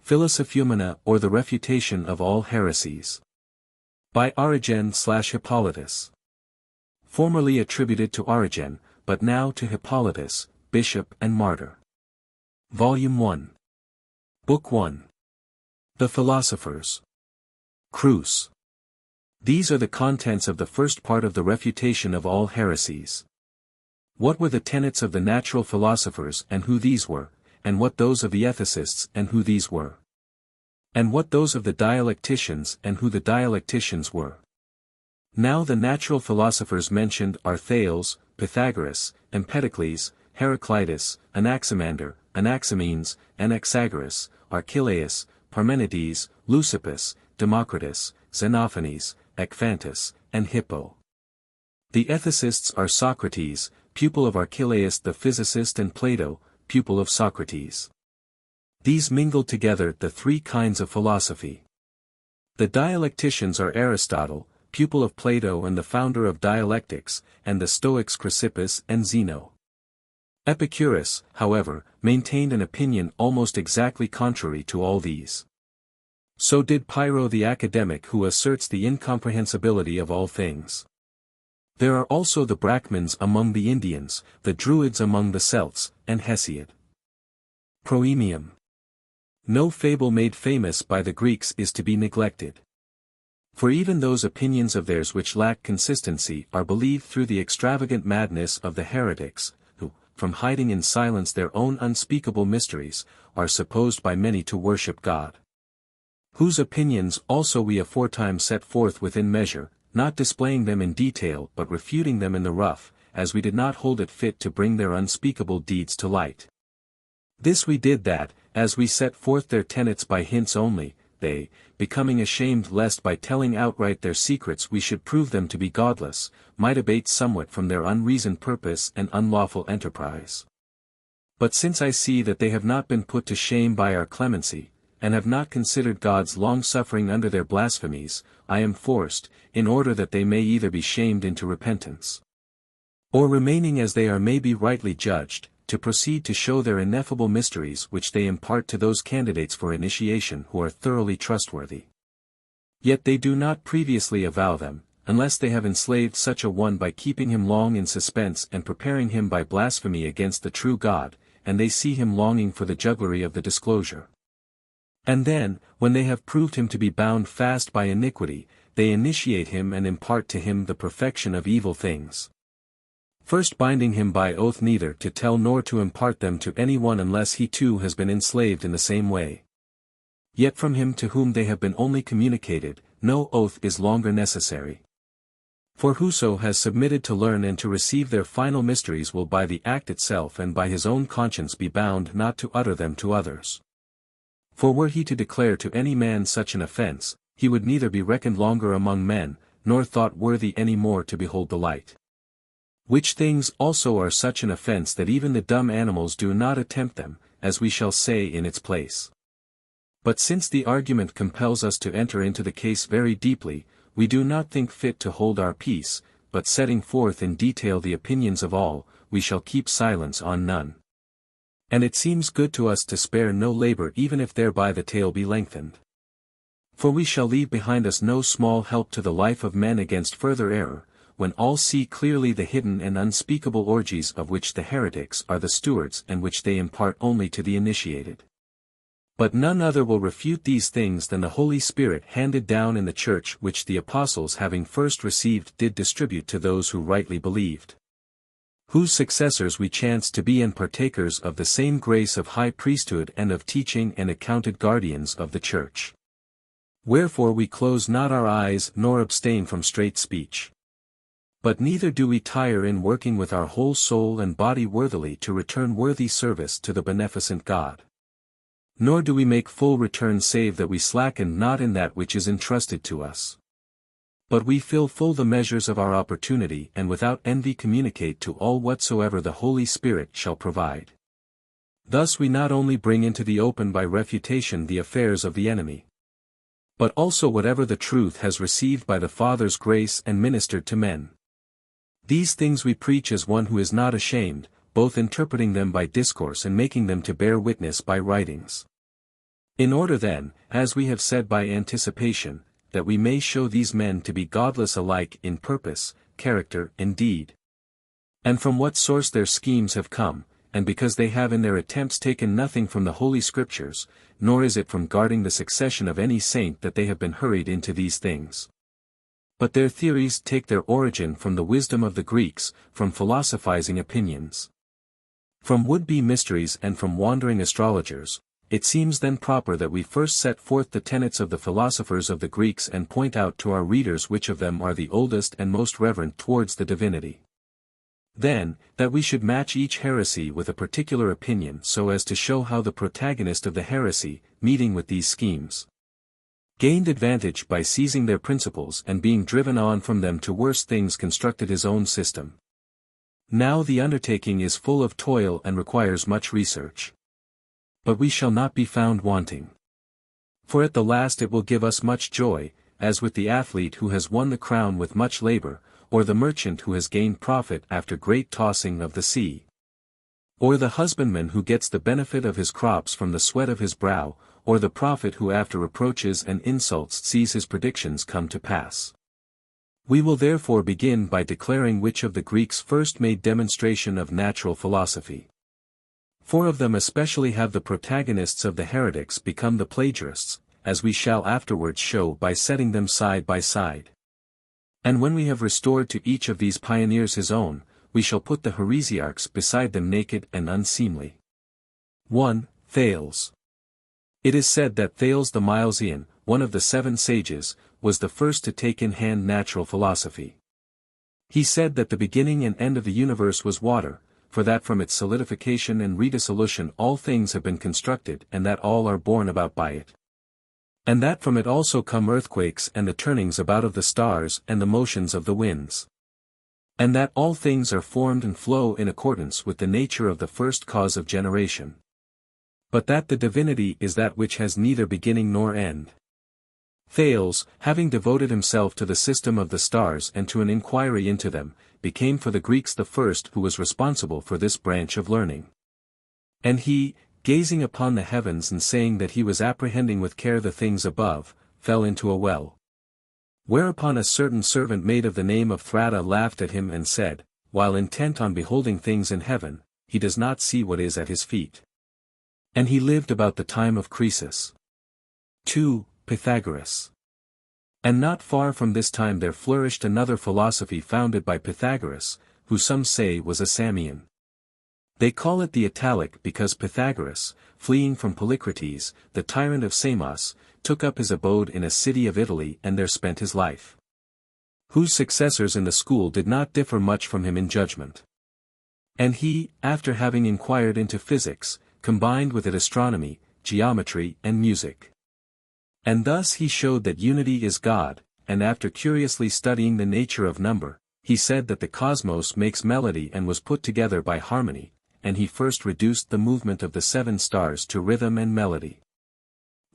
Philosophumena, or the Refutation of All Heresies. By Origen/Hippolytus. Formerly attributed to Origen, but now to Hippolytus, bishop and martyr. Volume 1. Book 1. The Philosophers. Crus. These are the contents of the first part of the Refutation of All Heresies. What were the tenets of the natural philosophers and who these were, and what those of the ethicists and who these were? And what those of the dialecticians and who the dialecticians were? Now the natural philosophers mentioned are Thales, Pythagoras, Empedocles, Heraclitus, Anaximander, Anaximenes, Anaxagoras, Archelaus, Parmenides, Leucippus, Democritus, Xenophanes, Ecphantus, and Hippo. The ethicists are Socrates, pupil of Archelaus the physicist, and Plato, pupil of Socrates. These mingled together the three kinds of philosophy. The dialecticians are Aristotle, pupil of Plato and the founder of dialectics, and the Stoics Chrysippus and Zeno. Epicurus, however, maintained an opinion almost exactly contrary to all these. So did Pyrrho the academic, who asserts the incomprehensibility of all things. There are also the Brahmins among the Indians, the Druids among the Celts, and Hesiod. Proemium. No fable made famous by the Greeks is to be neglected. For even those opinions of theirs which lack consistency are believed through the extravagant madness of the heretics, who, from hiding in silence their own unspeakable mysteries, are supposed by many to worship God. Whose opinions also we aforetime set forth within measure, not displaying them in detail but refuting them in the rough, as we did not hold it fit to bring their unspeakable deeds to light. This we did that, as we set forth their tenets by hints only, they, becoming ashamed lest by telling outright their secrets we should prove them to be godless, might abate somewhat from their unreasoned purpose and unlawful enterprise. But since I see that they have not been put to shame by our clemency, and have not considered God's long-suffering under their blasphemies, I am forced, in order that they may either be shamed into repentance, or remaining as they are may be rightly judged, to proceed to show their ineffable mysteries which they impart to those candidates for initiation who are thoroughly trustworthy. Yet they do not previously avow them, unless they have enslaved such a one by keeping him long in suspense and preparing him by blasphemy against the true God, and they see him longing for the jugglery of the disclosure. And then, when they have proved him to be bound fast by iniquity, they initiate him and impart to him the perfection of evil things. First binding him by oath neither to tell nor to impart them to any one unless he too has been enslaved in the same way. Yet from him to whom they have been only communicated, no oath is longer necessary. For whoso has submitted to learn and to receive their final mysteries will by the act itself and by his own conscience be bound not to utter them to others. For were he to declare to any man such an offense, he would neither be reckoned longer among men, nor thought worthy any more to behold the light. Which things also are such an offense that even the dumb animals do not attempt them, as we shall say in its place. But since the argument compels us to enter into the case very deeply, we do not think fit to hold our peace, but setting forth in detail the opinions of all, we shall keep silence on none. And it seems good to us to spare no labor even if thereby the tale be lengthened. For we shall leave behind us no small help to the life of men against further error, when all see clearly the hidden and unspeakable orgies of which the heretics are the stewards and which they impart only to the initiated. But none other will refute these things than the Holy Spirit handed down in the Church, which the apostles having first received did distribute to those who rightly believed. Whose successors we chance to be and partakers of the same grace of high priesthood and of teaching and accounted guardians of the Church. Wherefore we close not our eyes nor abstain from straight speech. But neither do we tire in working with our whole soul and body worthily to return worthy service to the beneficent God. Nor do we make full return save that we slacken not in that which is entrusted to us. But we fill full the measures of our opportunity and without envy communicate to all whatsoever the Holy Spirit shall provide. Thus we not only bring into the open by refutation the affairs of the enemy, but also whatever the truth has received by the Father's grace and ministered to men. These things we preach as one who is not ashamed, both interpreting them by discourse and making them to bear witness by writings. In order then, as we have said by anticipation, that we may show these men to be godless alike in purpose, character and deed. And from what source their schemes have come, and because they have in their attempts taken nothing from the Holy Scriptures, nor is it from guarding the succession of any saint that they have been hurried into these things. But their theories take their origin from the wisdom of the Greeks, from philosophizing opinions, from would-be mysteries and from wandering astrologers. It seems then proper that we first set forth the tenets of the philosophers of the Greeks and point out to our readers which of them are the oldest and most reverent towards the divinity. Then, that we should match each heresy with a particular opinion so as to show how the protagonist of the heresy, meeting with these schemes, gained advantage by seizing their principles and being driven on from them to worse things constructed his own system. Now the undertaking is full of toil and requires much research. But we shall not be found wanting. For at the last it will give us much joy, as with the athlete who has won the crown with much labor, or the merchant who has gained profit after great tossing of the sea, or the husbandman who gets the benefit of his crops from the sweat of his brow, or the prophet who after reproaches and insults sees his predictions come to pass. We will therefore begin by declaring which of the Greeks first made demonstration of natural philosophy. 4 of them especially have the protagonists of the heretics become the plagiarists, as we shall afterwards show by setting them side by side. And when we have restored to each of these pioneers his own, we shall put the heresiarchs beside them naked and unseemly. 1. Thales. It is said that Thales the Milesian, one of the 7 sages, was the first to take in hand natural philosophy. He said that the beginning and end of the universe was water, for that from its solidification and redissolution all things have been constructed and that all are borne about by it. And that from it also come earthquakes and the turnings about of the stars and the motions of the winds. And that all things are formed and flow in accordance with the nature of the first cause of generation. But that the divinity is that which has neither beginning nor end. Thales, having devoted himself to the system of the stars and to an inquiry into them, became for the Greeks the first who was responsible for this branch of learning. And he, gazing upon the heavens and saying that he was apprehending with care the things above, fell into a well. Whereupon a certain servant maid of the name of Thrata laughed at him and said, while intent on beholding things in heaven, he does not see what is at his feet. And he lived about the time of Croesus. 2. Pythagoras. And not far from this time there flourished another philosophy founded by Pythagoras, who some say was a Samian. They call it the Italic because Pythagoras, fleeing from Polycrates, the tyrant of Samos, took up his abode in a city of Italy and there spent his life. Whose successors in the school did not differ much from him in judgment. And he, after having inquired into physics, combined with it astronomy, geometry and music. And thus he showed that unity is God, and after curiously studying the nature of number, he said that the cosmos makes melody and was put together by harmony, and he first reduced the movement of the 7 stars to rhythm and melody.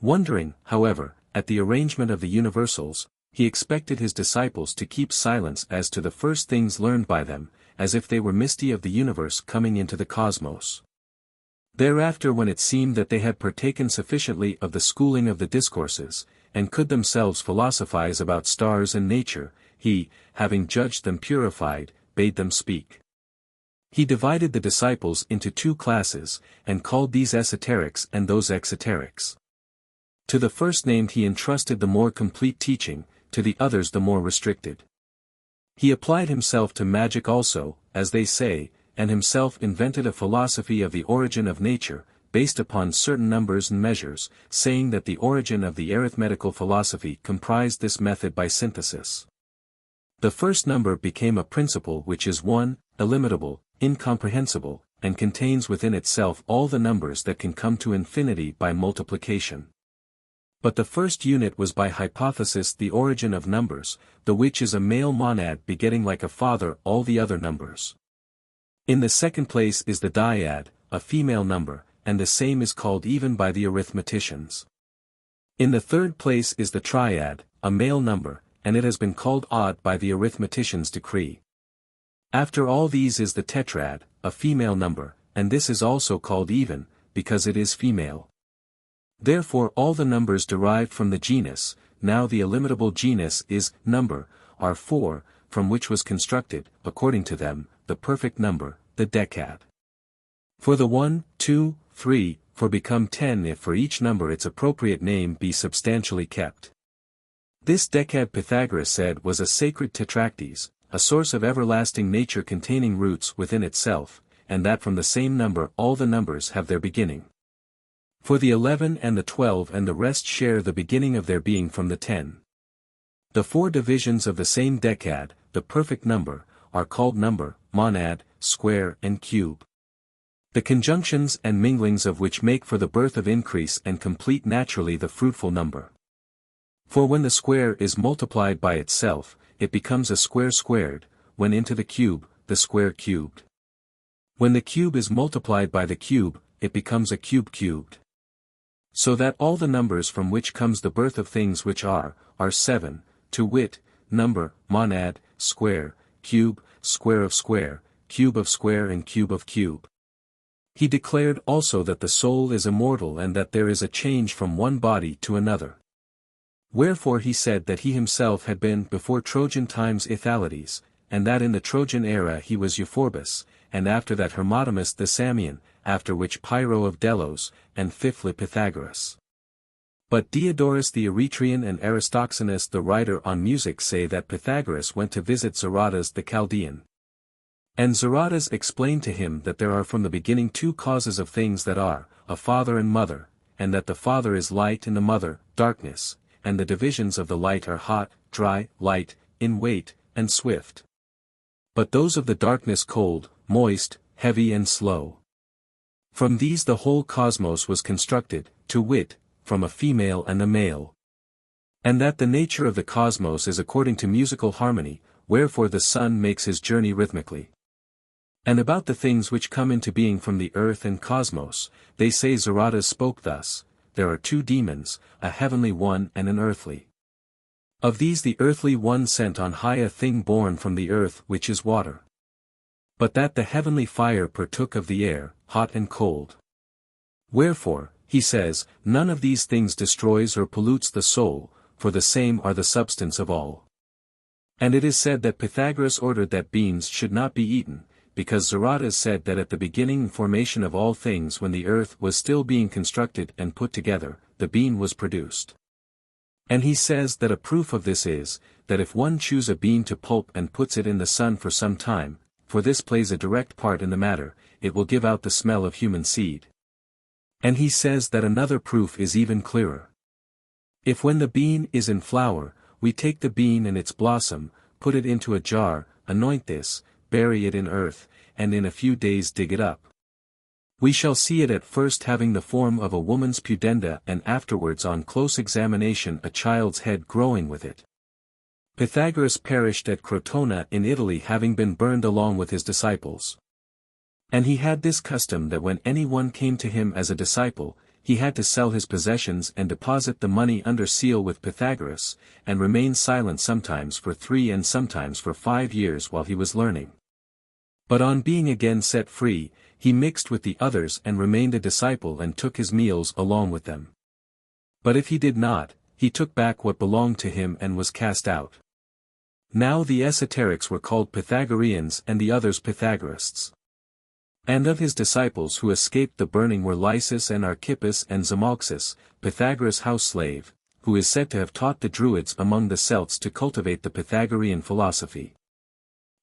Wondering, however, at the arrangement of the universals, he expected his disciples to keep silence as to the first things learned by them, as if they were misty of the universe coming into the cosmos. Thereafter when it seemed that they had partaken sufficiently of the schooling of the discourses, and could themselves philosophize about stars and nature, he, having judged them purified, bade them speak. He divided the disciples into 2 classes, and called these esoterics and those exoterics. To the first named he entrusted the more complete teaching, to the others the more restricted. He applied himself to magic also, as they say, and himself invented a philosophy of the origin of nature, based upon certain numbers and measures, saying that the origin of the arithmetical philosophy comprised this method by synthesis. The first number became a principle which is 1, illimitable, incomprehensible, and contains within itself all the numbers that can come to infinity by multiplication. But the first unit was by hypothesis the origin of numbers, the which is a male monad begetting like a father all the other numbers. In the second place is the dyad, a female number, and the same is called even by the arithmeticians. In the third place is the triad, a male number, and it has been called odd by the arithmeticians' decree. After all these is the tetrad, a female number, and this is also called even, because it is female. Therefore all the numbers derived from the genus, now the illimitable genus is, number, are 4, from which was constructed, according to them, the perfect number, the decad. For the 1, 2, 3, for become 10 if for each number its appropriate name be substantially kept. This decad Pythagoras said was a sacred tetractys, a source of everlasting nature containing roots within itself, and that from the same number all the numbers have their beginning. For the 11 and the 12 and the rest share the beginning of their being from the 10. The 4 divisions of the same decad, the perfect number, are called number, monad, square and cube. The conjunctions and minglings of which make for the birth of increase and complete naturally the fruitful number. For when the square is multiplied by itself, it becomes a square squared, when into the cube, the square cubed. When the cube is multiplied by the cube, it becomes a cube cubed. So that all the numbers from which comes the birth of things which are 7, to wit, number, monad, square, cube, square of square, cube of square and cube of cube. He declared also that the soul is immortal and that there is a change from one body to another. Wherefore he said that he himself had been before Trojan times Ithalides, and that in the Trojan era he was Euphorbus, and after that Hermotimus the Samian, after which Pyrrho of Delos, and fifthly Pythagoras. But Diodorus the Eretrian and Aristoxenus the writer on music say that Pythagoras went to visit Zaratas the Chaldean. And Zaratas explained to him that there are from the beginning 2 causes of things that are, a father and mother, and that the father is light and the mother, darkness, and the divisions of the light are hot, dry, light, in weight, and swift. But those of the darkness cold, moist, heavy and slow. From these the whole cosmos was constructed, to wit, from a female and a male. And that the nature of the cosmos is according to musical harmony, wherefore the sun makes his journey rhythmically. And about the things which come into being from the earth and cosmos, they say Zaratas spoke thus, there are 2 demons, a heavenly one and an earthly. Of these the earthly one sent on high a thing born from the earth which is water. But that the heavenly fire partook of the air, hot and cold. Wherefore, he says, none of these things destroys or pollutes the soul, for the same are the substance of all. And it is said that Pythagoras ordered that beans should not be eaten, because Zaratas said that at the beginning and formation of all things when the earth was still being constructed and put together, the bean was produced. And he says that a proof of this is, that if one chews a bean to pulp and puts it in the sun for some time, for this plays a direct part in the matter, it will give out the smell of human seed. And he says that another proof is even clearer. If when the bean is in flower, we take the bean and its blossom, put it into a jar, anoint this, bury it in earth, and in a few days dig it up. We shall see it at first having the form of a woman's pudenda and afterwards on close examination a child's head growing with it. Pythagoras perished at Crotona in Italy having been burned along with his disciples. And he had this custom that when any one came to him as a disciple, he had to sell his possessions and deposit the money under seal with Pythagoras, and remain silent sometimes for 3 and sometimes for 5 years while he was learning. But on being again set free, he mixed with the others and remained a disciple and took his meals along with them. But if he did not, he took back what belonged to him and was cast out. Now the esoterics were called Pythagoreans and the others Pythagorists. And of his disciples who escaped the burning were Lysis and Archippus and Zamolxus, Pythagoras' house slave, who is said to have taught the Druids among the Celts to cultivate the Pythagorean philosophy.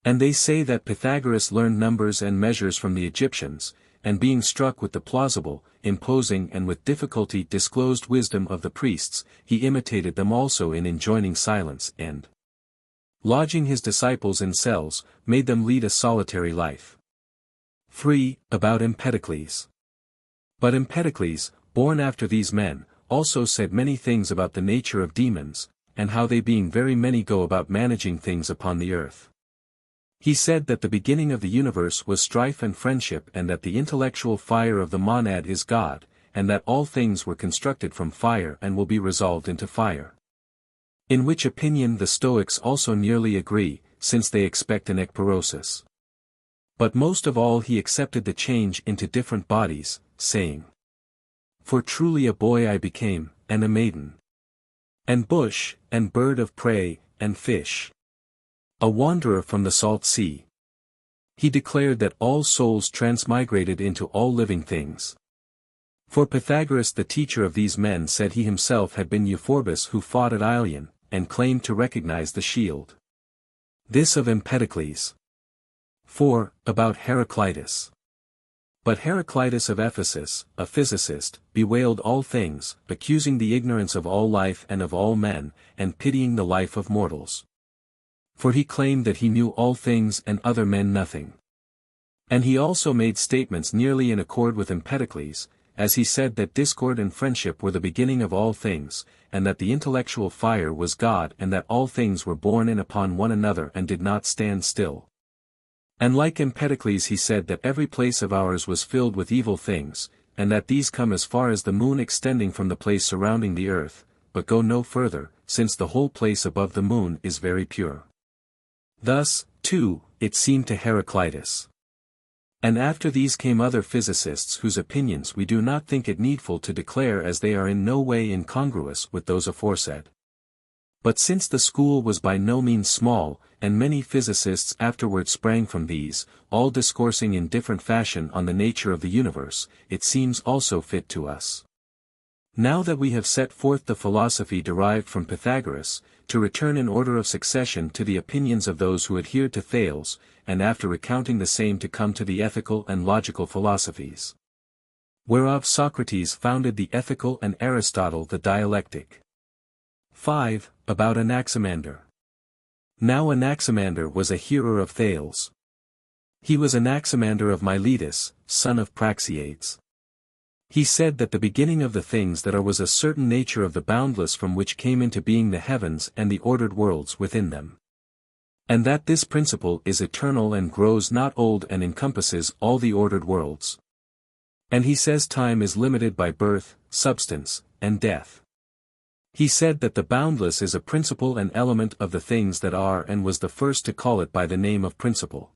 And they say that Pythagoras learned numbers and measures from the Egyptians, and being struck with the plausible, imposing and with difficulty disclosed wisdom of the priests, he imitated them also in enjoining silence and, lodging his disciples in cells, made them lead a solitary life. 3. About Empedocles. But Empedocles, born after these men, also said many things about the nature of demons, and how they being very many go about managing things upon the earth. He said that the beginning of the universe was strife and friendship and that the intellectual fire of the monad is God, and that all things were constructed from fire and will be resolved into fire. In which opinion the Stoics also nearly agree, since they expect an ekpyrosis. But most of all he accepted the change into different bodies, saying, For truly a boy I became, and a maiden. And bush, and bird of prey, and fish. A wanderer from the salt sea. He declared that all souls transmigrated into all living things. For Pythagoras the teacher of these men said he himself had been Euphorbus who fought at Ilion, and claimed to recognize the shield. This of Empedocles. 4. About Heraclitus. But Heraclitus of Ephesus, a physicist, bewailed all things, accusing the ignorance of all life and of all men, and pitying the life of mortals. For he claimed that he knew all things and other men nothing. And he also made statements nearly in accord with Empedocles, as he said that discord and friendship were the beginning of all things, and that the intellectual fire was God and that all things were born in upon one another and did not stand still. And like Empedocles he said that every place of ours was filled with evil things, and that these come as far as the moon extending from the place surrounding the earth, but go no further, since the whole place above the moon is very pure. Thus, too, it seemed to Heraclitus. And after these came other physicists whose opinions we do not think it needful to declare as they are in no way incongruous with those aforesaid. But since the school was by no means small, and many physicists afterward sprang from these, all discoursing in different fashion on the nature of the universe, it seems also fit to us, now that we have set forth the philosophy derived from Pythagoras, to return in order of succession to the opinions of those who adhered to Thales, and after recounting the same to come to the ethical and logical philosophies. Whereof Socrates founded the ethical and Aristotle the dialectic. 5. About Anaximander. Now Anaximander was a hearer of Thales. He was Anaximander of Miletus, son of Praxeades. He said that the beginning of the things that are was a certain nature of the boundless from which came into being the heavens and the ordered worlds within them. And that this principle is eternal and grows not old and encompasses all the ordered worlds. And he says time is limited by birth, substance, and death. He said that the boundless is a principle and element of the things that are and was the first to call it by the name of principle.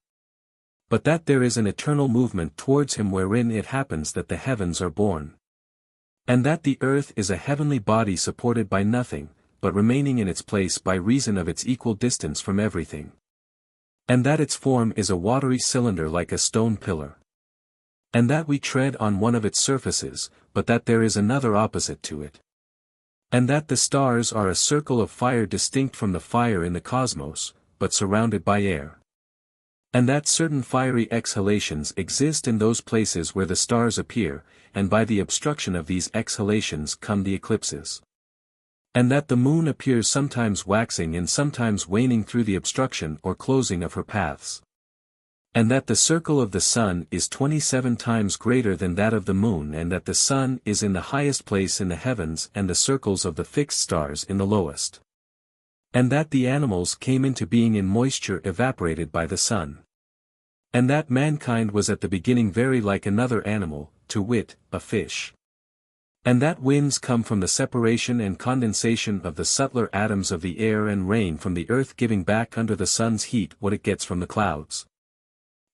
But that there is an eternal movement towards him wherein it happens that the heavens are born. And that the earth is a heavenly body supported by nothing, but remaining in its place by reason of its equal distance from everything. And that its form is a watery cylinder like a stone pillar. And that we tread on one of its surfaces, but that there is another opposite to it. And that the stars are a circle of fire distinct from the fire in the cosmos, but surrounded by air. And that certain fiery exhalations exist in those places where the stars appear, and by the obstruction of these exhalations come the eclipses. And that the moon appears sometimes waxing and sometimes waning through the obstruction or closing of her paths. And that the circle of the sun is 27 times greater than that of the moon, and that the sun is in the highest place in the heavens and the circles of the fixed stars in the lowest. And that the animals came into being in moisture evaporated by the sun. And that mankind was at the beginning very like another animal, to wit, a fish. And that winds come from the separation and condensation of the subtler atoms of the air, and rain from the earth giving back under the sun's heat what it gets from the clouds.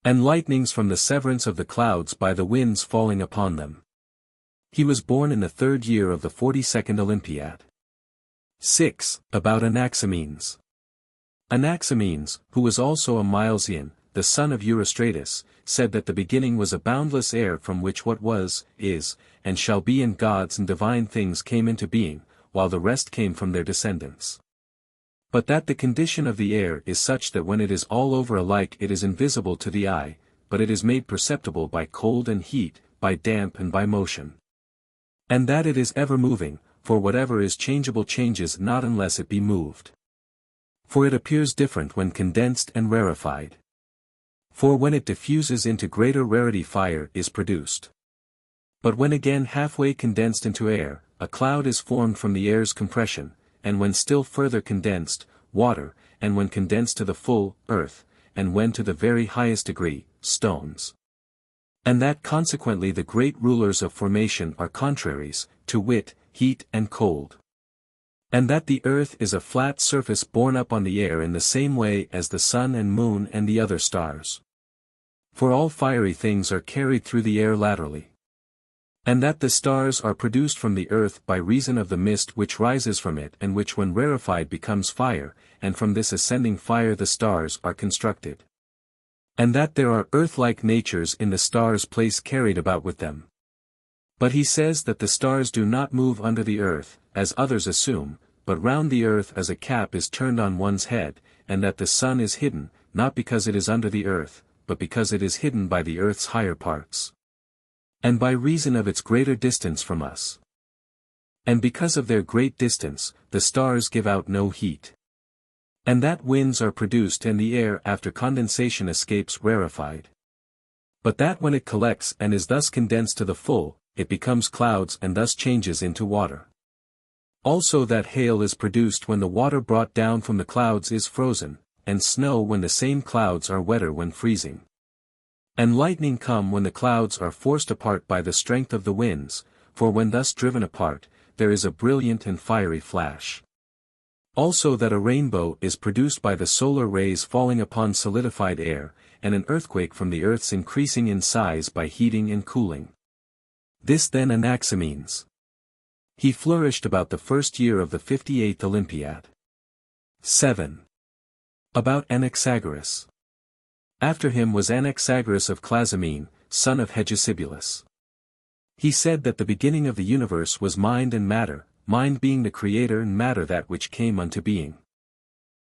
And lightnings from the severance of the clouds by the winds falling upon them. He was born in the 3rd year of the 42nd Olympiad. 6. About Anaximenes. Anaximenes, who was also a Milesian, the son of Eurystratus, said that the beginning was a boundless air from which what was, is, and shall be in gods and divine things came into being, while the rest came from their descendants. But that the condition of the air is such that when it is all over alike it is invisible to the eye, but it is made perceptible by cold and heat, by damp and by motion. And that it is ever moving, for whatever is changeable changes not unless it be moved. For it appears different when condensed and rarefied. For when it diffuses into greater rarity fire is produced. But when again halfway condensed into air, a cloud is formed from the air's compression, and when still further condensed, water, and when condensed to the full, earth, and when to the very highest degree, stones. And that consequently the great rulers of formation are contraries, to wit, heat and cold. And that the earth is a flat surface borne up on the air in the same way as the sun and moon and the other stars. For all fiery things are carried through the air laterally. And that the stars are produced from the earth by reason of the mist which rises from it and which when rarefied becomes fire, and from this ascending fire the stars are constructed. And that there are earth-like natures in the stars' place carried about with them. But he says that the stars do not move under the earth, as others assume, but round the earth as a cap is turned on one's head, and that the sun is hidden, not because it is under the earth, but because it is hidden by the earth's higher parts. And by reason of its greater distance from us. And because of their great distance, the stars give out no heat. And that winds are produced and the air after condensation escapes rarefied. But that when it collects and is thus condensed to the full, it becomes clouds and thus changes into water. Also that hail is produced when the water brought down from the clouds is frozen, and snow when the same clouds are wetter when freezing. And lightning come when the clouds are forced apart by the strength of the winds, for when thus driven apart, there is a brilliant and fiery flash. Also that a rainbow is produced by the solar rays falling upon solidified air, and an earthquake from the earth's increasing in size by heating and cooling. This then Anaximenes. He flourished about the first year of the 58th Olympiad. 7. About Anaxagoras. After him was Anaxagoras of Clazomene, son of Hegesibulus. He said that the beginning of the universe was mind and matter, mind being the creator and matter that which came unto being.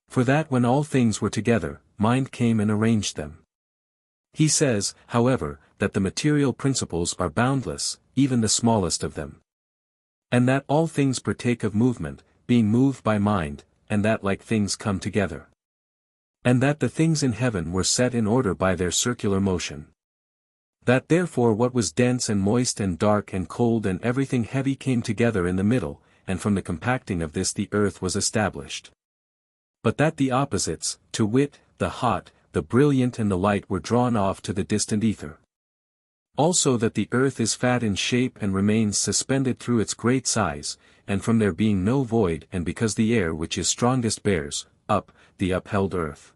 For that when all things were together, mind came and arranged them. He says, however, that the material principles are boundless, even the smallest of them. And that all things partake of movement, being moved by mind, and that like things come together. And that the things in heaven were set in order by their circular motion. That therefore what was dense and moist and dark and cold and everything heavy came together in the middle, and from the compacting of this the earth was established. But that the opposites, to wit, the hot, the brilliant and the light were drawn off to the distant ether. Also that the earth is fat in shape and remains suspended through its great size, and from there being no void and because the air which is strongest bears, up, the upheld earth.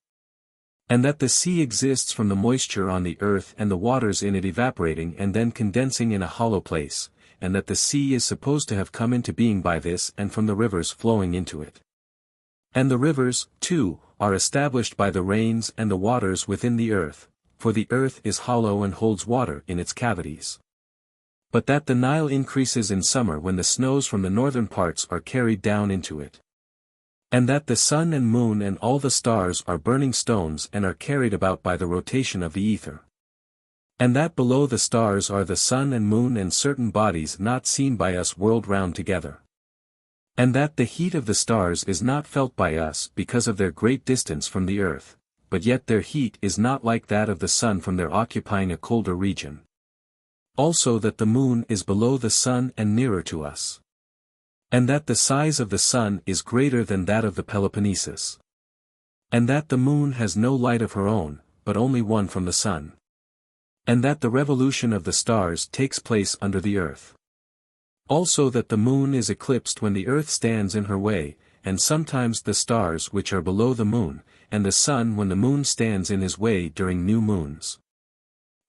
And that the sea exists from the moisture on the earth and the waters in it evaporating and then condensing in a hollow place, and that the sea is supposed to have come into being by this and from the rivers flowing into it. And the rivers, too, are established by the rains and the waters within the earth, for the earth is hollow and holds water in its cavities. But that the Nile increases in summer when the snows from the northern parts are carried down into it. And that the sun and moon and all the stars are burning stones and are carried about by the rotation of the ether. And that below the stars are the sun and moon and certain bodies not seen by us whirled round together. And that the heat of the stars is not felt by us because of their great distance from the earth, but yet their heat is not like that of the sun from their occupying a colder region. Also that the moon is below the sun and nearer to us. And that the size of the sun is greater than that of the Peloponnesus. And that the moon has no light of her own, but only one from the sun. And that the revolution of the stars takes place under the earth. Also that the moon is eclipsed when the earth stands in her way, and sometimes the stars which are below the moon, and the sun when the moon stands in his way during new moons.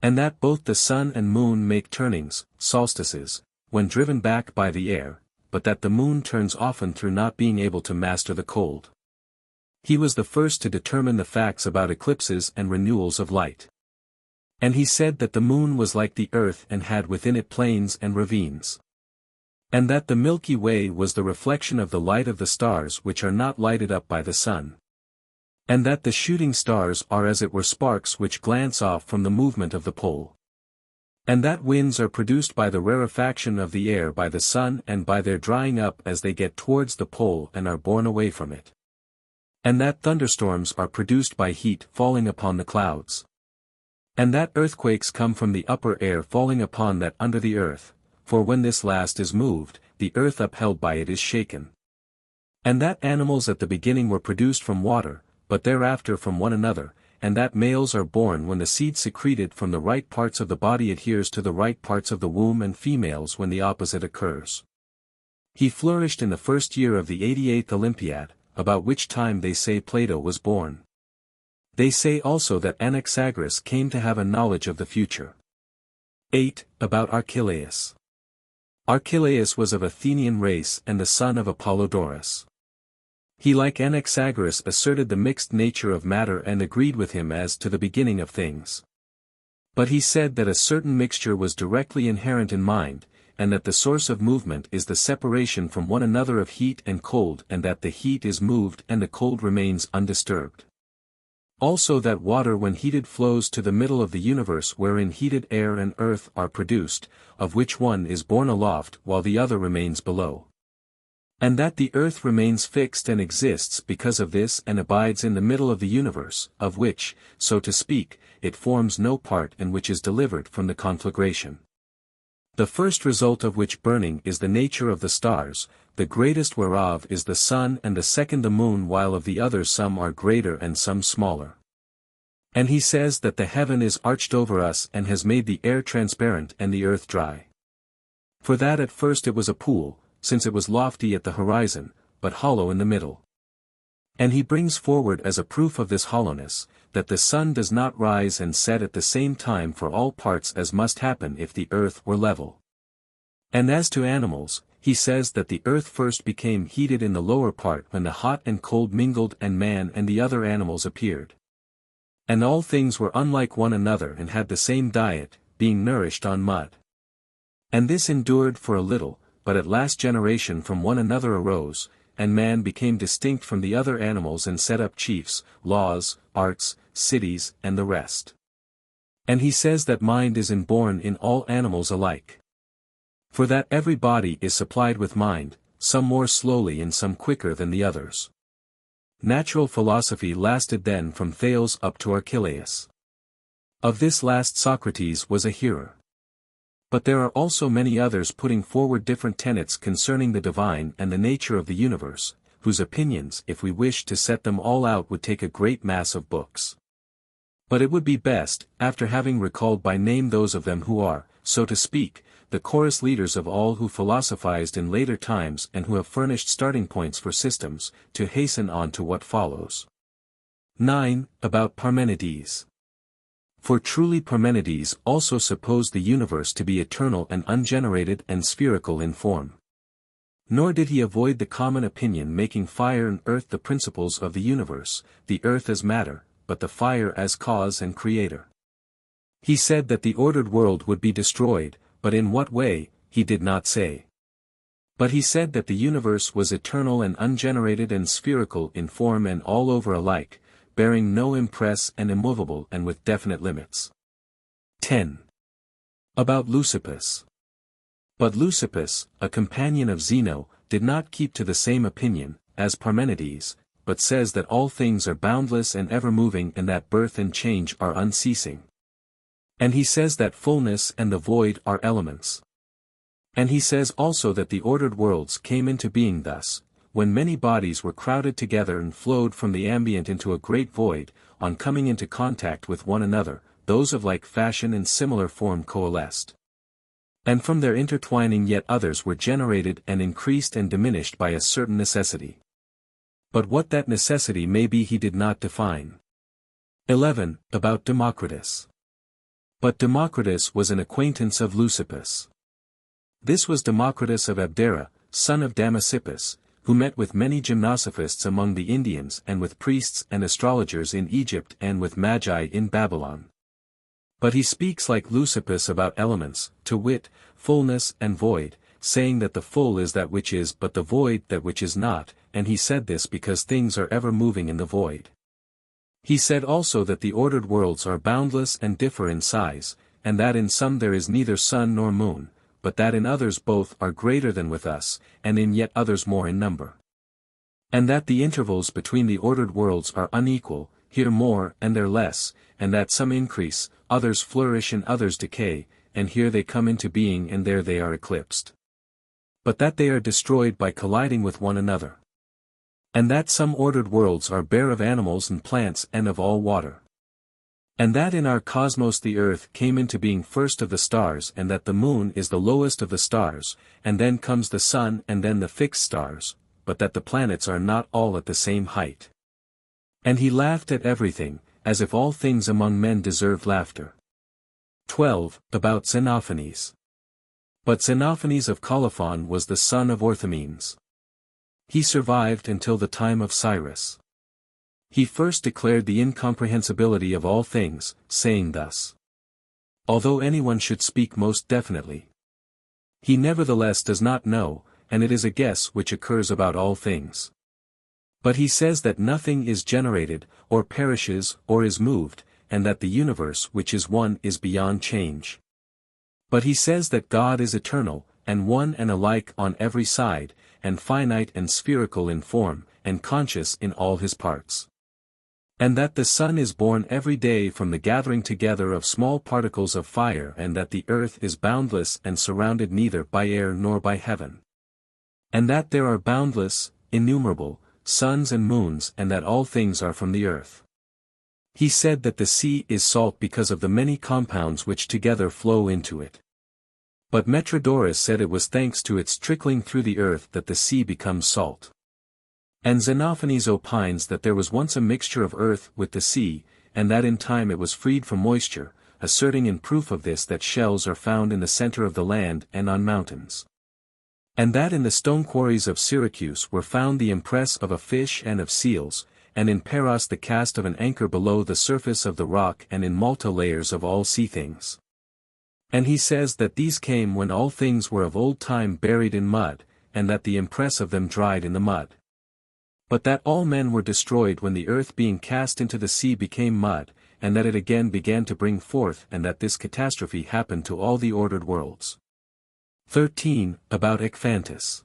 And that both the sun and moon make turnings, solstices, when driven back by the air, but that the moon turns often through not being able to master the cold. He was the first to determine the facts about eclipses and renewals of light. And he said that the moon was like the earth and had within it plains and ravines. And that the Milky Way was the reflection of the light of the stars which are not lighted up by the sun. And that the shooting stars are as it were sparks which glance off from the movement of the pole. And that winds are produced by the rarefaction of the air by the sun and by their drying up as they get towards the pole and are borne away from it. And that thunderstorms are produced by heat falling upon the clouds. And that earthquakes come from the upper air falling upon that under the earth, for when this last is moved, the earth upheld by it is shaken. And that animals at the beginning were produced from water, but thereafter from one another, and that males are born when the seed secreted from the right parts of the body adheres to the right parts of the womb and females when the opposite occurs. He flourished in the first year of the 88th Olympiad, about which time they say Plato was born. They say also that Anaxagoras came to have a knowledge of the future. 8. About Archelaus. Archelaus was of Athenian race and the son of Apollodorus. He like Anaxagoras asserted the mixed nature of matter and agreed with him as to the beginning of things. But he said that a certain mixture was directly inherent in mind, and that the source of movement is the separation from one another of heat and cold, and that the heat is moved and the cold remains undisturbed. Also that water when heated flows to the middle of the universe wherein heated air and earth are produced, of which one is borne aloft while the other remains below. And that the earth remains fixed and exists because of this and abides in the middle of the universe, of which, so to speak, it forms no part and which is delivered from the conflagration. The first result of which burning is the nature of the stars, the greatest whereof is the sun and the second the moon, while of the others some are greater and some smaller. And he says that the heaven is arched over us and has made the air transparent and the earth dry. For that at first it was a pool, since it was lofty at the horizon, but hollow in the middle. And he brings forward as a proof of this hollowness, that the sun does not rise and set at the same time for all parts as must happen if the earth were level. And as to animals, he says that the earth first became heated in the lower part when the hot and cold mingled and man and the other animals appeared. And all things were unlike one another and had the same diet, being nourished on mud. And this endured for a little, but at last generation from one another arose, and man became distinct from the other animals and set up chiefs, laws, arts, cities, and the rest. And he says that mind is inborn in all animals alike. For that every body is supplied with mind, some more slowly and some quicker than the others. Natural philosophy lasted then from Thales up to Archelaus. Of this last Socrates was a hearer. But there are also many others putting forward different tenets concerning the divine and the nature of the universe, whose opinions if we wished to set them all out would take a great mass of books. But it would be best, after having recalled by name those of them who are, so to speak, the chorus leaders of all who philosophized in later times and who have furnished starting points for systems, to hasten on to what follows. 9. About Parmenides. For truly Parmenides also supposed the universe to be eternal and ungenerated and spherical in form. Nor did he avoid the common opinion making fire and earth the principles of the universe, the earth as matter, but the fire as cause and creator. He said that the ordered world would be destroyed, but in what way, he did not say. But he said that the universe was eternal and ungenerated and spherical in form and all over alike, bearing no impress and immovable and with definite limits. 10. About Leucippus. But Leucippus, a companion of Zeno, did not keep to the same opinion, as Parmenides, but says that all things are boundless and ever-moving and that birth and change are unceasing. And he says that fullness and the void are elements. And he says also that the ordered worlds came into being thus, when many bodies were crowded together and flowed from the ambient into a great void, on coming into contact with one another, those of like fashion and similar form coalesced. And from their intertwining yet others were generated and increased and diminished by a certain necessity. But what that necessity may be he did not define. 11. About Democritus. But Democritus was an acquaintance of Leucippus. This was Democritus of Abdera, son of Damasippus, who met with many gymnosophists among the Indians and with priests and astrologers in Egypt and with magi in Babylon. But he speaks like Leucippus about elements, to wit, fullness and void, saying that the full is that which is but the void that which is not, and he said this because things are ever moving in the void. He said also that the ordered worlds are boundless and differ in size, and that in some there is neither sun nor moon, but that in others both are greater than with us, and in yet others more in number. And that the intervals between the ordered worlds are unequal, here more and there less, and that some increase, others flourish and others decay, and here they come into being and there they are eclipsed. But that they are destroyed by colliding with one another. And that some ordered worlds are bare of animals and plants and of all water. And that in our cosmos the earth came into being first of the stars and that the moon is the lowest of the stars, and then comes the sun and then the fixed stars, but that the planets are not all at the same height. And he laughed at everything, as if all things among men deserved laughter. 12. About Xenophanes. But Xenophanes of Colophon was the son of Orthomenes. He survived until the time of Cyrus. He first declared the incomprehensibility of all things, saying thus: although anyone should speak most definitely, he nevertheless does not know, and it is a guess which occurs about all things. But he says that nothing is generated, or perishes, or is moved, and that the universe which is one is beyond change. But he says that God is eternal, and one and alike on every side, and finite and spherical in form, and conscious in all his parts. And that the sun is born every day from the gathering together of small particles of fire, and that the earth is boundless and surrounded neither by air nor by heaven. And that there are boundless, innumerable, suns and moons, and that all things are from the earth. He said that the sea is salt because of the many compounds which together flow into it. But Metrodorus said it was thanks to its trickling through the earth that the sea becomes salt. And Xenophanes opines that there was once a mixture of earth with the sea, and that in time it was freed from moisture, asserting in proof of this that shells are found in the center of the land and on mountains. And that in the stone quarries of Syracuse were found the impress of a fish and of seals, and in Paros the cast of an anchor below the surface of the rock, and in Malta layers of all sea things. And he says that these came when all things were of old time buried in mud, and that the impress of them dried in the mud. But that all men were destroyed when the earth being cast into the sea became mud, and that it again began to bring forth, and that this catastrophe happened to all the ordered worlds. 13. About Ecphantus.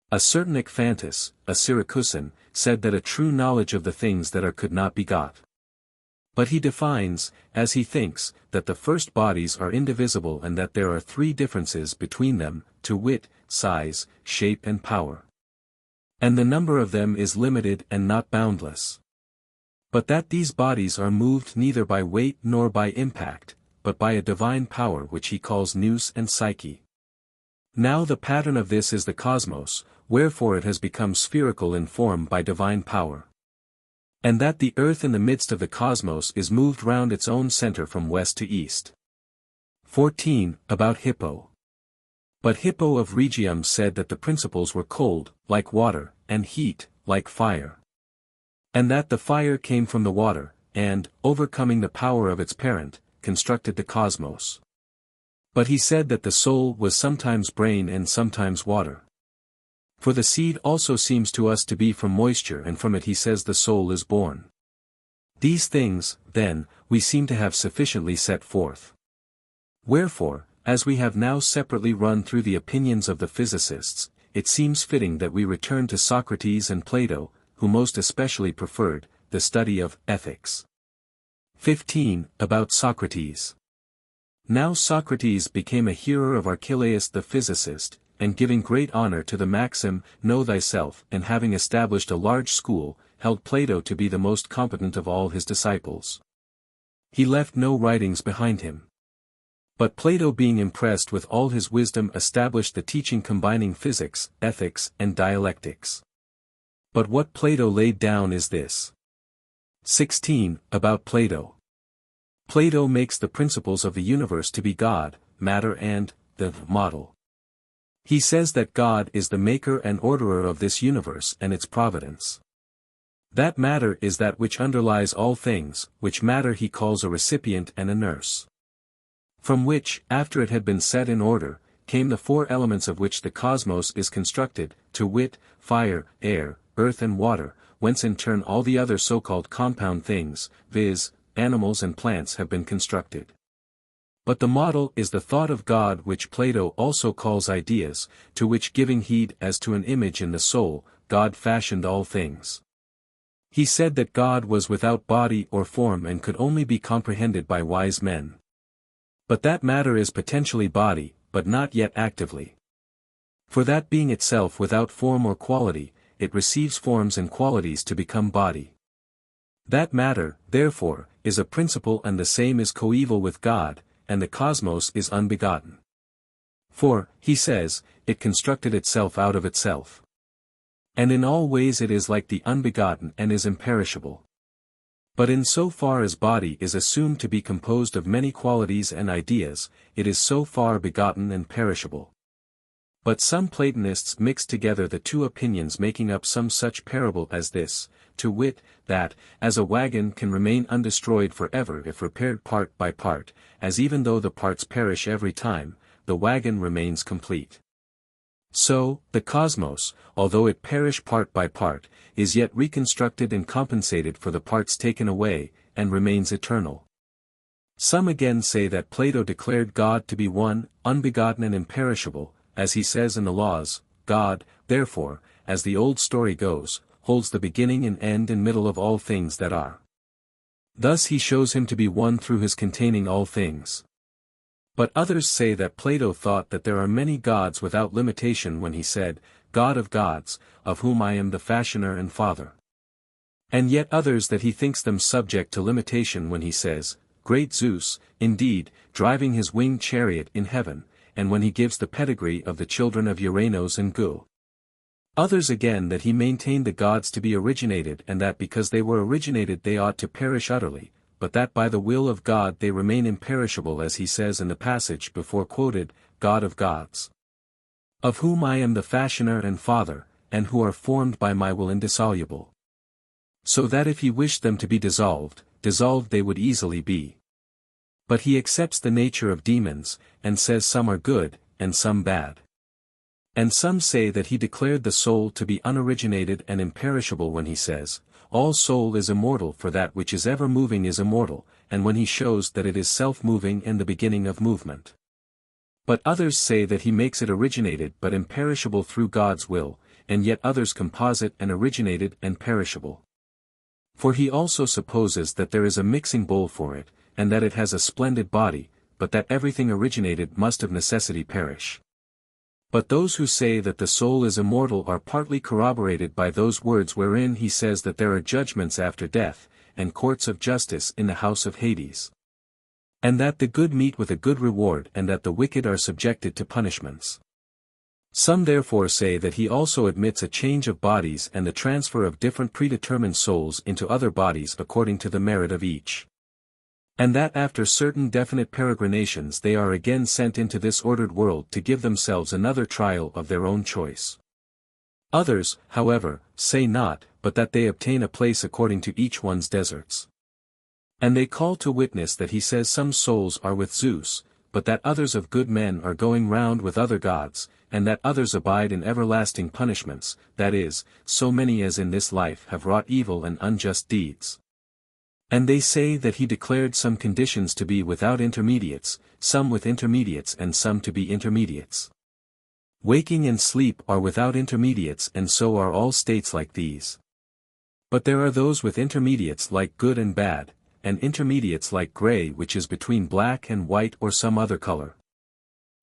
A certain Ecphantus, a Syracusan, said that a true knowledge of the things that are could not be got. But he defines, as he thinks, that the first bodies are indivisible, and that there are three differences between them, to wit, size, shape and power. And the number of them is limited and not boundless. But that these bodies are moved neither by weight nor by impact, but by a divine power which he calls nous and psyche. Now the pattern of this is the cosmos, wherefore it has become spherical in form by divine power. And that the earth in the midst of the cosmos is moved round its own center from west to east. 14. About Hippo. But Hippo of Rhegium said that the principles were cold, like water, and heat, like fire. And that the fire came from the water, and, overcoming the power of its parent, constructed the cosmos. But he said that the soul was sometimes brain and sometimes water. For the seed also seems to us to be from moisture, and from it he says the soul is born. These things, then, we seem to have sufficiently set forth. Wherefore, as we have now separately run through the opinions of the physicists, it seems fitting that we return to Socrates and Plato, who most especially preferred the study of ethics. 15. About Socrates. Now Socrates became a hearer of Archelaus the physicist, and giving great honor to the maxim, know thyself, and having established a large school, held Plato to be the most competent of all his disciples. He left no writings behind him. But Plato, being impressed with all his wisdom, established the teaching combining physics, ethics, and dialectics. But what Plato laid down is this. 16. About Plato. Plato makes the principles of the universe to be God, matter and the model. He says that God is the maker and orderer of this universe and its providence. That matter is that which underlies all things, which matter he calls a recipient and a nurse. From which, after it had been set in order, came the four elements of which the cosmos is constructed, to wit, fire, air, earth and water, whence in turn all the other so-called compound things, viz., animals and plants, have been constructed. But the model is the thought of God, which Plato also calls ideas, to which, giving heed as to an image in the soul, God fashioned all things. He said that God was without body or form and could only be comprehended by wise men. But that matter is potentially body, but not yet actively. For that being itself without form or quality, it receives forms and qualities to become body. That matter, therefore, is a principle, and the same is coeval with God, and the cosmos is unbegotten. For, he says, it constructed itself out of itself. And in all ways it is like the unbegotten and is imperishable. But in so far as body is assumed to be composed of many qualities and ideas, it is so far begotten and perishable. But some Platonists mix together the two opinions, making up some such parable as this, to wit, that, as a wagon can remain undestroyed forever if repaired part by part, as even though the parts perish every time, the wagon remains complete. So, the cosmos, although it perish part by part, is yet reconstructed and compensated for the parts taken away, and remains eternal. Some again say that Plato declared God to be one, unbegotten and imperishable, as he says in the Laws. God, therefore, as the old story goes, holds the beginning and end and middle of all things that are. Thus he shows him to be one through his containing all things. But others say that Plato thought that there are many gods without limitation when he said, God of gods, of whom I am the fashioner and father. And yet others that he thinks them subject to limitation when he says, Great Zeus, indeed, driving his winged chariot in heaven, and when he gives the pedigree of the children of Uranos and Gu. Others again that he maintained the gods to be originated, and that because they were originated they ought to perish utterly, but that by the will of God they remain imperishable, as he says in the passage before quoted, God of gods, of whom I am the fashioner and father, and who are formed by my will indissoluble. So that if he wished them to be dissolved they would easily be. But he accepts the nature of demons, and says some are good, and some bad. And some say that he declared the soul to be unoriginated and imperishable when he says, All soul is immortal, for that which is ever moving is immortal, and when he shows that it is self-moving and the beginning of movement. But others say that he makes it originated but imperishable through God's will, and yet others composite and originated and perishable. For he also supposes that there is a mixing bowl for it, and that it has a splendid body, but that everything originated must of necessity perish. But those who say that the soul is immortal are partly corroborated by those words wherein he says that there are judgments after death, and courts of justice in the house of Hades. And that the good meet with a good reward, and that the wicked are subjected to punishments. Some therefore say that he also admits a change of bodies and the transfer of different predetermined souls into other bodies according to the merit of each. And that after certain definite peregrinations they are again sent into this ordered world to give themselves another trial of their own choice. Others, however, say not, but that they obtain a place according to each one's deserts. And they call to witness that he says some souls are with Zeus, but that others of good men are going round with other gods, and that others abide in everlasting punishments, that is, so many as in this life have wrought evil and unjust deeds. And they say that he declared some conditions to be without intermediates, some with intermediates and some to be intermediates. Waking and sleep are without intermediates, and so are all states like these. But there are those with intermediates like good and bad, and intermediates like gray, which is between black and white or some other color.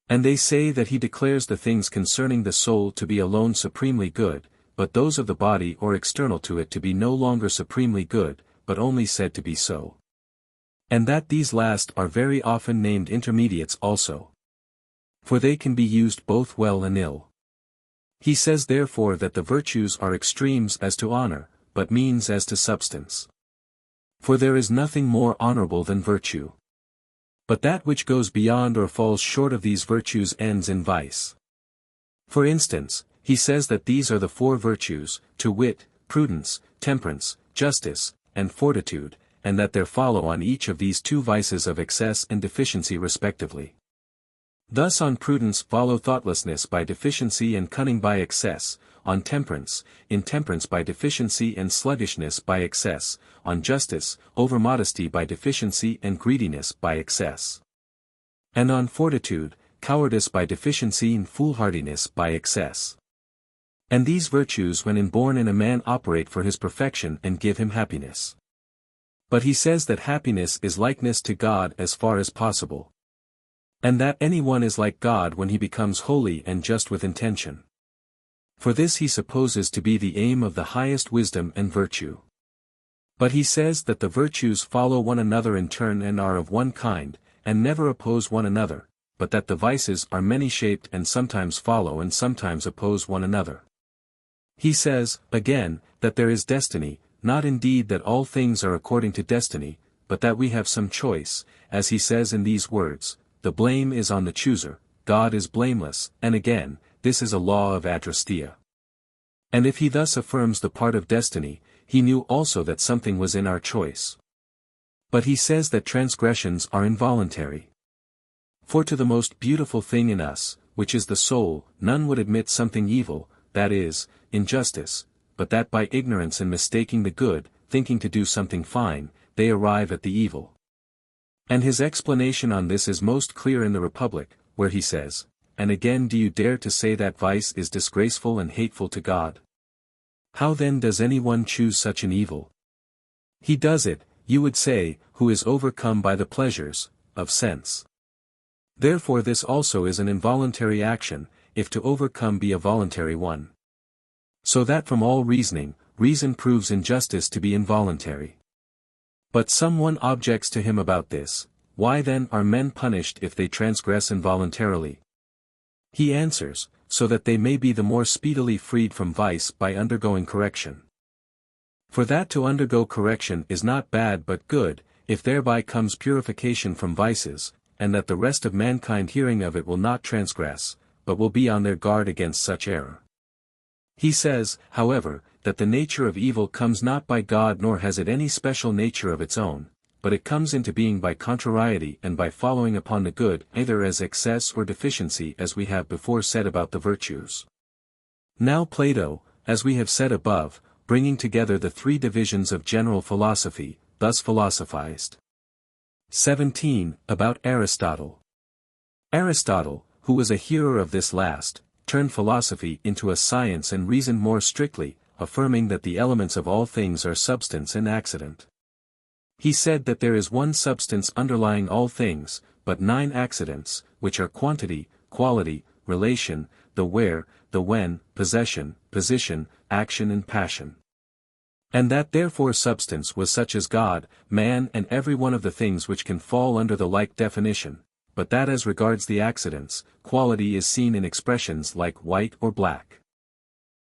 And they say that he declares the things concerning the soul to be alone supremely good, but those of the body or external to it to be no longer supremely good, but only said to be so. And that these last are very often named intermediates also. For they can be used both well and ill. He says therefore that the virtues are extremes as to honor, but means as to substance. For there is nothing more honorable than virtue. But that which goes beyond or falls short of these virtues ends in vice. For instance, he says that these are the four virtues, to wit, prudence, temperance, justice, and fortitude, and that there follow on each of these two vices of excess and deficiency respectively. Thus on prudence follow thoughtlessness by deficiency and cunning by excess, on temperance, intemperance by deficiency and sluggishness by excess, on justice, overmodesty by deficiency and greediness by excess. And on fortitude, cowardice by deficiency and foolhardiness by excess. And these virtues when inborn in a man operate for his perfection and give him happiness. But he says that happiness is likeness to God as far as possible. And that anyone is like God when he becomes holy and just with intention. For this he supposes to be the aim of the highest wisdom and virtue. But he says that the virtues follow one another in turn and are of one kind, and never oppose one another, but that the vices are many-shaped and sometimes follow and sometimes oppose one another. He says, again, that there is destiny, not indeed that all things are according to destiny, but that we have some choice, as he says in these words, the blame is on the chooser, God is blameless, and again, this is a law of adrastia. And if he thus affirms the part of destiny, he knew also that something was in our choice. But he says that transgressions are involuntary. For to the most beautiful thing in us, which is the soul, none would admit something evil, that is, injustice, but that by ignorance and mistaking the good, thinking to do something fine, they arrive at the evil. And his explanation on this is most clear in the Republic, where he says, and again do you dare to say that vice is disgraceful and hateful to God? How then does anyone choose such an evil? He does it, you would say, who is overcome by the pleasures of sense. Therefore this also is an involuntary action, if to overcome be a voluntary one. So that from all reasoning, reason proves injustice to be involuntary. But someone objects to him about this, why then are men punished if they transgress involuntarily? He answers, so that they may be the more speedily freed from vice by undergoing correction. For that to undergo correction is not bad but good, if thereby comes purification from vices, and that the rest of mankind hearing of it will not transgress, but will be on their guard against such error. He says, however, that the nature of evil comes not by God nor has it any special nature of its own, but it comes into being by contrariety and by following upon the good either as excess or deficiency as we have before said about the virtues. Now Plato, as we have said above, bringing together the three divisions of general philosophy, thus philosophized. 17. About Aristotle. Aristotle, who was a hearer of this last, turned philosophy into a science and reasoned more strictly, affirming that the elements of all things are substance and accident. He said that there is one substance underlying all things, but 9 accidents, which are quantity, quality, relation, the where, the when, possession, position, action and passion. And that therefore substance was such as God, man and every one of the things which can fall under the like definition, but that as regards the accidents, quality is seen in expressions like white or black.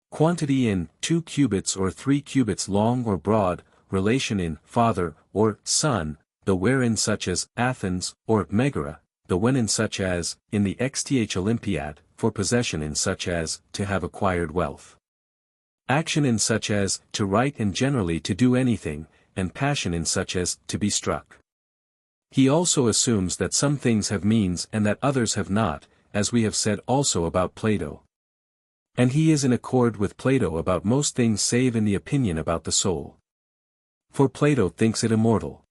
Quantity in 2 cubits or 3 cubits long or broad, relation in father or son, the where in such as Athens or Megara, the when in such as in the XTH Olympiad, for possession in such as to have acquired wealth. Action in such as to write and generally to do anything, and passion in such as to be struck. He also assumes that some things have means and that others have not, as we have said also about Plato. And he is in accord with Plato about most things save in the opinion about the soul. For Plato thinks it immortal.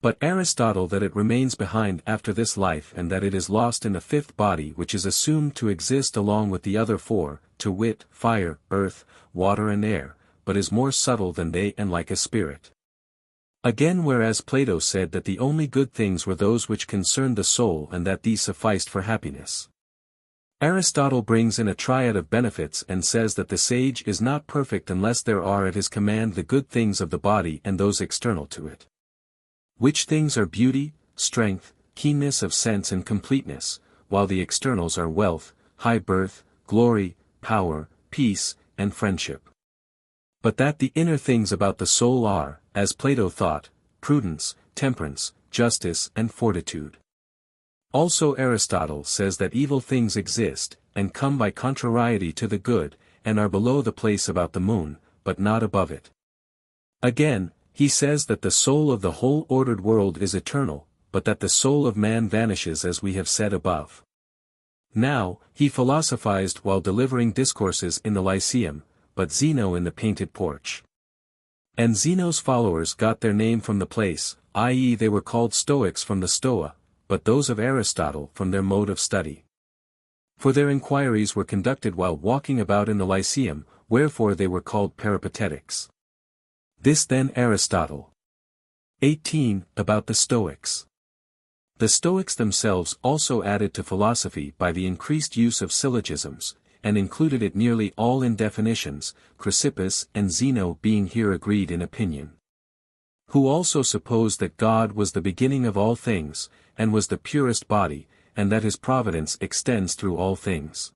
But Aristotle that it remains behind after this life and that it is lost in a 5th body which is assumed to exist along with the other 4, to wit, fire, earth, water and air, but is more subtle than they and like a spirit. Again whereas Plato said that the only good things were those which concerned the soul and that these sufficed for happiness. Aristotle brings in a triad of benefits and says that the sage is not perfect unless there are at his command the good things of the body and those external to it. Which things are beauty, strength, keenness of sense and completeness, while the externals are wealth, high birth, glory, power, peace, and friendship. But that the inner things about the soul are, as Plato thought, prudence, temperance, justice and fortitude. Also Aristotle says that evil things exist, and come by contrariety to the good, and are below the place about the moon, but not above it. Again, he says that the soul of the whole ordered world is eternal, but that the soul of man vanishes as we have said above. Now, he philosophized while delivering discourses in the Lyceum, but Zeno in the painted porch. And Zeno's followers got their name from the place, i.e. they were called Stoics from the Stoa, but those of Aristotle from their mode of study. For their inquiries were conducted while walking about in the Lyceum, wherefore they were called Peripatetics. This then Aristotle. 18. About the Stoics. The Stoics themselves also added to philosophy by the increased use of syllogisms, and included it nearly all in definitions, Chrysippus and Zeno being here agreed in opinion. Who also supposed that God was the beginning of all things, and was the purest body, and that his providence extends through all things.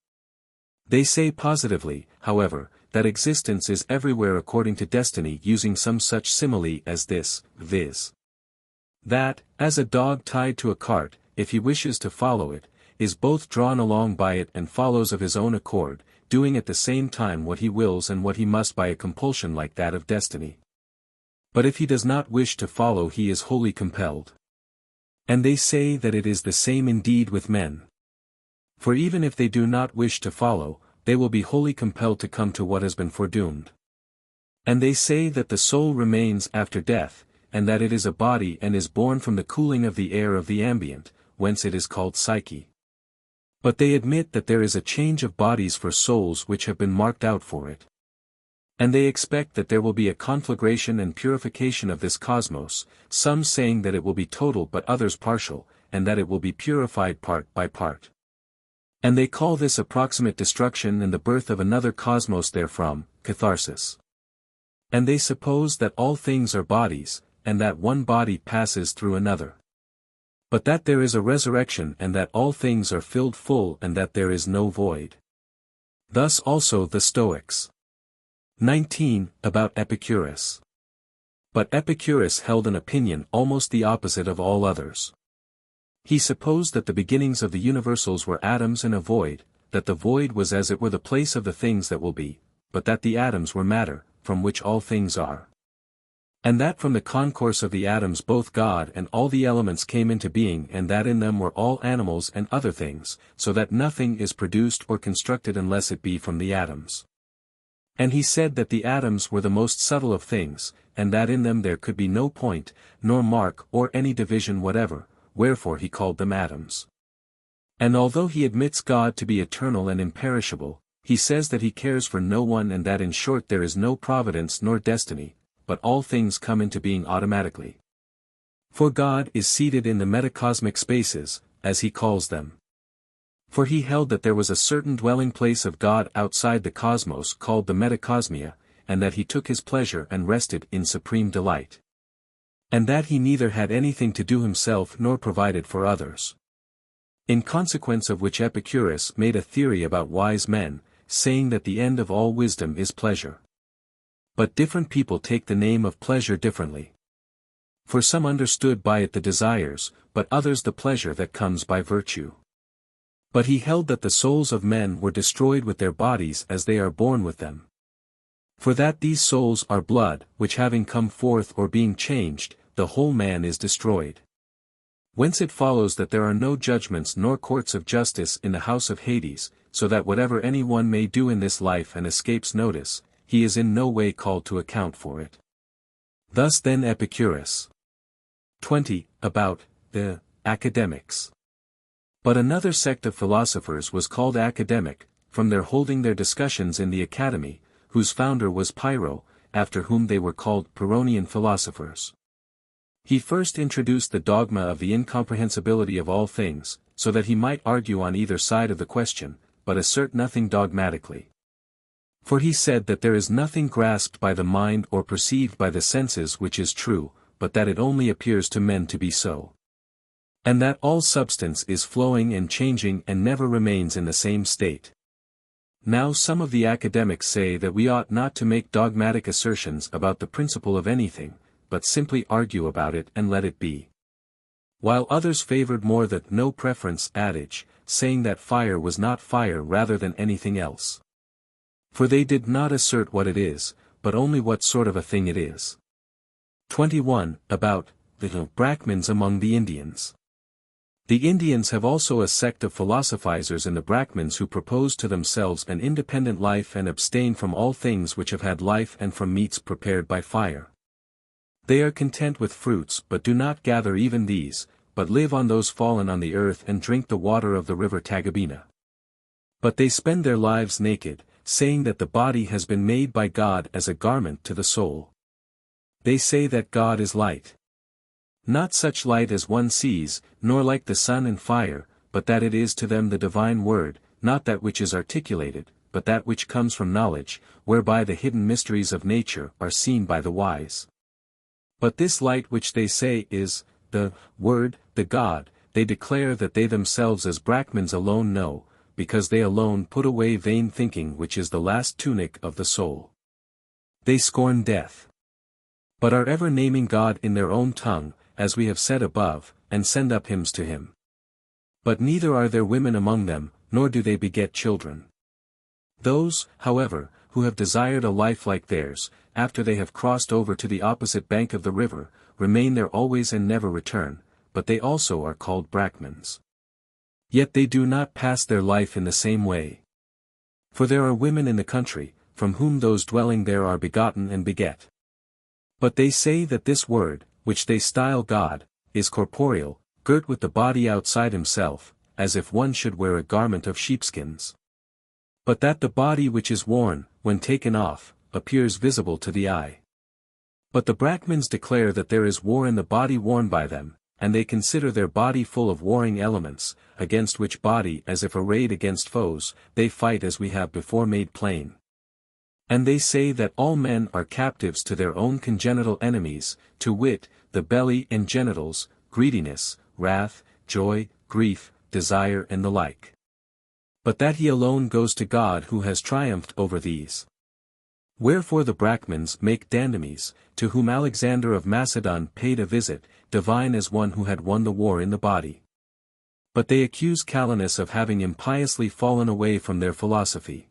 They say positively, however, that existence is everywhere according to destiny, using some such simile as this, viz. that, as a dog tied to a cart, if he wishes to follow it, is both drawn along by it and follows of his own accord, doing at the same time what he wills and what he must by a compulsion like that of destiny. But if he does not wish to follow, he is wholly compelled. And they say that it is the same indeed with men. For even if they do not wish to follow, they will be wholly compelled to come to what has been foredoomed. And they say that the soul remains after death, and that it is a body and is born from the cooling of the air of the ambient, whence it is called psyche. But they admit that there is a change of bodies for souls which have been marked out for it. And they expect that there will be a conflagration and purification of this cosmos, some saying that it will be total but others partial, and that it will be purified part by part. And they call this approximate destruction and the birth of another cosmos therefrom, catharsis. And they suppose that all things are bodies, and that one body passes through another. But that there is a resurrection and that all things are filled full and that there is no void. Thus also the Stoics. 19. About Epicurus. But Epicurus held an opinion almost the opposite of all others. He supposed that the beginnings of the universals were atoms and a void, that the void was as it were the place of the things that will be, but that the atoms were matter, from which all things are. And that from the concourse of the atoms both God and all the elements came into being, and that in them were all animals and other things, so that nothing is produced or constructed unless it be from the atoms. And he said that the atoms were the most subtle of things, and that in them there could be no point, nor mark or any division whatever, wherefore he called them atoms. And although he admits God to be eternal and imperishable, he says that he cares for no one, and that in short there is no providence nor destiny, but all things come into being automatically. For God is seated in the metacosmic spaces, as he calls them. For he held that there was a certain dwelling place of God outside the cosmos called the metacosmia, and that he took his pleasure and rested in supreme delight. And that he neither had anything to do himself nor provided for others. In consequence of which Epicurus made a theory about wise men, saying that the end of all wisdom is pleasure. But different people take the name of pleasure differently. For some understood by it the desires, but others the pleasure that comes by virtue. But he held that the souls of men were destroyed with their bodies as they are born with them. For that these souls are blood, which having come forth or being changed, the whole man is destroyed. Whence it follows that there are no judgments nor courts of justice in the house of Hades, so that whatever any one may do in this life and escapes notice, he is in no way called to account for it. Thus then Epicurus. 20. About the academics. But another sect of philosophers was called academic, from their holding their discussions in the academy, whose founder was Pyrrho, after whom they were called Pyrrhonian philosophers. He first introduced the dogma of the incomprehensibility of all things, so that he might argue on either side of the question, but assert nothing dogmatically. For he said that there is nothing grasped by the mind or perceived by the senses which is true, but that it only appears to men to be so. And that all substance is flowing and changing and never remains in the same state. Now some of the academics say that we ought not to make dogmatic assertions about the principle of anything, but simply argue about it and let it be. While others favored more the no preference adage, saying that fire was not fire rather than anything else. For they did not assert what it is, but only what sort of a thing it is. 21. About the Brahmins among the Indians. The Indians have also a sect of philosophizers in the Brahmins who propose to themselves an independent life and abstain from all things which have had life and from meats prepared by fire. They are content with fruits but do not gather even these, but live on those fallen on the earth and drink the water of the river Tagabina. But they spend their lives naked, saying that the body has been made by God as a garment to the soul. They say that God is light. Not such light as one sees, nor like the sun and fire, but that it is to them the divine word, not that which is articulated, but that which comes from knowledge, whereby the hidden mysteries of nature are seen by the wise. But this light which they say is the Word, the God, they declare that they themselves as Brahmins alone know, because they alone put away vain thinking, which is the last tunic of the soul. They scorn death, but are ever naming God in their own tongue, as we have said above, and send up hymns to him. But neither are there women among them, nor do they beget children. Those, however, who have desired a life like theirs, after they have crossed over to the opposite bank of the river, remain there always and never return, but they also are called Brahmins. Yet they do not pass their life in the same way. For there are women in the country, from whom those dwelling there are begotten and beget. But they say that this word, which they style God, is corporeal, girt with the body outside himself, as if one should wear a garment of sheepskins. But that the body which is worn, when taken off, appears visible to the eye. But the Brahmins declare that there is war in the body worn by them, and they consider their body full of warring elements, against which body, as if arrayed against foes, they fight, as we have before made plain. And they say that all men are captives to their own congenital enemies, to wit, the belly and genitals, greediness, wrath, joy, grief, desire and the like. But that he alone goes to God who has triumphed over these. Wherefore the Brahmins make Dandames, to whom Alexander of Macedon paid a visit, divine as one who had won the war in the body. But they accuse Calenus of having impiously fallen away from their philosophy.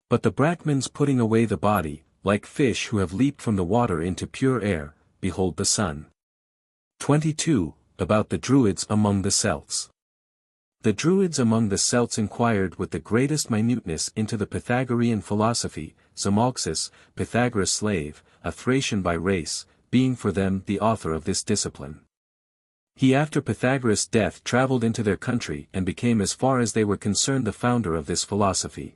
But the Brahmins putting away the body, like fish who have leaped from the water into pure air, behold the sun. 22. About the Druids among the Celts. The Druids among the Celts inquired with the greatest minuteness into the Pythagorean philosophy, Zamaxis, Pythagoras' slave, a Thracian by race, being for them the author of this discipline. He after Pythagoras' death travelled into their country and became as far as they were concerned the founder of this philosophy.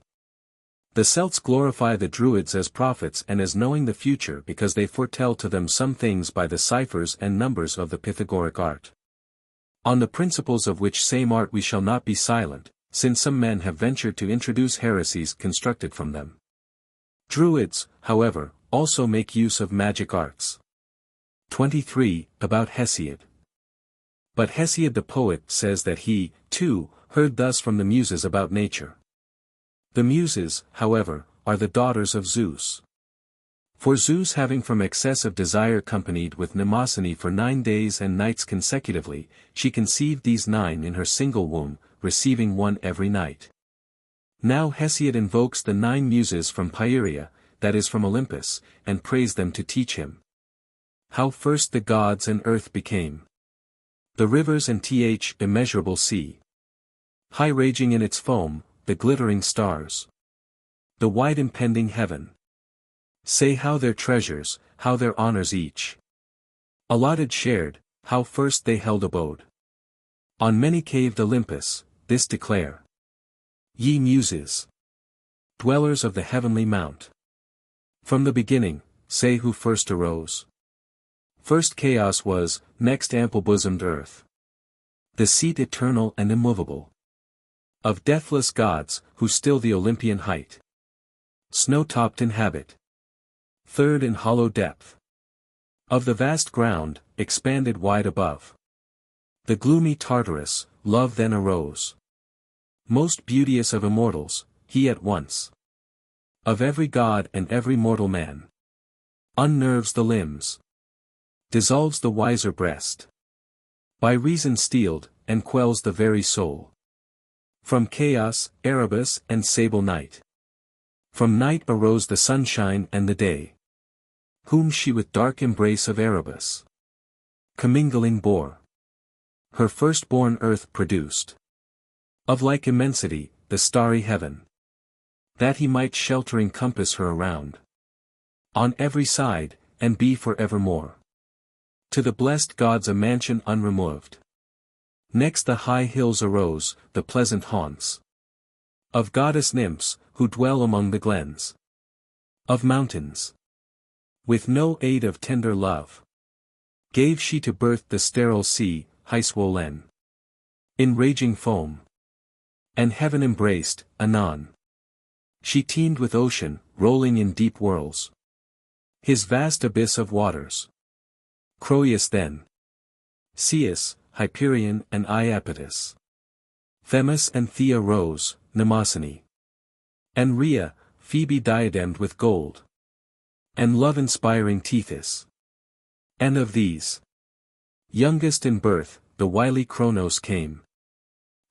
The Celts glorify the Druids as prophets and as knowing the future because they foretell to them some things by the ciphers and numbers of the Pythagoric art. On the principles of which same art we shall not be silent, since some men have ventured to introduce heresies constructed from them. Druids, however, also make use of magic arts. 23. About Hesiod. But Hesiod the poet says that he, too, heard thus from the Muses about nature. The Muses, however, are the daughters of Zeus. For Zeus having from excess of desire companied with Mnemosyne for 9 days and nights consecutively, she conceived these 9 in her single womb, receiving one every night. Now Hesiod invokes the 9 Muses from Pieria, that is from Olympus, and prays them to teach him how first the gods and earth became. The rivers and immeasurable sea. High raging in its foam, the glittering stars. The wide impending heaven. Say how their treasures, how their honors each allotted shared, how first they held abode. On many caved Olympus, this declare. Ye Muses, dwellers of the heavenly mount. From the beginning, say who first arose. First chaos was, next ample-bosomed earth. The seat eternal and immovable. Of deathless gods, who still the Olympian height. Snow-topped inhabit. Third in hollow depth. Of the vast ground, expanded wide above. The gloomy Tartarus, love then arose. Most beauteous of immortals, he at once. Of every god and every mortal man. Unnerves the limbs. Dissolves the wiser breast. By reason steeled, and quells the very soul. From chaos, Erebus and sable night. From night arose the sunshine and the day. Whom she with dark embrace of Erebus commingling bore. Her firstborn earth produced. Of like immensity, the starry heaven. That he might sheltering compass her around. On every side, and be for evermore. To the blessed gods a mansion unremoved. Next the high hills arose, the pleasant haunts. Of goddess nymphs, who dwell among the glens. Of mountains. With no aid of tender love. Gave she to birth the sterile sea, high swollen. In raging foam. And heaven embraced, anon. She teemed with ocean, rolling in deep whirls. His vast abyss of waters. Croesus then. Ceus, Hyperion and Iapetus. Themis and Thea rose, Mnemosyne. And Rhea, Phoebe diademed with gold. And love-inspiring Tethys. And of these, youngest in birth, the wily Cronos came.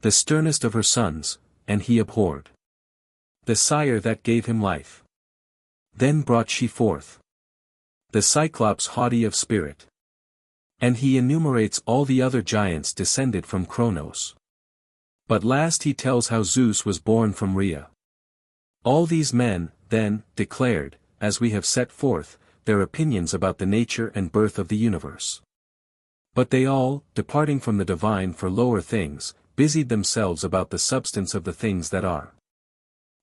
The sternest of her sons, and he abhorred the sire that gave him life. Then brought she forth the Cyclops haughty of spirit. And he enumerates all the other giants descended from Cronos. But last he tells how Zeus was born from Rhea. All these men, then, declared, as we have set forth, their opinions about the nature and birth of the universe. But they all, departing from the divine for lower things, busied themselves about the substance of the things that are.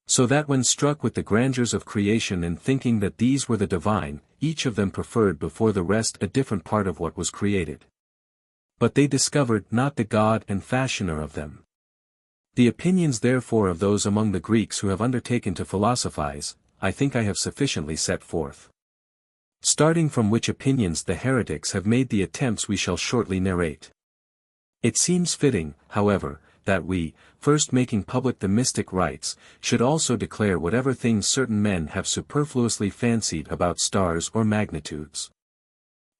So that when struck with the grandeurs of creation and thinking that these were the divine, each of them preferred before the rest a different part of what was created. But they discovered not the God and fashioner of them. The opinions therefore of those among the Greeks who have undertaken to philosophize, I think I have sufficiently set forth. Starting from which opinions the heretics have made the attempts we shall shortly narrate. It seems fitting, however, that we, first making public the mystic rites, should also declare whatever things certain men have superfluously fancied about stars or magnitudes.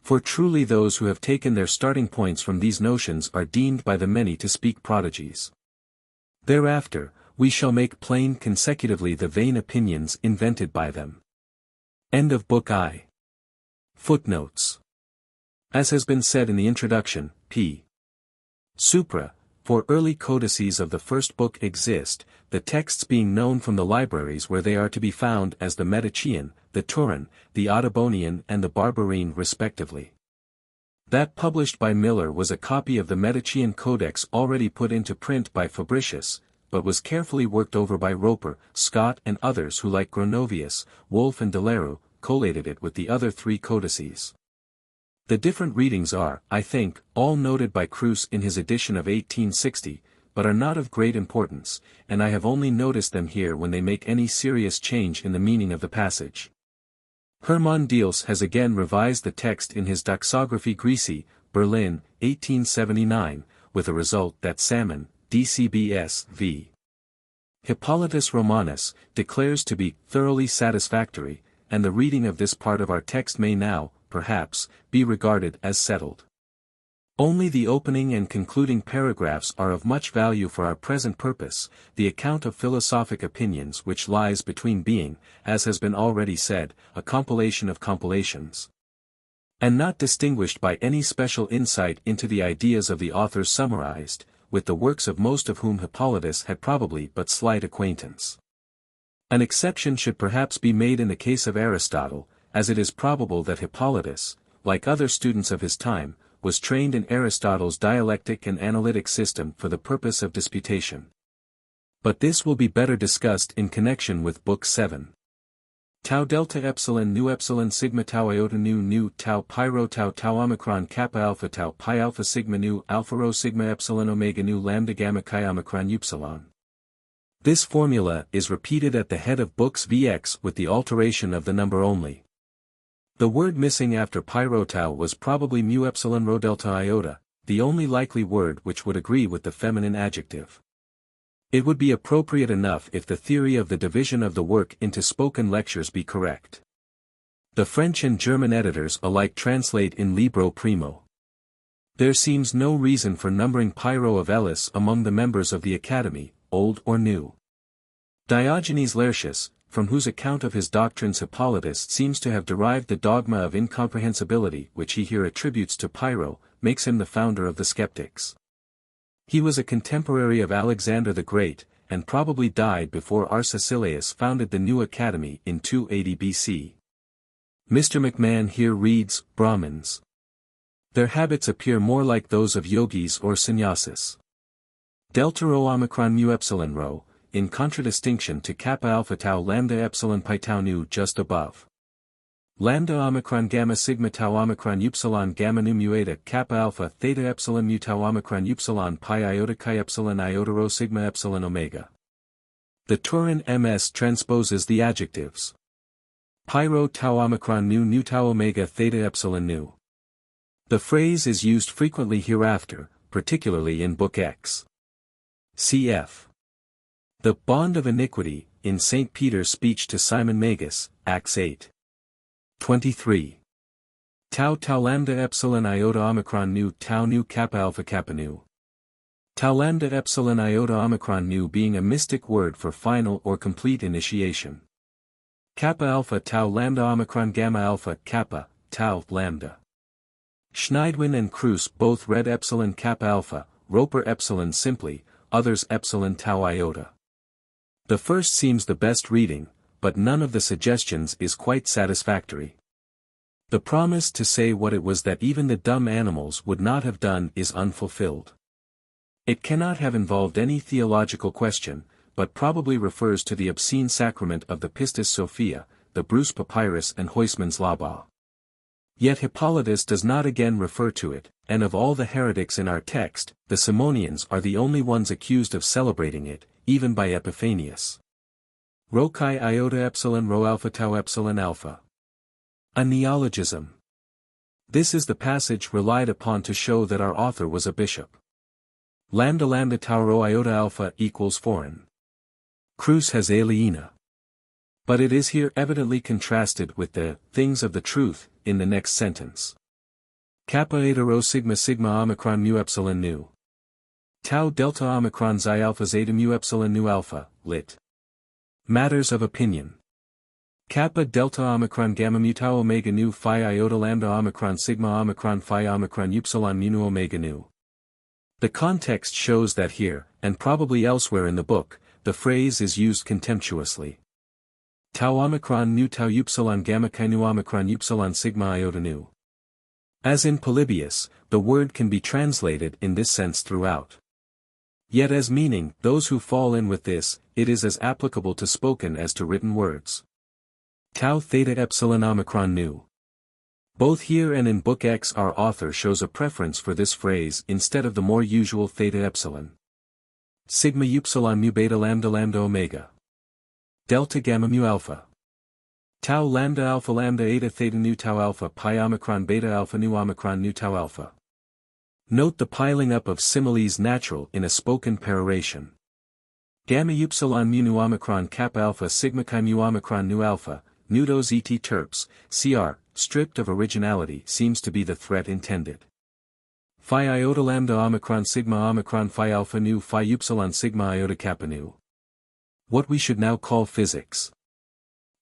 For truly those who have taken their starting points from these notions are deemed by the many to speak prodigies. Thereafter, we shall make plain consecutively the vain opinions invented by them. End of Book I. Footnotes. As has been said in the introduction, p. Supra, for early codices of the first book exist, the texts being known from the libraries where they are to be found as the Medicean, the Turin, the Ottobonian and the Barbarine respectively. That published by Miller was a copy of the Medicean Codex already put into print by Fabricius, but was carefully worked over by Roper, Scott and others who like Gronovius, Wolff and Deleru, collated it with the other three codices. The different readings are, I think, all noted by Cruse in his edition of 1860, but are not of great importance, and I have only noticed them here when they make any serious change in the meaning of the passage. Hermann Diels has again revised the text in his Doxography Greci, Berlin, 1879, with a result that Salmon, DCBS v. Hippolytus Romanus, declares to be thoroughly satisfactory, and the reading of this part of our text may now, perhaps, be regarded as settled. Only the opening and concluding paragraphs are of much value for our present purpose, the account of philosophic opinions which lies between being, as has been already said, a compilation of compilations, and not distinguished by any special insight into the ideas of the authors summarized, with the works of most of whom Hippolytus had probably but slight acquaintance. An exception should perhaps be made in the case of Aristotle, as it is probable that Hippolytus, like other students of his time, was trained in Aristotle's dialectic and analytic system for the purpose of disputation. But this will be better discussed in connection with Book 7. Tau delta epsilon nu epsilon sigma tau iota nu tau pi rho tau omicron kappa alpha tau pi alpha sigma nu alpha rho sigma epsilon omega nu lambda gamma chi omicron upsilon. This formula is repeated at the head of books Vx with the alteration of the number only. The word missing after pi rho tau was probably mu epsilon rho delta iota, the only likely word which would agree with the feminine adjective. It would be appropriate enough if the theory of the division of the work into spoken lectures be correct. The French and German editors alike translate in Libro Primo. There seems no reason for numbering Pyrrho of Elis among the members of the Academy, old or new. Diogenes Laertius, from whose account of his doctrines Hippolytus seems to have derived the dogma of incomprehensibility which he here attributes to Pyrrho, makes him the founder of the skeptics. He was a contemporary of Alexander the Great, and probably died before Arcesilaus founded the new academy in 280 BC. Mr. McMahon here reads, Brahmins. Their habits appear more like those of yogis or sannyasis. Delta rho omicron mu epsilon rho, in contradistinction to kappa alpha tau lambda epsilon pi tau nu just above. Lambda omicron gamma sigma tau omicron upsilon gamma nu mu eta kappa alpha theta epsilon mu tau omicron upsilon pi iota chi epsilon iota rho sigma epsilon omega. The Turin MS transposes the adjectives. Pi rho tau omicron nu tau omega theta epsilon nu. The phrase is used frequently hereafter, particularly in Book X. Cf. The bond of iniquity, in St. Peter's speech to Simon Magus, Acts 8. 23. Tau tau lambda epsilon iota omicron nu tau nu kappa alpha kappa nu. Tau lambda epsilon iota omicron nu being a mystic word for final or complete initiation. Kappa alpha tau lambda omicron gamma alpha kappa, tau lambda. Schneidwin and Kruse both read epsilon kappa alpha, Roper epsilon simply, others epsilon tau iota. The first seems the best reading, but none of the suggestions is quite satisfactory. The promise to say what it was that even the dumb animals would not have done is unfulfilled. It cannot have involved any theological question, but probably refers to the obscene sacrament of the Pistis Sophia, the Bruce Papyrus and Huysmans Law. Yet Hippolytus does not again refer to it, and of all the heretics in our text, the Simonians are the only ones accused of celebrating it, even by Epiphanius. Rho chi iota epsilon rho alpha tau epsilon alpha. A neologism. This is the passage relied upon to show that our author was a bishop. Lambda lambda tau rho iota alpha equals foreign. Kruse has aliena. But it is here evidently contrasted with the things of the truth in the next sentence. Kappa eta rho sigma sigma omicron mu epsilon nu. Tau delta omicron xi alpha zeta mu epsilon nu alpha, lit. Matters of opinion. Kappa delta omicron gamma mu tau omega nu phi iota lambda omicron sigma omicron phi omicron upsilon mu nu omega nu. The context shows that here, and probably elsewhere in the book, the phrase is used contemptuously. Tau omicron nu tau upsilon gamma chi nu omicron upsilon sigma iota nu. As in Polybius, the word can be translated in this sense throughout. Yet as meaning those who fall in with this, it is as applicable to spoken as to written words. Tau theta epsilon omicron nu. Both here and in Book X our author shows a preference for this phrase instead of the more usual theta epsilon. Sigma upsilon mu beta lambda lambda omega. Delta gamma mu alpha. Tau lambda alpha lambda eta theta nu tau alpha pi omicron beta alpha nu omicron nu tau alpha. Note the piling up of similes natural in a spoken peroration. Gamma upsilon mu nu omicron kappa alpha sigma chi mu omicron nu alpha, nudos et terps, cr, stripped of originality seems to be the threat intended. Phi iota lambda omicron sigma omicron phi alpha nu phi upsilon sigma iota kappa nu. What we should now call physics.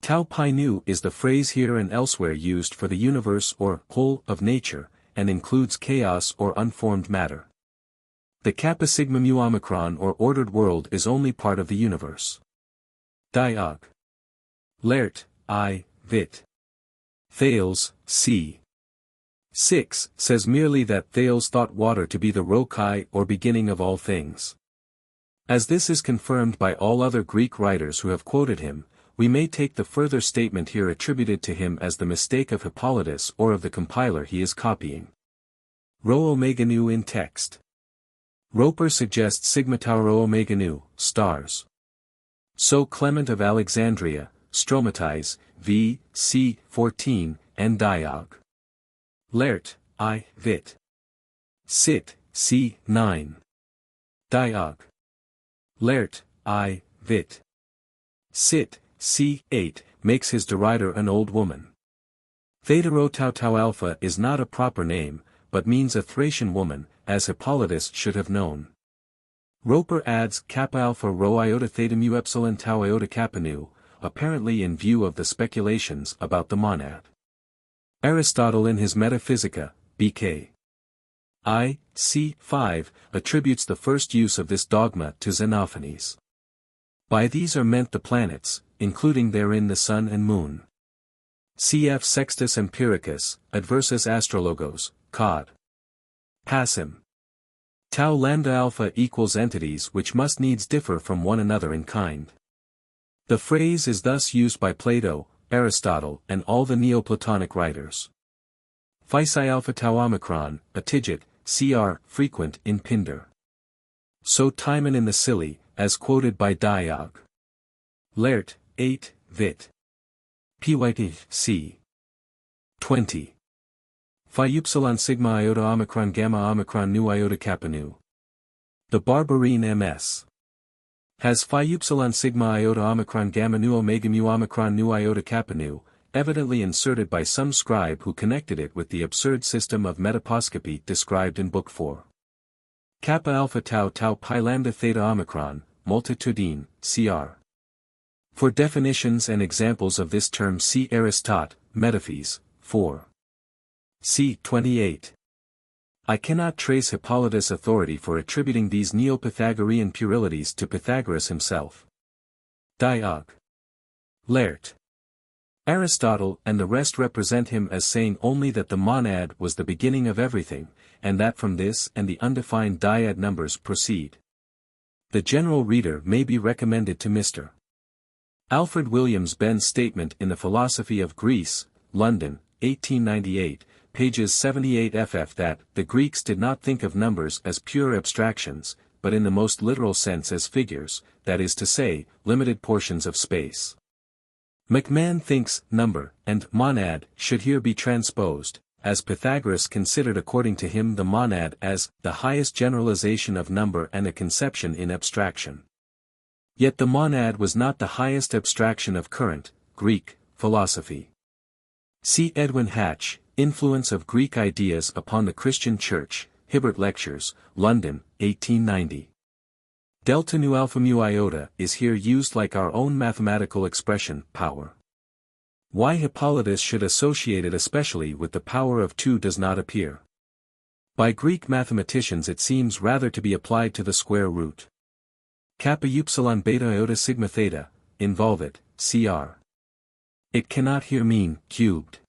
Tau pi nu is the phrase here and elsewhere used for the universe or whole of nature, and includes chaos or unformed matter. The kappa sigma mu omicron or ordered world is only part of the universe. Diog. Lert, I, vit. Thales, c. 6, says merely that Thales thought water to be the rho chi or beginning of all things. As this is confirmed by all other Greek writers who have quoted him, we may take the further statement here attributed to him as the mistake of Hippolytus or of the compiler he is copying. Rho omega nu in text. Roper suggests sigma tau rho omega nu, stars. So Clement of Alexandria, Stromatize, v. c. 14, and Diog. Lert, I, vit. Sit, c. 9. Diog. Lert, I, vit. Sit, c. 8, makes his derider an old woman. Theta rho tau tau alpha is not a proper name, but means a Thracian woman, as Hippolytus should have known. Roper adds kappa alpha rho iota theta mu epsilon tau iota kappa nu, apparently in view of the speculations about the monad. Aristotle in his Metaphysica, bk. I, c. 5, attributes the first use of this dogma to Xenophanes. By these are meant the planets, including therein the sun and moon. Cf. Sextus Empiricus, Adversus Astrologos, Cod. Passim. Tau lambda alpha equals entities which must needs differ from one another in kind. The phrase is thus used by Plato, Aristotle, and all the Neoplatonic writers. Phi psi alpha tau omicron, a tigit, cr, frequent in Pindar. So Timon in the Silly, as quoted by Diog. Lert, 8, vit. Pyt, c. 20. Phi upsilon sigma iota omicron gamma omicron nu iota kappa nu. The Barbarine MS. Has phi upsilon sigma iota omicron gamma nu omega mu omicron nu iota kappa nu, evidently inserted by some scribe who connected it with the absurd system of metaposcopy described in Book 4. Kappa alpha tau tau pi lambda theta omicron, multitudine, cr. For definitions and examples of this term see Aristotle, Metaphys, 4. C. 28. I cannot trace Hippolytus' authority for attributing these Neo-Pythagorean puerilities to Pythagoras himself. Diog. Laert. Aristotle and the rest represent him as saying only that the monad was the beginning of everything, and that from this and the undefined dyad numbers proceed. The general reader may be recommended to Mr. Alfred Williams Ben's statement in the Philosophy of Greece, London, 1898, pages 78 ff that the Greeks did not think of numbers as pure abstractions, but in the most literal sense as figures, that is to say, limited portions of space. McMahon thinks number and monad should here be transposed, as Pythagoras considered according to him the monad as the highest generalization of number and a conception in abstraction. Yet the monad was not the highest abstraction of current, Greek, philosophy. See Edwin Hatch, Influence of Greek Ideas upon the Christian Church, Hibbert Lectures, London, 1890. Delta nu alpha mu iota is here used like our own mathematical expression, power. Why Hippolytus should associate it especially with the power of 2 does not appear. By Greek mathematicians it seems rather to be applied to the square root. Kappa upsilon beta iota sigma theta, involve it, cr. It cannot here mean cubed.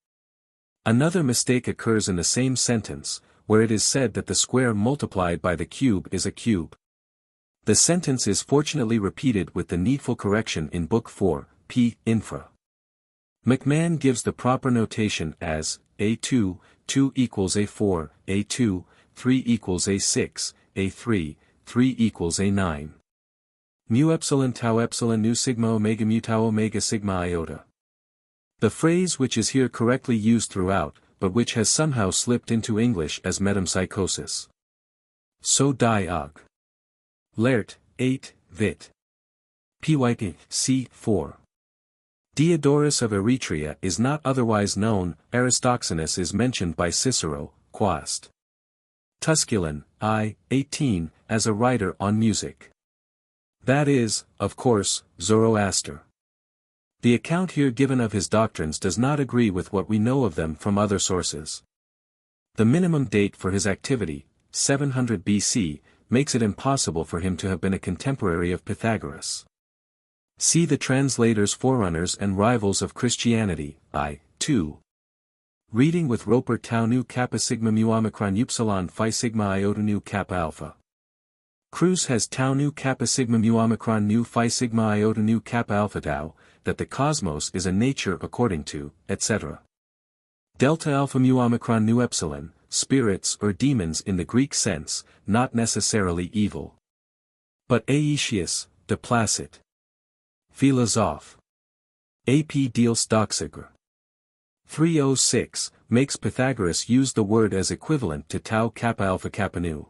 Another mistake occurs in the same sentence, where it is said that the square multiplied by the cube is a cube. The sentence is fortunately repeated with the needful correction in Book 4, p. infra. McMahon gives the proper notation as A2, 2 equals A4, A2, 3 equals A6, A3, 3 equals A9. Mu epsilon tau epsilon nu sigma omega mu tau omega sigma iota. The phrase which is here correctly used throughout, but which has somehow slipped into English as metempsychosis. So diog. Laert, 8, vit. Pyt, c. 4. Diodorus of Eretria is not otherwise known. Aristoxenus is mentioned by Cicero, Quast. Tusculan, I, 18, as a writer on music. That is, of course, Zoroaster. The account here given of his doctrines does not agree with what we know of them from other sources. The minimum date for his activity, 700 BC, makes it impossible for him to have been a contemporary of Pythagoras. See the translator's Forerunners and Rivals of Christianity, I, 2. Reading with Roper tau nu kappa sigma mu omicron upsilon phi sigma iota nu kappa alpha. Cruz has tau nu kappa sigma mu omicron nu phi sigma iota nu kappa alpha tau, that the cosmos is a nature according to, etc. Delta alpha mu omicron nu epsilon, spirits or demons in the Greek sense, not necessarily evil. But Aetius, de Placet. Philosophe. A.P. Diels Doxigr. 306, makes Pythagoras use the word as equivalent to tau kappa alpha kappa nu.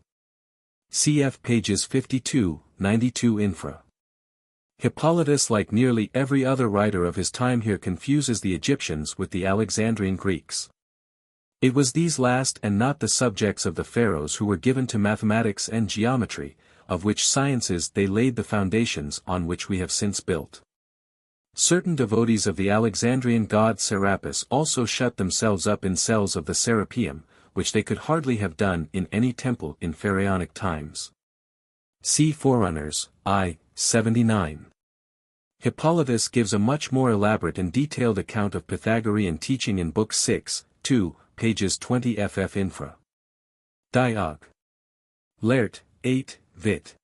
Cf. pages 52, 92 infra. Hippolytus, like nearly every other writer of his time here, confuses the Egyptians with the Alexandrian Greeks. It was these last and not the subjects of the pharaohs who were given to mathematics and geometry, of which sciences they laid the foundations on which we have since built. Certain devotees of the Alexandrian god Serapis also shut themselves up in cells of the Serapeum, which they could hardly have done in any temple in pharaonic times. See Forerunners, I, 79. Hippolytus gives a much more elaborate and detailed account of Pythagorean teaching in Book 6, 2, pages 20 ff infra. Diog. Laert, 8, vit.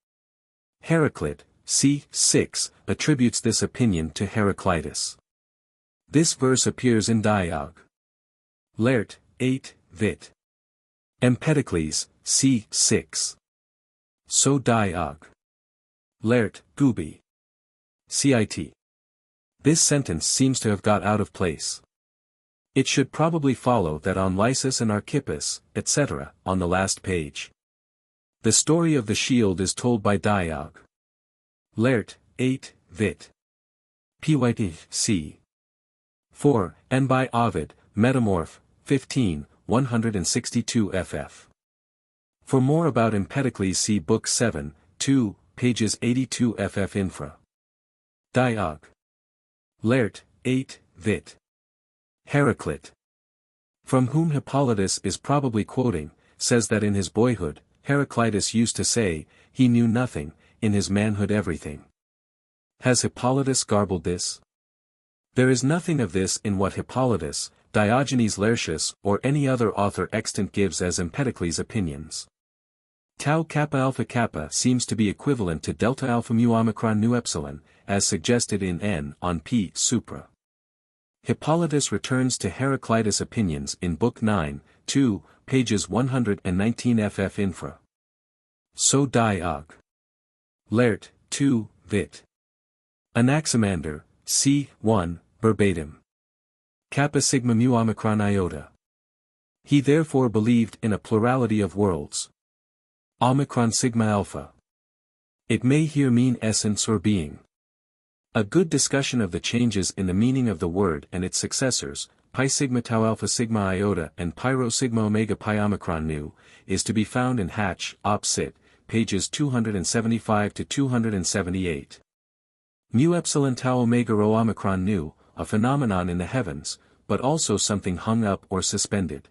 Heraclit, c. 6, attributes this opinion to Heraclitus. This verse appears in Diog. Laert, 8, vit. Empedocles, c. 6. So Diog. Laert, Gubi. Cit. This sentence seems to have got out of place. It should probably follow that on Lysis and Archippus, etc., on the last page. The story of the shield is told by Diog. Lert, 8, Vit. Pyt, c. 4, and by Ovid, Metamorph, 15, 162 ff. For more about Empedocles see Book 7, 2, pages 82 ff infra. Diog. Lert, 8, Vit. Heraclit, from whom Hippolytus is probably quoting, says that in his boyhood, Heraclitus used to say, he knew nothing, in his manhood everything. Has Hippolytus garbled this? There is nothing of this in what Hippolytus, Diogenes Laertius or any other author extant gives as Empedocles' opinions. Tau kappa alpha kappa seems to be equivalent to delta alpha mu omicron nu epsilon, as suggested in N on P supra. Hippolytus returns to Heraclitus' opinions in Book 9, 2, pages 119 ff infra. So Diog. Lert, 2, Vit. Anaximander, c. 1, verbatim. Kappa sigma mu omicron iota. He therefore believed in a plurality of worlds. Omicron sigma alpha. It may here mean essence or being. A good discussion of the changes in the meaning of the word and its successors, pi sigma tau alpha sigma iota and pyro sigma omega pi omicron nu, is to be found in Hatch, Op. Cit., pages 275 to 278. Mu epsilon tau omega rho omicron nu, a phenomenon in the heavens, but also something hung up or suspended.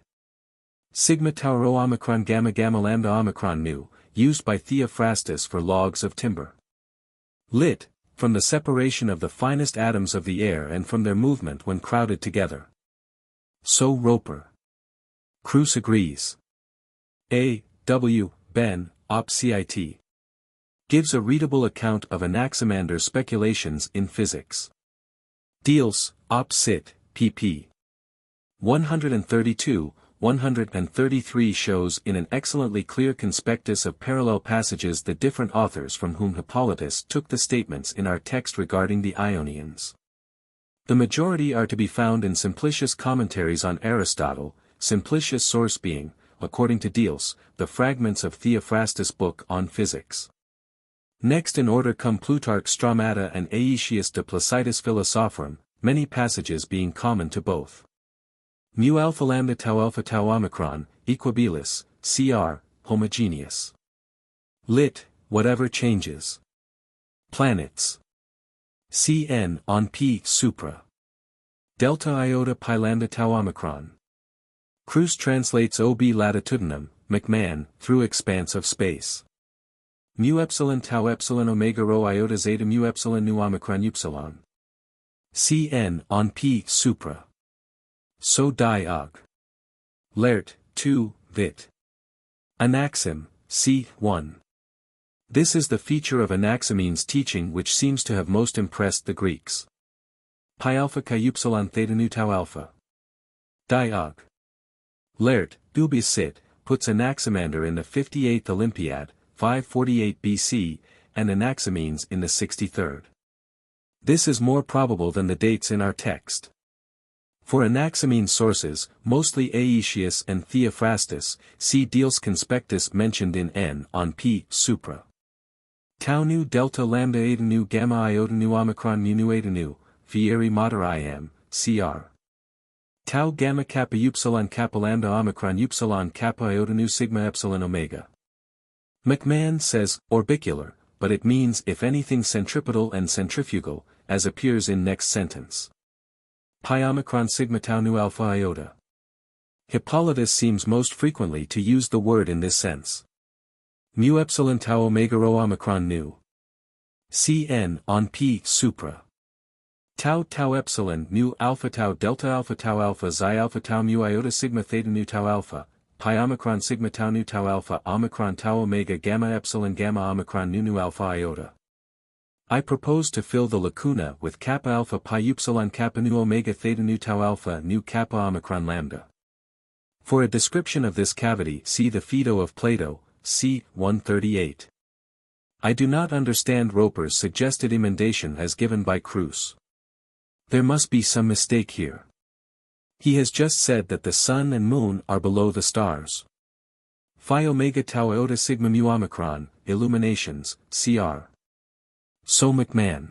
Sigma tau rho omicron gamma gamma lambda omicron nu, used by Theophrastus for logs of timber. Lit. From the separation of the finest atoms of the air and from their movement when crowded together. So Roper. Cruz agrees. A. W. Ben, Op. Cit. Gives a readable account of Anaximander's speculations in physics. Diels, Op. Cit., pp. 132, 133 shows in an excellently clear conspectus of parallel passages the different authors from whom Hippolytus took the statements in our text regarding the Ionians. The majority are to be found in Simplicius' commentaries on Aristotle, Simplicius' source being, according to Diels, the fragments of Theophrastus' book on physics. Next in order come Plutarch's Stramata and Aetius de Placitis Philosophorum, many passages being common to both. Mu alpha lambda tau omicron, equabilis, cr, homogeneous. Lit. Whatever changes. Planets. Cn on P supra. Delta iota pi lambda tau omicron. Cruz translates ob latitudinum, McMahon, through expanse of space. Mu epsilon tau epsilon omega rho iota zeta mu epsilon nu omicron upsilon. Cn on P supra. So Diog. Lert, 2, Vit. Anaxim, c. 1. This is the feature of Anaximenes' teaching which seems to have most impressed the Greeks. Pi alpha chi upsilon theta nu tau alpha. Diog. Lert, Dubius Cit., puts Anaximander in the 58th Olympiad, 548 BC, and Anaximenes in the 63rd. This is more probable than the dates in our text. For Anaximenes' sources, mostly Aetius and Theophrastus, see Diels conspectus mentioned in N on P supra. Tau nu delta lambda eta nu gamma iota nu omicron mu nu eta nu, fieri mater iam, cr. Tau gamma kappa upsilon kappa lambda omicron upsilon kappa iota nu sigma epsilon omega. McMahon says, orbicular, but it means if anything centripetal and centrifugal, as appears in next sentence. Pi omicron sigma tau nu alpha iota. Hippolytus seems most frequently to use the word in this sense. Mu epsilon tau omega rho omicron nu. Cn on P supra. Tau tau epsilon nu alpha tau xi alpha tau mu iota sigma theta nu tau alpha, pi omicron sigma tau nu tau alpha omicron tau omega gamma epsilon gamma omicron nu alpha iota. I propose to fill the lacuna with kappa alpha pi upsilon kappa nu omega theta nu tau alpha nu kappa omicron lambda. For a description of this cavity see the Phaedo of Plato, c. 138. I do not understand Roper's suggested emendation as given by Cruz. There must be some mistake here. He has just said that the sun and moon are below the stars. Phi omega tau iota sigma mu omicron, illuminations, cr. So McMahon.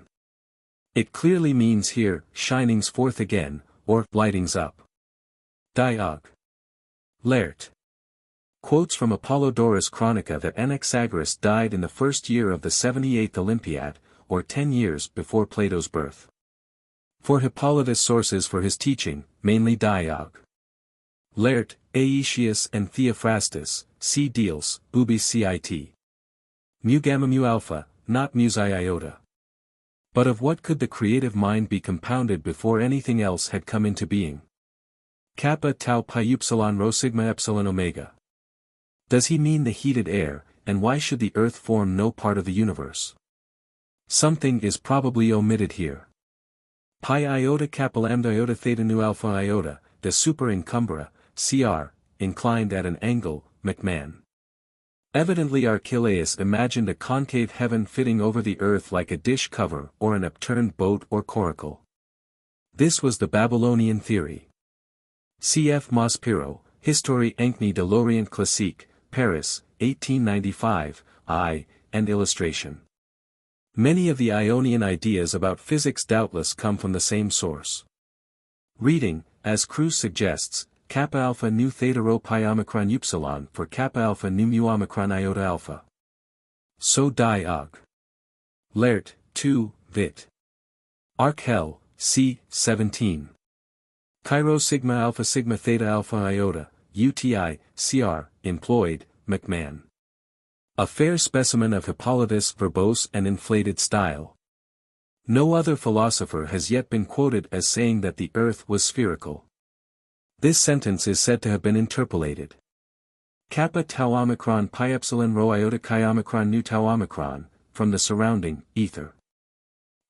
It clearly means here, shinings forth again, or lightings up. Diog. Laert. Quotes from Apollodorus Chronica that Anaxagoras died in the first year of the 78th Olympiad, or 10 years before Plato's birth. For Hippolytus sources for his teaching, mainly Diog. Laert, Aetius and Theophrastus, C. Diels, ubi cit. Mu gamma mu alpha, not mu xi iota. But of what could the creative mind be compounded before anything else had come into being? Kappa tau pi upsilon rho sigma epsilon omega. Does he mean the heated air, and why should the earth form no part of the universe? Something is probably omitted here. Pi iota kappa lambda iota theta nu alpha iota, de super incumbra, cr, inclined at an angle, McMahon. Evidently Archelaus imagined a concave heaven fitting over the earth like a dish cover or an upturned boat or coracle. This was the Babylonian theory. Cf. Maspero, Histoire Ancni de l'Orient Classique, Paris, 1895, I, and illustration. Many of the Ionian ideas about physics doubtless come from the same source. Reading, as Cruz suggests, kappa alpha nu theta rho pi omicron upsilon for kappa alpha nu mu omicron iota alpha. So Diog. Laert, 2, Vit. Archel, c. 17. Chi sigma alpha theta alpha iota, UTI, cr, employed, McMahon. A fair specimen of Hippolytus' verbose and inflated style. No other philosopher has yet been quoted as saying that the earth was spherical. This sentence is said to have been interpolated. Kappa tau omicron pi epsilon rho iota chi omicron nu tau omicron, from the surrounding ether.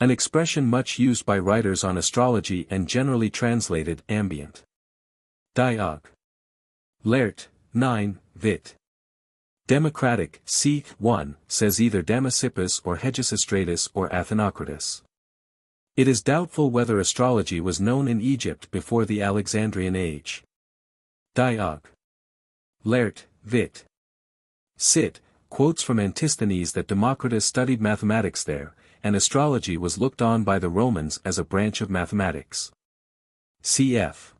An expression much used by writers on astrology and generally translated ambient. Diog. Laert, 9, Vit. Democratic, c. 1, says either Damasippus or Hegesistratus or Athenocratus. It is doubtful whether astrology was known in Egypt before the Alexandrian age. Diog. Laert, Vit. Cit. Quotes from Antisthenes that Democritus studied mathematics there, and astrology was looked on by the Romans as a branch of mathematics. Cf.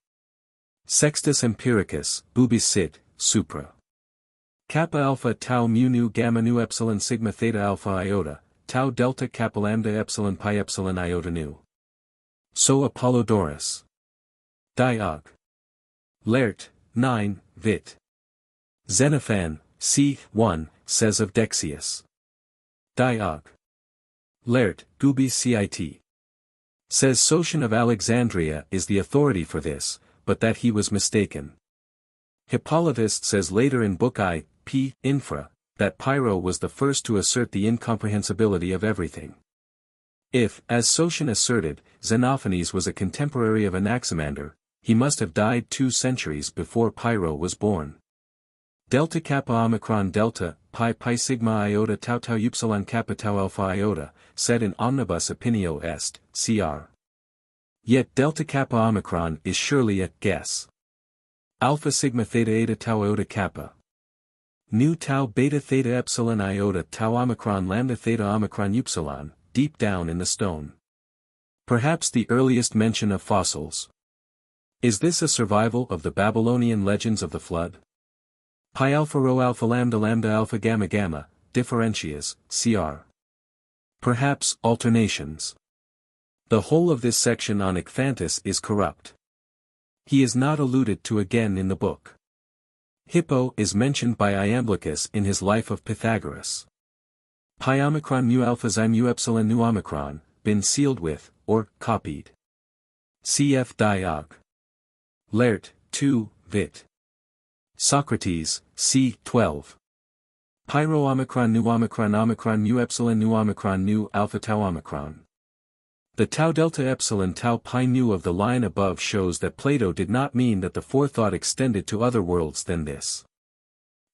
Sextus Empiricus, ubi cit, supra. Kappa alpha tau mu nu gamma nu epsilon sigma theta alpha iota, tau delta kappa lambda epsilon pi epsilon iota nu. So Apollodorus. Diog. Laert, 9, Vit. Xenophon, c. 1, says of Dexius. Diog. Laert, ubi cit. Says Sotion of Alexandria is the authority for this, but that he was mistaken. Hippolytus says later in Book I, p. infra, that Pyrrho was the first to assert the incomprehensibility of everything. If, as Sotion asserted, Xenophanes was a contemporary of Anaximander, he must have died 2 centuries before Pyrrho was born. Delta kappa omicron delta, pi sigma iota tau tau upsilon kappa tau alpha iota, said in omnibus opinio est, cr. Yet delta kappa omicron is surely a guess. Alpha sigma theta eta tau iota kappa. Nu tau beta theta epsilon iota tau omicron lambda theta omicron upsilon, deep down in the stone. Perhaps the earliest mention of fossils. Is this a survival of the Babylonian legends of the flood? Pi alpha rho alpha lambda alpha gamma gamma, differentias, cr. Perhaps alternations. The whole of this section on Ichthyantus is corrupt. He is not alluded to again in the book. Hippo is mentioned by Iamblichus in his Life of Pythagoras. Pi omicron mu alpha xi mu epsilon nu omicron, been sealed with, or copied. Cf. Diog. Laert, 2, Vit. Socrates, c. 12. Pyro omicron nu mu epsilon nu omicron nu alpha tau omicron. The tau delta epsilon tau pi nu of the line above shows that Plato did not mean that the forethought extended to other worlds than this.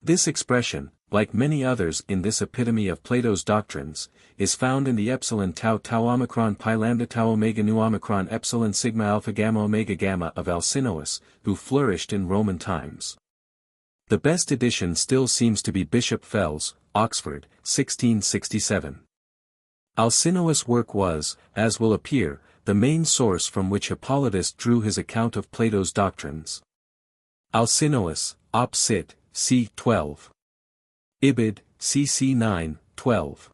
This expression, like many others in this epitome of Plato's doctrines, is found in the epsilon tau tau omicron pi lambda tau omega nu omicron epsilon sigma alpha gamma omega gamma of Alcinous, who flourished in Roman times. The best edition still seems to be Bishop Fell's, Oxford, 1667. Alcinous' work was, as will appear, the main source from which Hippolytus drew his account of Plato's doctrines. Alcinous, Op. Cit., c. 12. Ibid, cc. 9, 12.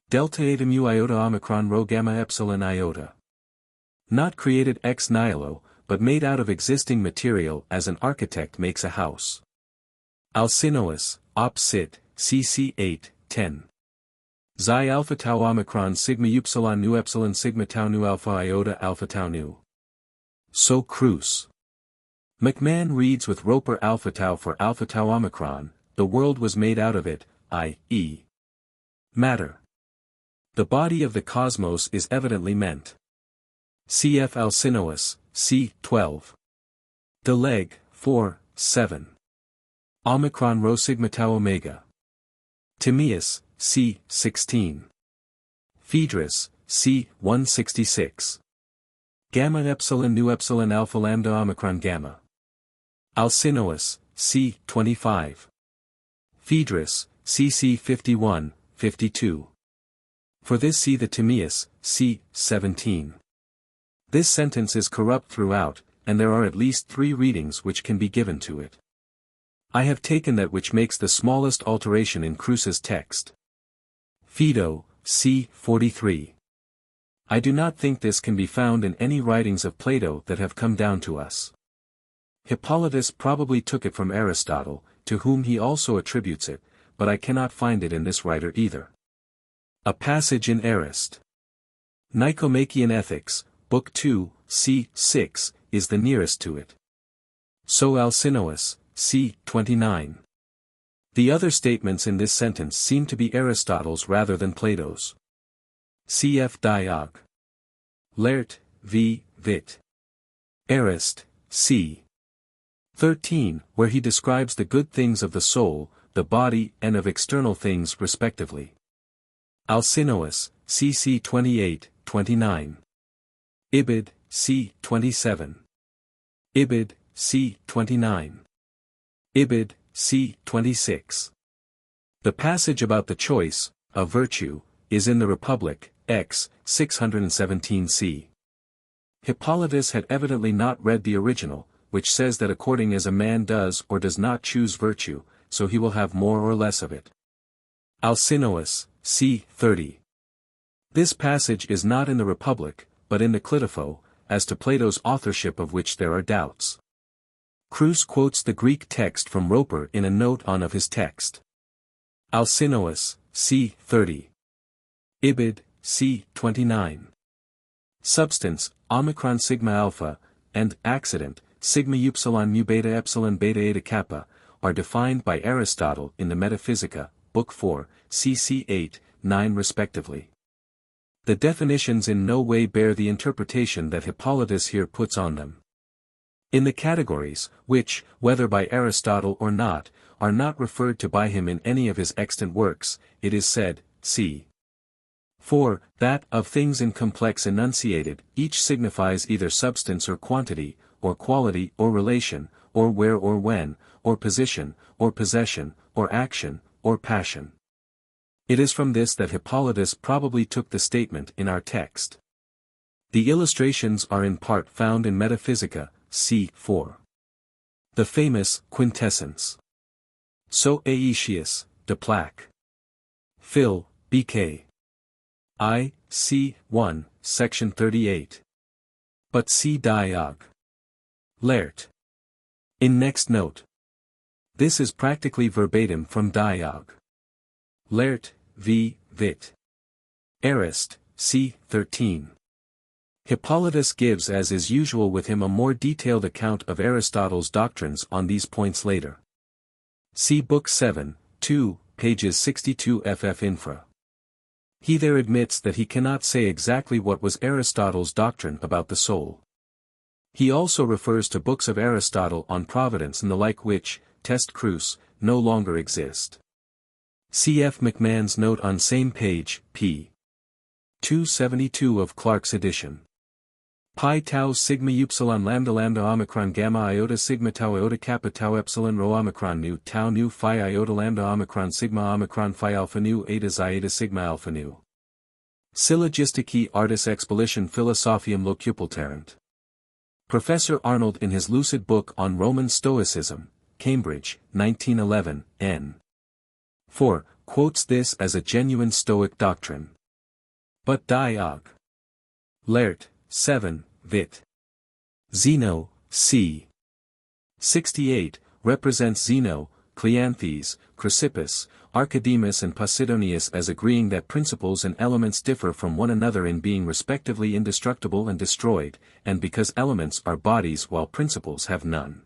Delta eta mu iota omicron rho gamma epsilon iota. Not created ex nihilo, but made out of existing material as an architect makes a house. Alcinous, Op. Cit., cc. 8, 10. Xi alpha tau omicron sigma upsilon nu epsilon sigma tau nu alpha iota alpha tau nu. So Cruz. McMahon reads with Roper alpha tau for alpha tau omicron, the world was made out of it, i.e. matter. The body of the cosmos is evidently meant. Cf. Alcinous, c. 12. De Leg, 4, 7. Omicron rho sigma tau omega. Timaeus, c. 16. Phaedrus, c. 166. Gamma epsilon nu epsilon alpha lambda omicron gamma. Alcinous, c. 25. Phaedrus, cc. 51, 52. For this see the Timaeus, c. 17. This sentence is corrupt throughout, and there are at least 3 readings which can be given to it. I have taken that which makes the smallest alteration in Cruz's text. Phaedo, c. 43. I do not think this can be found in any writings of Plato that have come down to us. Hippolytus probably took it from Aristotle, to whom he also attributes it, but I cannot find it in this writer either. A passage in Arist. Nicomachean Ethics, Book 2, c. 6, is the nearest to it. So Alcinous, c. 29. The other statements in this sentence seem to be Aristotle's rather than Plato's. Cf. Diog. Laert, v. Vit. Arist, c. 13, where he describes the good things of the soul, the body and of external things respectively. Alcinous, cc. 28, 29. Ibid, c. 27. Ibid, c. 29. Ibid, c. 26. The passage about the choice, of virtue, is in the Republic, x. 617 c. Hippolytus had evidently not read the original, which says that according as a man does or does not choose virtue, so he will have more or less of it. Alcinous, c. 30. This passage is not in the Republic, but in the Clitopho, as to Plato's authorship of which there are doubts. Cruz quotes the Greek text from Roper in a note on of his text. Alcinous, c. 30. Ibid, c. 29. Substance, omicron sigma alpha, and accident, sigma upsilon mu beta epsilon beta eta kappa, are defined by Aristotle in the Metaphysica, Book 4, cc. 8, 9 respectively. The definitions in no way bear the interpretation that Hippolytus here puts on them. In the categories, which, whether by Aristotle or not, are not referred to by him in any of his extant works, it is said, c. 4, that, of things in complex enunciated, each signifies either substance or quantity, or quality or relation, or where or when, or position, or possession, or action, or passion. It is from this that Hippolytus probably took the statement in our text. The illustrations are in part found in Metaphysica, c. 4. The famous quintessence. So Aetius, de Plaque. Phil, B.K. I, c. 1, section 38. But see Diog. Laert. In next note. This is practically verbatim from Diog. Laert, v. Vit. Arist, c. 13. Hippolytus gives as is usual with him a more detailed account of Aristotle's doctrines on these points later. See Book 7, 2, pages 62 ff. Infra. He there admits that he cannot say exactly what was Aristotle's doctrine about the soul. He also refers to books of Aristotle on providence and the like which, test Cruz, no longer exist. Cf. McMahon's note on same page, p. 272 of Clark's edition. Pi tau sigma upsilon lambda omicron gamma iota sigma tau iota kappa tau epsilon rho omicron nu tau nu phi iota lambda omicron sigma omicron phi alpha nu eta xi eta sigma alpha nu. Syllogistici artis expedition Philosophium locupulterant. Professor Arnold in his lucid book on Roman Stoicism, Cambridge, 1911, n. 4, quotes this as a genuine Stoic doctrine. But Diog. Laert, 7, Vit. Zeno, c. 68, represents Zeno, Cleanthes, Chrysippus, Archidemus and Posidonius as agreeing that principles and elements differ from one another in being respectively indestructible and destroyed, and because elements are bodies while principles have none.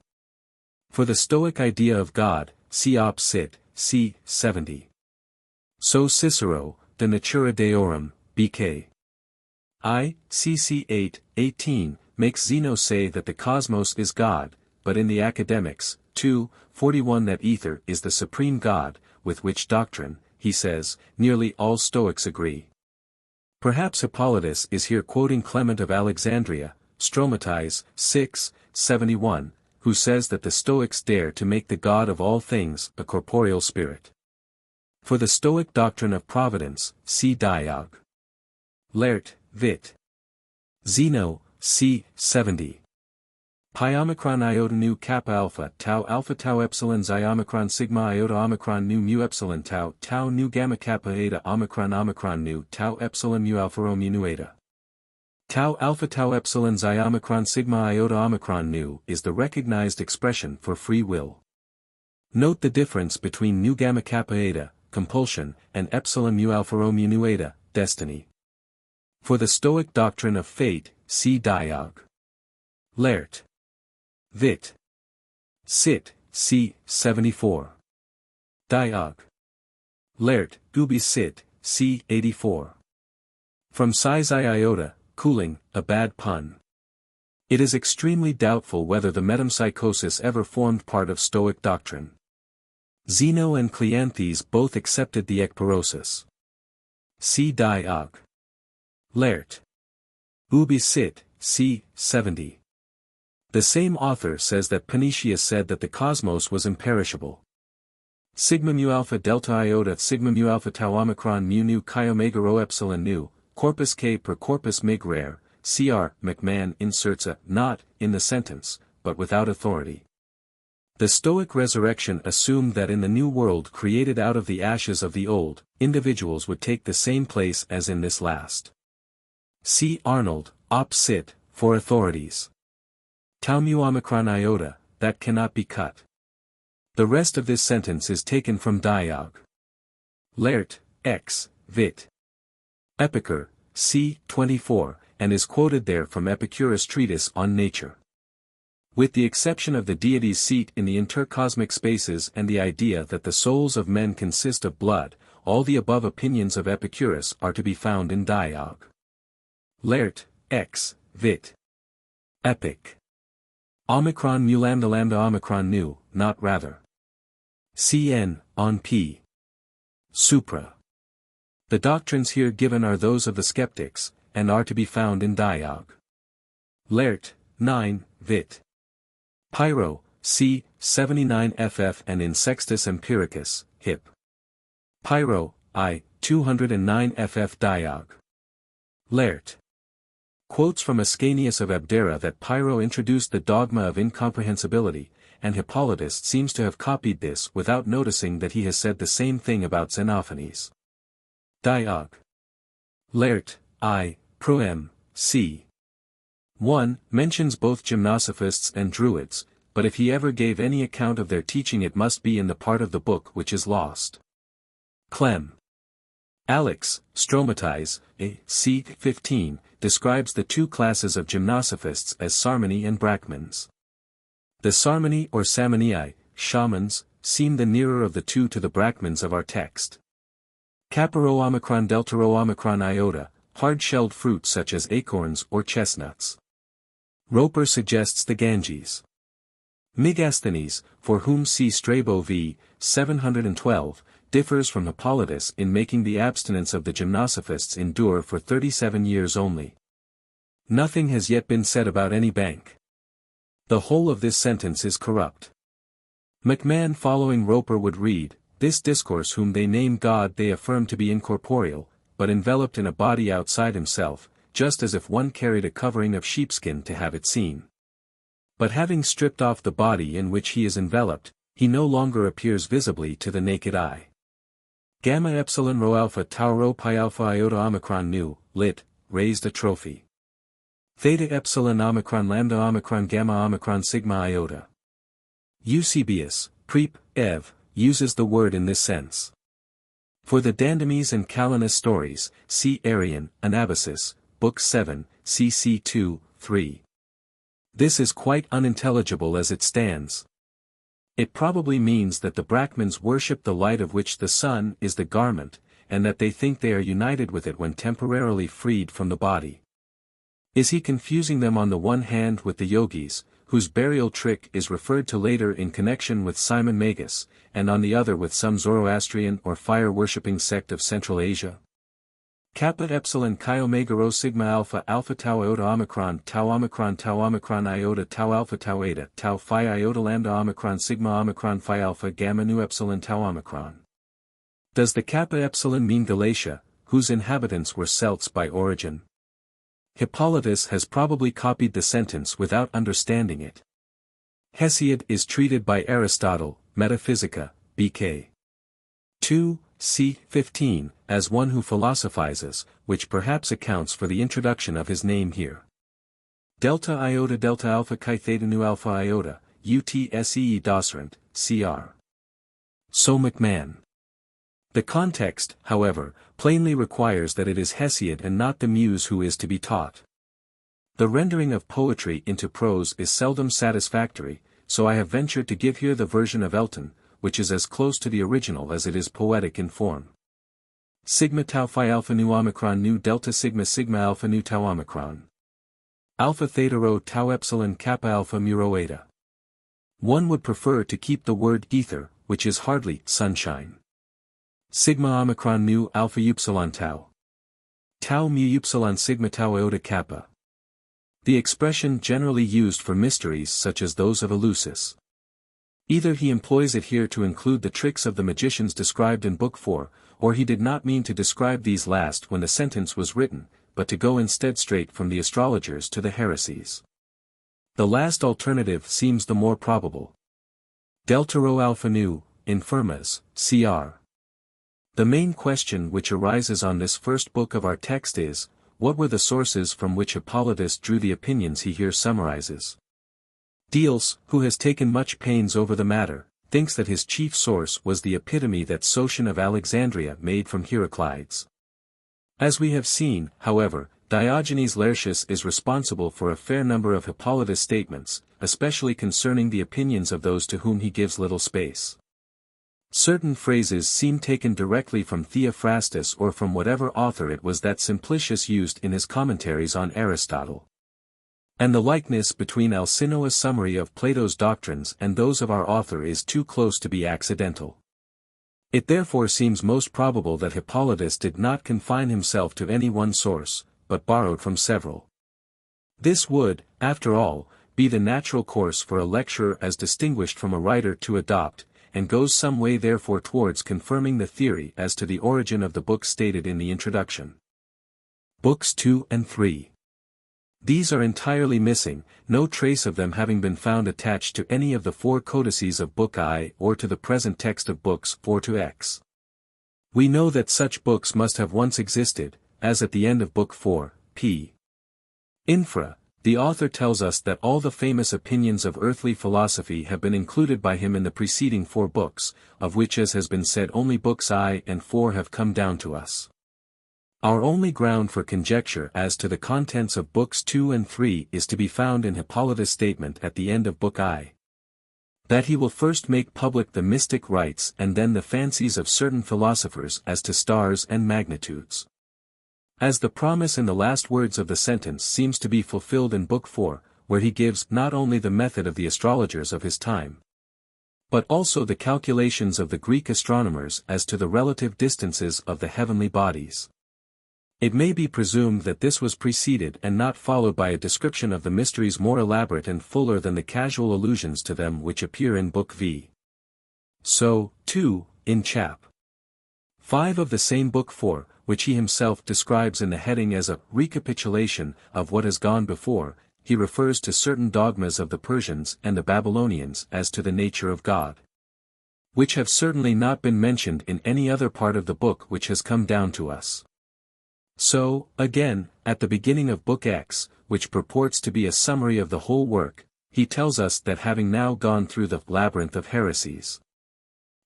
For the Stoic idea of God, see Op. Cit., c. 70. So Cicero, De Natura Deorum, bk. I, cc 8, 18, makes Zeno say that the cosmos is God, but in the Academics, 2, 41 that ether is the supreme God, with which doctrine, he says, nearly all Stoics agree. Perhaps Hippolytus is here quoting Clement of Alexandria, Stromatis, 6, 71, who says that the Stoics dare to make the God of all things a corporeal spirit. For the Stoic doctrine of providence, see Diog. Laert, Vit. Zeno, c. 70. Pi omicron iota nu kappa alpha tau epsilon xi omicron sigma iota omicron nu mu epsilon tau nu gamma kappa eta omicron nu tau epsilon mu alpha rho mu nu eta. Tau epsilon xi omicron sigma iota omicron nu is the recognized expression for free will. Note the difference between nu gamma kappa eta, compulsion, and epsilon mu alpha rho mu nu eta, destiny. For the Stoic doctrine of fate, see Diog. Laert. Vit. Cit., c. 74. Diog. Laert, ubi Cit., c. 84. From psi iota, cooling, a bad pun. It is extremely doubtful whether the metempsychosis ever formed part of Stoic doctrine. Zeno and Cleanthes both accepted the ekporosis. See Diog. Laert. Ubi Cit., c. 70. The same author says that Panetius said that the cosmos was imperishable. Sigma mu alpha delta iota sigma mu alpha tau omicron mu nu chi omega rho epsilon nu, corpus K per corpus mig rare, cr. McMahon inserts a not in the sentence, but without authority. The Stoic resurrection assumed that in the new world created out of the ashes of the old, individuals would take the same place as in this last. See Arnold, Op. Cit., for authorities. Tau mu omicron iota, that cannot be cut. The rest of this sentence is taken from Diog. Laert, X, Vit. Epicur, c. 24, and is quoted there from Epicurus' treatise on nature. With the exception of the deity's seat in the intercosmic spaces and the idea that the souls of men consist of blood, all the above opinions of Epicurus are to be found in Diog. Laert, X, Vit. Epic. Omicron mu lambda omicron nu, not rather. Cn, on p. Supra. The doctrines here given are those of the skeptics, and are to be found in Diog. Laert, 9, Vit. Pyro, c. 79 ff and in Sextus Empiricus, Hip. Pyro, I. 209 ff Diog. Laert. Quotes from Ascanius of Abdera that Pyrrho introduced the dogma of incomprehensibility, and Hippolytus seems to have copied this without noticing that he has said the same thing about Xenophanes. Diog. Laert, I. Proem, c. 1, mentions both gymnosophists and Druids, but if he ever gave any account of their teaching it must be in the part of the book which is lost. Clem. Alex, Stromatis, c. 15, describes the two classes of gymnosophists as Sarmeni and Brachmans. The Sarmeni or Samanii, shamans, seem the nearer of the two to the Brachmans of our text. Caparo omicron deltaro omicron iota, hard-shelled fruits such as acorns or chestnuts. Roper suggests the Ganges. Megasthenes, for whom see Strabo v. 712, differs from Hippolytus in making the abstinence of the gymnosophists endure for 37 years only. Nothing has yet been said about any bank. The whole of this sentence is corrupt. McMahon following Roper would read, this discourse whom they name God they affirm to be incorporeal, but enveloped in a body outside himself, just as if one carried a covering of sheepskin to have it seen. But having stripped off the body in which he is enveloped, he no longer appears visibly to the naked eye. Gamma epsilon rho alpha tau rho pi alpha iota omicron nu, lit, raised a trophy. Theta epsilon omicron lambda omicron gamma omicron sigma iota. Eusebius, Prep. Ev., uses the word in this sense. For the Dandames and Calanus stories, see Arian, Anabasis, Book 7, cc 2, 3. This is quite unintelligible as it stands. It probably means that the Brahmins worship the light of which the sun is the garment, and that they think they are united with it when temporarily freed from the body. Is he confusing them on the one hand with the yogis, whose burial trick is referred to later in connection with Simon Magus, and on the other with some Zoroastrian or fire-worshipping sect of Central Asia? Kappa epsilon chi omega rho sigma alpha alpha tau iota omicron tau iota tau alpha tau eta tau phi iota lambda omicron sigma omicron phi alpha gamma nu epsilon tau omicron. Does the Kappa epsilon mean Galatia, whose inhabitants were Celts by origin? Hippolytus has probably copied the sentence without understanding it. Hesiod is treated by Aristotle, Metaphysica, BK 2, c. 15, as one who philosophizes, which perhaps accounts for the introduction of his name here. Delta iota delta alpha chi theta nu alpha iota, UTSEE Dosrant, cr. So McMahon. The context, however, plainly requires that it is Hesiod and not the muse who is to be taught. The rendering of poetry into prose is seldom satisfactory, so I have ventured to give here the version of Elton, which is as close to the original as it is poetic in form. Sigma tau phi alpha nu omicron nu delta sigma sigma alpha nu tau omicron. Alpha theta rho tau epsilon kappa alpha mu rho eta. One would prefer to keep the word ether, which is hardly sunshine. Sigma omicron nu alpha upsilon tau. Tau mu upsilon sigma tau iota kappa. The expression generally used for mysteries such as those of Eleusis. Either he employs it here to include the tricks of the magicians described in Book 4, or he did not mean to describe these last when the sentence was written, but to go instead straight from the astrologers to the heresies. The last alternative seems the more probable. Delta rho alpha nu, infirmas, cr. The main question which arises on this first book of our text is, what were the sources from which Hippolytus drew the opinions he here summarizes? Diels, who has taken much pains over the matter, thinks that his chief source was the epitome that Sotion of Alexandria made from Heraclides. As we have seen, however, Diogenes Laertius is responsible for a fair number of Hippolytus' statements, especially concerning the opinions of those to whom he gives little space. Certain phrases seem taken directly from Theophrastus or from whatever author it was that Simplicius used in his commentaries on Aristotle. And the likeness between Alcinoa's summary of Plato's doctrines and those of our author is too close to be accidental. It therefore seems most probable that Hippolytus did not confine himself to any one source, but borrowed from several. This would, after all, be the natural course for a lecturer as distinguished from a writer to adopt, and goes some way therefore towards confirming the theory as to the origin of the book stated in the introduction. Books 2 and 3. These are entirely missing, no trace of them having been found attached to any of the 4 codices of Book I or to the present text of Books 4 to X. We know that such books must have once existed, as at the end of Book 4, p. Infra, the author tells us that all the famous opinions of earthly philosophy have been included by him in the preceding 4 books, of which as has been said only Books I and 4 have come down to us. Our only ground for conjecture as to the contents of Books 2 and 3 is to be found in Hippolytus' statement at the end of Book I. That he will first make public the mystic rites and then the fancies of certain philosophers as to stars and magnitudes. As the promise in the last words of the sentence seems to be fulfilled in Book 4, where he gives not only the method of the astrologers of his time, but also the calculations of the Greek astronomers as to the relative distances of the heavenly bodies. It may be presumed that this was preceded and not followed by a description of the mysteries more elaborate and fuller than the casual allusions to them which appear in Book V. So, too, in Chap. 5 of the same Book 4, which he himself describes in the heading as a recapitulation of what has gone before, he refers to certain dogmas of the Persians and the Babylonians as to the nature of God, which have certainly not been mentioned in any other part of the book which has come down to us. So, again, at the beginning of Book X, which purports to be a summary of the whole work, he tells us that having now gone through the labyrinth of heresies,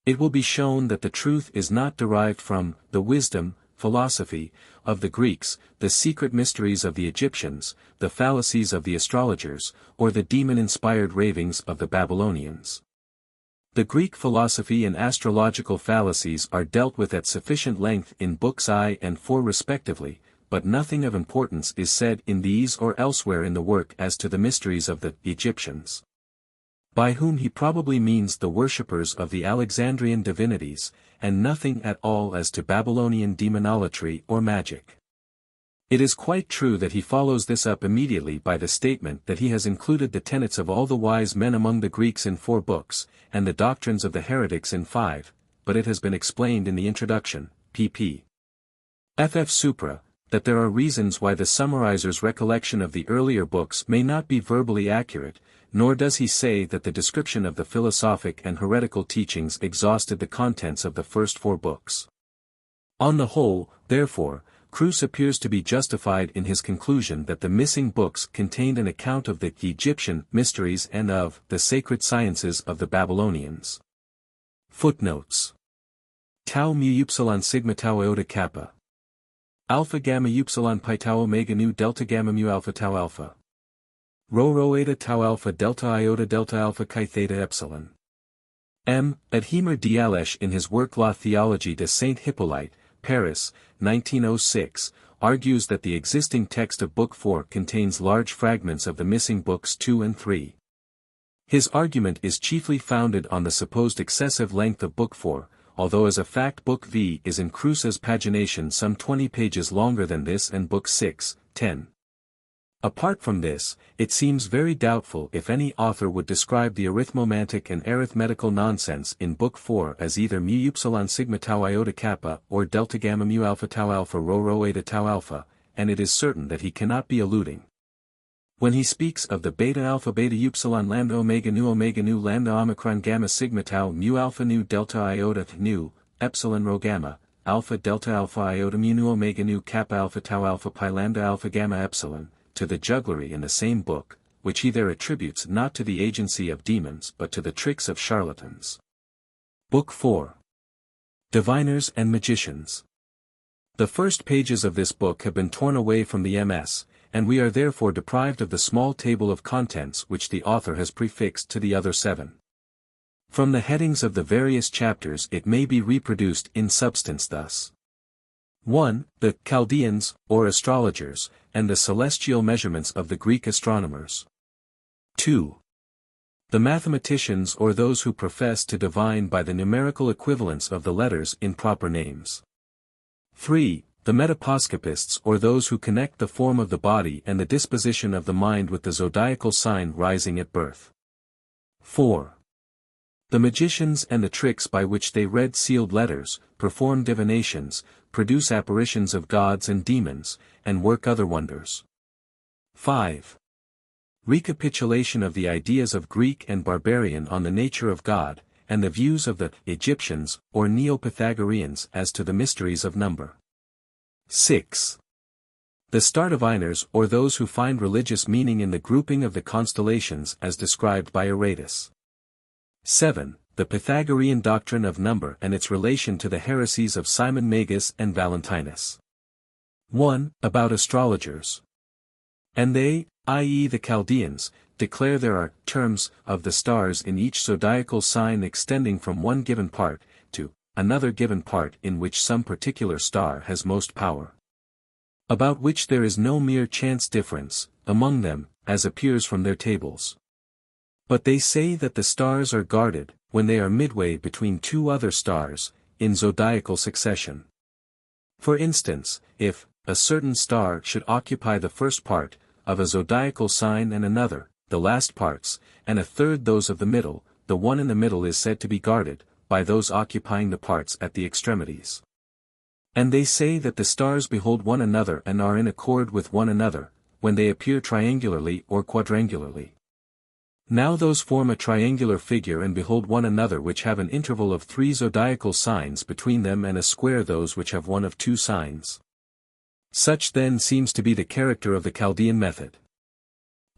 it will be shown that the truth is not derived from the wisdom, philosophy, of the Greeks, the secret mysteries of the Egyptians, the fallacies of the astrologers, or the demon-inspired ravings of the Babylonians. The Greek philosophy and astrological fallacies are dealt with at sufficient length in Books I and IV respectively, but nothing of importance is said in these or elsewhere in the work as to the mysteries of the Egyptians, by whom he probably means the worshippers of the Alexandrian divinities, and nothing at all as to Babylonian demonolatry or magic. It is quite true that he follows this up immediately by the statement that he has included the tenets of all the wise men among the Greeks in 4 books, and the doctrines of the heretics in 5, but it has been explained in the introduction, pp. ff supra, that there are reasons why the summarizer's recollection of the earlier books may not be verbally accurate, nor does he say that the description of the philosophic and heretical teachings exhausted the contents of the first 4 books. On the whole, therefore, Cruse appears to be justified in his conclusion that the missing books contained an account of the Egyptian mysteries and of the sacred sciences of the Babylonians. Footnotes. Tau mu upsilon sigma tau iota kappa. Alpha gamma upsilon pi tau omega nu delta gamma mu alpha tau alpha. Rho eta tau alpha delta iota delta alpha chi theta epsilon. M. Adhemer d'Alesh in his work La Théologie de Saint Hippolyte, Paris, 1906, argues that the existing text of Book 4 contains large fragments of the missing Books 2 and 3. His argument is chiefly founded on the supposed excessive length of Book 4, although as a fact Book V is in Cruce's pagination some 20 pages longer than this and Book 6, 10. Apart from this, it seems very doubtful if any author would describe the arithmomantic and arithmetical nonsense in Book 4 as either mu upsilon sigma tau iota kappa or delta gamma mu alpha tau alpha rho eta tau alpha, and it is certain that he cannot be alluding, when he speaks of the beta alpha beta upsilon lambda omega nu lambda omicron gamma sigma tau mu alpha nu delta iota nu, epsilon rho gamma, alpha delta alpha iota mu nu omega nu kappa alpha tau alpha pi lambda alpha gamma epsilon, to the jugglery in the same book, which he there attributes not to the agency of demons but to the tricks of charlatans. Book 4. Diviners and Magicians. The first pages of this book have been torn away from the MS, and we are therefore deprived of the small table of contents which the author has prefixed to the other 7. From the headings of the various chapters it may be reproduced in substance thus. 1. The Chaldeans, or astrologers, and the celestial measurements of the Greek astronomers. 2. The mathematicians or those who profess to divine by the numerical equivalence of the letters in proper names. 3. The metaposcopists or those who connect the form of the body and the disposition of the mind with the zodiacal sign rising at birth. 4. The magicians and the tricks by which they read sealed letters, perform divinations, produce apparitions of gods and demons, and work other wonders. 5. Recapitulation of the ideas of Greek and barbarian on the nature of God, and the views of the Egyptians, or Neo-Pythagoreans as to the mysteries of number. 6. The star diviners or those who find religious meaning in the grouping of the constellations as described by Aratus. 7. The Pythagorean doctrine of number and its relation to the heresies of Simon Magus and Valentinus. 1. About astrologers. And they, i.e. the Chaldeans, declare there are terms of the stars in each zodiacal sign extending from one given part to another given part in which some particular star has most power, about which there is no mere chance difference among them, as appears from their tables. But they say that the stars are guarded, when they are midway between 2 other stars, in zodiacal succession. For instance, if a certain star should occupy the first part, of a zodiacal sign and another, the last parts, and a third those of the middle, the one in the middle is said to be guarded, by those occupying the parts at the extremities. And they say that the stars behold one another and are in accord with one another, when they appear triangularly or quadrangularly. Now those form a triangular figure and behold one another which have an interval of 3 zodiacal signs between them and a square those which have one of 2 signs. Such then seems to be the character of the Chaldean method.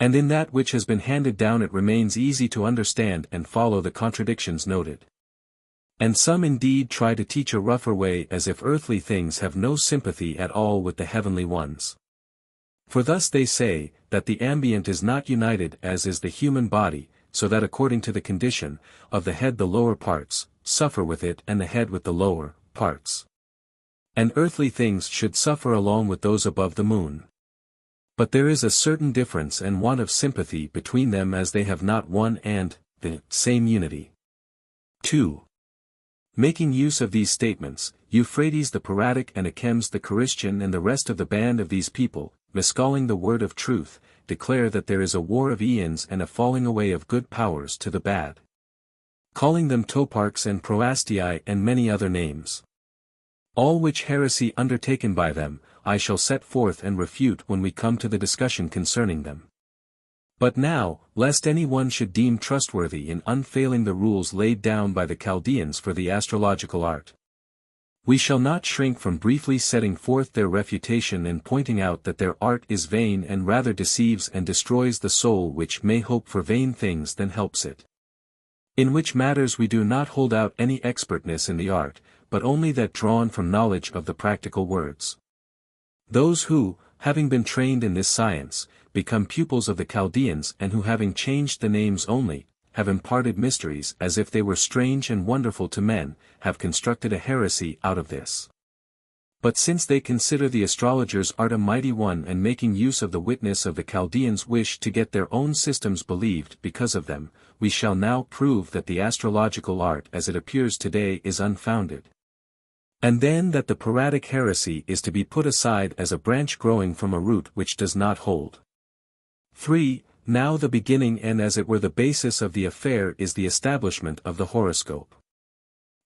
And in that which has been handed down it remains easy to understand and follow the contradictions noted. And some indeed try to teach a rougher way as if earthly things have no sympathy at all with the heavenly ones. For thus they say, that the ambient is not united as is the human body, so that according to the condition, of the head the lower parts, suffer with it and the head with the lower, parts. And earthly things should suffer along with those above the moon. But there is a certain difference and want of sympathy between them as they have not one and, the, same unity. 2. Making use of these statements, Euphrates the Peratic and Achems the Christian and the rest of the band of these people, miscalling the word of truth, declare that there is a war of aeons and a falling away of good powers to the bad. Calling them toparchs and proastii and many other names. All which heresy undertaken by them, I shall set forth and refute when we come to the discussion concerning them. But now, lest any one should deem trustworthy in unfailing the rules laid down by the Chaldeans for the astrological art, we shall not shrink from briefly setting forth their refutation and pointing out that their art is vain and rather deceives and destroys the soul which may hope for vain things than helps it. In which matters we do not hold out any expertness in the art, but only that drawn from knowledge of the practical words. Those who, having been trained in this science, become pupils of the Chaldeans and who having changed the names only, have imparted mysteries as if they were strange and wonderful to men, have constructed a heresy out of this. But since they consider the astrologer's art a mighty one and making use of the witness of the Chaldeans wish to get their own systems believed because of them, we shall now prove that the astrological art as it appears today is unfounded. And then that the Peratic heresy is to be put aside as a branch growing from a root which does not hold. 3. Now the beginning and as it were the basis of the affair is the establishment of the horoscope.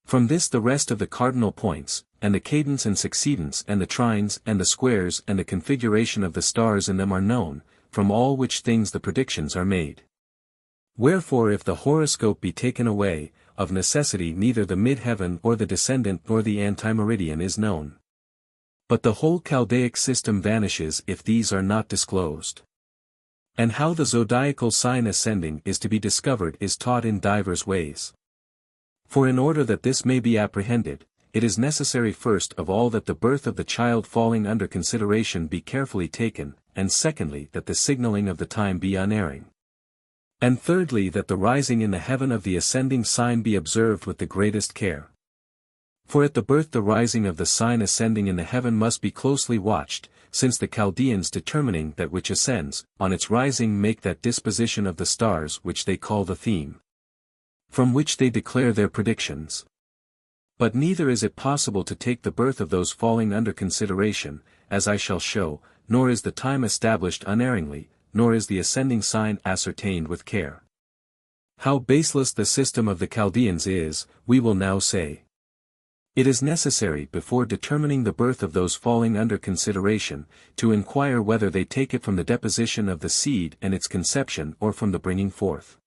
From this the rest of the cardinal points, and the cadence and succedence and the trines and the squares and the configuration of the stars in them are known, from all which things the predictions are made. Wherefore if the horoscope be taken away, of necessity neither the mid-heaven or the descendant nor the antimeridian is known. But the whole Chaldaic system vanishes if these are not disclosed. And how the zodiacal sign ascending is to be discovered is taught in divers ways. For in order that this may be apprehended, it is necessary first of all that the birth of the child falling under consideration be carefully taken, and secondly that the signaling of the time be unerring. And thirdly that the rising in the heaven of the ascending sign be observed with the greatest care. For at the birth the rising of the sign ascending in the heaven must be closely watched, since the Chaldeans determining that which ascends, on its rising make that disposition of the stars which they call the theme, from which they declare their predictions. But neither is it possible to take the birth of those falling under consideration, as I shall show, nor is the time established unerringly, nor is the ascending sign ascertained with care. How baseless the system of the Chaldeans is, we will now say. It is necessary before determining the birth of those falling under consideration, to inquire whether they take it from the deposition of the seed and its conception or from the bringing forth.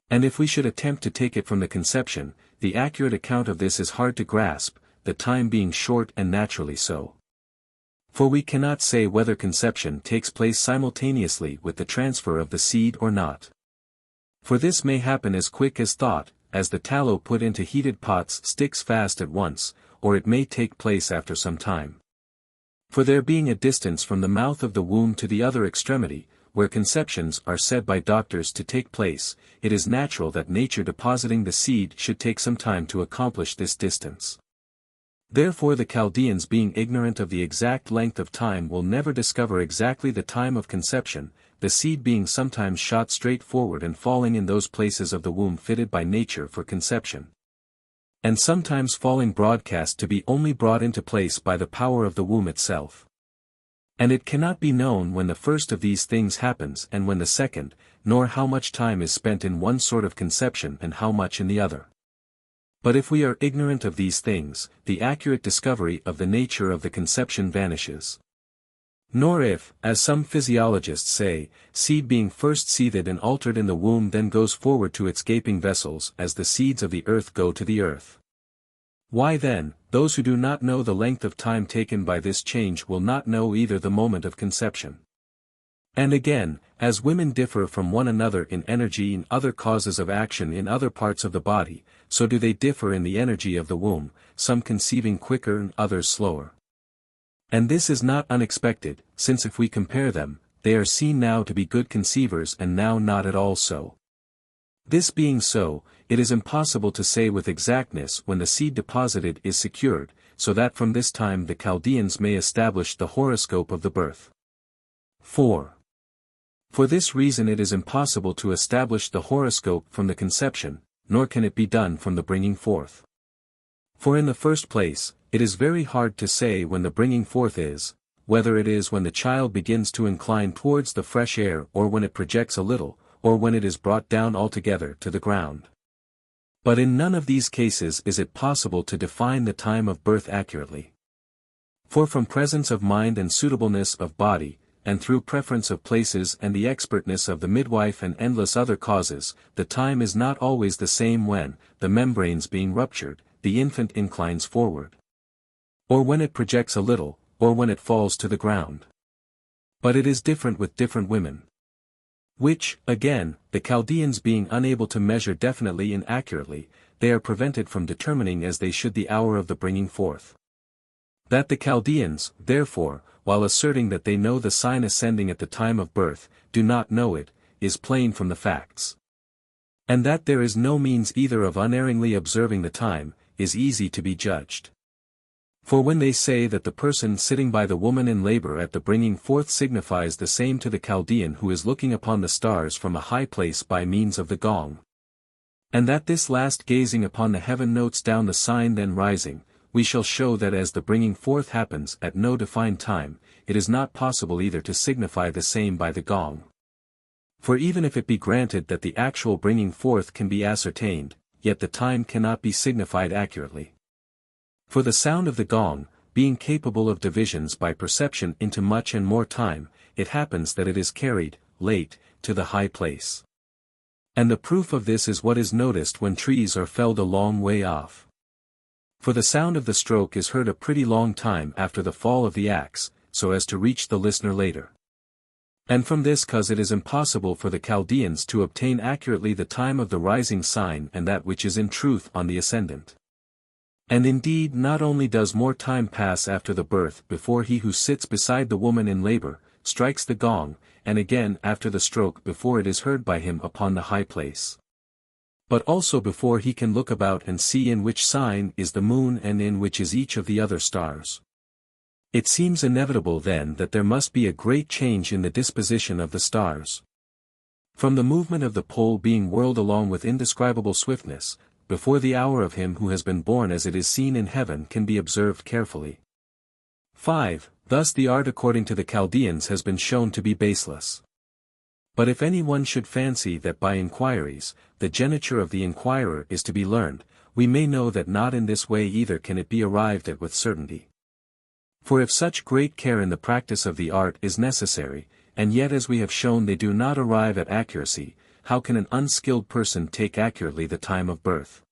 And if we should attempt to take it from the conception, the accurate account of this is hard to grasp, the time being short and naturally so. For we cannot say whether conception takes place simultaneously with the transfer of the seed or not. For this may happen as quick as thought, as the tallow put into heated pots sticks fast at once, or it may take place after some time. For there being a distance from the mouth of the womb to the other extremity, where conceptions are said by doctors to take place, it is natural that nature depositing the seed should take some time to accomplish this distance. Therefore the Chaldeans being ignorant of the exact length of time will never discover exactly the time of conception, the seed being sometimes shot straight forward and falling in those places of the womb fitted by nature for conception, and sometimes falling broadcast to be only brought into place by the power of the womb itself. And it cannot be known when the first of these things happens and when the second, nor how much time is spent in one sort of conception and how much in the other. But if we are ignorant of these things, the accurate discovery of the nature of the conception vanishes. Nor if, as some physiologists say, seed being first seethed and altered in the womb then goes forward to its gaping vessels as the seeds of the earth go to the earth. Why then, those who do not know the length of time taken by this change will not know either the moment of conception. And again, as women differ from one another in energy in other causes of action in other parts of the body, so do they differ in the energy of the womb, some conceiving quicker and others slower. And this is not unexpected, since if we compare them, they are seen now to be good conceivers and now not at all so. This being so, it is impossible to say with exactness when the seed deposited is secured, so that from this time the Chaldeans may establish the horoscope of the birth. 4. For this reason it is impossible to establish the horoscope from the conception, nor can it be done from the bringing forth. For in the first place, it is very hard to say when the bringing forth is, whether it is when the child begins to incline towards the fresh air or when it projects a little, or when it is brought down altogether to the ground. But in none of these cases is it possible to define the time of birth accurately. For from presence of mind and suitableness of body, and through preference of places and the expertness of the midwife and endless other causes, the time is not always the same when, the membranes being ruptured, the infant inclines forward. Or when it projects a little, or when it falls to the ground. But it is different with different women. Which, again, the Chaldeans being unable to measure definitely and accurately, they are prevented from determining as they should the hour of the bringing forth. That the Chaldeans, therefore, while asserting that they know the sign ascending at the time of birth, do not know it, is plain from the facts. And that there is no means either of unerringly observing the time, is easy to be judged. For when they say that the person sitting by the woman in labor at the bringing forth signifies the same to the Chaldean who is looking upon the stars from a high place by means of the gong. And that this last gazing upon the heaven notes down the sign then rising, we shall show that as the bringing forth happens at no defined time, it is not possible either to signify the same by the gong. For even if it be granted that the actual bringing forth can be ascertained, yet the time cannot be signified accurately. For the sound of the gong, being capable of divisions by perception into much and more time, it happens that it is carried, late, to the high place. And the proof of this is what is noticed when trees are felled a long way off. For the sound of the stroke is heard a pretty long time after the fall of the axe, so as to reach the listener later. And from this cause it is impossible for the Chaldeans to obtain accurately the time of the rising sign and that which is in truth on the ascendant. And indeed not only does more time pass after the birth before he who sits beside the woman in labor, strikes the gong, and again after the stroke before it is heard by him upon the high place. But also before he can look about and see in which sign is the moon and in which is each of the other stars. It seems inevitable then that there must be a great change in the disposition of the stars. From the movement of the pole being whirled along with indescribable swiftness, before the hour of him who has been born as it is seen in heaven can be observed carefully. 5. Thus the art according to the Chaldeans has been shown to be baseless. But if any one should fancy that by inquiries, the geniture of the inquirer is to be learned, we may know that not in this way either can it be arrived at with certainty. For if such great care in the practice of the art is necessary, and yet as we have shown they do not arrive at accuracy, how can an unskilled person take accurately the time of birth?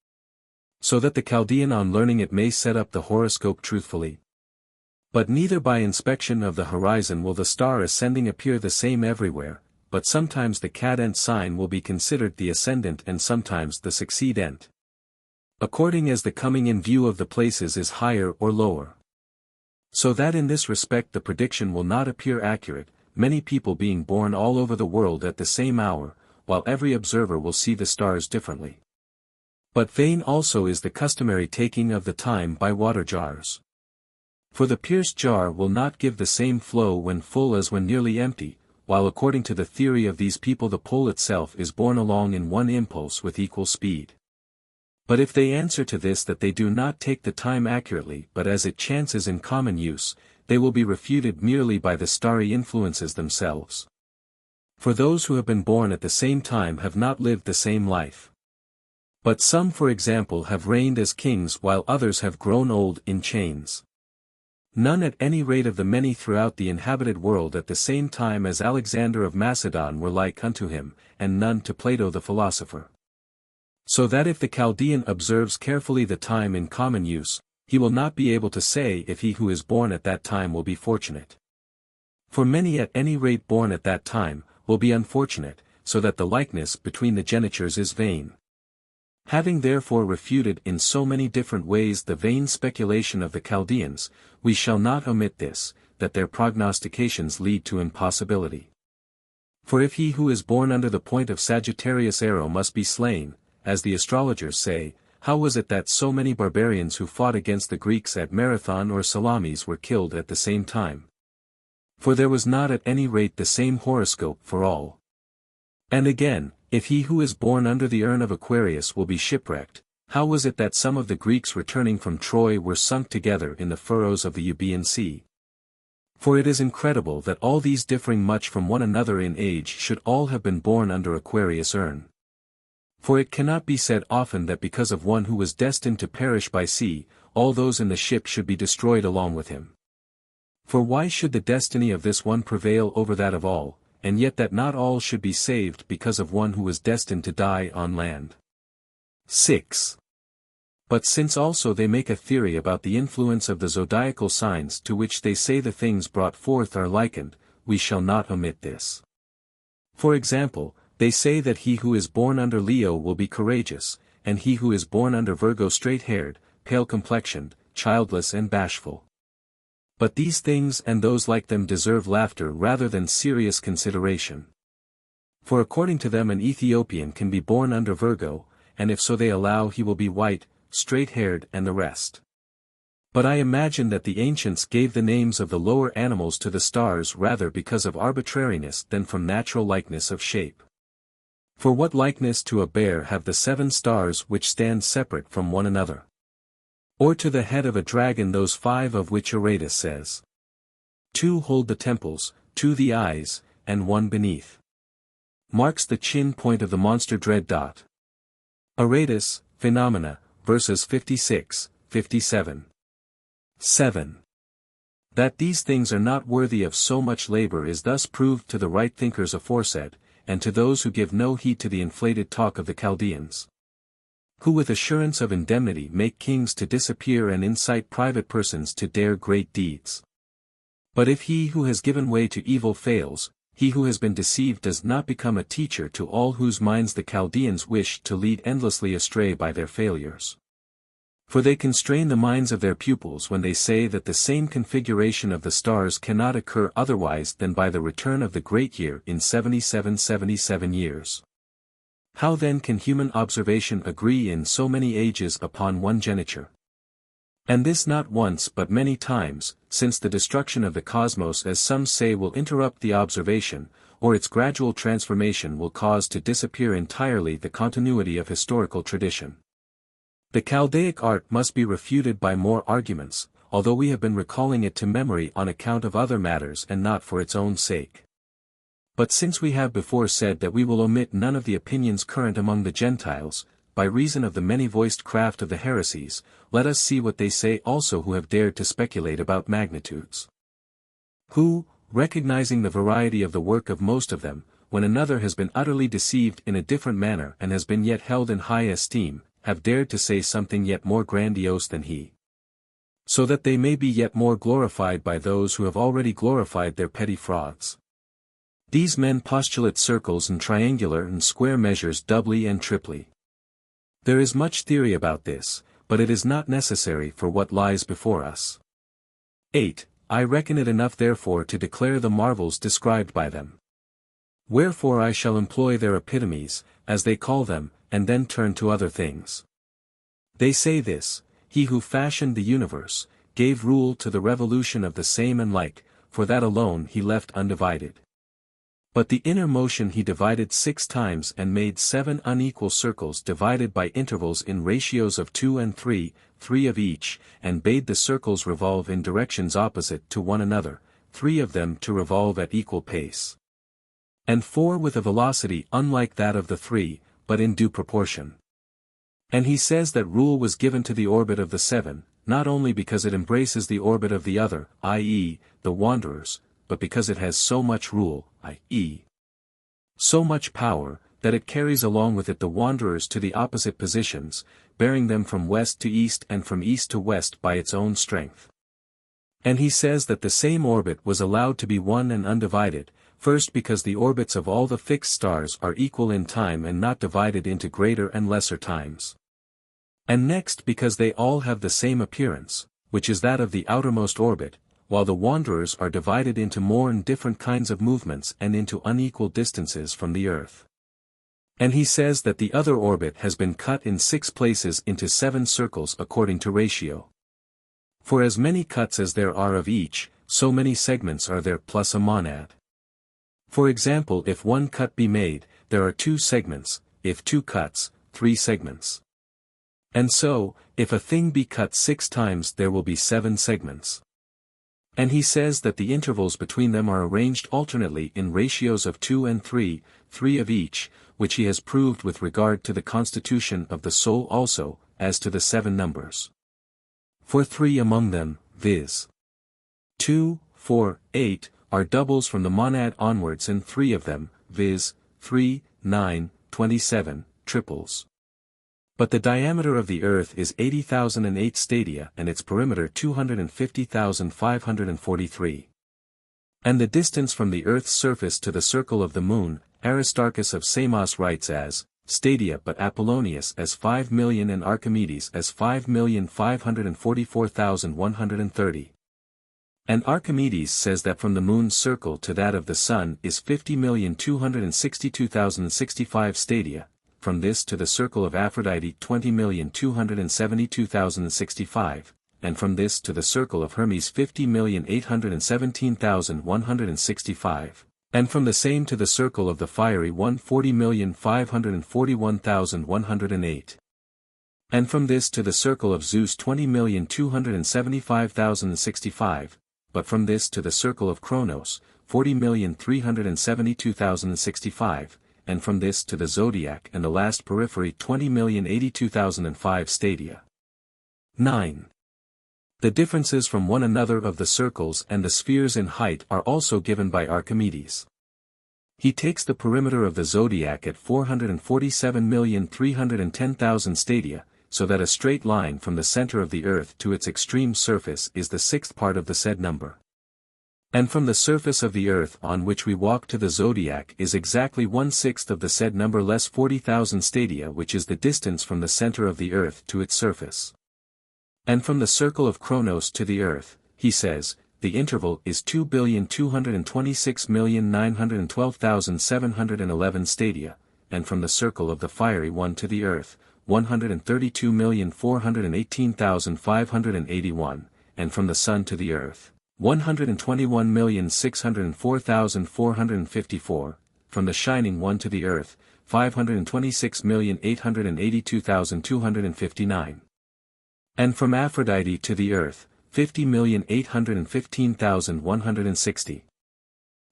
So that the Chaldean on learning it may set up the horoscope truthfully. But neither by inspection of the horizon will the star ascending appear the same everywhere, but sometimes the cadent sign will be considered the ascendant and sometimes the succedent. According as the coming in view of the places is higher or lower. So that in this respect the prediction will not appear accurate, many people being born all over the world at the same hour, while every observer will see the stars differently. But vain also is the customary taking of the time by water jars. For the pierced jar will not give the same flow when full as when nearly empty, while according to the theory of these people the pole itself is borne along in one impulse with equal speed. But if they answer to this that they do not take the time accurately but as it chances in common use, they will be refuted merely by the starry influences themselves. For those who have been born at the same time have not lived the same life. But some, for example, have reigned as kings while others have grown old in chains. None at any rate of the many throughout the inhabited world at the same time as Alexander of Macedon were like unto him, and none to Plato the philosopher. So that if the Chaldean observes carefully the time in common use, he will not be able to say if he who is born at that time will be fortunate. For many at any rate born at that time, will be unfortunate, so that the likeness between the genitures is vain. Having therefore refuted in so many different ways the vain speculation of the Chaldeans, we shall not omit this, that their prognostications lead to impossibility. For if he who is born under the point of Sagittarius' arrow must be slain, as the astrologers say, how was it that so many barbarians who fought against the Greeks at Marathon or Salamis were killed at the same time? For there was not at any rate the same horoscope for all. And again, if he who is born under the urn of Aquarius will be shipwrecked, how was it that some of the Greeks returning from Troy were sunk together in the furrows of the Euboean Sea? For it is incredible that all these differing much from one another in age should all have been born under Aquarius' urn. For it cannot be said often that because of one who was destined to perish by sea, all those in the ship should be destroyed along with him. For why should the destiny of this one prevail over that of all, and yet that not all should be saved because of one who was destined to die on land? 6. But since also they make a theory about the influence of the zodiacal signs to which they say the things brought forth are likened, we shall not omit this. For example, they say that he who is born under Leo will be courageous, and he who is born under Virgo straight-haired, pale-complexioned, childless and bashful. But these things and those like them deserve laughter rather than serious consideration. For according to them an Ethiopian can be born under Virgo, and if so they allow he will be white, straight-haired and the rest. But I imagine that the ancients gave the names of the lower animals to the stars rather because of arbitrariness than from natural likeness of shape. For what likeness to a bear have the 7 stars which stand separate from one another? Or to the head of a dragon those 5 of which Aratus says, 2 hold the temples, 2 the eyes, and 1 beneath marks the chin point of the monster dread. Aratus, Phenomena, verses 56, 57. 7. That these things are not worthy of so much labor is thus proved to the right thinkers aforesaid, and to those who give no heed to the inflated talk of the Chaldeans, who with assurance of indemnity make kings to disappear and incite private persons to dare great deeds. But if he who has given way to evil fails, he who has been deceived does not become a teacher to all whose minds the Chaldeans wish to lead endlessly astray by their failures. For they constrain the minds of their pupils when they say that the same configuration of the stars cannot occur otherwise than by the return of the great year in 77 years. How then can human observation agree in so many ages upon one geniture? And this not once but many times, since the destruction of the cosmos as some say will interrupt the observation, or its gradual transformation will cause to disappear entirely the continuity of historical tradition. The Chaldaic art must be refuted by more arguments, although we have been recalling it to memory on account of other matters and not for its own sake. But since we have before said that we will omit none of the opinions current among the Gentiles, by reason of the many-voiced craft of the heresies, let us see what they say also who have dared to speculate about magnitudes. Who, recognizing the variety of the work of most of them, when another has been utterly deceived in a different manner and has been yet held in high esteem, have dared to say something yet more grandiose than he, so that they may be yet more glorified by those who have already glorified their petty frauds. These men postulate circles and triangular and square measures doubly and triply. There is much theory about this, but it is not necessary for what lies before us. 8. I reckon it enough therefore to declare the marvels described by them. Wherefore I shall employ their epitomes, as they call them, and then turn to other things. They say this, he who fashioned the universe, gave rule to the revolution of the same and like, for that alone he left undivided. But the inner motion he divided 6 times and made 7 unequal circles divided by intervals in ratios of 2 and 3, 3 of each, and bade the circles revolve in directions opposite to one another, 3 of them to revolve at equal pace. And 4 with a velocity unlike that of the 3, but in due proportion. And he says that rule was given to the orbit of the 7, not only because it embraces the orbit of the other, i.e., the wanderers, but because it has so much rule, i.e., so much power, that it carries along with it the wanderers to the opposite positions, bearing them from west to east and from east to west by its own strength. And he says that the same orbit was allowed to be one and undivided, first because the orbits of all the fixed stars are equal in time and not divided into greater and lesser times. And next because they all have the same appearance, which is that of the outermost orbit, while the wanderers are divided into more and different kinds of movements and into unequal distances from the earth. And he says that the other orbit has been cut in 6 places into 7 circles according to ratio. For as many cuts as there are of each, so many segments are there plus a monad. For example, if 1 cut be made, there are 2 segments, if 2 cuts, 3 segments. And so, if a thing be cut 6 times there will be 7 segments. And he says that the intervals between them are arranged alternately in ratios of 2 and 3, 3 of each, which he has proved with regard to the constitution of the soul also, as to the 7 numbers. For 3 among them, viz. 2, 4, 8, are doubles from the monad onwards, and 3 of them, viz. 3, 9, 27, triples. But the diameter of the earth is 80,008 stadia and its perimeter 250,543. And the distance from the earth's surface to the circle of the moon, Aristarchus of Samos writes as stadia, but Apollonius as 5 million and Archimedes as 5,544,130. And Archimedes says that from the moon's circle to that of the sun is 50,262,065 stadia, from this to the circle of Aphrodite 20,272,065, and from this to the circle of Hermes 50,817,165, and from the same to the circle of the fiery one 40,541,108. And from this to the circle of Zeus 20,275,065, but from this to the circle of Kronos, 40,372,065, and from this to the zodiac and the last periphery 20,082,005 stadia. 9. The differences from one another of the circles and the spheres in height are also given by Archimedes. He takes the perimeter of the zodiac at 447,310,000 stadia, so that a straight line from the center of the earth to its extreme surface is the 6th part of the said number. And from the surface of the earth on which we walk to the zodiac is exactly 1/6 of the said number less 40,000 stadia, which is the distance from the center of the earth to its surface. And from the circle of Kronos to the earth, he says, the interval is 2,226,912,711 stadia, and from the circle of the fiery one to the earth, 132,418,581, and from the sun to the earth, 121,604,454, from the shining one to the earth, 526,882,259. And from Aphrodite to the earth, 50,815,160.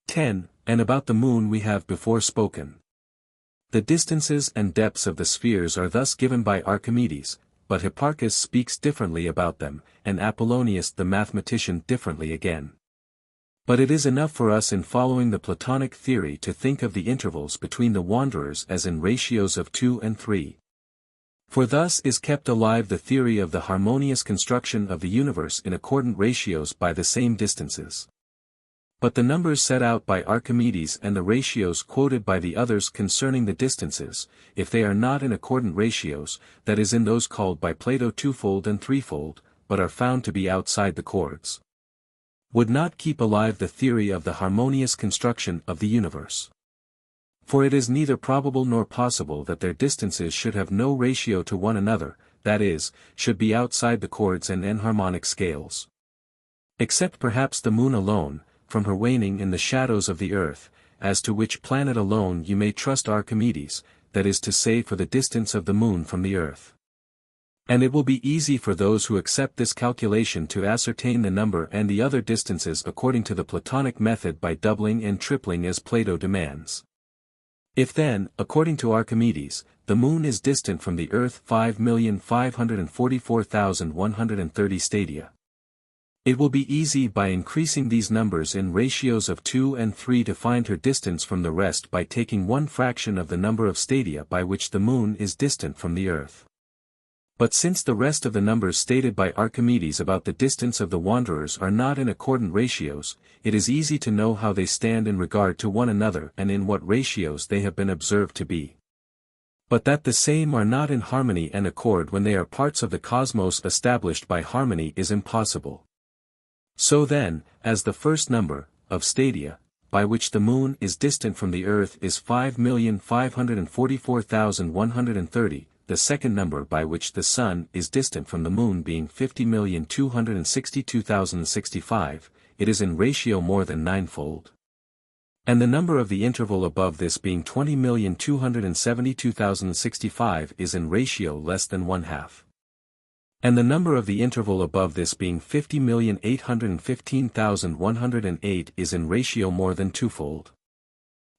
10. And about the moon we have before spoken. The distances and depths of the spheres are thus given by Archimedes, but Hipparchus speaks differently about them, and Apollonius the mathematician differently again. But it is enough for us in following the Platonic theory to think of the intervals between the wanderers as in ratios of 2 and 3. For thus is kept alive the theory of the harmonious construction of the universe in accordant ratios by the same distances. But the numbers set out by Archimedes and the ratios quoted by the others concerning the distances, if they are not in accordant ratios, that is in those called by Plato twofold and threefold, but are found to be outside the chords, would not keep alive the theory of the harmonious construction of the universe. For it is neither probable nor possible that their distances should have no ratio to one another, that is, should be outside the chords and enharmonic scales. Except perhaps the moon alone, from her waning in the shadows of the earth, as to which planet alone you may trust Archimedes, that is to say for the distance of the moon from the earth. And it will be easy for those who accept this calculation to ascertain the number and the other distances according to the Platonic method by doubling and tripling as Plato demands. If then, according to Archimedes, the moon is distant from the earth 5,544,130 stadia. It will be easy by increasing these numbers in ratios of 2 and 3 to find her distance from the rest by taking one fraction of the number of stadia by which the moon is distant from the earth. But since the rest of the numbers stated by Archimedes about the distance of the wanderers are not in accordant ratios, it is easy to know how they stand in regard to one another and in what ratios they have been observed to be. But that the same are not in harmony and accord when they are parts of the cosmos established by harmony is impossible. So then, as the first number, of stadia, by which the moon is distant from the earth is 5,544,130, the second number by which the sun is distant from the moon being 50,262,065, it is in ratio more than ninefold. And the number of the interval above this being 20,272,065 is in ratio less than one half. And the number of the interval above this being 50,815,108 is in ratio more than twofold.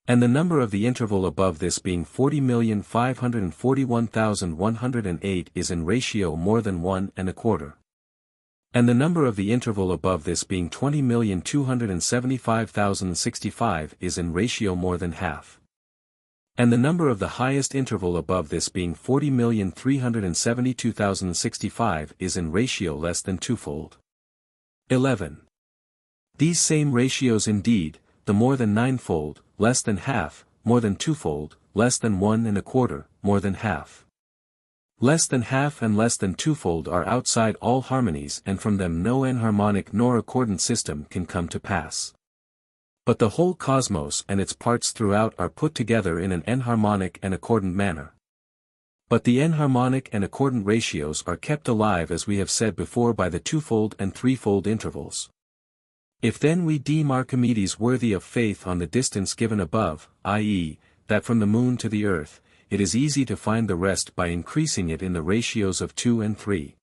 And the number of the interval above this being 40,541,108 is in ratio more than 1 1/4. And the number of the interval above this being 20,275,065 is in ratio more than half. And the number of the highest interval above this being 40,372,065 is in ratio less than twofold. 11. These same ratios indeed, the more than ninefold, less than half, more than twofold, less than 1 1/4, more than half. Less than half and less than twofold are outside all harmonies and from them no enharmonic nor accordant system can come to pass. But the whole cosmos and its parts throughout are put together in an enharmonic and accordant manner. But the enharmonic and accordant ratios are kept alive as we have said before by the twofold and threefold intervals. If then we deem Archimedes worthy of faith on the distance given above, i.e., that from the moon to the earth, it is easy to find the rest by increasing it in the ratios of 2 and 3.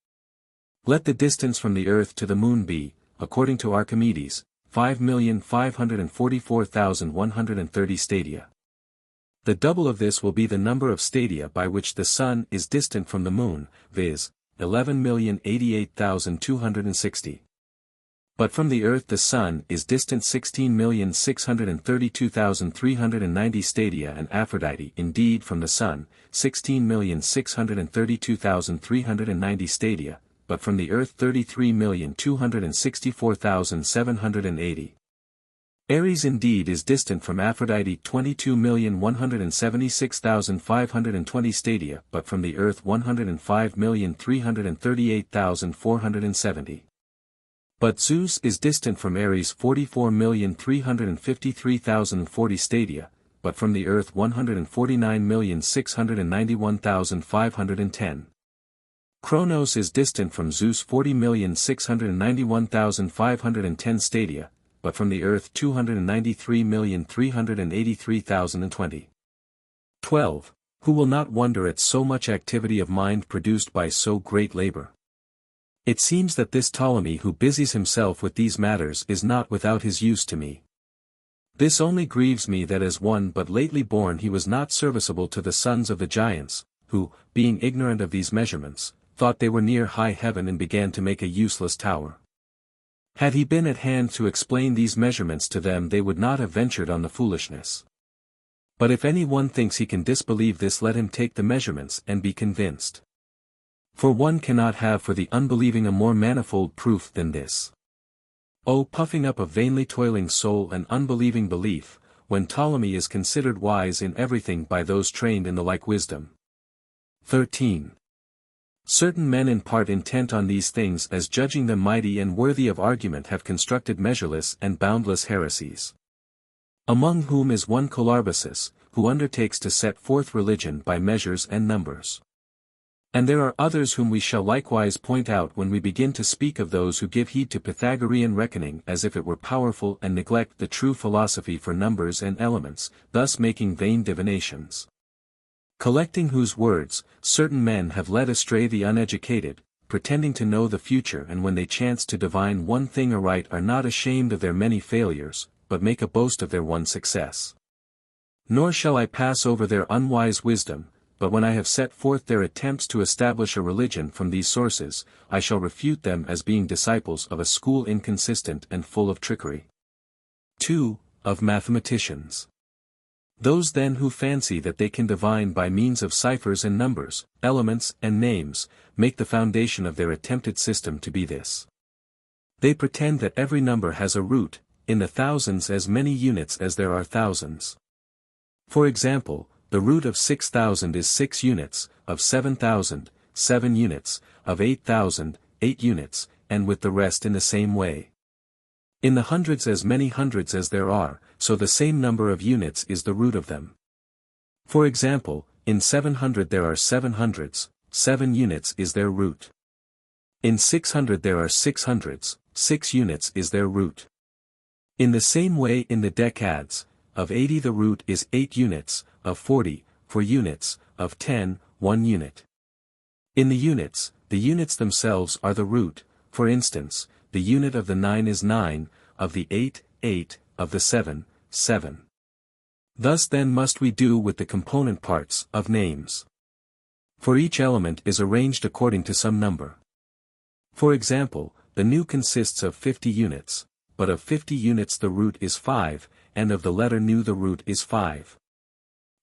Let the distance from the earth to the moon be, according to Archimedes, 5,544,130 stadia. The double of this will be the number of stadia by which the sun is distant from the moon, viz., 11,088,260. But from the earth the sun is distant 16,632,390 stadia and Aphrodite indeed from the sun, 16,632,390 stadia, but from the earth 33,264,780. Ares indeed is distant from Aphrodite 22,176,520 stadia but from the earth 105,338,470. But Zeus is distant from Ares 44,353,040 stadia, but from the earth 149,691,510. Kronos is distant from Zeus 40,691,510 stadia, but from the earth 293,383,020. 12. Who will not wonder at so much activity of mind produced by so great labor? It seems that this Ptolemy who busies himself with these matters is not without his use to me. This only grieves me that as one but lately born he was not serviceable to the sons of the giants, who, being ignorant of these measurements, thought they were near high heaven and began to make a useless tower. Had he been at hand to explain these measurements to them they would not have ventured on the foolishness. But if any one thinks he can disbelieve this let him take the measurements and be convinced. For one cannot have for the unbelieving a more manifold proof than this. O puffing up a vainly toiling soul and unbelieving belief, when Ptolemy is considered wise in everything by those trained in the like wisdom. 13. Certain men in part intent on these things as judging them mighty and worthy of argument have constructed measureless and boundless heresies. Among whom is one Colarbasus, who undertakes to set forth religion by measures and numbers. And there are others whom we shall likewise point out when we begin to speak of those who give heed to Pythagorean reckoning as if it were powerful and neglect the true philosophy for numbers and elements, thus making vain divinations. Collecting whose words, certain men have led astray the uneducated, pretending to know the future, and when they chance to divine one thing aright are not ashamed of their many failures, but make a boast of their one success. Nor shall I pass over their unwise wisdom, but when I have set forth their attempts to establish a religion from these sources, I shall refute them as being disciples of a school inconsistent and full of trickery. 2. Of mathematicians. Those then who fancy that they can divine by means of ciphers and numbers, elements and names, make the foundation of their attempted system to be this. They pretend that every number has a root, in the thousands as many units as there are thousands. For example, the root of 6,000 is 6 units, of 7,000, 7 units, of 8,000, 8 units, and with the rest in the same way. In the hundreds as many hundreds as there are, so the same number of units is the root of them. For example, in 700 there are 7 hundreds, 7 units is their root. In 600 there are 6 hundreds, 6 units is their root. In the same way in the decads, of 80 the root is 8 units, of 40, 4 units, of 10, 1 unit. In the units themselves are the root, for instance, the unit of the 9 is 9, of the 8, 8, of the 7, 7. Thus then must we do with the component parts of names. For each element is arranged according to some number. For example, the nu consists of 50 units, but of 50 units the root is 5, and of the letter nu the root is 5.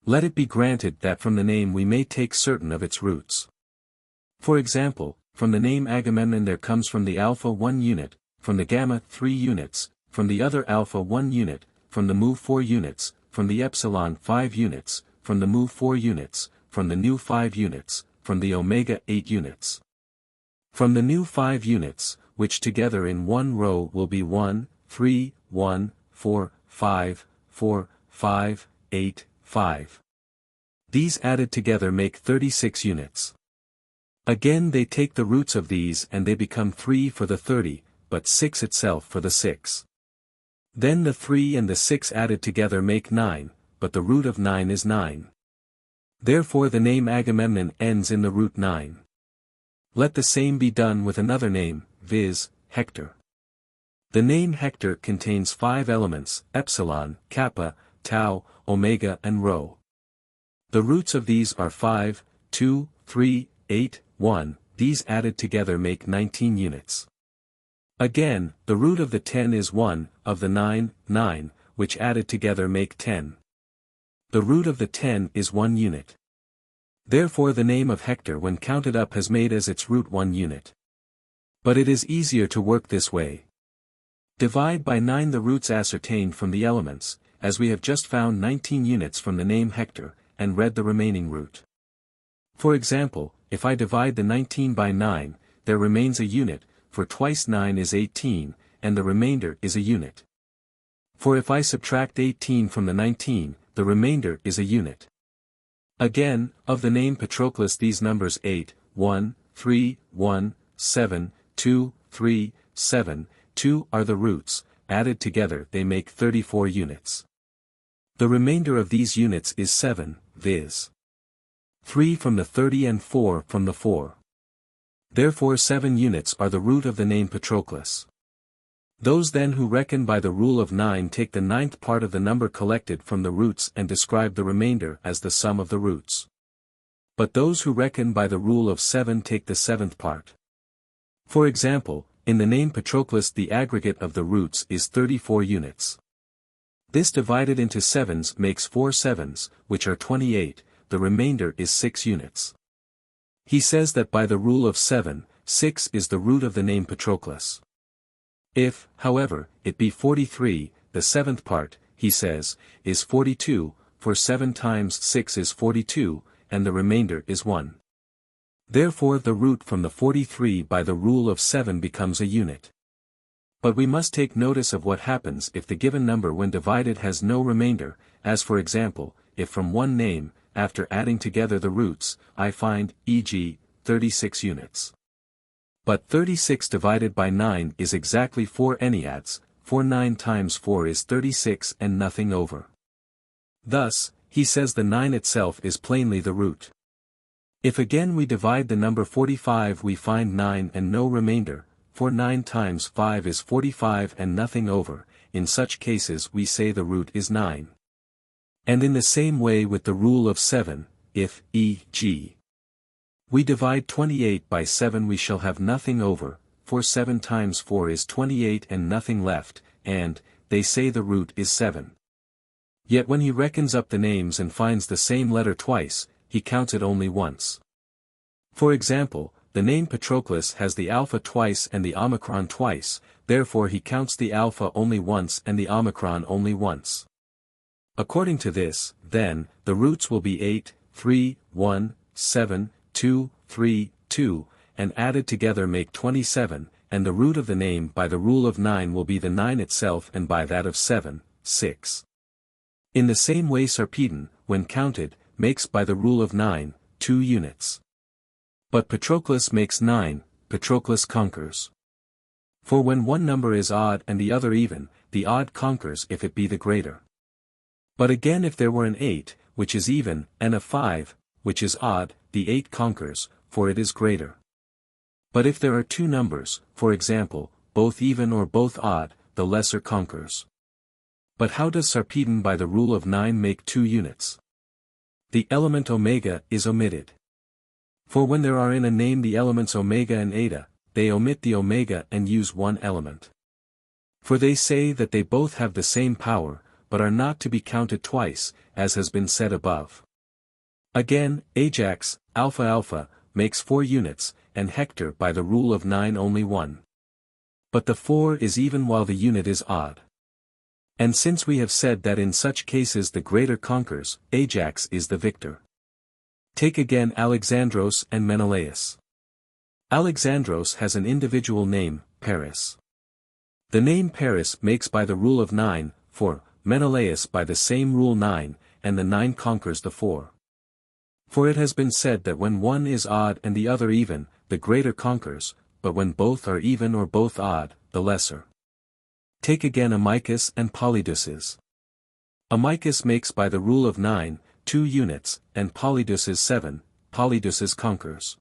Let it be granted that from the name we may take certain of its roots. For example, from the name Agamemnon there comes from the alpha 1 unit, from the gamma 3 units, from the other alpha 1 unit, from the mu 4 units, from the epsilon 5 units, from the mu 4 units, from the nu 5 units, from the omega 8 units. From the nu 5 units, which together in one row will be 1, 3, 1, 4, 5, 4, 5, 8, 5. These added together make 36 units. Again they take the roots of these and they become 3 for the 30, but 6 itself for the 6. Then the 3 and the 6 added together make 9, but the root of 9 is 9. Therefore the name Agamemnon ends in the root 9. Let the same be done with another name, viz., Hector. The name Hector contains 5 elements, epsilon, kappa, tau, omega and rho. The roots of these are 5, 2, 3, 8, 1, these added together make 19 units. Again, the root of the 10 is 1, of the 9, 9, which added together make 10. The root of the 10 is 1 unit. Therefore the name of Hector when counted up has made as its root 1 unit. But it is easier to work this way. Divide by 9 the roots ascertained from the elements, as we have just found 19 units from the name Hector, and read the remaining root. For example, if I divide the 19 by 9, there remains a unit, for twice 9 is 18, and the remainder is a unit. For if I subtract 18 from the 19, the remainder is a unit. Again, of the name Patroclus these numbers 8, 1, 3, 1, 7, 2, 3, 7, 2 are the roots, added together they make 34 units. The remainder of these units is 7, viz. 3 from the 30 and 4 from the 4. Therefore 7 units are the root of the name Patroclus. Those then who reckon by the rule of 9 take the 9th part of the number collected from the roots and describe the remainder as the sum of the roots. But those who reckon by the rule of 7 take the 7th part. For example, in the name Patroclus the aggregate of the roots is 34 units. This divided into sevens makes 4 sevens, which are 28, the remainder is 6 units. He says that by the rule of 7, 6 is the root of the name Patroclus. If, however, it be 43, the 7th part, he says, is 42, for 7 times 6 is 42, and the remainder is 1. Therefore the root from the 43 by the rule of 7 becomes a unit. But we must take notice of what happens if the given number when divided has no remainder, as for example, if from one name, after adding together the roots, I find, e.g., 36 units. But 36 divided by 9 is exactly 4 enneads, for 9 times 4 is 36 and nothing over. Thus, he says the 9 itself is plainly the root. If again we divide the number 45 we find 9 and no remainder, for 9 times 5 is 45 and nothing over. In such cases we say the root is 9. And in the same way with the rule of 7, if, e.g., we divide 28 by 7 we shall have nothing over, for 7 times 4 is 28 and nothing left, and, they say the root is 7. Yet when he reckons up the names and finds the same letter twice, he counts it only once. For example, the name Patroclus has the alpha twice and the omicron twice, therefore he counts the alpha only once and the omicron only once. According to this, then, the roots will be 8, 3, 1, 7, 2, 3, 2, and added together make 27, and the root of the name by the rule of 9 will be the 9 itself and by that of 7, 6. In the same way Sarpedon, when counted, makes by the rule of 9, 2 units. But Patroclus makes 9, Patroclus conquers. For when one number is odd and the other even, the odd conquers if it be the greater. But again if there were an 8, which is even, and a 5, which is odd, the 8 conquers, for it is greater. But if there are two numbers, for example, both even or both odd, the lesser conquers. But how does Sarpedon by the rule of 9 make 2 units? The element omega is omitted. For when there are in a name the elements omega and eta, they omit the omega and use one element. For they say that they both have the same power, but are not to be counted twice, as has been said above. Again, Ajax, alpha alpha, makes 4 units, and Hector by the rule of 9 only 1. But the 4 is even while the unit is odd. And since we have said that in such cases the greater conquers, Ajax is the victor. Take again Alexandros and Menelaus. Alexandros has an individual name, Paris. The name Paris makes by the rule of 9, for, Menelaus by the same rule 9, and the 9 conquers the 4. For it has been said that when one is odd and the other even, the greater conquers, but when both are even or both odd, the lesser. Take again Amycus and Polydeuces. Amycus makes by the rule of 9, 2 units, and Polydeuces 7, Polydeuces conquers.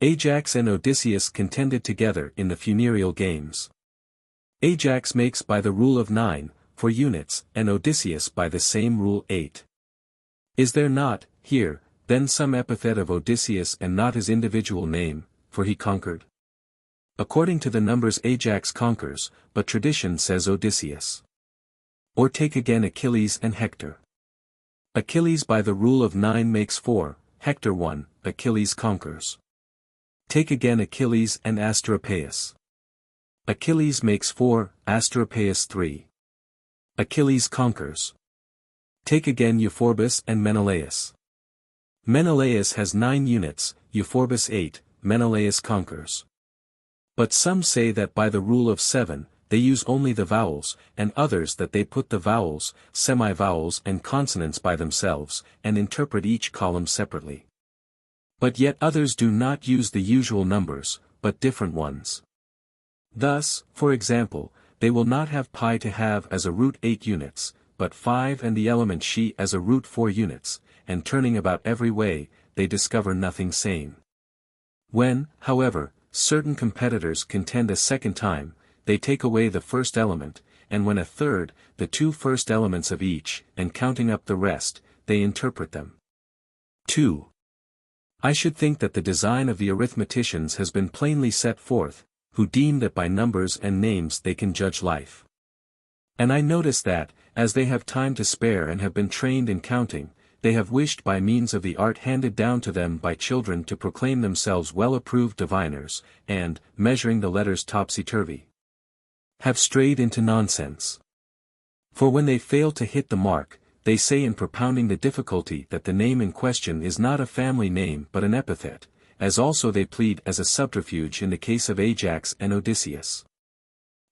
Ajax and Odysseus contended together in the funereal games. Ajax makes by the rule of 9, 4 units, and Odysseus by the same rule 8. Is there not, here, then some epithet of Odysseus and not his individual name, for he conquered? According to the numbers Ajax conquers, but tradition says Odysseus. Or take again Achilles and Hector. Achilles by the rule of 9 makes 4, Hector 1, Achilles conquers. Take again Achilles and Asteropaeus. Achilles makes 4, Asteropaeus 3. Achilles conquers. Take again Euphorbus and Menelaus. Menelaus has 9 units, Euphorbus 8, Menelaus conquers. But some say that by the rule of 7, they use only the vowels, and others that they put the vowels, semi-vowels and consonants by themselves, and interpret each column separately. But yet others do not use the usual numbers, but different ones. Thus, for example, they will not have pi to have as a root 8 units, but 5 and the element she as a root 4 units, and turning about every way, they discover nothing sane. When, however, certain competitors contend a second time, they take away the first element, and when a third, the 2 first elements of each, and counting up the rest, they interpret them. 2. I should think that the design of the arithmeticians has been plainly set forth, who deem that by numbers and names they can judge life. And I notice that, as they have time to spare and have been trained in counting, they have wished by means of the art handed down to them by children to proclaim themselves well-approved diviners, and, measuring the letters topsy-turvy, have strayed into nonsense. For when they fail to hit the mark, they say in propounding the difficulty that the name in question is not a family name but an epithet, as also they plead as a subterfuge in the case of Ajax and Odysseus.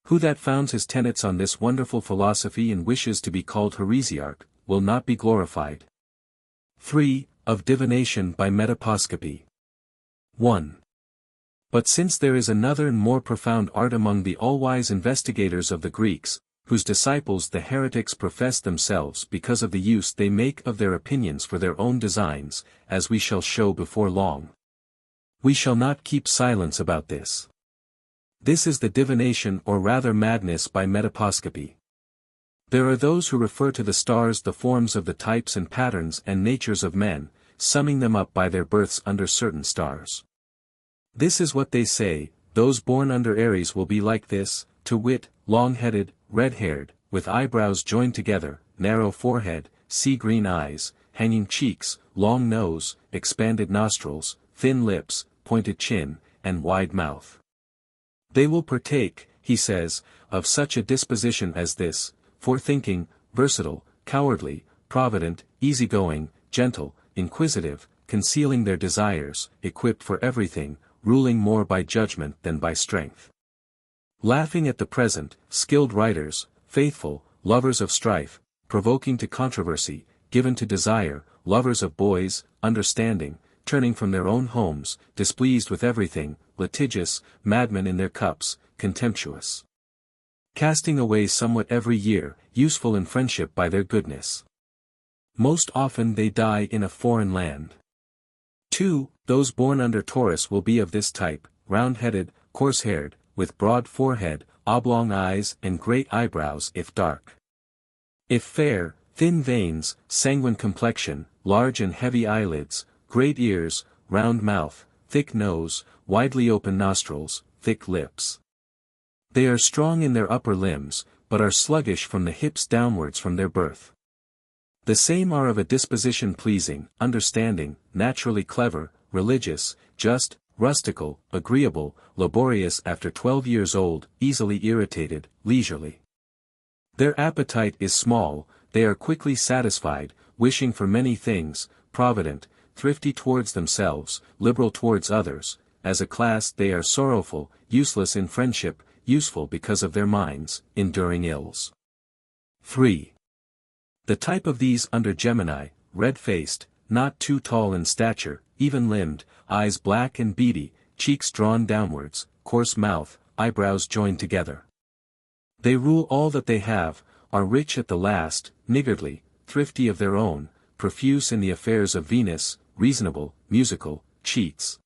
Who that founds his tenets on this wonderful philosophy and wishes to be called heresiarch, will not be glorified. 3. Of divination by metaposcopy. 1. But since there is another and more profound art among the all-wise investigators of the Greeks, whose disciples the heretics profess themselves because of the use they make of their opinions for their own designs, as we shall show before long. We shall not keep silence about this. This is the divination or rather madness by metaposcopy. There are those who refer to the stars the forms of the types and patterns and natures of men, summing them up by their births under certain stars. This is what they say: those born under Aries will be like this, to wit, long-headed, red-haired, with eyebrows joined together, narrow forehead, sea-green eyes, hanging cheeks, long nose, expanded nostrils, thin lips, pointed chin, and wide mouth. They will partake, he says, of such a disposition as this: forethinking, versatile, cowardly, provident, easygoing, gentle, inquisitive, concealing their desires, equipped for everything, ruling more by judgment than by strength. Laughing at the present, skilled writers, faithful, lovers of strife, provoking to controversy, given to desire, lovers of boys, understanding, turning from their own homes, displeased with everything, litigious, madmen in their cups, contemptuous. Casting away somewhat every year, useful in friendship by their goodness. Most often they die in a foreign land. 2. Those born under Taurus will be of this type: round-headed, coarse-haired, with broad forehead, oblong eyes and great eyebrows if dark. If fair, thin veins, sanguine complexion, large and heavy eyelids, great ears, round mouth, thick nose, widely open nostrils, thick lips. They are strong in their upper limbs, but are sluggish from the hips downwards from their birth. The same are of a disposition pleasing, understanding, naturally clever, religious, just, rustical, agreeable, laborious after 12 years old, easily irritated, leisurely. Their appetite is small, they are quickly satisfied, wishing for many things, provident, thrifty towards themselves, liberal towards others. As a class they are sorrowful, useless in friendship, useful because of their minds, enduring ills. 3. The type of these under Gemini: red-faced, not too tall in stature, even-limbed, eyes black and beady, cheeks drawn downwards, coarse mouth, eyebrows joined together. They rule all that they have, are rich at the last, niggardly, thrifty of their own, profuse in the affairs of Venus, reasonable, musical, cheats.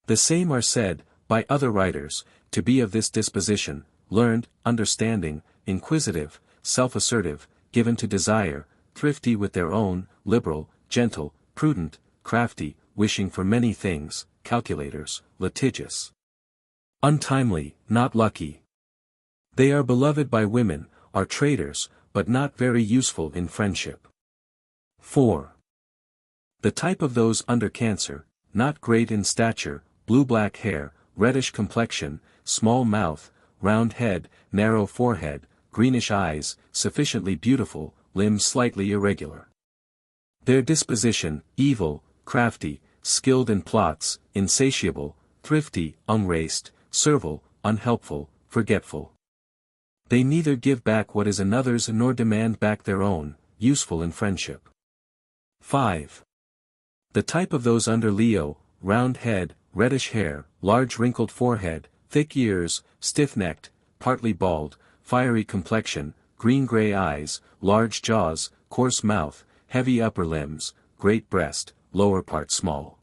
The same are said, by other writers, to be of this disposition: learned, understanding, inquisitive, self-assertive, given to desire, thrifty with their own, liberal, gentle, prudent, crafty, wishing for many things, calculators, litigious. Untimely, not lucky. They are beloved by women, are traders, but not very useful in friendship. 4. The type of those under Cancer: not great in stature, blue-black hair, reddish complexion, small mouth, round head, narrow forehead, greenish eyes, sufficiently beautiful, limbs slightly irregular. Their disposition: evil, crafty, skilled in plots, insatiable, thrifty, unraced, servile, unhelpful, forgetful. They neither give back what is another's nor demand back their own, useful in friendship. 5. The type of those under Leo: round head, reddish hair, large wrinkled forehead, thick ears, stiff-necked, partly bald, fiery complexion, green-gray eyes, large jaws, coarse mouth, heavy upper limbs, great breast, lower part small.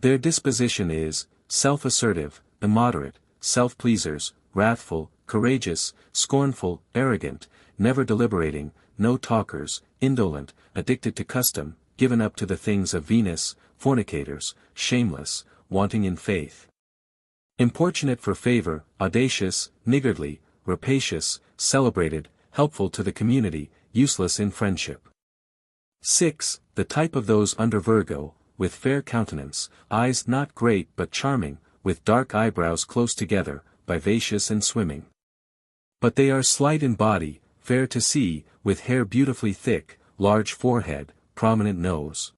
Their disposition is: self-assertive, immoderate, self-pleasers, wrathful, courageous, scornful, arrogant, never deliberating, no talkers, indolent, addicted to custom, given up to the things of Venus, fornicators, shameless, wanting in faith. Importunate for favor, audacious, niggardly, rapacious, celebrated, helpful to the community, useless in friendship. 6. The type of those under Virgo: with fair countenance, eyes not great but charming, with dark eyebrows close together, vivacious and swimming. But they are slight in body, fair to see, with hair beautifully thick, large forehead, prominent nose.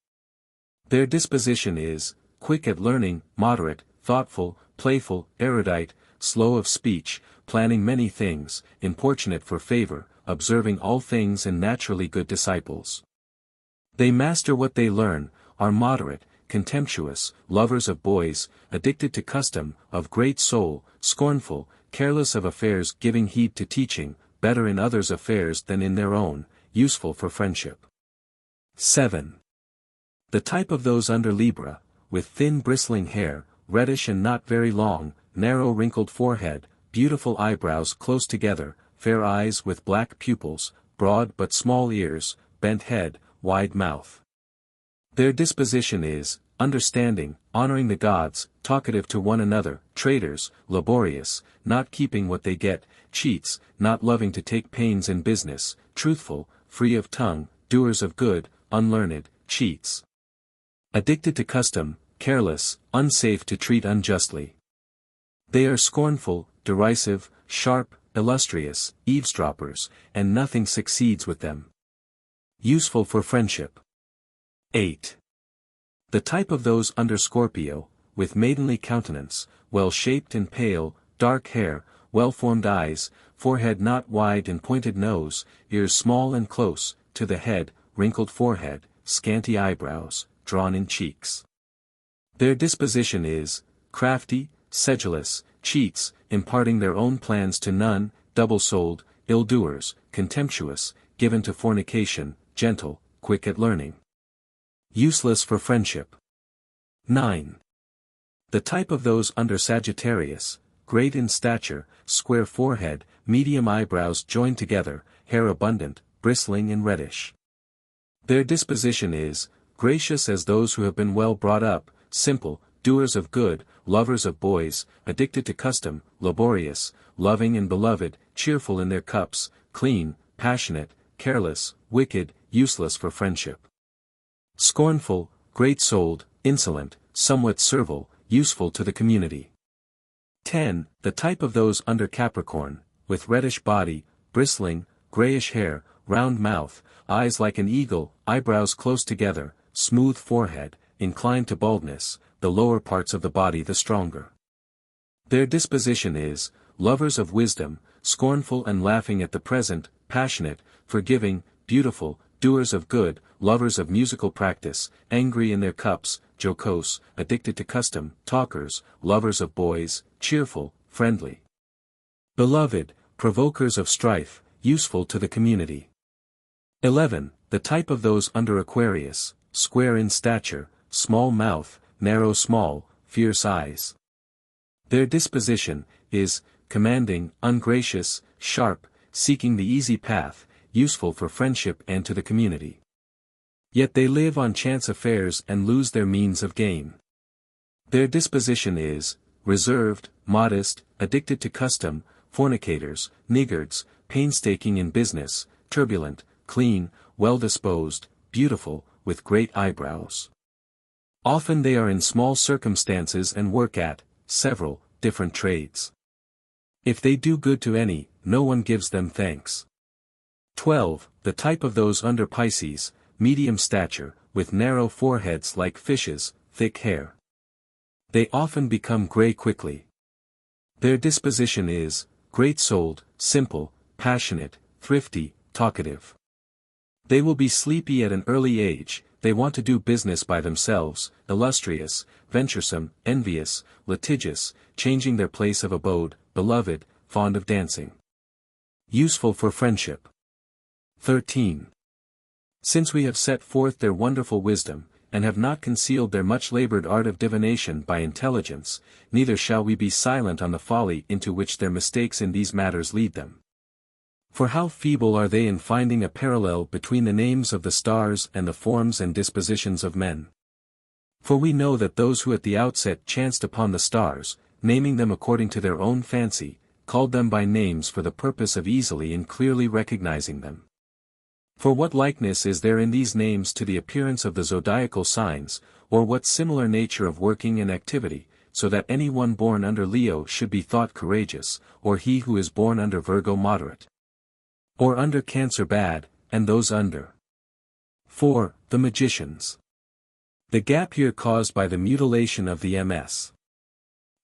Their disposition is: quick at learning, moderate, thoughtful, playful, erudite, slow of speech, planning many things, importunate for favor, observing all things and naturally good disciples. They master what they learn, are moderate, contemptuous, lovers of boys, addicted to custom, of great soul, scornful, careless of affairs, giving heed to teaching, better in others' affairs than in their own, useful for friendship. 7. The type of those under Libra, with thin bristling hair, reddish and not very long, narrow wrinkled forehead, beautiful eyebrows close together, fair eyes with black pupils, broad but small ears, bent head, wide mouth. Their disposition is, understanding, honoring the gods, talkative to one another, traitors, laborious, not keeping what they get, cheats, not loving to take pains in business, truthful, free of tongue, doers of good, unlearned, cheats. Addicted to custom, careless, unsafe to treat unjustly. They are scornful, derisive, sharp, illustrious, eavesdroppers, and nothing succeeds with them. Useful for friendship. 8. The type of those under Scorpio, with maidenly countenance, well-shaped and pale, dark hair, well-formed eyes, forehead not wide and pointed nose, ears small and close, to the head, wrinkled forehead, scanty eyebrows, drawn-in cheeks. Their disposition is, crafty, sedulous, cheats, imparting their own plans to none, double-souled, ill-doers, contemptuous, given to fornication, gentle, quick at learning. Useless for friendship. 9. The type of those under Sagittarius, great in stature, square forehead, medium eyebrows joined together, hair abundant, bristling and reddish. Their disposition is, gracious as those who have been well brought up, simple, doers of good, lovers of boys, addicted to custom, laborious, loving and beloved, cheerful in their cups, clean, passionate, careless, wicked, useless for friendship. Scornful, great-souled, insolent, somewhat servile, useful to the community. 10. The type of those under Capricorn, with reddish body, bristling, grayish hair, round mouth, eyes like an eagle, eyebrows close together, smooth forehead, inclined to baldness, the lower parts of the body the stronger. Their disposition is, lovers of wisdom, scornful and laughing at the present, passionate, forgiving, beautiful, doers of good, lovers of musical practice, angry in their cups, jocose, addicted to custom, talkers, lovers of boys, cheerful, friendly. Beloved, provokers of strife, useful to the community. 11. The type of those under Aquarius, square in stature, small mouth, narrow small, fierce eyes. Their disposition is, commanding, ungracious, sharp, seeking the easy path, useful for friendship and to the community. Yet they live on chance affairs and lose their means of gain. Their disposition is, reserved, modest, addicted to custom, fornicators, niggards, painstaking in business, turbulent, clean, well-disposed, beautiful, with great eyebrows. Often they are in small circumstances and work at, several, different trades. If they do good to any, no one gives them thanks. 12. The type of those under Pisces, medium stature, with narrow foreheads like fishes, thick hair. They often become gray quickly. Their disposition is, great-souled, simple, passionate, thrifty, talkative. They will be sleepy at an early age, they want to do business by themselves, illustrious, venturesome, envious, litigious, changing their place of abode, beloved, fond of dancing. Useful for friendship. 13. Since we have set forth their wonderful wisdom, and have not concealed their much-labored art of divination by intelligence, neither shall we be silent on the folly into which their mistakes in these matters lead them. For how feeble are they in finding a parallel between the names of the stars and the forms and dispositions of men. For we know that those who at the outset chanced upon the stars, naming them according to their own fancy, called them by names for the purpose of easily and clearly recognizing them. For what likeness is there in these names to the appearance of the zodiacal signs, or what similar nature of working and activity, so that any one born under Leo should be thought courageous, or he who is born under Virgo moderate, or under Cancer bad, and those under 4. The magicians. The gap here caused by the mutilation of the MS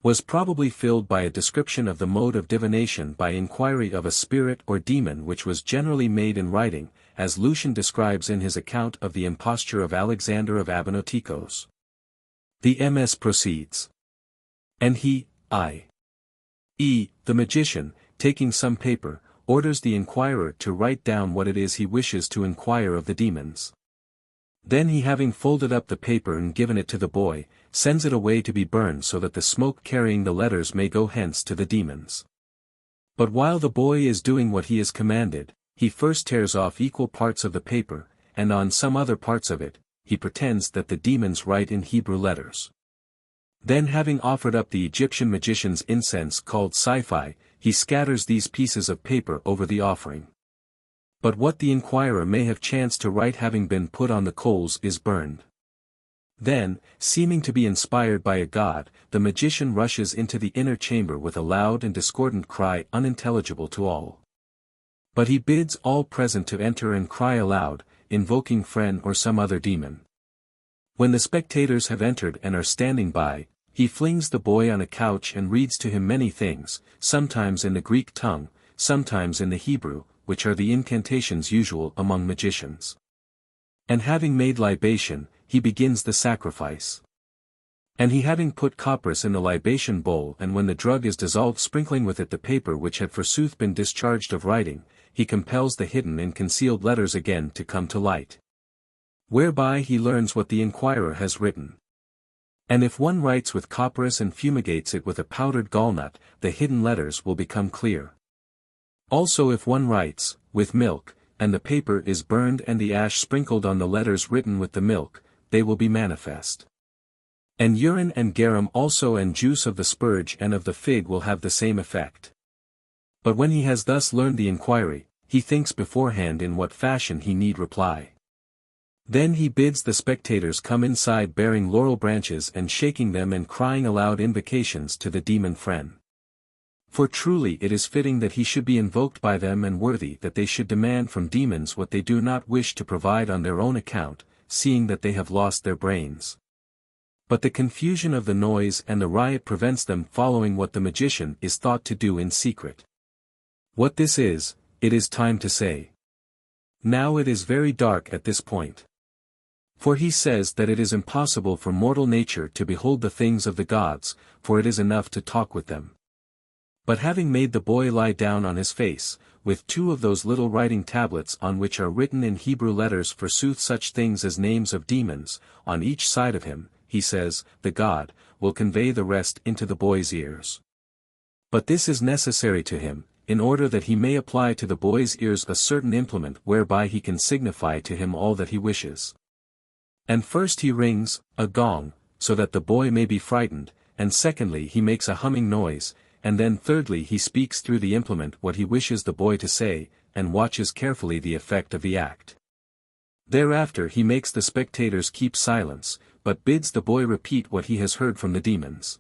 was probably filled by a description of the mode of divination by inquiry of a spirit or demon, which was generally made in writing, as Lucian describes in his account of the imposture of Alexander of Abanotikos. The MS proceeds. And he, i.e., the magician, taking some paper, orders the inquirer to write down what it is he wishes to inquire of the demons. Then he, having folded up the paper and given it to the boy, sends it away to be burned so that the smoke carrying the letters may go hence to the demons. But while the boy is doing what he is commanded, he first tears off equal parts of the paper, and on some other parts of it, he pretends that the demons write in Hebrew letters. Then, having offered up the Egyptian magician's incense called siphi, he scatters these pieces of paper over the offering. But what the inquirer may have chanced to write having been put on the coals is burned. Then, seeming to be inspired by a god, the magician rushes into the inner chamber with a loud and discordant cry unintelligible to all. But he bids all present to enter and cry aloud, invoking Phren or some other demon. When the spectators have entered and are standing by, he flings the boy on a couch and reads to him many things, sometimes in the Greek tongue, sometimes in the Hebrew, which are the incantations usual among magicians. And having made libation, he begins the sacrifice. And he, having put copperas in the libation bowl, and when the drug is dissolved, sprinkling with it the paper which had forsooth been discharged of writing, he compels the hidden and concealed letters again to come to light. Whereby he learns what the inquirer has written. And if one writes with copperas and fumigates it with a powdered gallnut, the hidden letters will become clear. Also if one writes, with milk, and the paper is burned and the ash sprinkled on the letters written with the milk, they will be manifest. And urine and garum also and juice of the spurge and of the fig will have the same effect. But when he has thus learned the inquiry, he thinks beforehand in what fashion he need reply. Then he bids the spectators come inside bearing laurel branches and shaking them and crying aloud invocations to the demon Phren. For truly it is fitting that he should be invoked by them and worthy that they should demand from demons what they do not wish to provide on their own account, seeing that they have lost their brains. But the confusion of the noise and the riot prevents them following what the magician is thought to do in secret. What this is, it is time to say. Now it is very dark at this point. For he says that it is impossible for mortal nature to behold the things of the gods, for it is enough to talk with them. But having made the boy lie down on his face, with two of those little writing tablets on which are written in Hebrew letters forsooth such things as names of demons, on each side of him, he says, the god, will convey the rest into the boy's ears. But this is necessary to him, in order that he may apply to the boy's ears a certain implement whereby he can signify to him all that he wishes. And first he rings, a gong, so that the boy may be frightened, and secondly he makes a humming noise, and then thirdly he speaks through the implement what he wishes the boy to say, and watches carefully the effect of the act. Thereafter he makes the spectators keep silence, but bids the boy repeat what he has heard from the demons.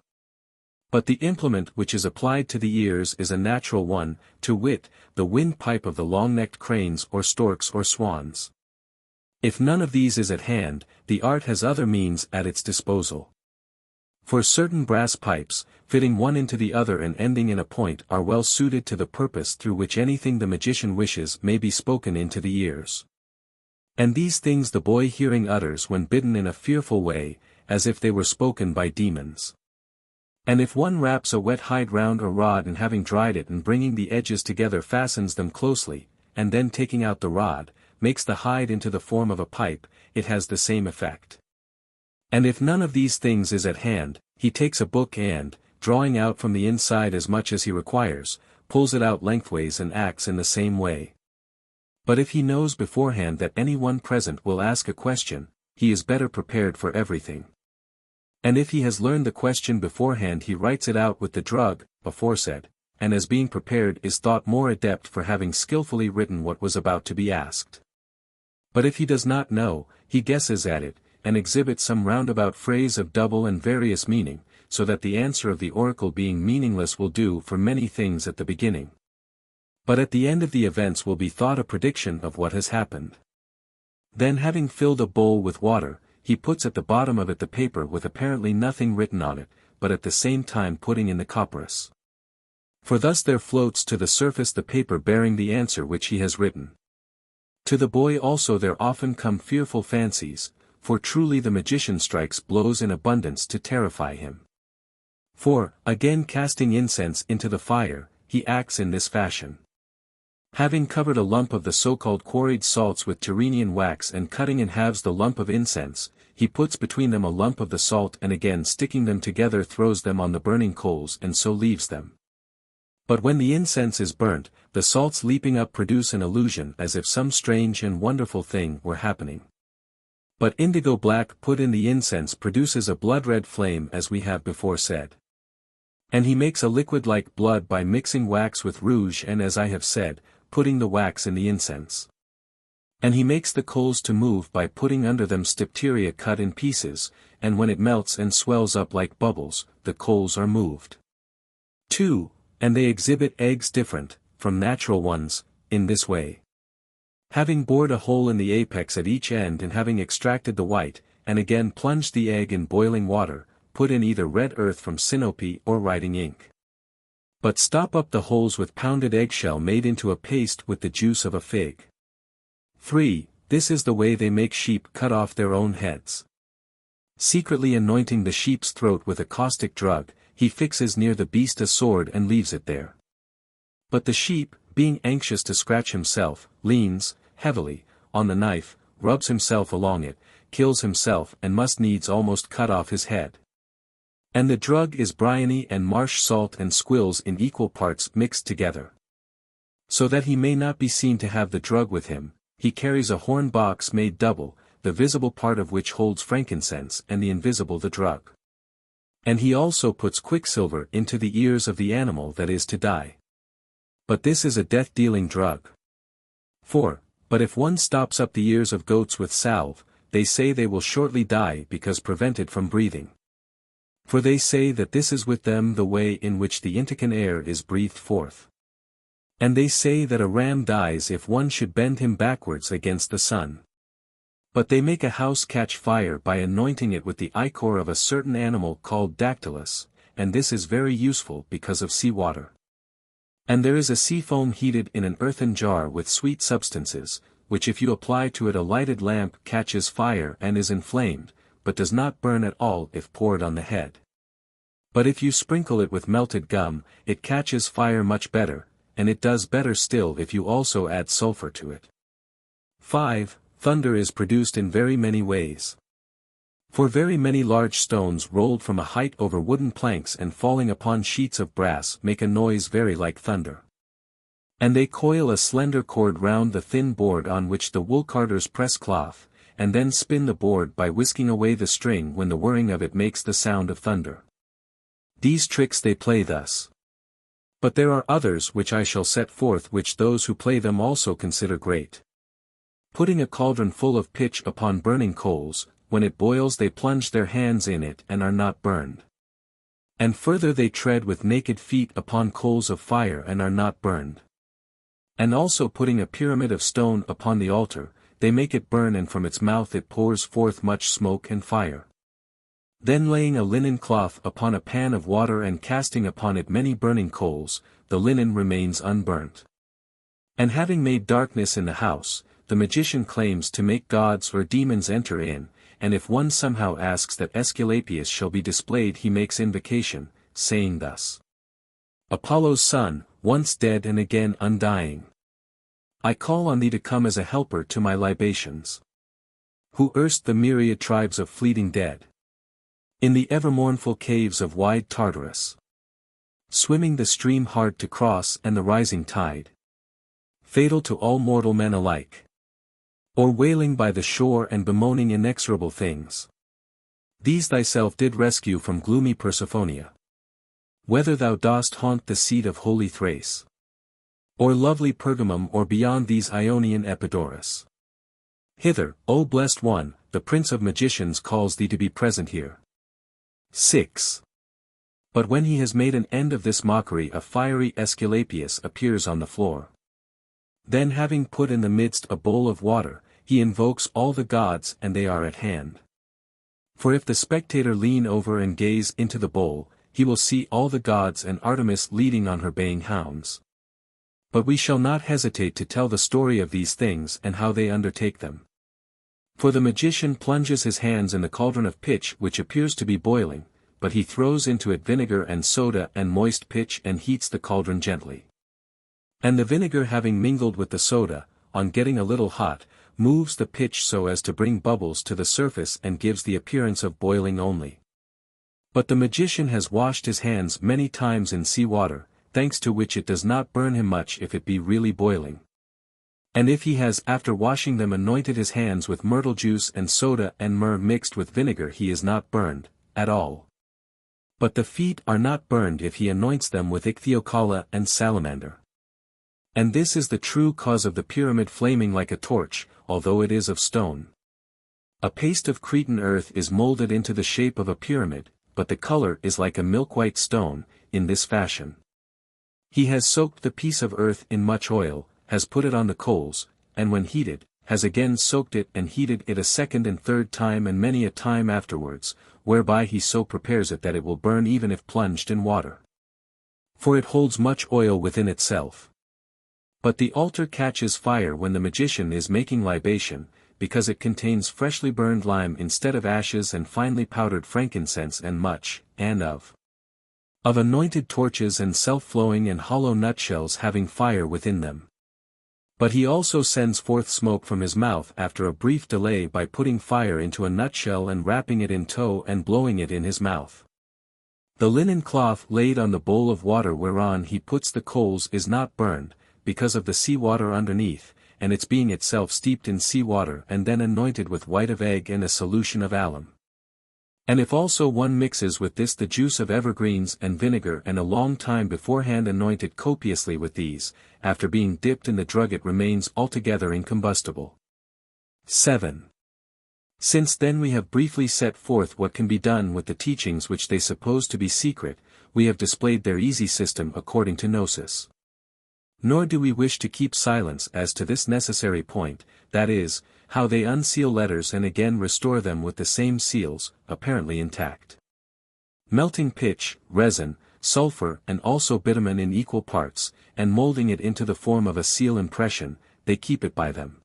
But the implement which is applied to the ears is a natural one, to wit, the windpipe of the long-necked cranes or storks or swans. If none of these is at hand, the art has other means at its disposal. For certain brass pipes, fitting one into the other and ending in a point, are well suited to the purpose through which anything the magician wishes may be spoken into the ears. And these things the boy hearing utters when bidden in a fearful way, as if they were spoken by demons. And if one wraps a wet hide round a rod and having dried it and bringing the edges together fastens them closely, and then taking out the rod, makes the hide into the form of a pipe, it has the same effect. And if none of these things is at hand, he takes a book and, drawing out from the inside as much as he requires, pulls it out lengthways and acts in the same way. But if he knows beforehand that any one present will ask a question, he is better prepared for everything. And if he has learned the question beforehand he writes it out with the drug, aforesaid, and as being prepared is thought more adept for having skillfully written what was about to be asked. But if he does not know, he guesses at it, and exhibits some roundabout phrase of double and various meaning, so that the answer of the oracle being meaningless will do for many things at the beginning. But at the end of the events will be thought a prediction of what has happened. Then having filled a bowl with water, he puts at the bottom of it the paper with apparently nothing written on it, but at the same time putting in the copperas. For thus there floats to the surface the paper bearing the answer which he has written. To the boy also there often come fearful fancies, for truly the magician strikes blows in abundance to terrify him. For, again casting incense into the fire, he acts in this fashion. Having covered a lump of the so-called quarried salts with Tyrrhenian wax and cutting in halves the lump of incense, he puts between them a lump of the salt and again sticking them together throws them on the burning coals and so leaves them. But when the incense is burnt, the salts leaping up produce an illusion as if some strange and wonderful thing were happening. But indigo black put in the incense produces a blood-red flame as we have before said. And he makes a liquid like blood by mixing wax with rouge and as I have said, putting the wax in the incense. And he makes the coals to move by putting under them stipteria cut in pieces, and when it melts and swells up like bubbles, the coals are moved. 2. And they exhibit eggs different, from natural ones, in this way. Having bored a hole in the apex at each end and having extracted the white, and again plunged the egg in boiling water, put in either red earth from sinope or writing ink. But stop up the holes with pounded eggshell made into a paste with the juice of a fig. 3. This is the way they make sheep cut off their own heads. Secretly anointing the sheep's throat with a caustic drug, he fixes near the beast a sword and leaves it there. But the sheep, being anxious to scratch himself, leans, heavily, on the knife, rubs himself along it, kills himself and must needs almost cut off his head. And the drug is bryony and marsh salt and squills in equal parts mixed together. So that he may not be seen to have the drug with him, he carries a horn box made double, the visible part of which holds frankincense and the invisible the drug. And he also puts quicksilver into the ears of the animal that is to die. But this is a death-dealing drug. 4. But if one stops up the ears of goats with salve, they say they will shortly die because prevented from breathing. For they say that this is with them the way in which the Intican air is breathed forth. And they say that a ram dies if one should bend him backwards against the sun. But they make a house catch fire by anointing it with the ichor of a certain animal called Dactylus, and this is very useful because of sea water. And there is a sea foam heated in an earthen jar with sweet substances, which if you apply to it a lighted lamp catches fire and is inflamed, but does not burn at all if poured on the head. But if you sprinkle it with melted gum, it catches fire much better, and it does better still if you also add sulfur to it. 5. Thunder is produced in very many ways. For very many large stones rolled from a height over wooden planks and falling upon sheets of brass make a noise very like thunder. And they coil a slender cord round the thin board on which the wool-carders press cloth, and then spin the board by whisking away the string when the whirring of it makes the sound of thunder. These tricks they play thus. But there are others which I shall set forth which those who play them also consider great. Putting a cauldron full of pitch upon burning coals, when it boils they plunge their hands in it and are not burned. And further they tread with naked feet upon coals of fire and are not burned. And also putting a pyramid of stone upon the altar, they make it burn and from its mouth it pours forth much smoke and fire. Then laying a linen cloth upon a pan of water and casting upon it many burning coals, the linen remains unburnt. And having made darkness in the house, the magician claims to make gods or demons enter in, and if one somehow asks that Aesculapius shall be displayed he makes invocation, saying thus. Apollo's son, once dead and again undying. I call on thee to come as a helper to my libations. Who erst the myriad tribes of fleeting dead. In the ever mournful caves of wide Tartarus. Swimming the stream hard to cross and the rising tide. Fatal to all mortal men alike. Or wailing by the shore and bemoaning inexorable things. These thyself did rescue from gloomy Persephonia. Whether thou dost haunt the seat of holy Thrace. Or lovely Pergamum or beyond these Ionian Epidaurus. Hither, O blessed one, the Prince of Magicians calls thee to be present here. 6. But when he has made an end of this mockery a fiery Aesculapius appears on the floor. Then having put in the midst a bowl of water, he invokes all the gods and they are at hand. For if the spectator lean over and gaze into the bowl, he will see all the gods and Artemis leading on her baying hounds. But we shall not hesitate to tell the story of these things and how they undertake them. For the magician plunges his hands in the cauldron of pitch which appears to be boiling, but he throws into it vinegar and soda and moist pitch and heats the cauldron gently. And the vinegar having mingled with the soda, on getting a little hot, moves the pitch so as to bring bubbles to the surface and gives the appearance of boiling only. But the magician has washed his hands many times in sea water, thanks to which it does not burn him much if it be really boiling. And if he has after washing them anointed his hands with myrtle juice and soda and myrrh mixed with vinegar, he is not burned at all. But the feet are not burned if he anoints them with ichthyocolla and salamander. And this is the true cause of the pyramid flaming like a torch, although it is of stone. A paste of Cretan earth is molded into the shape of a pyramid, but the color is like a milk-white stone, in this fashion. He has soaked the piece of earth in much oil, has put it on the coals, and when heated, has again soaked it and heated it a second and third time and many a time afterwards, whereby he so prepares it that it will burn even if plunged in water. For it holds much oil within itself. But the altar catches fire when the magician is making libation, because it contains freshly burned lime instead of ashes and finely powdered frankincense and much, and of anointed torches and self-flowing and hollow nutshells having fire within them. But he also sends forth smoke from his mouth after a brief delay by putting fire into a nutshell and wrapping it in tow and blowing it in his mouth. The linen cloth laid on the bowl of water whereon he puts the coals is not burned, because of the sea water underneath, and its being itself steeped in sea water and then anointed with white of egg and a solution of alum. And if also one mixes with this the juice of evergreens and vinegar and a long time beforehand anoint it copiously with these, after being dipped in the drug it remains altogether incombustible. 7. Since then we have briefly set forth what can be done with the teachings which they suppose to be secret, we have displayed their easy system according to Gnosis. Nor do we wish to keep silence as to this necessary point, that is, how they unseal letters and again restore them with the same seals, apparently intact. Melting pitch, resin, sulfur and also bitumen in equal parts, and molding it into the form of a seal impression, they keep it by them.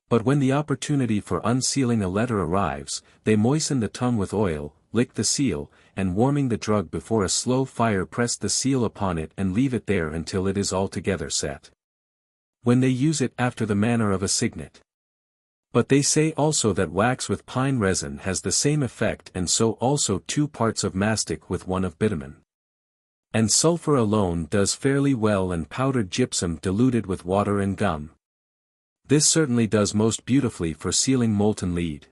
But when the opportunity for unsealing a letter arrives, they moisten the tongue with oil, lick the seal, and warming the drug before a slow fire press the seal upon it and leave it there until it is altogether set. When they use it after the manner of a signet. But they say also that wax with pine resin has the same effect and so also 2 parts of mastic with 1 of bitumen. And sulfur alone does fairly well and powdered gypsum diluted with water and gum. This certainly does most beautifully for sealing molten lead.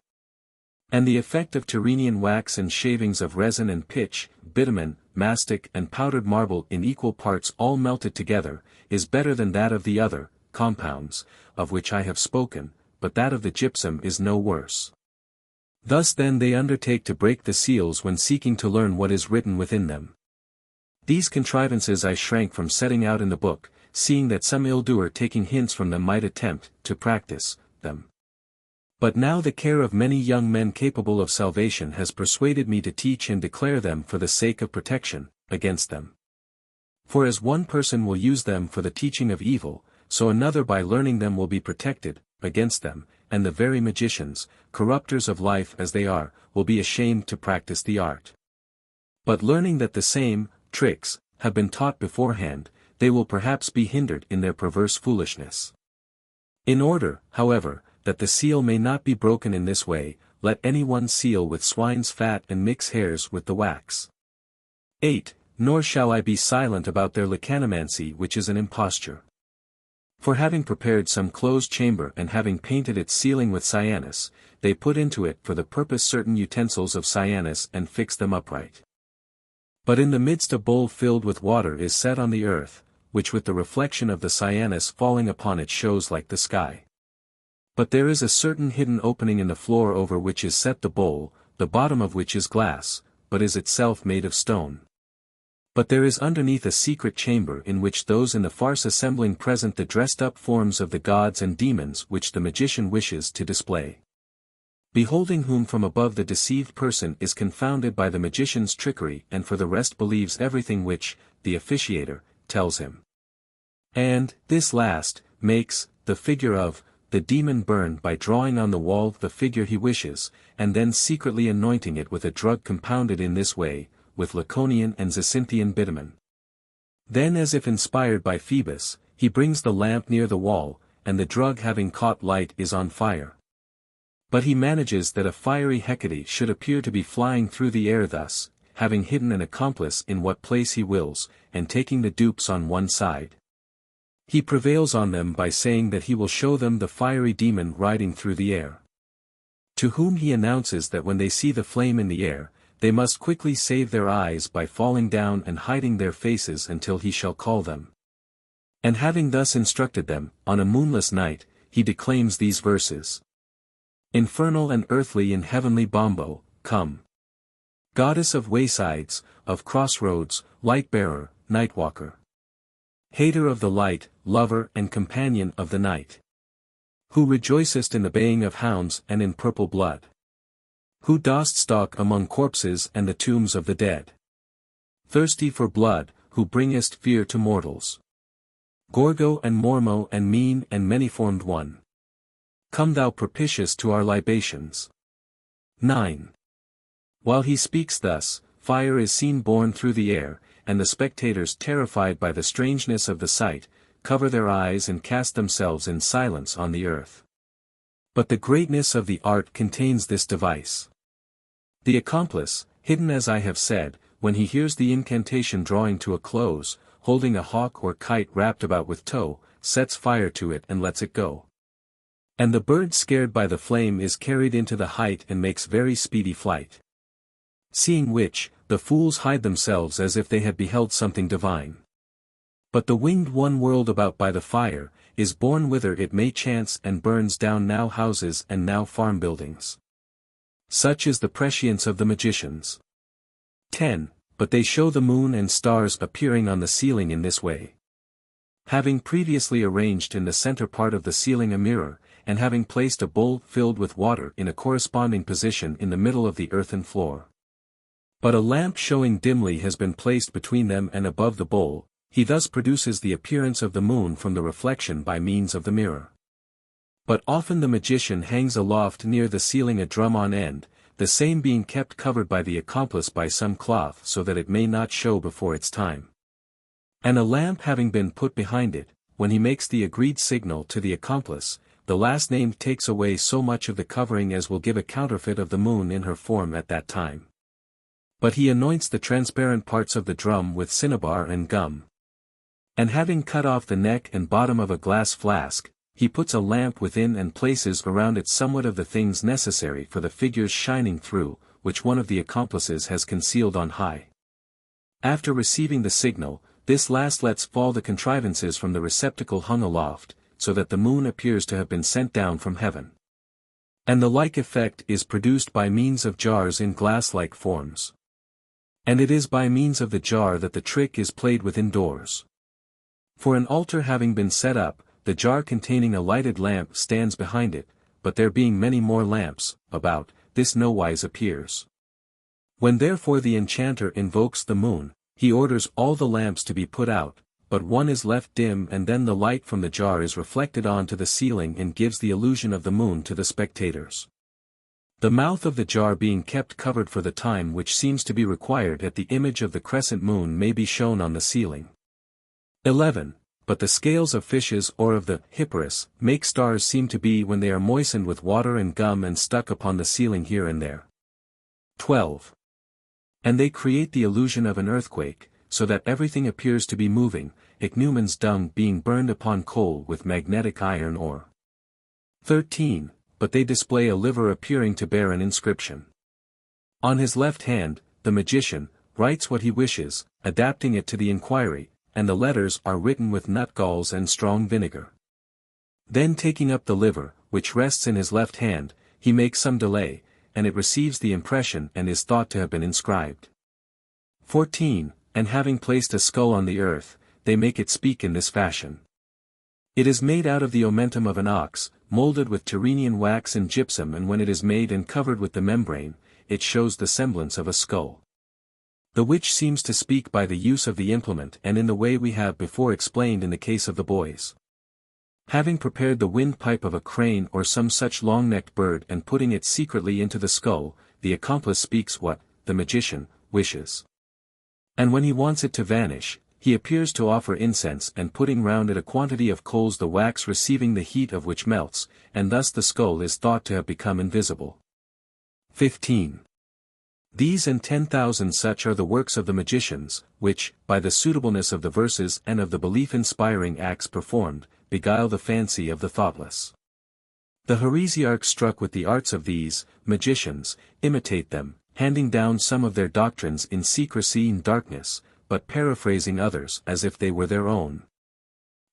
And the effect of Tyrrhenian wax and shavings of resin and pitch, bitumen, mastic and powdered marble in equal parts all melted together, is better than that of the other compounds, of which I have spoken, but that of the gypsum is no worse. Thus then they undertake to break the seals when seeking to learn what is written within them. These contrivances I shrank from setting out in the book, seeing that some ill-doer taking hints from them might attempt to practice them. But now the care of many young men capable of salvation has persuaded me to teach and declare them for the sake of protection against them. For as one person will use them for the teaching of evil, so another by learning them will be protected against them, and the very magicians, corrupters of life as they are, will be ashamed to practice the art. But learning that the same tricks have been taught beforehand, they will perhaps be hindered in their perverse foolishness. In order, however, that the seal may not be broken in this way, let any one seal with swine's fat and mix hairs with the wax. 8. Nor shall I be silent about their lecanomancy, which is an imposture. For having prepared some closed chamber and having painted its ceiling with cyanus, they put into it for the purpose certain utensils of cyanus and fix them upright. But in the midst a bowl filled with water is set on the earth, which with the reflection of the cyanus falling upon it shows like the sky. But there is a certain hidden opening in the floor over which is set the bowl, the bottom of which is glass, but is itself made of stone. But there is underneath a secret chamber in which those in the farce assembling present the dressed-up forms of the gods and demons which the magician wishes to display. Beholding whom from above the deceived person is confounded by the magician's trickery and for the rest believes everything which, the officiator, tells him. And, this last, makes, the figure of, the demon burned by drawing on the wall the figure he wishes, and then secretly anointing it with a drug compounded in this way, with Laconian and Zacinthian bitumen. Then as if inspired by Phoebus, he brings the lamp near the wall, and the drug having caught light is on fire. But he manages that a fiery Hecate should appear to be flying through the air thus, having hidden an accomplice in what place he wills, and taking the dupes on one side. He prevails on them by saying that he will show them the fiery demon riding through the air. To whom he announces that when they see the flame in the air, they must quickly save their eyes by falling down and hiding their faces until he shall call them. And having thus instructed them, on a moonless night, he declaims these verses. Infernal and earthly and heavenly Bombo, come. Goddess of waysides, of crossroads, light-bearer, nightwalker. Hater of the light, lover and companion of the night. Who rejoicest in the baying of hounds and in purple blood. Who dost stalk among corpses and the tombs of the dead. Thirsty for blood, who bringest fear to mortals. Gorgo and Mormo and mean and many-formed one. Come thou propitious to our libations. 9. While he speaks thus, fire is seen borne through the air, and the spectators terrified by the strangeness of the sight, cover their eyes and cast themselves in silence on the earth. But the greatness of the art contains this device. The accomplice, hidden as I have said, when he hears the incantation drawing to a close, holding a hawk or kite wrapped about with tow, sets fire to it and lets it go. And the bird scared by the flame is carried into the height and makes very speedy flight. Seeing which, the fools hide themselves as if they had beheld something divine. But the winged one whirled about by the fire, is borne whither it may chance and burns down now houses and now farm buildings. Such is the prescience of the magicians. 10. But they show the moon and stars appearing on the ceiling in this way. Having previously arranged in the center part of the ceiling a mirror, and having placed a bowl filled with water in a corresponding position in the middle of the earthen floor. But a lamp showing dimly has been placed between them and above the bowl, he thus produces the appearance of the moon from the reflection by means of the mirror. But often the magician hangs aloft near the ceiling a drum on end, the same being kept covered by the accomplice by some cloth so that it may not show before its time. And a lamp having been put behind it, when he makes the agreed signal to the accomplice, the last named takes away so much of the covering as will give a counterfeit of the moon in her form at that time. But he anoints the transparent parts of the drum with cinnabar and gum. And having cut off the neck and bottom of a glass flask, he puts a lamp within and places around it somewhat of the things necessary for the figures shining through, which one of the accomplices has concealed on high. After receiving the signal, this last lets fall the contrivances from the receptacle hung aloft, so that the moon appears to have been sent down from heaven. And the like effect is produced by means of jars in glass-like forms. And it is by means of the jar that the trick is played within doors. For an altar having been set up, the jar containing a lighted lamp stands behind it, but there being many more lamps about, this nowise appears. When therefore the enchanter invokes the moon, he orders all the lamps to be put out, but one is left dim and then the light from the jar is reflected on to the ceiling and gives the illusion of the moon to the spectators. The mouth of the jar being kept covered for the time which seems to be required at the image of the crescent moon may be shown on the ceiling. 11. But the scales of fishes or of the hipparus make stars seem to be when they are moistened with water and gum and stuck upon the ceiling here and there. 12. And they create the illusion of an earthquake, so that everything appears to be moving, ichneumons dung being burned upon coal with magnetic iron ore. 13. But they display a liver appearing to bear an inscription. On his left hand, the magician writes what he wishes, adapting it to the inquiry, and the letters are written with nutgalls and strong vinegar. Then taking up the liver, which rests in his left hand, he makes some delay, and it receives the impression and is thought to have been inscribed. 14. And having placed a skull on the earth, they make it speak in this fashion. It is made out of the omentum of an ox, molded with Tyrrhenian wax and gypsum, and when it is made and covered with the membrane, it shows the semblance of a skull. The which seems to speak by the use of the implement and in the way we have before explained in the case of the boys. Having prepared the windpipe of a crane or some such long-necked bird and putting it secretly into the skull, the accomplice speaks what, the magician, wishes. And when he wants it to vanish, he appears to offer incense and putting round it a quantity of coals, the wax receiving the heat of which melts, and thus the skull is thought to have become invisible. 15. These and 10,000 such are the works of the magicians, which, by the suitableness of the verses and of the belief-inspiring acts performed, beguile the fancy of the thoughtless. The heresiarchs, struck with the arts of these magicians, imitate them, handing down some of their doctrines in secrecy and darkness, but paraphrasing others as if they were their own.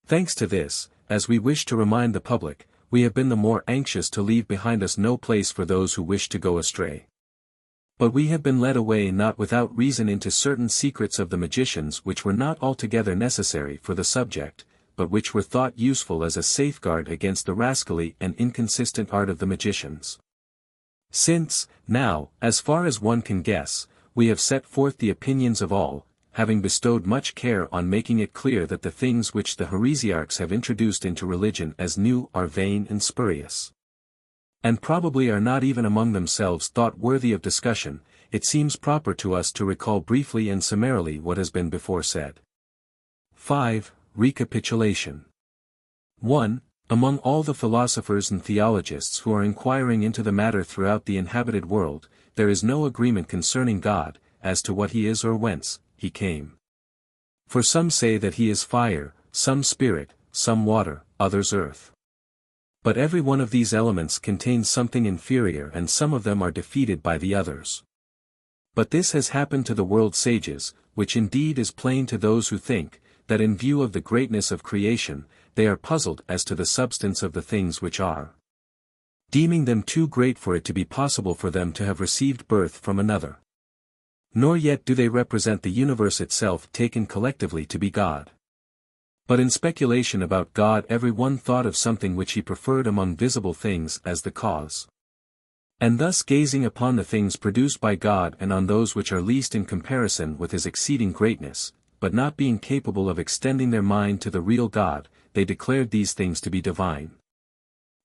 Thanks to this, as we wish to remind the public, we have been the more anxious to leave behind us no place for those who wish to go astray. But we have been led away not without reason into certain secrets of the magicians which were not altogether necessary for the subject, but which were thought useful as a safeguard against the rascally and inconsistent art of the magicians. Since, now, as far as one can guess, we have set forth the opinions of all, having bestowed much care on making it clear that the things which the heresiarchs have introduced into religion as new are vain and spurious, and probably are not even among themselves thought worthy of discussion, it seems proper to us to recall briefly and summarily what has been before said. 5. Recapitulation. 1. Among all the philosophers and theologists who are inquiring into the matter throughout the inhabited world, there is no agreement concerning God, as to what he is or whence he came. For some say that he is fire, some spirit, some water, others earth. But every one of these elements contains something inferior, and some of them are defeated by the others. But this has happened to the world sages, which indeed is plain to those who think, that in view of the greatness of creation, they are puzzled as to the substance of the things which are, deeming them too great for it to be possible for them to have received birth from another. Nor yet do they represent the universe itself taken collectively to be God. But in speculation about God every one thought of something which he preferred among visible things as the cause. And thus gazing upon the things produced by God and on those which are least in comparison with his exceeding greatness, but not being capable of extending their mind to the real God, they declared these things to be divine.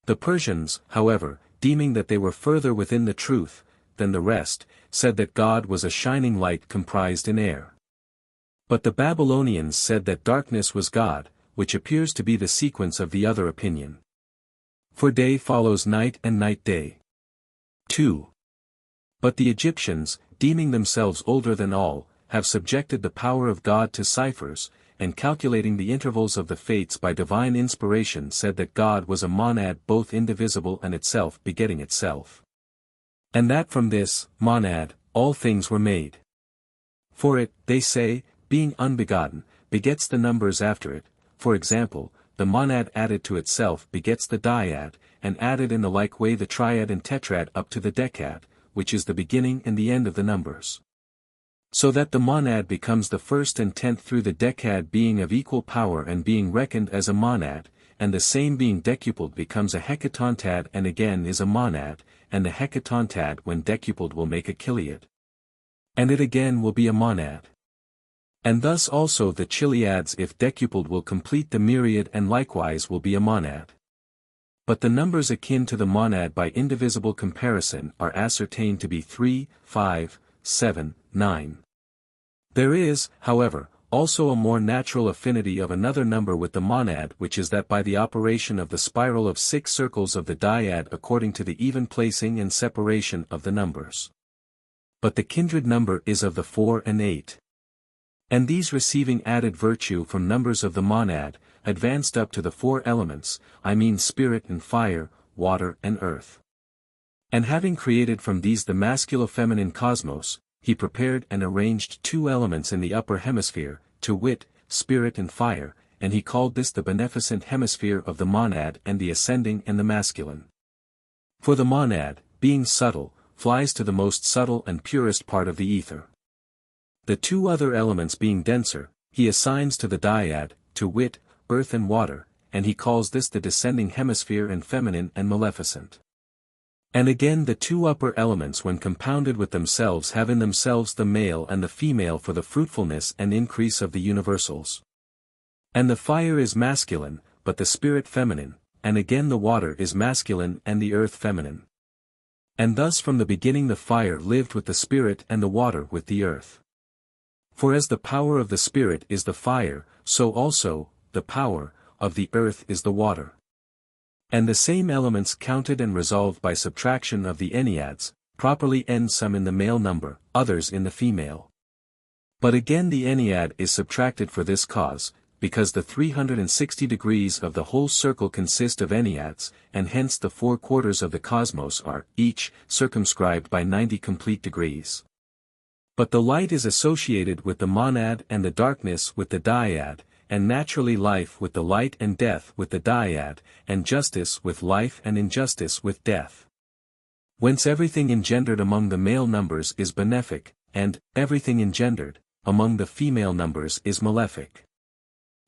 The Persians, however, deeming that they were further within the truth than the rest, said that God was a shining light comprised in air. But the Babylonians said that darkness was God, which appears to be the sequence of the other opinion. For day follows night and night day. 2. But the Egyptians, deeming themselves older than all, have subjected the power of God to ciphers, and calculating the intervals of the fates by divine inspiration said that God was a monad both indivisible and itself begetting itself. And that from this monad, all things were made. For it, they say, being unbegotten, begets the numbers after it, for example, the monad added to itself begets the dyad, and added in the like way the triad and tetrad up to the decad, which is the beginning and the end of the numbers. So that the monad becomes the first and 10th through the decad being of equal power and being reckoned as a monad, and the same being decupled becomes a hecatontad and again is a monad, and the hecatontad when decupled will make a chiliad. And it again will be a monad. And thus also the chiliads if decupled will complete the myriad and likewise will be a monad. But the numbers akin to the monad by indivisible comparison are ascertained to be 3, 5, 7, 9. There is, however, also a more natural affinity of another number with the monad, which is that by the operation of the spiral of 6 circles of the dyad according to the even placing and separation of the numbers. But the kindred number is of the 4 and 8. And these receiving added virtue from numbers of the monad, advanced up to the 4 elements, I mean spirit and fire, water and earth. And having created from these the masculo-feminine cosmos, he prepared and arranged 2 elements in the upper hemisphere, to wit, spirit and fire, and he called this the beneficent hemisphere of the monad and the ascending and the masculine. For the monad, being subtle, flies to the most subtle and purest part of the ether. The 2 other elements being denser, he assigns to the dyad, to wit, earth and water, and he calls this the descending hemisphere and feminine and maleficent. And again the 2 upper elements when compounded with themselves have in themselves the male and the female for the fruitfulness and increase of the universals. And the fire is masculine, but the spirit feminine, and again the water is masculine and the earth feminine. And thus from the beginning the fire lived with the spirit and the water with the earth. For as the power of the spirit is the fire, so also, the power of the earth is the water. And the same elements counted and resolved by subtraction of the Enneads, properly end some in the male number, others in the female. But again the Ennead is subtracted for this cause, because the 360 degrees of the whole circle consist of Enneads, and hence the 4 quarters of the cosmos are, each, circumscribed by 90 complete degrees. But the light is associated with the monad and the darkness with the dyad, and naturally life with the light and death with the dyad, and justice with life and injustice with death. Whence everything engendered among the male numbers is benefic, and everything engendered among the female numbers is malefic.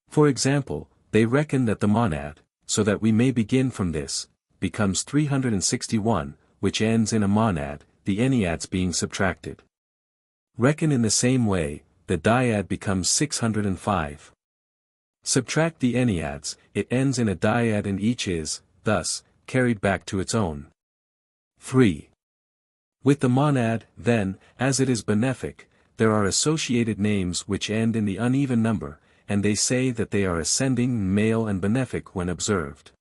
For example, they reckon that the monad, so that we may begin from this, becomes 361, which ends in a monad, the Enneads being subtracted. Reckon in the same way, the dyad becomes 605. Subtract the Enneads, it ends in a dyad and each is, thus, carried back to its own. 3. With the monad, then, as it is benefic, there are associated names which end in the uneven number, and they say that they are ascending male and benefic when observed.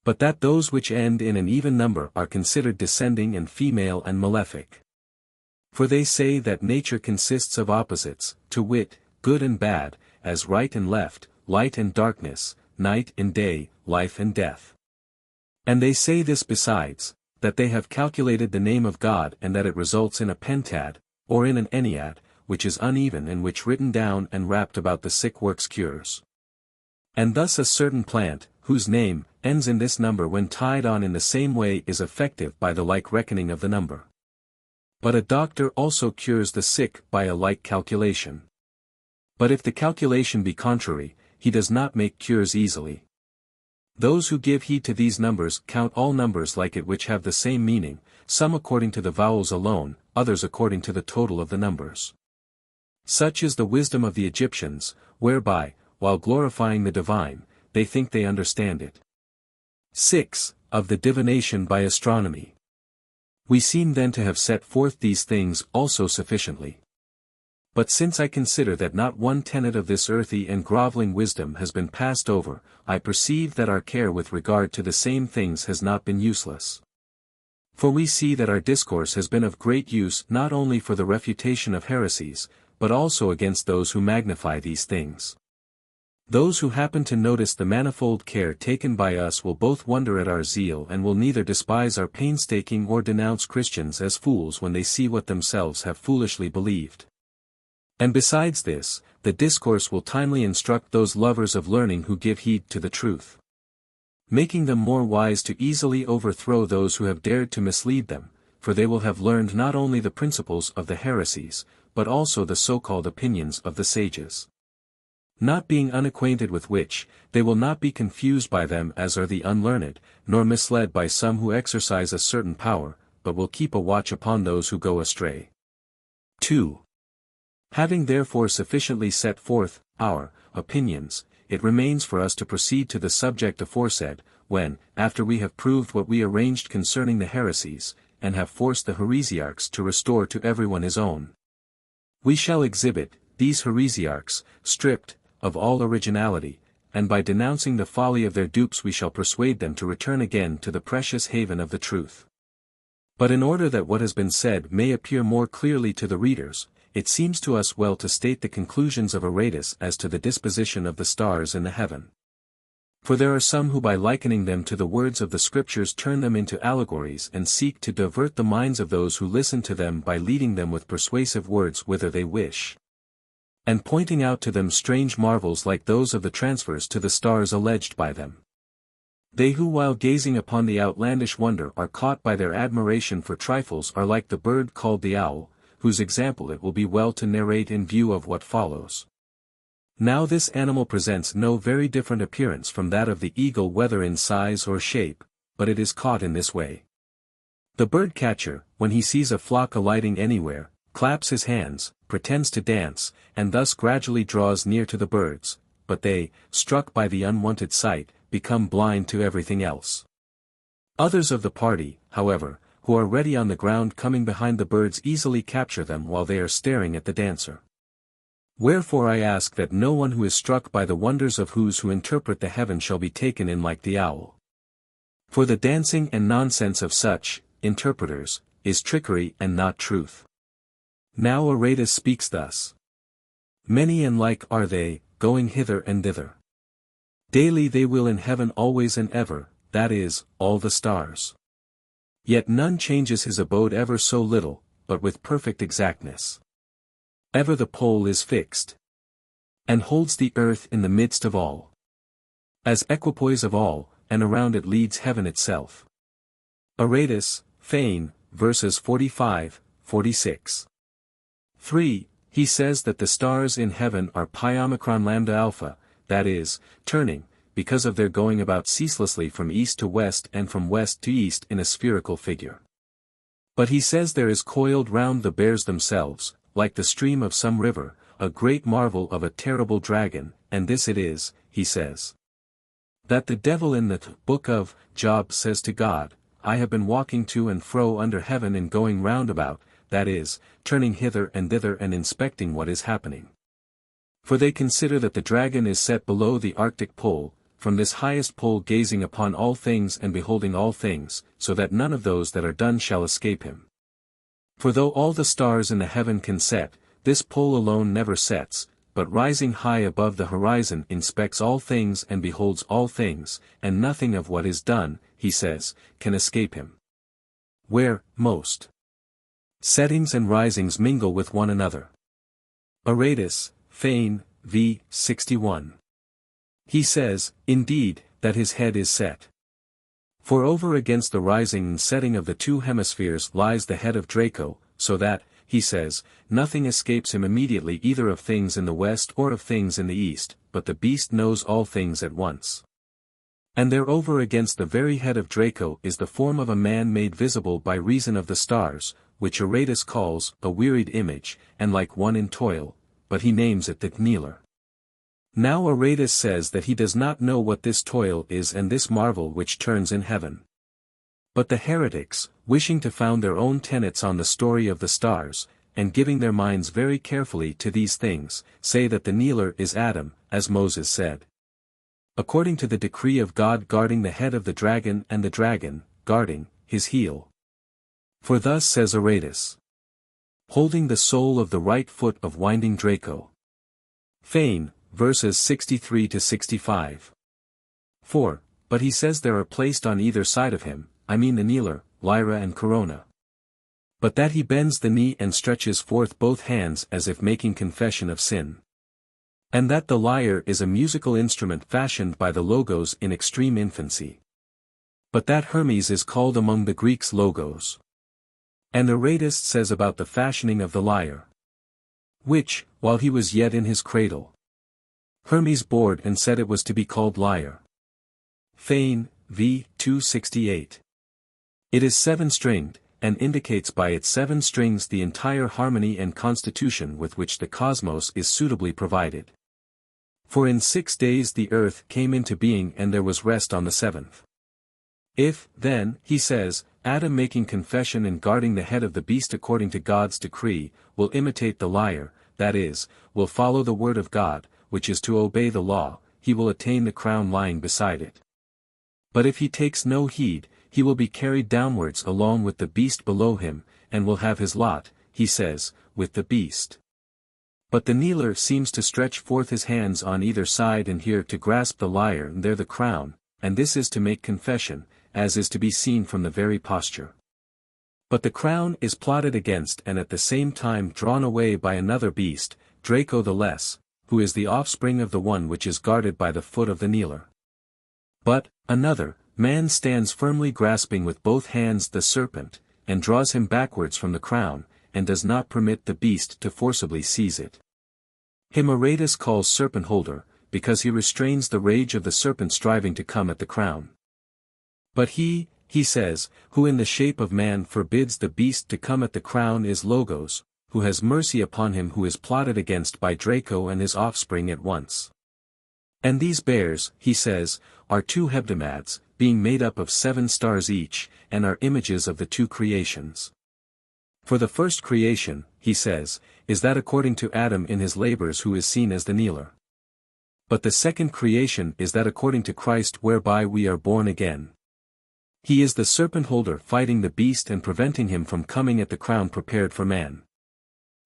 But that those which end in an even number are considered descending and female and malefic. For they say that nature consists of opposites, to wit, good and bad, as right and left, light and darkness, night and day, life and death. And they say this besides, that they have calculated the name of God and that it results in a pentad, or in an ennead, which is uneven and which written down and wrapped about the sick works cures. And thus a certain plant, whose name ends in this number when tied on in the same way is effective by the like reckoning of the number. But a doctor also cures the sick by a like calculation. But if the calculation be contrary, he does not make cures easily. Those who give heed to these numbers count all numbers like it which have the same meaning, some according to the vowels alone, others according to the total of the numbers. Such is the wisdom of the Egyptians, whereby, while glorifying the divine, they think they understand it. 6. Of the divination by astronomy. We seem then to have set forth these things also sufficiently. But since I consider that not one tenet of this earthy and grovelling wisdom has been passed over, I perceive that our care with regard to the same things has not been useless. For we see that our discourse has been of great use not only for the refutation of heresies, but also against those who magnify these things. Those who happen to notice the manifold care taken by us will both wonder at our zeal and will neither despise our painstaking or denounce Christians as fools when they see what themselves have foolishly believed. And besides this, the discourse will timely instruct those lovers of learning who give heed to the truth, making them more wise to easily overthrow those who have dared to mislead them, for they will have learned not only the principles of the heresies, but also the so-called opinions of the sages. Not being unacquainted with which, they will not be confused by them as are the unlearned, nor misled by some who exercise a certain power, but will keep a watch upon those who go astray. 2. Having therefore sufficiently set forth our opinions, it remains for us to proceed to the subject aforesaid, when, after we have proved what we arranged concerning the heresies, and have forced the heresiarchs to restore to everyone his own, we shall exhibit these heresiarchs, stripped of all originality, and by denouncing the folly of their dupes we shall persuade them to return again to the precious haven of the truth. But in order that what has been said may appear more clearly to the readers, it seems to us well to state the conclusions of Aratus as to the disposition of the stars in the heaven. For there are some who by likening them to the words of the Scriptures turn them into allegories and seek to divert the minds of those who listen to them by leading them with persuasive words whither they wish, and pointing out to them strange marvels like those of the transfers to the stars alleged by them. They who while gazing upon the outlandish wonder are caught by their admiration for trifles are like the bird called the owl, whose example it will be well to narrate in view of what follows. Now this animal presents no very different appearance from that of the eagle whether in size or shape, but it is caught in this way. The bird-catcher, when he sees a flock alighting anywhere, claps his hands, pretends to dance, and thus gradually draws near to the birds, but they, struck by the unwanted sight, become blind to everything else. Others of the party, however, who are ready on the ground coming behind the birds easily capture them while they are staring at the dancer. Wherefore I ask that no one who is struck by the wonders of who interpret the heaven shall be taken in like the owl. For the dancing and nonsense of such interpreters is trickery and not truth. Now Aratus speaks thus. Many and like are they, going hither and thither. Daily they will in heaven always and ever, that is, all the stars. Yet none changes his abode ever so little, but with perfect exactness. Ever the pole is fixed, and holds the earth in the midst of all. As equipoise of all, and around it leads heaven itself. Aratus, Phane, verses 45, 46. 3. He says that the stars in heaven are pi omicron lambda alpha, that is, turning, because of their going about ceaselessly from east to west and from west to east in a spherical figure. But he says there is coiled round the bears themselves, like the stream of some river, a great marvel of a terrible dragon, and this it is, he says. That the devil in the book of Job says to God, I have been walking to and fro under heaven and going round about, that is, turning hither and thither and inspecting what is happening. For they consider that the dragon is set below the Arctic pole, from this highest pole gazing upon all things and beholding all things, so that none of those that are done shall escape him. For though all the stars in the heaven can set, this pole alone never sets, but rising high above the horizon inspects all things and beholds all things, and nothing of what is done, he says, can escape him. Where, most settings and risings mingle with one another. Aratus, Phane, v. 61. He says, indeed, that his head is set. For over against the rising and setting of the two hemispheres lies the head of Draco, so that, he says, nothing escapes him immediately either of things in the west or of things in the east, but the beast knows all things at once. And there over against the very head of Draco is the form of a man made visible by reason of the stars, which Aratus calls a wearied image, and like one in toil, but he names it the kneeler. Now Aratus says that he does not know what this toil is and this marvel which turns in heaven. But the heretics, wishing to found their own tenets on the story of the stars, and giving their minds very carefully to these things, say that the kneeler is Adam, as Moses said. According to the decree of God guarding the head of the dragon and the dragon, guarding his heel. For thus says Aratus. Holding the sole of the right foot of winding Draco. Phane, verses 63 to 65. 4. But he says there are placed on either side of him, I mean the kneeler, Lyra and Corona. But that he bends the knee and stretches forth both hands as if making confession of sin. And that the lyre is a musical instrument fashioned by the Logos in extreme infancy. But that Hermes is called among the Greeks Logos. And Aratus says about the fashioning of the lyre. Which, while he was yet in his cradle, Hermes bored and said it was to be called lyre. Phane, v. 268. It is 7-stringed, and indicates by its 7 strings the entire harmony and constitution with which the cosmos is suitably provided. For in 6 days the earth came into being and there was rest on the 7th. If, then, he says, Adam making confession and guarding the head of the beast according to God's decree, will imitate the lyre, that is, will follow the word of God, which is to obey the law, he will attain the crown lying beside it. But if he takes no heed, he will be carried downwards along with the beast below him, and will have his lot, he says, with the beast. But the kneeler seems to stretch forth his hands on either side and here to grasp the lyre and there the crown, and this is to make confession, as is to be seen from the very posture. But the crown is plotted against and at the same time drawn away by another beast, Draco the less, who is the offspring of the one which is guarded by the foot of the kneeler. But, another, man stands firmly grasping with both hands the serpent, and draws him backwards from the crown, and does not permit the beast to forcibly seize it. Him Aratus calls serpent holder, because he restrains the rage of the serpent striving to come at the crown. But he says, who in the shape of man forbids the beast to come at the crown is Logos, who has mercy upon him who is plotted against by Draco and his offspring at once. And these bears, he says, are two hebdomads, being made up of 7 stars each, and are images of the two creations. For the first creation, he says, is that according to Adam in his labors who is seen as the kneeler. But the second creation is that according to Christ whereby we are born again. He is the serpent holder fighting the beast and preventing him from coming at the crown prepared for man.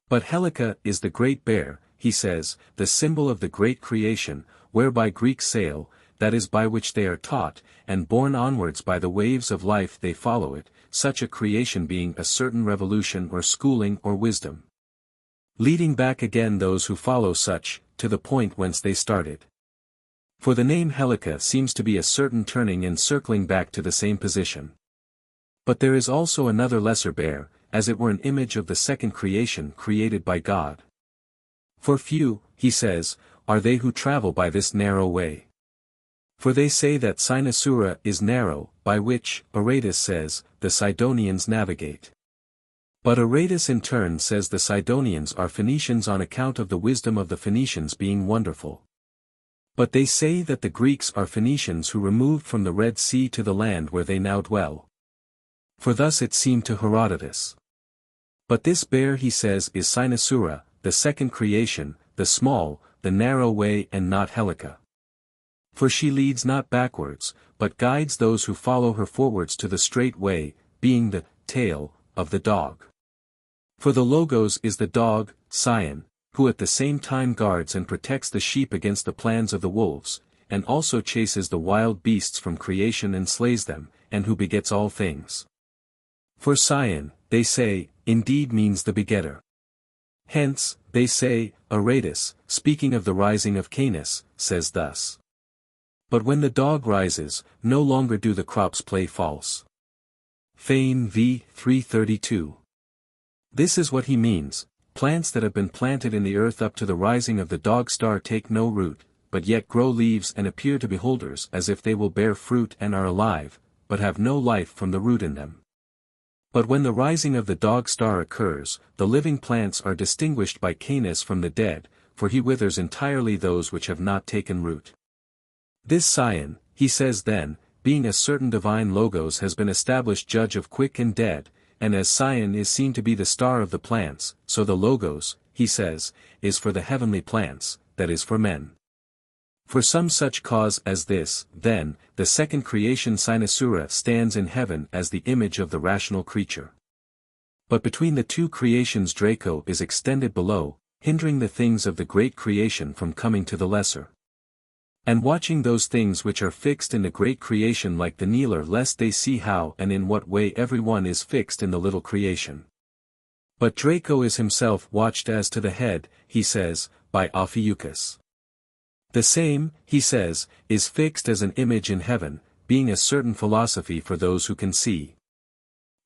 But Helica is the great bear, he says, the symbol of the great creation, whereby Greeks sail, that is by which they are taught, and borne onwards by the waves of life they follow it, such a creation being a certain revolution or schooling or wisdom. Leading back again those who follow such, to the point whence they started. For the name Helica seems to be a certain turning and circling back to the same position. But there is also another lesser bear, as it were an image of the second creation created by God. For few, he says, are they who travel by this narrow way. For they say that Cynosura is narrow, by which, Aratus says, the Sidonians navigate. But Aratus in turn says the Sidonians are Phoenicians on account of the wisdom of the Phoenicians being wonderful. But they say that the Greeks are Phoenicians who removed from the Red Sea to the land where they now dwell. For thus it seemed to Herodotus. But this bear he says is Cynosura, the second creation, the small, the narrow way and not Helica. For she leads not backwards, but guides those who follow her forwards to the straight way, being the tail of the dog. For the Logos is the dog, Scion, who at the same time guards and protects the sheep against the plans of the wolves, and also chases the wild beasts from creation and slays them, and who begets all things. For Scion, they say, indeed means the begetter. Hence, they say, Aratus, speaking of the rising of Canis, says thus. But when the dog rises, no longer do the crops play false. Fane v. 332. This is what he means, plants that have been planted in the earth up to the rising of the dog star take no root, but yet grow leaves and appear to beholders as if they will bear fruit and are alive, but have no life from the root in them. But when the rising of the dog star occurs, the living plants are distinguished by Canis from the dead, for he withers entirely those which have not taken root. This Scion, he says then, being a certain divine Logos has been established judge of quick and dead, and as Scion is seen to be the star of the plants, so the Logos, he says, is for the heavenly plants, that is for men. For some such cause as this, then, the second creation Cynosura stands in heaven as the image of the rational creature. But between the two creations Draco is extended below, hindering the things of the great creation from coming to the lesser. And watching those things which are fixed in the great creation like the kneeler lest they see how and in what way every one is fixed in the little creation. But Draco is himself watched as to the head, he says, by Ophiuchus. The same, he says, is fixed as an image in heaven, being a certain philosophy for those who can see.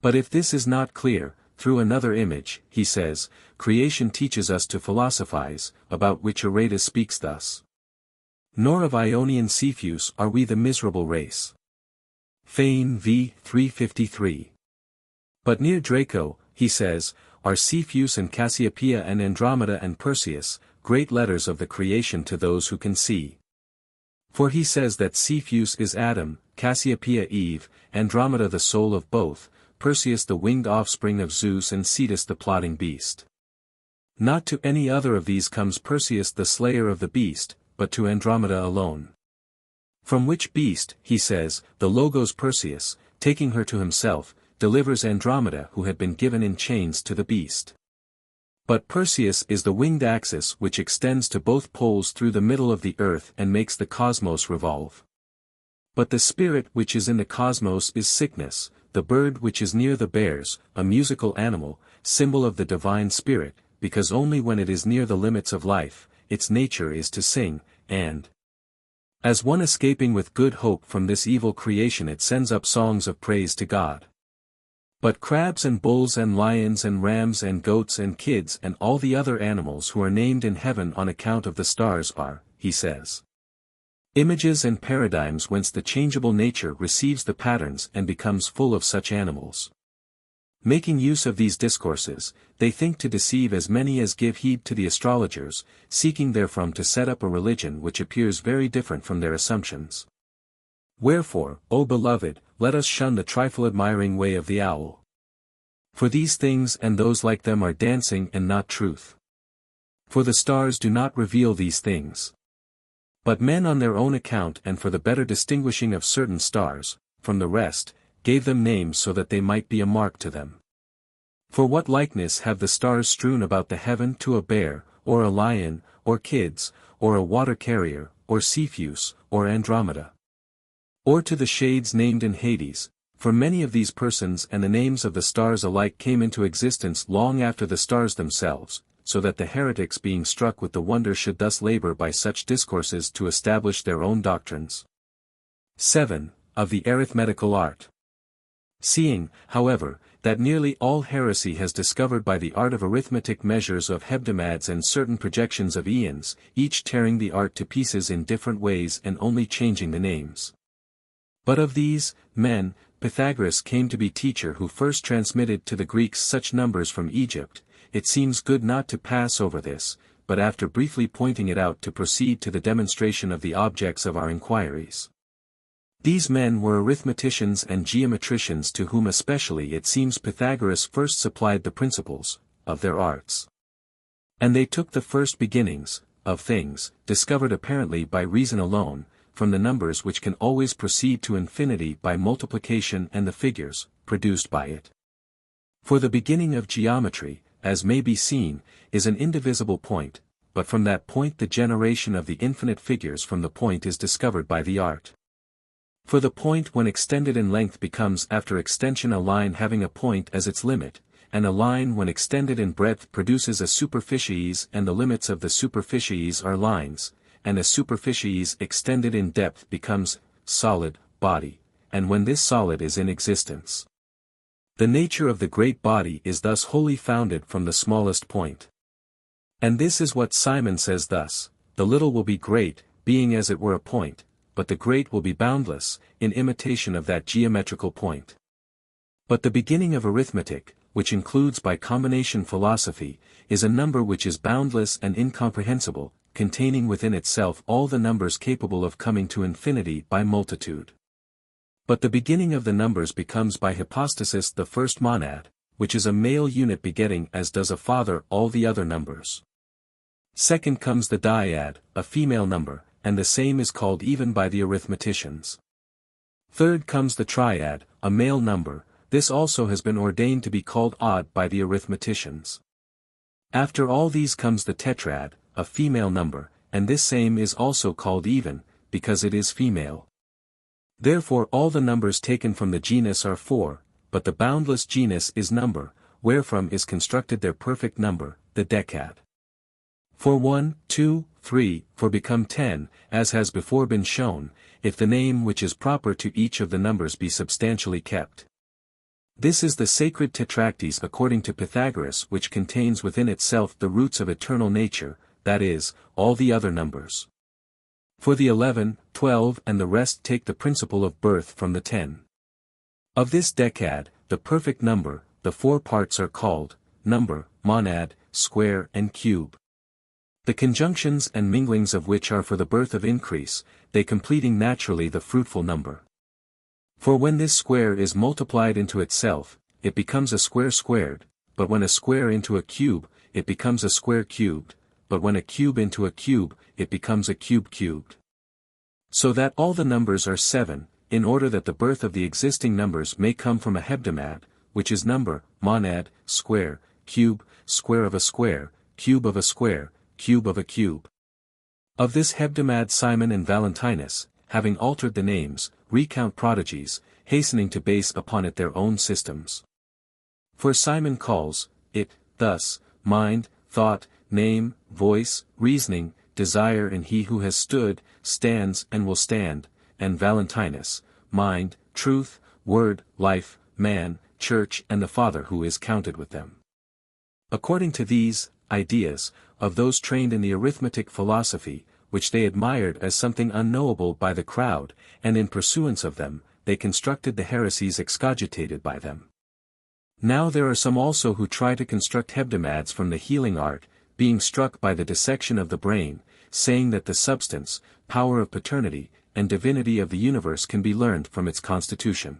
But if this is not clear, through another image, he says, creation teaches us to philosophize, about which Aratus speaks thus. Nor of Ionian Cepheus are we the miserable race. Fane v. 353. But near Draco, he says, are Cepheus and Cassiopeia and Andromeda and Perseus, great letters of the creation to those who can see. For he says that Cepheus is Adam, Cassiopeia Eve, Andromeda the soul of both, Perseus the winged offspring of Zeus and Cetus the plotting beast. Not to any other of these comes Perseus the slayer of the beast, but to Andromeda alone. From which beast, he says, the Logos Perseus, taking her to himself, delivers Andromeda who had been given in chains to the beast. But Perseus is the winged axis which extends to both poles through the middle of the earth and makes the cosmos revolve. But the spirit which is in the cosmos is sickness, the bird which is near the bears, a musical animal, symbol of the divine spirit, because only when it is near the limits of life, its nature is to sing, and as one escaping with good hope from this evil creation it sends up songs of praise to God. But crabs and bulls and lions and rams and goats and kids and all the other animals who are named in heaven on account of the stars are, he says, images and paradigms whence the changeable nature receives the patterns and becomes full of such animals. Making use of these discourses, they think to deceive as many as give heed to the astrologers, seeking therefrom to set up a religion which appears very different from their assumptions. Wherefore, O beloved, let us shun the trifle-admiring way of the owl. For these things and those like them are dancing and not truth. For the stars do not reveal these things. But men on their own account and for the better distinguishing of certain stars, from the rest, gave them names so that they might be a mark to them. For what likeness have the stars strewn about the heaven to a bear, or a lion, or kids, or a water-carrier, or Cepheus, or Andromeda? Or to the shades named in Hades, for many of these persons and the names of the stars alike came into existence long after the stars themselves, so that the heretics being struck with the wonder should thus labor by such discourses to establish their own doctrines. 7. Of the arithmetical art. Seeing, however, that nearly all heresy has discovered by the art of arithmetic measures of hebdomads and certain projections of eons, each tearing the art to pieces in different ways and only changing the names. But of these men, Pythagoras came to be teacher who first transmitted to the Greeks such numbers from Egypt. It seems good not to pass over this, but after briefly pointing it out to proceed to the demonstration of the objects of our inquiries. These men were arithmeticians and geometricians to whom especially it seems Pythagoras first supplied the principles of their arts. And they took the first beginnings of things, discovered apparently by reason alone, from the numbers which can always proceed to infinity by multiplication and the figures, produced by it. For the beginning of geometry, as may be seen, is an indivisible point, but from that point the generation of the infinite figures from the point is discovered by the art. For the point when extended in length becomes after extension a line having a point as its limit, and a line when extended in breadth produces a superficies and the limits of the superficies are lines, and a superficies extended in depth becomes solid body, and when this solid is in existence. The nature of the great body is thus wholly founded from the smallest point. And this is what Simon says thus, the little will be great, being as it were a point, but the great will be boundless, in imitation of that geometrical point. But the beginning of arithmetic, which includes by combination philosophy, is a number which is boundless and incomprehensible, containing within itself all the numbers capable of coming to infinity by multitude. But the beginning of the numbers becomes by hypostasis the first monad, which is a male unit begetting as does a father all the other numbers. Second comes the dyad, a female number, and the same is called even by the arithmeticians. Third comes the triad, a male number, this also has been ordained to be called odd by the arithmeticians. After all these comes the tetrad, a female number, and this same is also called even, because it is female. Therefore all the numbers taken from the genus are 4, but the boundless genus is number, wherefrom is constructed their perfect number, the decad. For 1, 2, 3, for become 10, as has before been shown, if the name which is proper to each of the numbers be substantially kept. This is the sacred tetractys according to Pythagoras, which contains within itself the roots of eternal nature, that is, all the other numbers. For the 11, 12 and the rest take the principle of birth from the 10. Of this decad, the perfect number, the 4 parts are called, number, monad, square and cube. The conjunctions and minglings of which are for the birth of increase, they completing naturally the fruitful number. For when this square is multiplied into itself, it becomes a square squared, but when a square into a cube, it becomes a square cubed, but when a cube into a cube, it becomes a cube cubed. So that all the numbers are 7, in order that the birth of the existing numbers may come from a hebdomad, which is number, monad, square, cube, square of a square, cube of a square, cube of a cube. Of this hebdomad Simon and Valentinus, having altered the names, recount prodigies, hastening to base upon it their own systems. For Simon calls it, thus, mind, thought, name, voice, reasoning, desire and he who has stood, stands and will stand, and Valentinus, mind, truth, word, life, man, church and the Father who is counted with them. According to these ideas, of those trained in the arithmetic philosophy, which they admired as something unknowable by the crowd, and in pursuance of them, they constructed the heresies excogitated by them. Now there are some also who try to construct hebdomads from the healing art, being struck by the dissection of the brain, saying that the substance, power of paternity, and divinity of the universe can be learned from its constitution.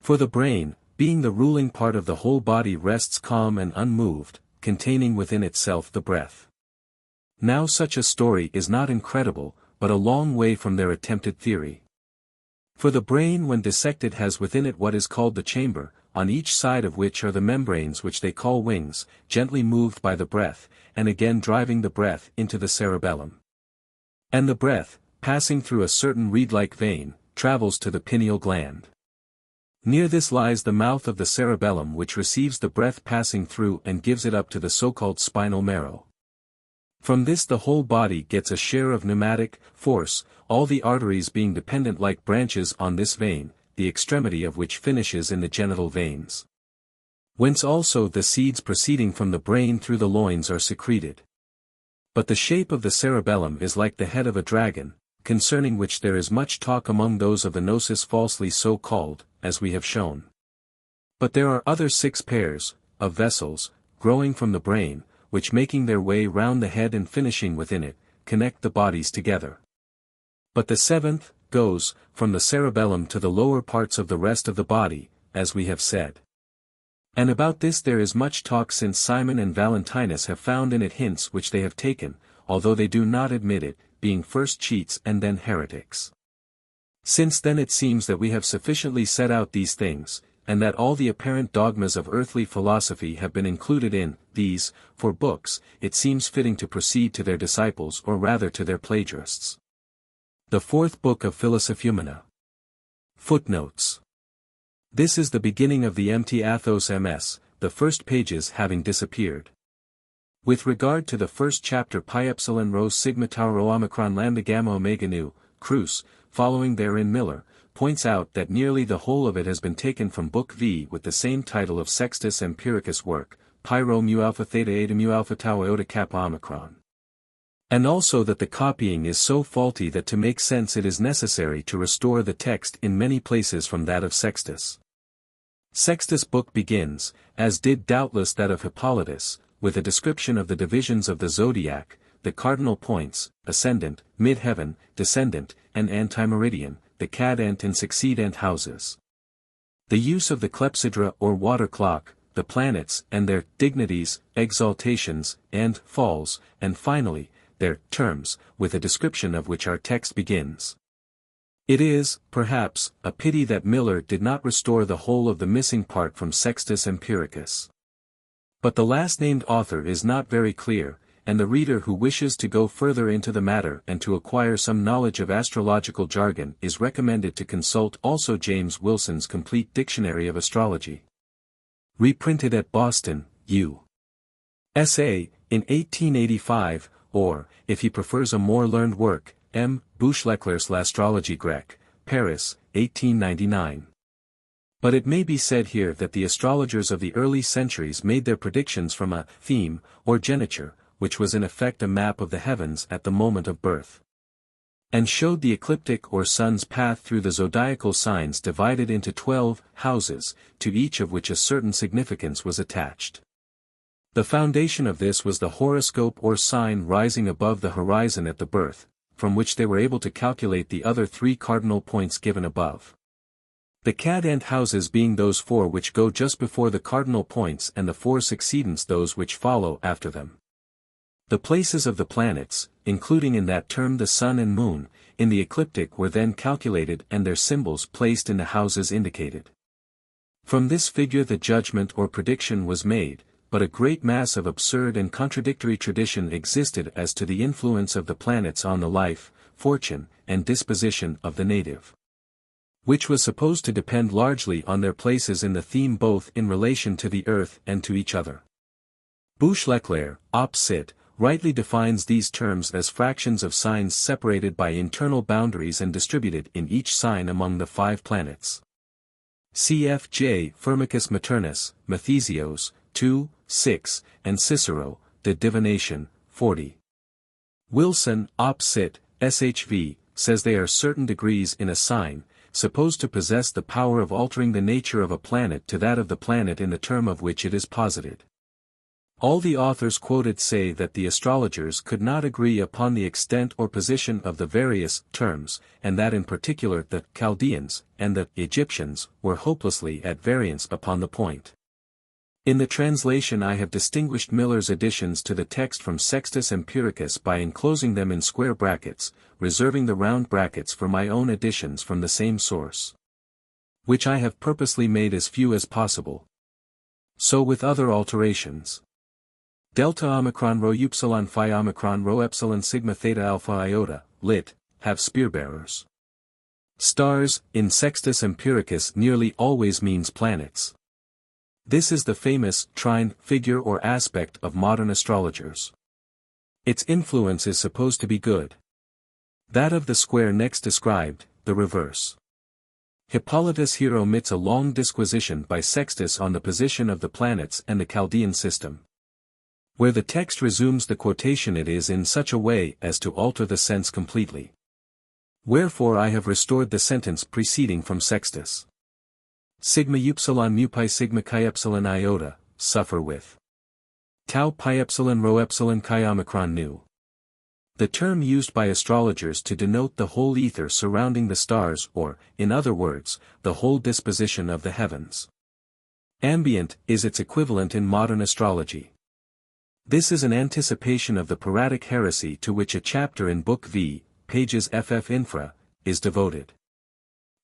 For the brain, being the ruling part of the whole body, rests calm and unmoved, containing within itself the breath. Now such a story is not incredible, but a long way from their attempted theory. For the brain when dissected has within it what is called the chamber, on each side of which are the membranes which they call wings, gently moved by the breath, and again driving the breath into the cerebellum. And the breath, passing through a certain reed-like vein, travels to the pineal gland. Near this lies the mouth of the cerebellum, which receives the breath passing through and gives it up to the so-called spinal marrow. From this the whole body gets a share of pneumatic force, all the arteries being dependent like branches on this vein, the extremity of which finishes in the genital veins. Whence also the seeds proceeding from the brain through the loins are secreted. But the shape of the cerebellum is like the head of a dragon, concerning which there is much talk among those of the Gnosis, falsely so called, as we have shown. But there are other 6 pairs of vessels, growing from the brain, which making their way round the head and finishing within it, connect the bodies together. But the 7th goes from the cerebellum to the lower parts of the rest of the body, as we have said. And about this there is much talk, since Simon and Valentinus have found in it hints which they have taken, although they do not admit it, being first cheats and then heretics. Since then it seems that we have sufficiently set out these things, and that all the apparent dogmas of earthly philosophy have been included in these, for books, it seems fitting to proceed to their disciples, or rather to their plagiarists. The 4th book of Philosophumena. Footnotes. This is the beginning of the empty Athos MS, the first pages having disappeared. With regard to the first chapter, pi epsilon rho sigma tau rho omicron lambda gamma omega nu, Cruz, following therein Miller, points out that nearly the whole of it has been taken from Book V with the same title of Sextus Empiricus' work, pi rho mu alpha theta eta mu alpha tau iota kappa omicron. And also that the copying is so faulty that to make sense it is necessary to restore the text in many places from that of Sextus. Sextus' book begins, as did doubtless that of Hippolytus, with a description of the divisions of the zodiac, the cardinal points, ascendant, mid-heaven, descendant, and antimeridian, the cadent and succedent houses. The use of the clepsydra or water clock, the planets and their dignities, exaltations, and falls, and finally, their terms, with a description of which our text begins. It is, perhaps, a pity that Miller did not restore the whole of the missing part from Sextus Empiricus. But the last-named author is not very clear, and the reader who wishes to go further into the matter and to acquire some knowledge of astrological jargon is recommended to consult also James Wilson's Complete Dictionary of Astrology. Reprinted at Boston, U.S.A., in 1885, or, if he prefers a more learned work, M. Bouchleclerc's L'Astrologie Grecque, Paris, 1899. But it may be said here that the astrologers of the early centuries made their predictions from a theme, or geniture, which was in effect a map of the heavens at the moment of birth, and showed the ecliptic or sun's path through the zodiacal signs divided into 12 houses, to each of which a certain significance was attached. The foundation of this was the horoscope or sign rising above the horizon at the birth, from which they were able to calculate the other 3 cardinal points given above. The cadent houses being those 4 which go just before the cardinal points, and the 4 succedents those which follow after them. The places of the planets, including in that term the sun and moon, in the ecliptic were then calculated and their symbols placed in the houses indicated. From this figure the judgment or prediction was made, but a great mass of absurd and contradictory tradition existed as to the influence of the planets on the life, fortune, and disposition of the native, which was supposed to depend largely on their places in the theme both in relation to the earth and to each other. Bouchlecler, op. cit., rightly defines these terms as fractions of signs separated by internal boundaries and distributed in each sign among the 5 planets. Cf. J. Firmicus Maternus, Mathesios, 2, 6, and Cicero, De Divination, 40. Wilson, op. cit., SHV, says they are certain degrees in a sign, supposed to possess the power of altering the nature of a planet to that of the planet in the term of which it is posited. All the authors quoted say that the astrologers could not agree upon the extent or position of the various terms, and that in particular the Chaldeans and the Egyptians were hopelessly at variance upon the point. In the translation I have distinguished Miller's additions to the text from Sextus Empiricus by enclosing them in square brackets, reserving the round brackets for my own additions from the same source, which I have purposely made as few as possible. So with other alterations. Delta Omicron Rho Upsilon Phi Omicron Rho Epsilon Sigma Theta Alpha Iota, lit., have spearbearers. Stars, in Sextus Empiricus nearly always means planets. This is the famous trine figure or aspect of modern astrologers. Its influence is supposed to be good. That of the square next described, the reverse. Hippolytus here omits a long disquisition by Sextus on the position of the planets and the Chaldean system. Where the text resumes the quotation it is in such a way as to alter the sense completely. Wherefore I have restored the sentence preceding from Sextus. Sigma upsilon mu pi sigma chi epsilon iota, suffer with. Tau pi epsilon rho epsilon chi omicron nu. The term used by astrologers to denote the whole ether surrounding the stars or, in other words, the whole disposition of the heavens. Ambient is its equivalent in modern astrology. This is an anticipation of the Peratic heresy to which a chapter in Book V, pages ff infra, is devoted.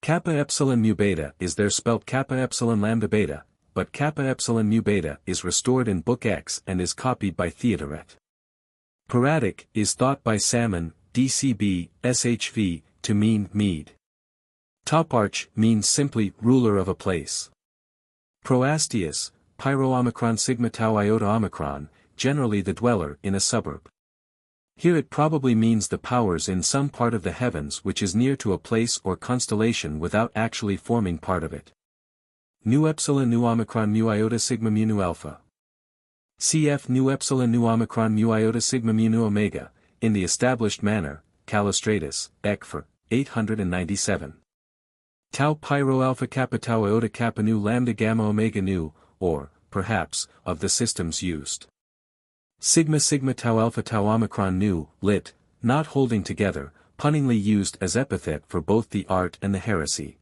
Kappa epsilon mu beta is there spelt kappa epsilon lambda beta, but kappa epsilon mu beta is restored in Book X and is copied by Theodoret. Peratic is thought by Salmon, DCB, SHV, to mean mead. Toparch means simply ruler of a place. Proastius, Pyro Omicron Sigma Tau Iota Omicron, generally the dweller in a suburb. Here it probably means the powers in some part of the heavens which is near to a place or constellation without actually forming part of it. Nu epsilon nu omicron mu iota sigma mu nu alpha. Cf nu epsilon nu omicron mu iota sigma mu nu omega, in the established manner, Callistratus, Ekfer, 897. Tau Pyro Alpha Kappa Tau Iota Kappa Nu Lambda Gamma Omega Nu, or, perhaps, of the systems used. Sigma Sigma Tau Alpha Tau Omicron Nu, lit., not holding together, punningly used as epithet for both the art and the heresy.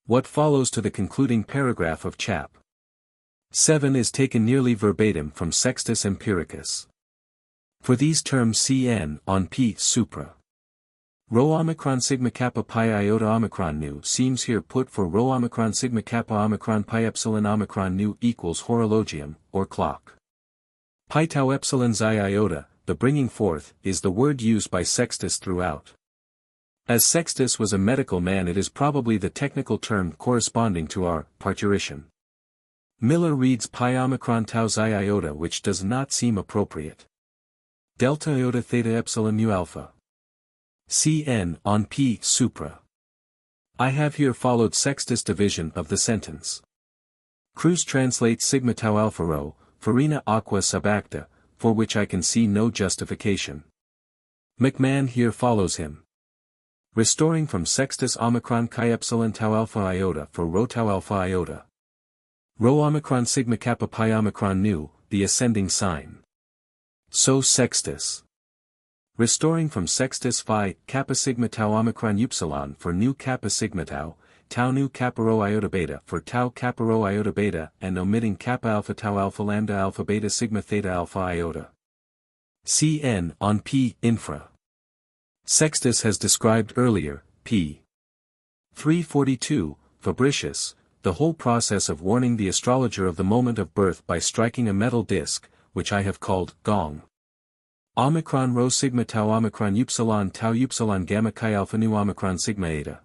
What follows to the concluding paragraph of chap. 7 is taken nearly verbatim from Sextus Empiricus. For these terms cn on p supra. Rho Omicron Sigma Kappa Pi Iota Omicron Nu seems here put for Rho Omicron Sigma Kappa Omicron Pi Epsilon Omicron Nu equals horologium, or clock. Pi Tau Epsilon Xi Iota, the bringing forth, is the word used by Sextus throughout. As Sextus was a medical man, it is probably the technical term corresponding to our parturition. Miller reads Pi Omicron Tau Xi Iota, which does not seem appropriate. Delta Iota Theta Epsilon Mu Alpha. Cn on p supra. I have here followed Sextus' division of the sentence. Cruz translates Sigma Tau Alpha Rho, Farina Aqua Sub Acta, for which I can see no justification. McMahon here follows him. Restoring from Sextus Omicron Chi Epsilon Tau Alpha Iota for Rho Tau Alpha Iota. Rho Omicron Sigma Kappa Pi Omicron Nu, the ascending sign. So Sextus. Restoring from Sextus Phi Kappa Sigma Tau Omicron Upsilon for Nu Kappa Sigma Tau, Tau Nu Kappa Rho Iota Beta for Tau Kappa Rho Iota Beta, and omitting Kappa Alpha Tau Alpha Lambda Alpha Beta Sigma Theta Alpha Iota. Cn on p infra. Sextus has described earlier, p. 342, Fabricius, the whole process of warning the astrologer of the moment of birth by striking a metal disc, which I have called gong. Omicron Rho Sigma Tau Omicron Tau Upsilon Gamma Chi Alpha Nu Omicron Sigma Eta.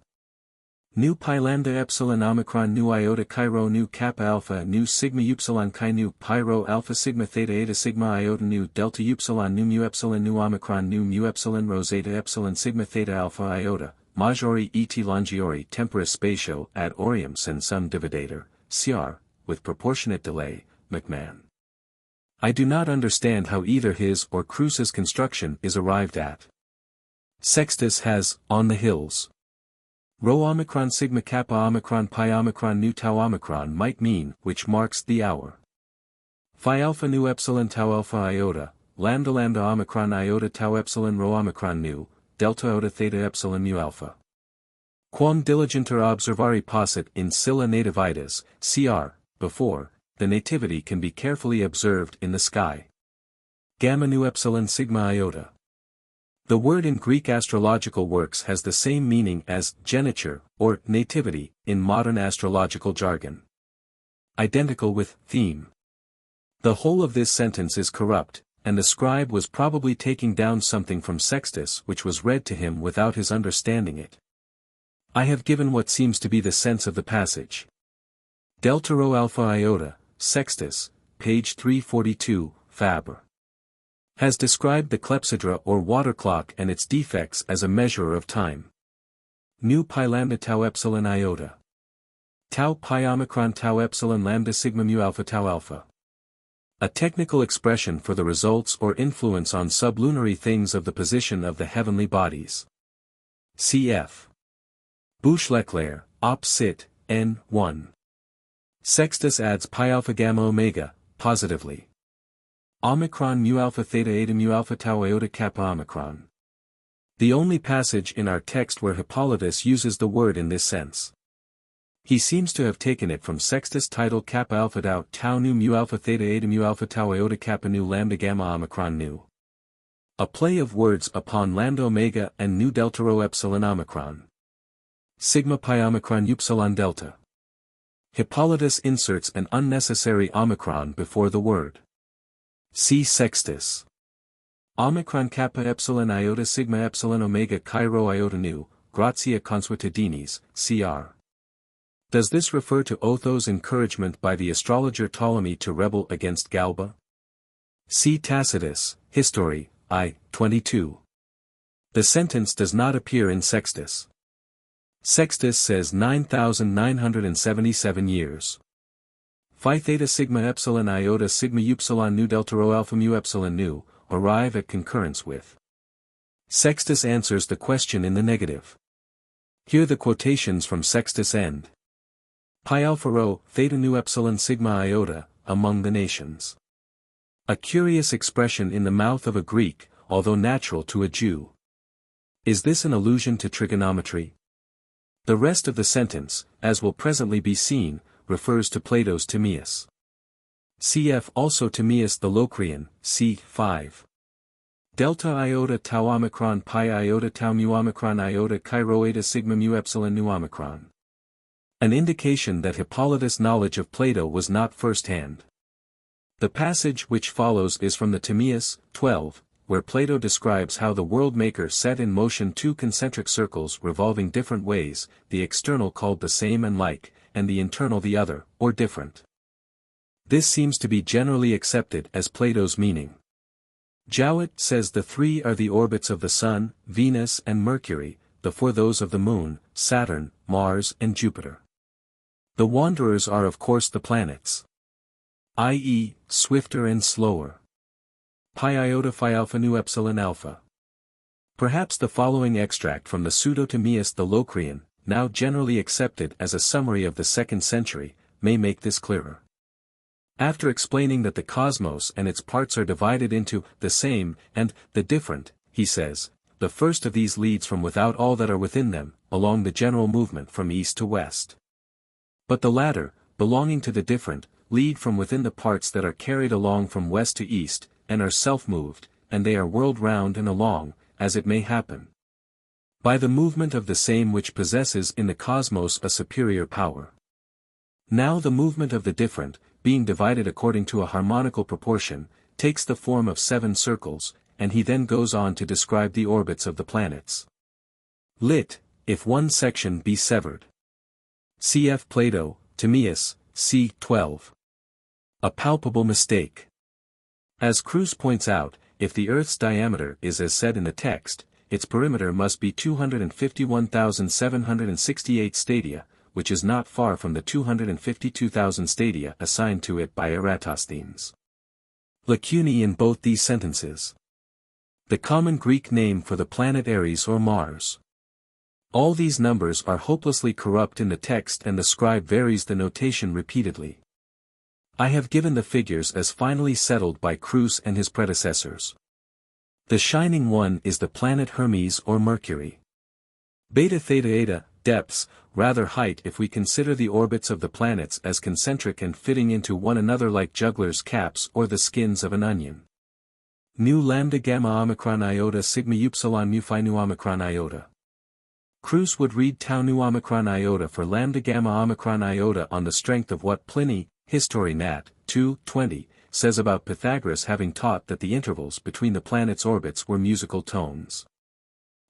Nu Pi Lambda Epsilon Omicron Nu Iota Chi Rho Nu Kappa Alpha Nu Sigma Upsilon Chi Nu Pi Rho Alpha Sigma Theta Eta Sigma Iota Nu Delta Upsilon Nu Mu Epsilon Nu Omicron Nu Mu Epsilon Rho Zeta Epsilon Sigma Theta Alpha Iota, Majori et Longiori Temporis Spatio ad Aureum Sensum Dividator, Cr, with proportionate delay, McMahon. I do not understand how either his or Cruz's construction is arrived at. Sextus has, on the hills. Rho omicron sigma kappa omicron pi omicron nu tau omicron might mean which marks the hour. Phi alpha nu epsilon tau alpha iota, lambda lambda omicron iota tau epsilon rho omicron nu, delta iota theta epsilon mu alpha. Quam diligenter observari possit in scylla nativitas, cr, before, the nativity can be carefully observed in the sky. Gamma nu epsilon sigma iota. The word in Greek astrological works has the same meaning as geniture, or nativity, in modern astrological jargon. Identical with theme. The whole of this sentence is corrupt, and the scribe was probably taking down something from Sextus which was read to him without his understanding it. I have given what seems to be the sense of the passage. Delta rho alpha iota, Sextus, page 342, Faber. Has described the clepsydra or water clock and its defects as a measurer of time. Nu pi lambda tau epsilon iota. Tau pi omicron tau epsilon lambda sigma mu alpha tau alpha. A technical expression for the results or influence on sublunary things of the position of the heavenly bodies. Cf. Boucheleclair, op. cit. N. 1. Sextus adds pi alpha gamma omega, positively. Omicron mu alpha theta eta mu alpha tau iota kappa omicron. The only passage in our text where Hippolytus uses the word in this sense. He seems to have taken it from Sextus' title kappa alpha tau nu mu alpha theta eta mu alpha tau iota kappa nu lambda gamma omicron nu. A play of words upon lambda omega and nu delta rho epsilon omicron. Sigma pi omicron upsilon delta. Hippolytus inserts an unnecessary omicron before the word. See Sextus. Omicron kappa epsilon iota sigma epsilon omega chi rho iota nu, gratia consuetudinis, cr. Does this refer to Otho's encouragement by the astrologer Ptolemy to rebel against Galba? See Tacitus, History, I. 22. The sentence does not appear in Sextus. Sextus says 9,977 years. Phi theta sigma epsilon iota sigma upsilon nu delta rho alpha mu epsilon nu, arrive at concurrence with. Sextus answers the question in the negative. Here the quotations from Sextus end. Pi alpha rho, theta nu epsilon sigma iota, among the nations. A curious expression in the mouth of a Greek, although natural to a Jew. Is this an allusion to trigonometry? The rest of the sentence, as will presently be seen, refers to Plato's Timaeus. Cf. also Timaeus the Locrian, c. 5. Delta iota tau omicron pi iota tau mu omicron iota chi rho eta sigma mu epsilon nu omicron. An indication that Hippolytus' knowledge of Plato was not first-hand. The passage which follows is from the Timaeus, 12, where Plato describes how the world-maker set in motion two concentric circles revolving different ways, the external called the same and like, and the internal the other, or different. This seems to be generally accepted as Plato's meaning. Jowett says the three are the orbits of the Sun, Venus and Mercury, the four those of the Moon, Saturn, Mars and Jupiter. The wanderers are of course the planets. I.e., swifter and slower. Pi iota phi alpha nu epsilon alpha. Perhaps the following extract from the Pseudo-Timaeus the Locrian, now generally accepted as a summary of the 2nd century, may make this clearer. After explaining that the cosmos and its parts are divided into the same and the different, he says, the first of these leads from without all that are within them, along the general movement from east to west. But the latter, belonging to the different, lead from within the parts that are carried along from west to east, and are self-moved, and they are whirled round and along, as it may happen, by the movement of the same which possesses in the cosmos a superior power. Now the movement of the different, being divided according to a harmonical proportion, takes the form of 7 circles, and he then goes on to describe the orbits of the planets. Lit. If one section be severed. Cf. Plato, Timaeus, c. 12. A palpable mistake. As Cruz points out, if the Earth's diameter is as said in the text, its perimeter must be 251,768 stadia, which is not far from the 252,000 stadia assigned to it by Eratosthenes. Lacunae in both these sentences. The common Greek name for the planet Ares or Mars. All these numbers are hopelessly corrupt in the text and the scribe varies the notation repeatedly. I have given the figures as finally settled by Cruz and his predecessors. The shining one is the planet Hermes or Mercury. Beta Theta Eta, depths, rather height if we consider the orbits of the planets as concentric and fitting into one another like jugglers' caps or the skins of an onion. Nu lambda gamma omicron iota sigma upsilon mu phi nu omicron iota. Cruz would read tau nu omicron iota for lambda gamma omicron iota on the strength of what Pliny, History Nat. 2:20, says about Pythagoras having taught that the intervals between the planets' orbits were musical tones.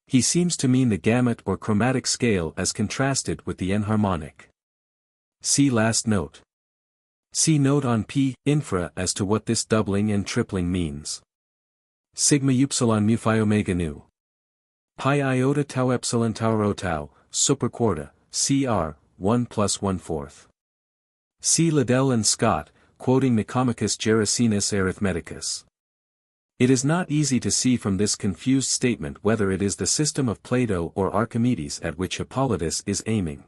He seems to mean the gamut or chromatic scale as contrasted with the enharmonic. See last note. See note on p. Infra as to what this doubling and tripling means. Sigma upsilon mu phi omega nu. Pi iota tau epsilon tau rho tau, superquarta, cr, 1 plus 1/4. See Liddell and Scott, quoting Nicomachus Gerasenas Arithmeticus. It is not easy to see from this confused statement whether it is the system of Plato or Archimedes at which Hippolytus is aiming.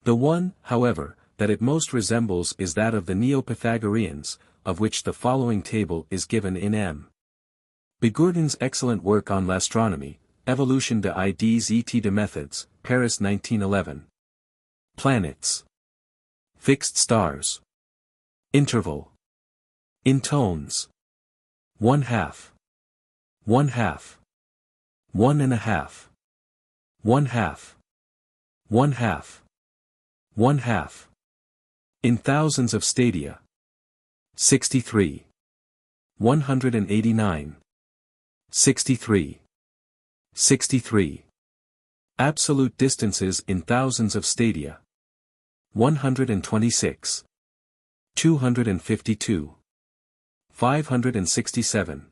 The one, however, that it most resembles is that of the Neo-Pythagoreans, of which the following table is given in M. Bigourdan's excellent work on l'astronomie, Evolution des idées et des méthodes, Paris 1911. Planets. Fixed stars. Interval. In tones. 1/2. 1/2. 1.5. 1/2. 1/2. 1/2. In thousands of stadia. 63. 189. 63. 63. Absolute distances in thousands of stadia. 126. 252. 567.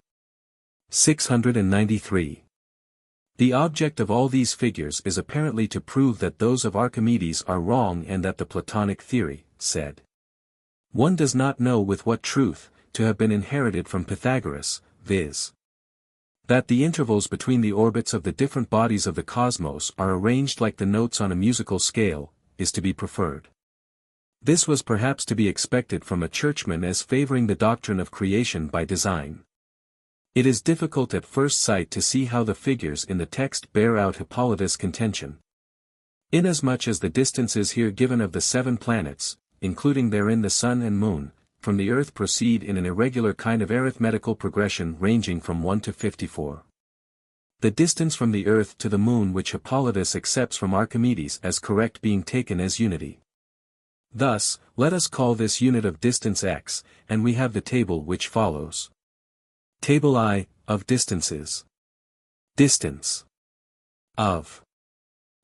693. The object of all these figures is apparently to prove that those of Archimedes are wrong and that the Platonic theory, said. One does not know with what truth, to have been inherited from Pythagoras, viz. That the intervals between the orbits of the different bodies of the cosmos are arranged like the notes on a musical scale, is to be preferred. This was perhaps to be expected from a churchman as favoring the doctrine of creation by design. It is difficult at first sight to see how the figures in the text bear out Hippolytus' contention. Inasmuch as the distances here given of the 7 planets, including therein the sun and moon, from the earth proceed in an irregular kind of arithmetical progression ranging from 1 to 54. The distance from the earth to the moon which Hippolytus accepts from Archimedes as correct being taken as unity. Thus, let us call this unit of distance x, and we have the table which follows. Table I, of distances. Distance. Of.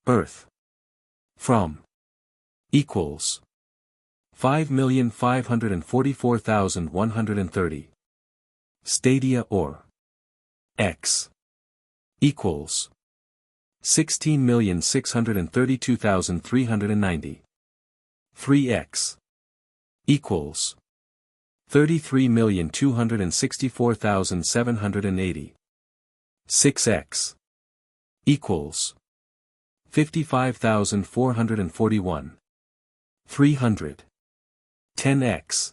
Earth. From. Equals. 5,544,130. Stadia or. X. Equals. 16,632,390. 3x. Equals. 33,264,780. 6x. Equals. 55,441. 300. 10x.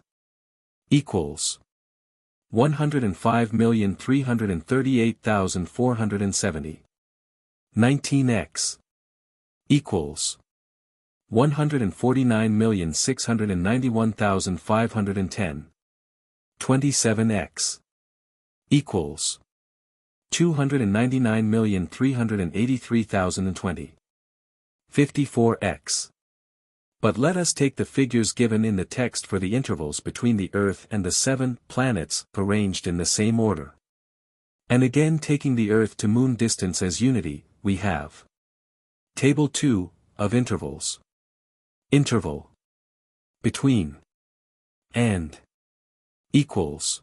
Equals. 105,338,470. 19x. Equals. 149,691,510. 27x. Equals. 299,383,020. 54x. But let us take the figures given in the text for the intervals between the Earth and the 7 planets arranged in the same order. And again taking the Earth to Moon distance as unity, we have Table 2, of intervals. Interval. Between. And. Equals.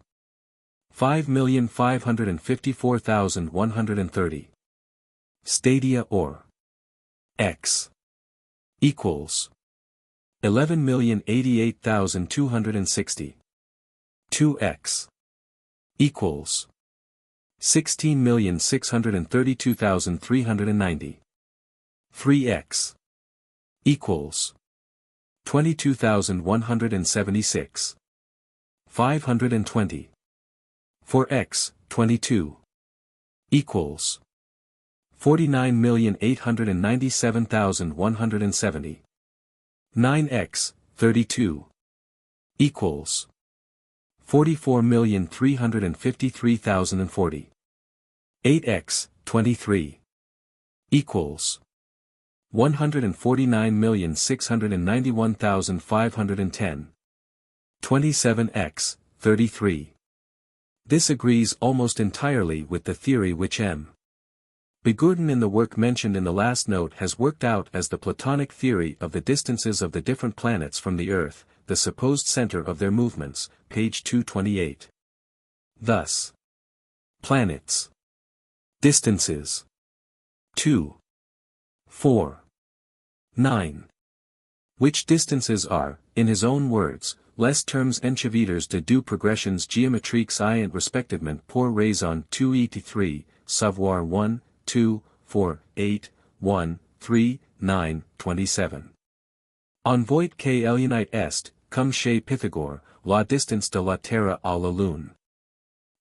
5,554,130. Stadia or. X. Equals. 11,088,260. 2x. Equals. 16,632,390. 3x equals 22,176. 520. For x, 22 equals 49,897,170. 9x, 32 equals 44,353,040. 8x, 23 equals 149,691,510. 27x, 33. This agrees almost entirely with the theory which M. Begurden in the work mentioned in the last note has worked out as the Platonic theory of the distances of the different planets from the Earth, the supposed center of their movements, page 228. Thus, planets. Distances. 2. 4. 9. Which distances are, in his own words, les termes enchaviders de deux progressions géométriques et respectivement pour raison 2 et 3, savoir 1, 2, 4, 8, 1, 3, 9, 27. En voit que l'unité est, comme chez Pythagore, la distance de la Terre à la Lune.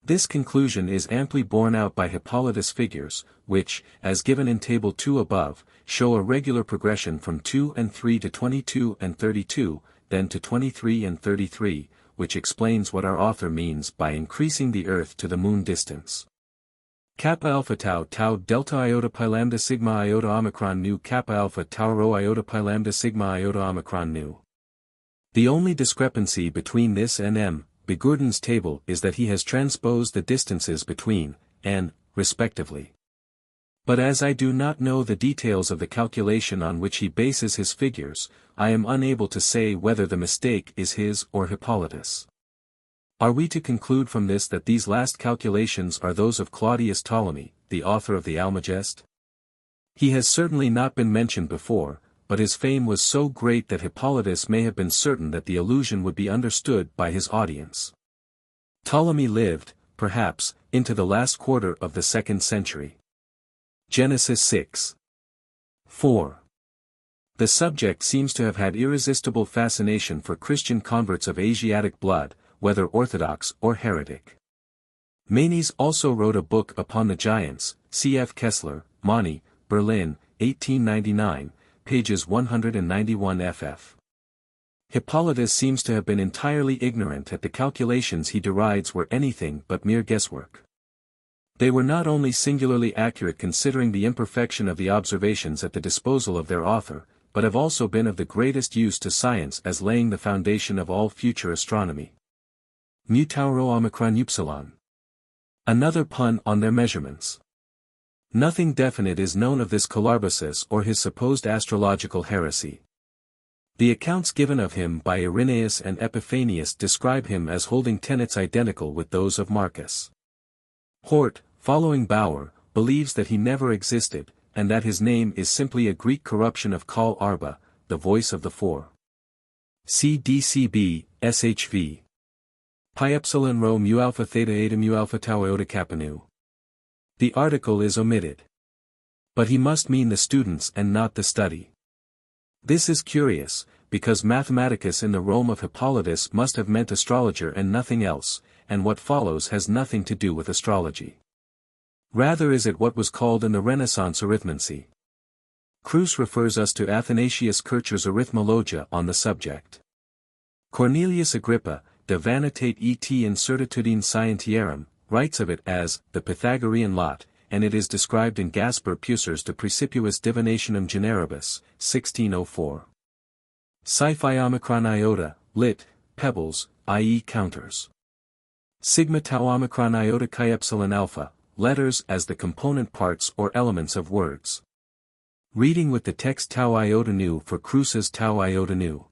This conclusion is amply borne out by Hippolytus' figures, which, as given in Table 2 above, show a regular progression from 2 and 3 to 22 and 32, then to 23 and 33, which explains what our author means by increasing the Earth to the Moon distance. Kappa alpha tau tau delta iota pi lambda sigma iota omicron nu kappa alpha tau rho iota pi lambda sigma iota omicron nu. The only discrepancy between this and M. Begurden's table is that he has transposed the distances between, and, respectively. But as I do not know the details of the calculation on which he bases his figures, I am unable to say whether the mistake is his or Hippolytus. Are we to conclude from this that these last calculations are those of Claudius Ptolemy, the author of the Almagest? He has certainly not been mentioned before, but his fame was so great that Hippolytus may have been certain that the allusion would be understood by his audience. Ptolemy lived, perhaps, into the last quarter of the 2nd century. Genesis 6. 4. The subject seems to have had irresistible fascination for Christian converts of Asiatic blood, whether Orthodox or heretic. Manes also wrote a book upon the giants, C.F. Kessler, Mani, Berlin, 1899, pages 191 ff. Hippolytus seems to have been entirely ignorant that the calculations he derides were anything but mere guesswork. They were not only singularly accurate considering the imperfection of the observations at the disposal of their author, but have also been of the greatest use to science as laying the foundation of all future astronomy. Mu tau rho omicron upsilon. Another pun on their measurements. Nothing definite is known of this Colarbasus or his supposed astrological heresy. The accounts given of him by Irenaeus and Epiphanius describe him as holding tenets identical with those of Marcus. Hort, following Bauer, believes that he never existed, and that his name is simply a Greek corruption of Kal Arba, the voice of the four. CDCB, SHV. Pi epsilon rho mu alpha theta eta mu alpha tau iota kappa nu. The article is omitted. But he must mean the students and not the study. This is curious, because Mathematicus in the Rome of Hippolytus must have meant astrologer and nothing else, and what follows has nothing to do with astrology. Rather is it what was called in the Renaissance arithmancy. Cruz refers us to Athanasius Kircher's Arithmologia on the subject. Cornelius Agrippa, De Vanitate et Incertitudine Scientiarum, writes of it as, the Pythagorean lot, and it is described in Gaspar Pucer's De Principiis Divinationum Generibus, 1604. Sci-fi omicron iota, lit, pebbles, i.e. counters. Sigma tau omicron iota chi epsilon alpha, letters as the component parts or elements of words. Reading with the text tau iota nu for Cruz's tau iota nu.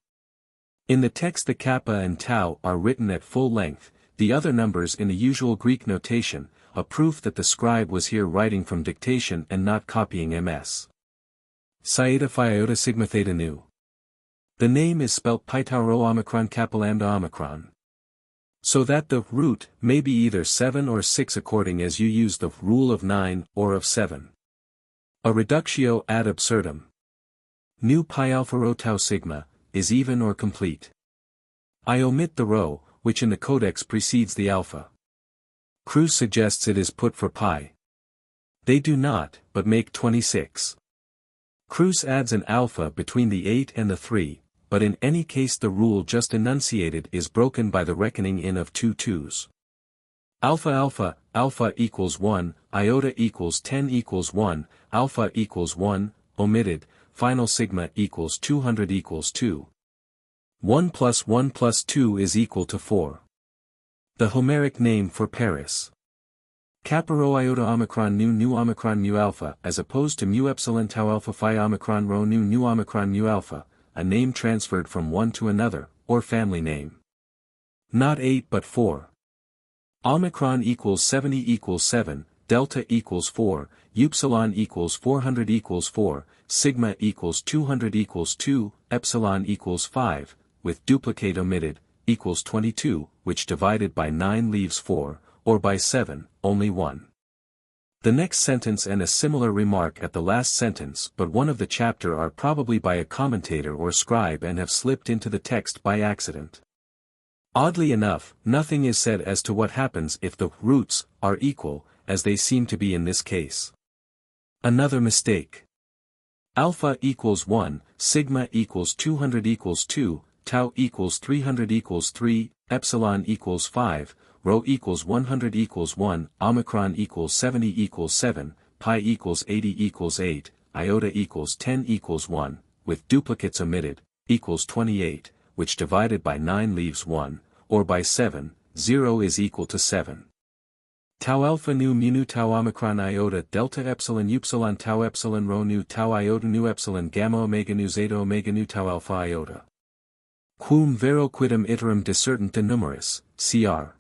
In the text the kappa and tau are written at full length, the other numbers in the usual Greek notation, a proof that the scribe was here writing from dictation and not copying ms. Psi eta phi iota sigma theta nu. The name is spelt pi tau rho omicron kappa lambda omicron. So that the root may be either 7 or 6 according as you use the rule of 9 or of 7. A reductio ad absurdum. Nu pi alpha rho tau sigma, is even or complete. I omit the rho, which in the codex precedes the alpha. Cruz suggests it is put for pi. They do not, but make 26. Cruz adds an alpha between the 8 and the 3, but in any case the rule just enunciated is broken by the reckoning in of two 2's. Alpha alpha, alpha equals 1, iota equals 10 equals 1, alpha equals 1, omitted, final sigma equals 200 equals 2. 1 plus 1 plus 2 is equal to 4. The Homeric name for Paris. Kappa rho iota omicron nu omicron mu alpha as opposed to mu epsilon tau alpha phi omicron rho nu omicron mu alpha, a name transferred from one to another, or family name. Not 8 but 4. Omicron equals 70 equals 7, delta equals 4, upsilon equals 400 equals 4, sigma equals 200 equals 2, epsilon equals 5, with duplicate omitted, equals 22, which divided by 9 leaves 4, or by 7, only 1. The next sentence and a similar remark at the last sentence but one of the chapter are probably by a commentator or scribe and have slipped into the text by accident. Oddly enough, nothing is said as to what happens if the roots are equal, as they seem to be in this case. Another mistake. Alpha equals 1, sigma equals 200 equals 2, tau equals 300 equals 3, epsilon equals 5, rho equals 100 equals 1, omicron equals 70 equals 7, pi equals 80 equals 8, iota equals 10 equals 1, with duplicates omitted, equals 28, which divided by 9 leaves 1, or by 7, 0 is equal to 7. Tau alpha nu mu nu tau omicron iota delta epsilon upsilon tau epsilon rho nu tau iota nu epsilon gamma omega nu zeta omega nu tau alpha iota. Quum vero quidem iterum discertant de numeris, cr.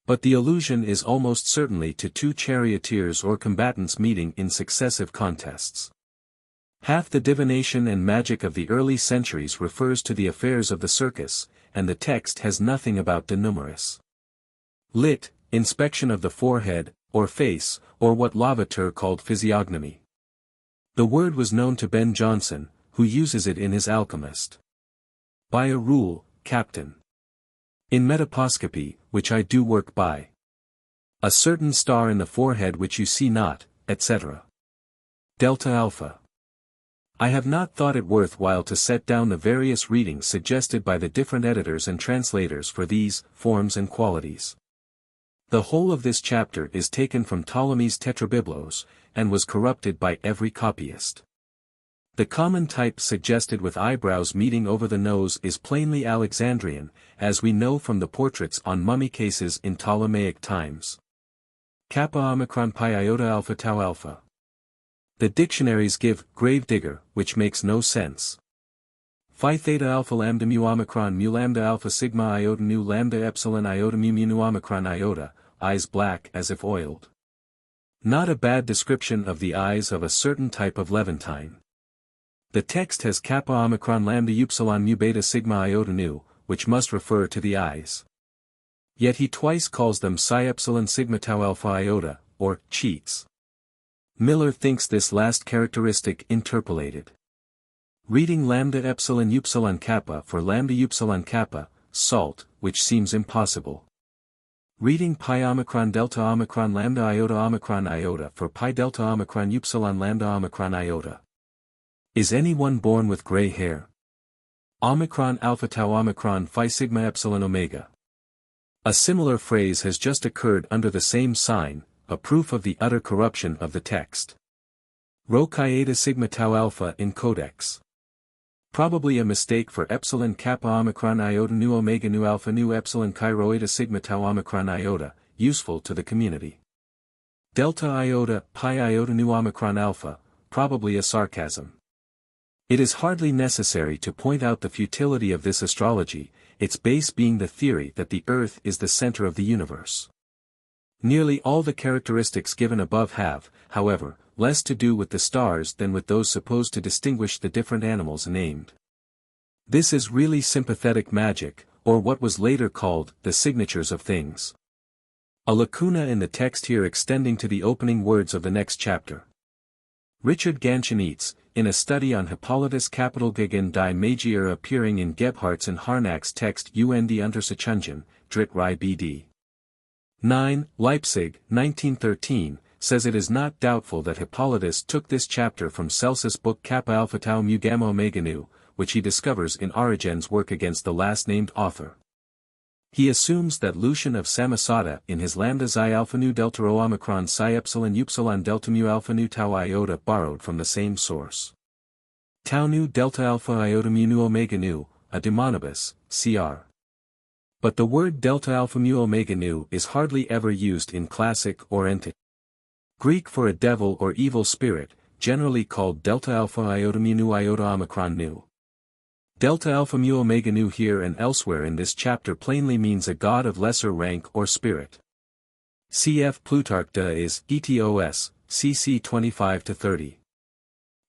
But the allusion is almost certainly to two charioteers or combatants meeting in successive contests. Half the divination and magic of the early centuries refers to the affairs of the circus, and the text has nothing about de numeris. Lit. Inspection of the forehead, or face, or what Lavater called physiognomy. The word was known to Ben Jonson, who uses it in his Alchemist. By a rule, Captain. In metaposcopy, which I do work by. A certain star in the forehead which you see not, etc. Delta alpha. I have not thought it worth while to set down the various readings suggested by the different editors and translators for these forms and qualities. The whole of this chapter is taken from Ptolemy's Tetrabiblos, and was corrupted by every copyist. The common type suggested with eyebrows meeting over the nose is plainly Alexandrian, as we know from the portraits on mummy cases in Ptolemaic times. Kappa omicron pi iota alpha tau alpha. The dictionaries give gravedigger, which makes no sense. Phi theta alpha lambda mu omicron mu lambda alpha sigma iota nu lambda epsilon iota mu mu nu omicron iota, eyes black as if oiled. Not a bad description of the eyes of a certain type of Levantine. The text has kappa omicron lambda upsilon mu beta sigma iota nu, which must refer to the eyes. Yet he twice calls them psi epsilon sigma tau alpha iota, or cheats. Miller thinks this last characteristic interpolated. Reading lambda epsilon upsilon kappa for lambda upsilon kappa, salt, which seems impossible. Reading pi omicron delta omicron lambda iota for pi delta omicron upsilon lambda omicron iota. Is anyone born with gray hair? Omicron alpha tau omicron phi sigma epsilon omega. A similar phrase has just occurred under the same sign, a proof of the utter corruption of the text. Rho chi eta sigma tau alpha in codex. Probably a mistake for epsilon kappa omicron iota nu omega nu alpha nu epsilon chi rho eta sigma tau omicron iota, useful to the community. Delta iota pi iota nu omicron alpha, probably a sarcasm. It is hardly necessary to point out the futility of this astrology, its base being the theory that the Earth is the center of the universe. Nearly all the characteristics given above have, however, less to do with the stars than with those supposed to distinguish the different animals named. This is really sympathetic magic, or what was later called the signatures of things. A lacuna in the text here extending to the opening words of the next chapter. Richard Ganchenietz, in a study on Hippolytus Kapitel gegen die Magier appearing in Gebhardt's and Harnack's text und Untersuchungen, Dritt Rei BD. 9, Leipzig, 1913, says it is not doubtful that Hippolytus took this chapter from Celsus' book Kappa Alpha Tau Mu Gamma Omega Nu, which he discovers in Origen's work against the last-named author. He assumes that Lucian of Samosata in his lambda xi alpha nu delta rho omicron psi epsilon upsilon delta mu alpha nu tau iota borrowed from the same source. Tau nu delta alpha iota mu nu omega nu, a demonibus, cr. But the word delta alpha mu omega nu is hardly ever used in classic or antique Greek for a devil or evil spirit, generally called delta alpha iota mu nu iota omicron nu. Delta alpha mu omega nu here and elsewhere in this chapter plainly means a god of lesser rank or spirit. Cf. Plutarch de is, etos, cc 25-30.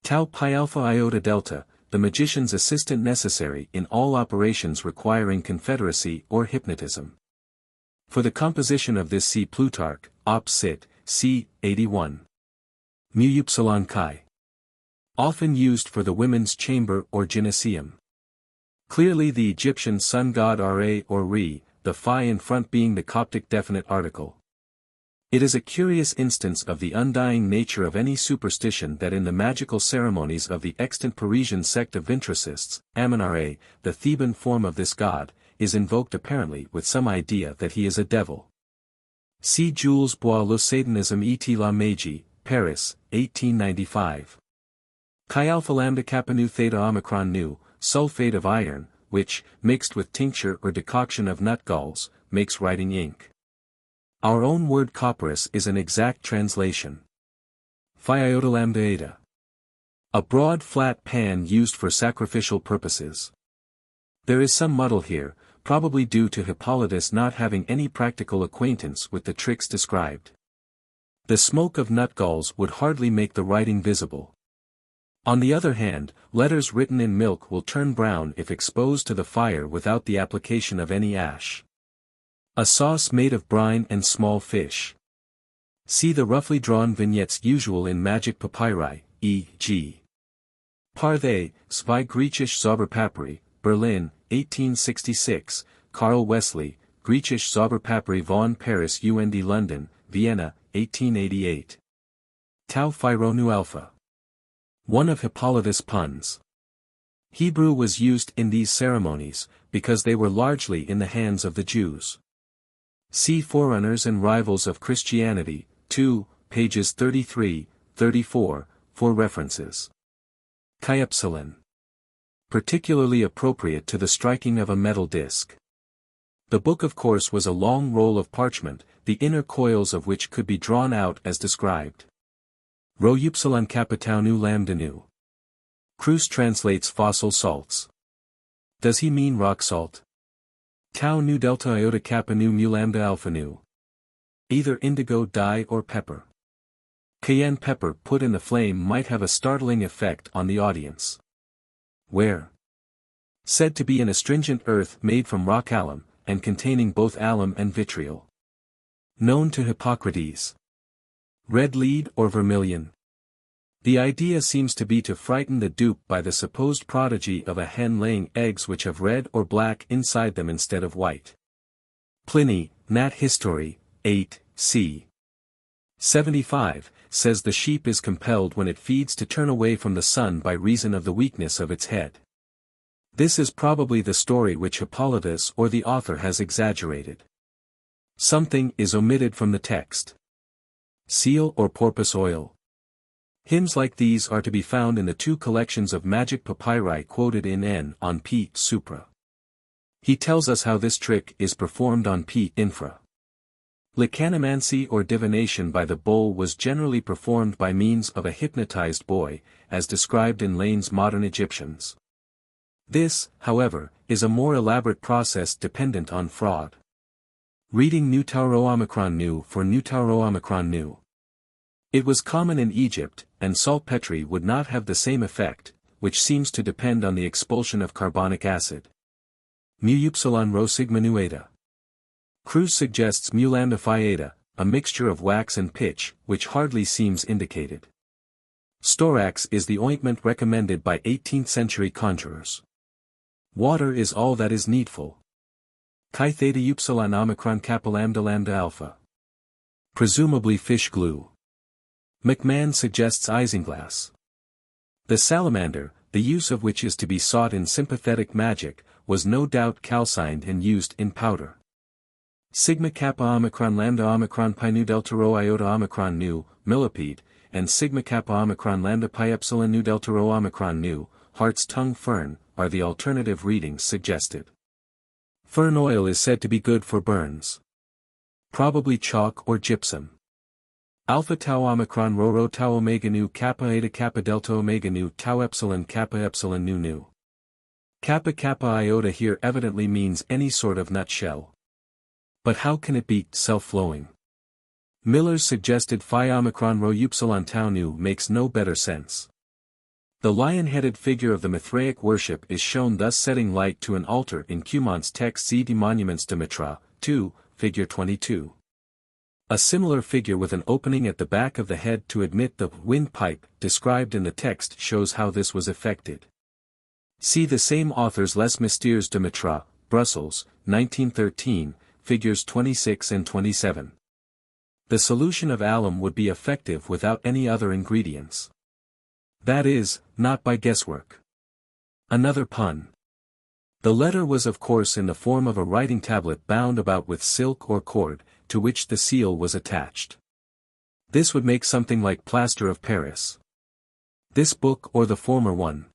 Tau pi alpha iota delta, the magician's assistant necessary in all operations requiring confederacy or hypnotism. For the composition of this see Plutarch, op. cit. c. 81. Mu upsilon chi. Often used for the women's chamber or gyneceum. Clearly the Egyptian sun god Ra or Re, the phi in front being the Coptic definite article. It is a curious instance of the undying nature of any superstition that in the magical ceremonies of the extant Parisian sect of Vintricists, Amonare, the Theban form of this god, is invoked apparently with some idea that he is a devil. See Jules Bois Le Satanisme et la Magie, Paris, 1895. Chi alpha lambda kappa nu theta omicron nu, sulfate of iron, which, mixed with tincture or decoction of nutgalls, makes writing ink. Our own word copperas is an exact translation. Phi iota lambda eta. A broad flat pan used for sacrificial purposes. There is some muddle here, probably due to Hippolytus not having any practical acquaintance with the tricks described. The smoke of nutgalls would hardly make the writing visible. On the other hand, letters written in milk will turn brown if exposed to the fire without the application of any ash. A sauce made of brine and small fish. See the roughly drawn vignettes usual in magic papyri, e.g. Parthe, Zwei Griechisch Zauberpapiere, Berlin, 1866, Carl Wesley, Griechisch Zauberpapiere von Paris und London, Vienna, 1888. Tau Phi Rho Nu Alpha. One of Hippolytus' puns. Hebrew was used in these ceremonies, because they were largely in the hands of the Jews. See Forerunners and Rivals of Christianity, 2, pages 33, 34, for references. Chi epsilon. Particularly appropriate to the striking of a metal disc. The book of course was a long roll of parchment, the inner coils of which could be drawn out as described. Rho upsilon kappa tau nu lambda nu. Kruse translates fossil salts. Does he mean rock salt? Tau nu delta iota kappa nu mu lambda alpha nu. Either indigo dye or pepper. Cayenne pepper put in the flame might have a startling effect on the audience. Where? Said to be an astringent earth made from rock alum, and containing both alum and vitriol. Known to Hippocrates. Red lead or vermilion. The idea seems to be to frighten the dupe by the supposed prodigy of a hen laying eggs which have red or black inside them instead of white. Pliny, Nat. History, 8, c. 75, says the sheep is compelled when it feeds to turn away from the sun by reason of the weakness of its head. This is probably the story which Hippolytus or the author has exaggerated. Something is omitted from the text. Seal or porpoise oil. Hymns like these are to be found in the two collections of magic papyri quoted in N on P. Supra. He tells us how this trick is performed on P. Infra. Lecanomancy or divination by the bull was generally performed by means of a hypnotized boy, as described in Lane's Modern Egyptians. This, however, is a more elaborate process dependent on fraud. Reading Nu Tau Rho Omicron Nu for Nu Tau Rho Omicron Nu. It was common in Egypt, and saltpetre would not have the same effect, which seems to depend on the expulsion of carbonic acid. Mu upsilon rho sigma nu eta. Kruse suggests mu lambda phi eta, a mixture of wax and pitch, which hardly seems indicated. Storax is the ointment recommended by 18th-century conjurers. Water is all that is needful. Chi theta upsilon omicron kappa lambda lambda alpha. Presumably fish glue. McMahon suggests isinglass. The salamander, the use of which is to be sought in sympathetic magic, was no doubt calcined and used in powder. Sigma kappa omicron lambda omicron pi nu delta rho iota omicron nu, millipede, and sigma kappa omicron lambda pi epsilon nu delta rho omicron nu, hart's tongue fern, are the alternative readings suggested. Fern oil is said to be good for burns. Probably chalk or gypsum. Alpha tau omicron rho rho tau omega nu kappa eta kappa delta omega nu tau epsilon nu nu. Kappa kappa iota here evidently means any sort of nutshell. But how can it be self-flowing? Miller's suggested phi omicron rho upsilon tau nu makes no better sense. The lion-headed figure of the Mithraic worship is shown thus setting light to an altar in Cumont's text Z de Monuments de Mitra, 2, figure 22. A similar figure with an opening at the back of the head to admit the windpipe described in the text shows how this was effected. See the same author's Les Mystères de Mitra, Brussels, 1913, figures 26 and 27. The solution of alum would be effective without any other ingredients. That is, not by guesswork. Another pun. The letter was of course in the form of a writing tablet bound about with silk or cord, to which the seal was attached. This would make something like plaster of Paris. This book or the former one.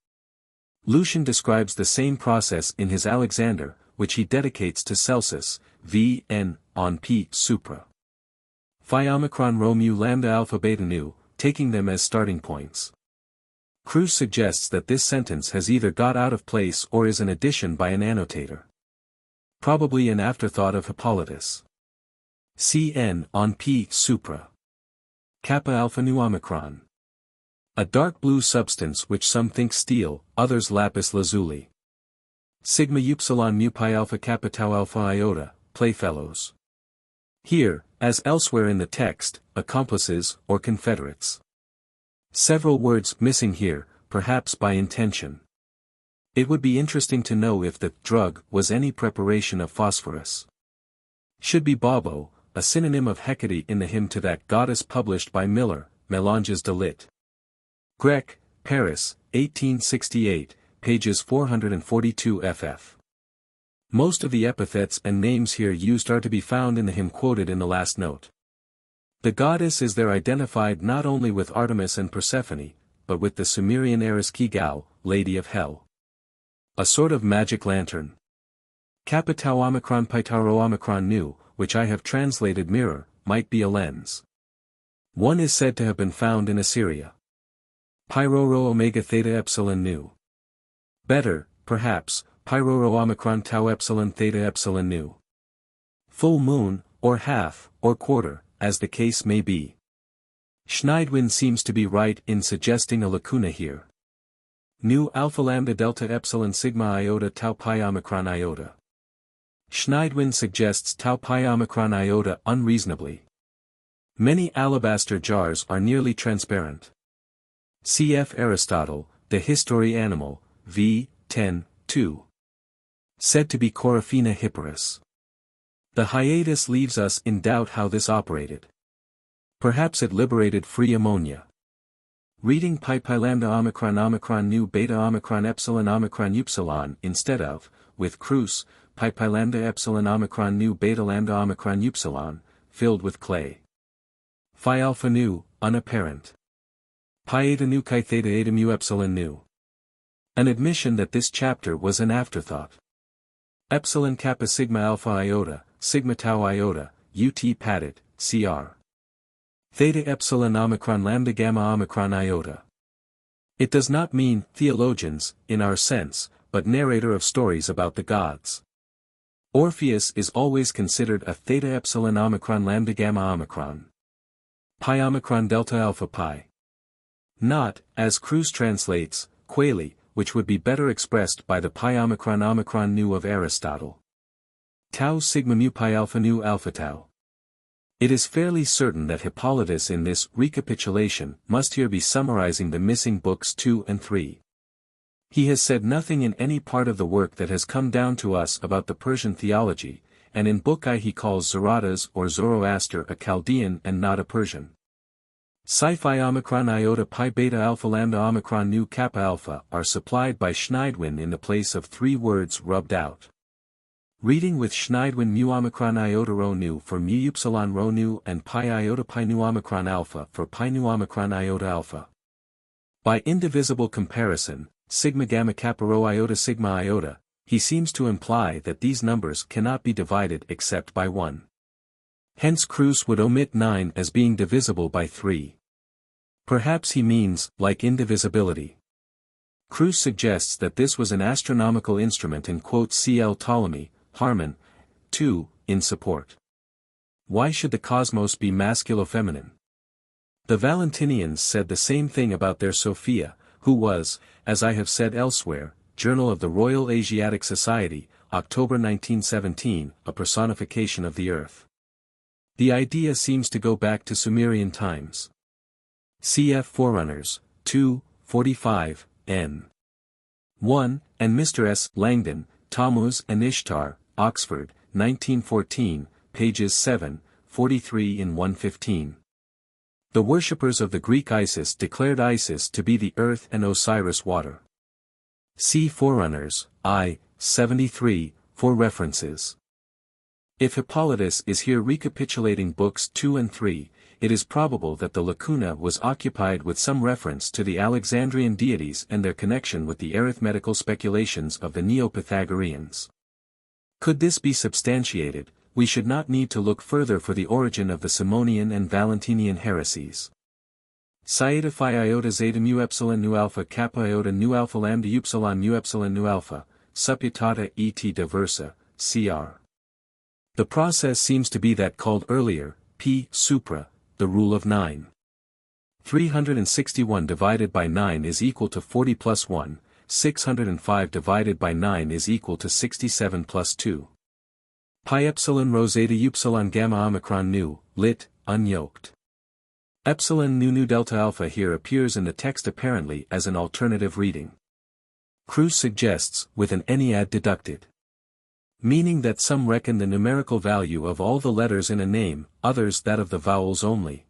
Lucian describes the same process in his Alexander, which he dedicates to Celsus, v.n., on p. supra. Phi omicron rho mu lambda alpha beta nu, taking them as starting points. Cruz suggests that this sentence has either got out of place or is an addition by an annotator. Probably an afterthought of Hippolytus. Cn on p. supra. Kappa alpha nu omicron. A dark blue substance which some think steel, others lapis lazuli. Sigma upsilon mu pi alpha kappa tau alpha iota, playfellows. Here, as elsewhere in the text, accomplices or confederates. Several words missing here, perhaps by intention. It would be interesting to know if the drug was any preparation of phosphorus. Should be Baubo, a synonym of Hecate in the hymn to that goddess published by Miller, Mélanges de lit. Grec, Paris, 1868, pages 442 ff. Most of the epithets and names here used are to be found in the hymn quoted in the last note. The goddess is there identified not only with Artemis and Persephone, but with the Sumerian Eris Kigal, Lady of Hell. A sort of magic lantern. Kappa tau omicron pi tau rho omicron nu, which I have translated mirror, might be a lens. One is said to have been found in Assyria. Pi rho rho omega theta epsilon nu. Better, perhaps, pi rho rho omicron tau epsilon theta epsilon nu. Full moon, or half, or quarter, as the case may be. Schneidwin seems to be right in suggesting a lacuna here. Nu alpha lambda delta epsilon sigma iota tau pi omicron iota. Schneidwin suggests tau pi omicron iota unreasonably. Many alabaster jars are nearly transparent. Cf. Aristotle, De Histori Animal, v. 10, 2. Said to be Coryphena hipparus. The hiatus leaves us in doubt how this operated. Perhaps it liberated free ammonia. Reading pi pi lambda omicron nu beta omicron epsilon upsilon instead of, with Cruz, pi pi lambda epsilon omicron nu beta lambda omicron upsilon, filled with clay. Phi alpha nu, unapparent. Pi eta nu chi theta eta mu epsilon nu. An admission that this chapter was an afterthought. Epsilon kappa sigma alpha iota, sigma tau iota, ut padded, cr. Theta epsilon omicron lambda gamma omicron iota. It does not mean theologians, in our sense, but narrator of stories about the gods. Orpheus is always considered a theta epsilon omicron lambda gamma omicron. Pi omicron delta alpha pi. Not, as Cruz translates, quayle, which would be better expressed by the pi omicron nu of Aristotle. Tau sigma mu pi alpha nu alpha tau. It is fairly certain that Hippolytus in this recapitulation must here be summarizing the missing books 2 and 3. He has said nothing in any part of the work that has come down to us about the Persian theology, and in Book I he calls Zaratas or Zoroaster a Chaldean and not a Persian. Psi phi omicron iota pi beta alpha lambda omicron nu kappa alpha are supplied by Schneidwin in the place of 3 words rubbed out. Reading with Schneidwin mu omicron iota rho nu for mu upsilon rho nu and pi iota pi nu omicron alpha for pi nu omicron iota alpha. By indivisible comparison, sigma gamma kappa rho iota sigma iota, he seems to imply that these numbers cannot be divided except by 1. Hence Kruse would omit 9 as being divisible by 3. Perhaps he means, like indivisibility. Kruse suggests that this was an astronomical instrument and quotes C.L. Ptolemy, Harmon, 2, in support. Why should the cosmos be masculo-feminine? The Valentinians said the same thing about their Sophia, who was, as I have said elsewhere, Journal of the Royal Asiatic Society, October 1917, a personification of the earth. The idea seems to go back to Sumerian times. Cf. Forerunners, 2, 45, n. 1, and Mr. S. Langdon, Tammuz and Ishtar, Oxford, 1914, pages 7, 43 in 115. The worshippers of the Greek Isis declared Isis to be the earth and Osiris water. See Forerunners, I, 73, for references. If Hippolytus is here recapitulating books 2 and 3, it is probable that the lacuna was occupied with some reference to the Alexandrian deities and their connection with the arithmetical speculations of the Neo-Pythagoreans. Could this be substantiated, we should not need to look further for the origin of the Simonian and Valentinian heresies. Psi eta phi iota zeta mu epsilon nu alpha kappa iota nu alpha lambda upsilon mu epsilon nu alpha, supputata et diversa, cr. The process seems to be that called earlier, p supra, the rule of 9. 361 divided by 9 is equal to 40 plus 1, 605 divided by 9 is equal to 67 plus 2. Pi epsilon rho zeta upsilon gamma omicron nu, lit, unyoked. Epsilon nu delta alpha here appears in the text apparently as an alternative reading. Kruse suggests, with an ennead deducted. Meaning that some reckon the numerical value of all the letters in a name, others that of the vowels only.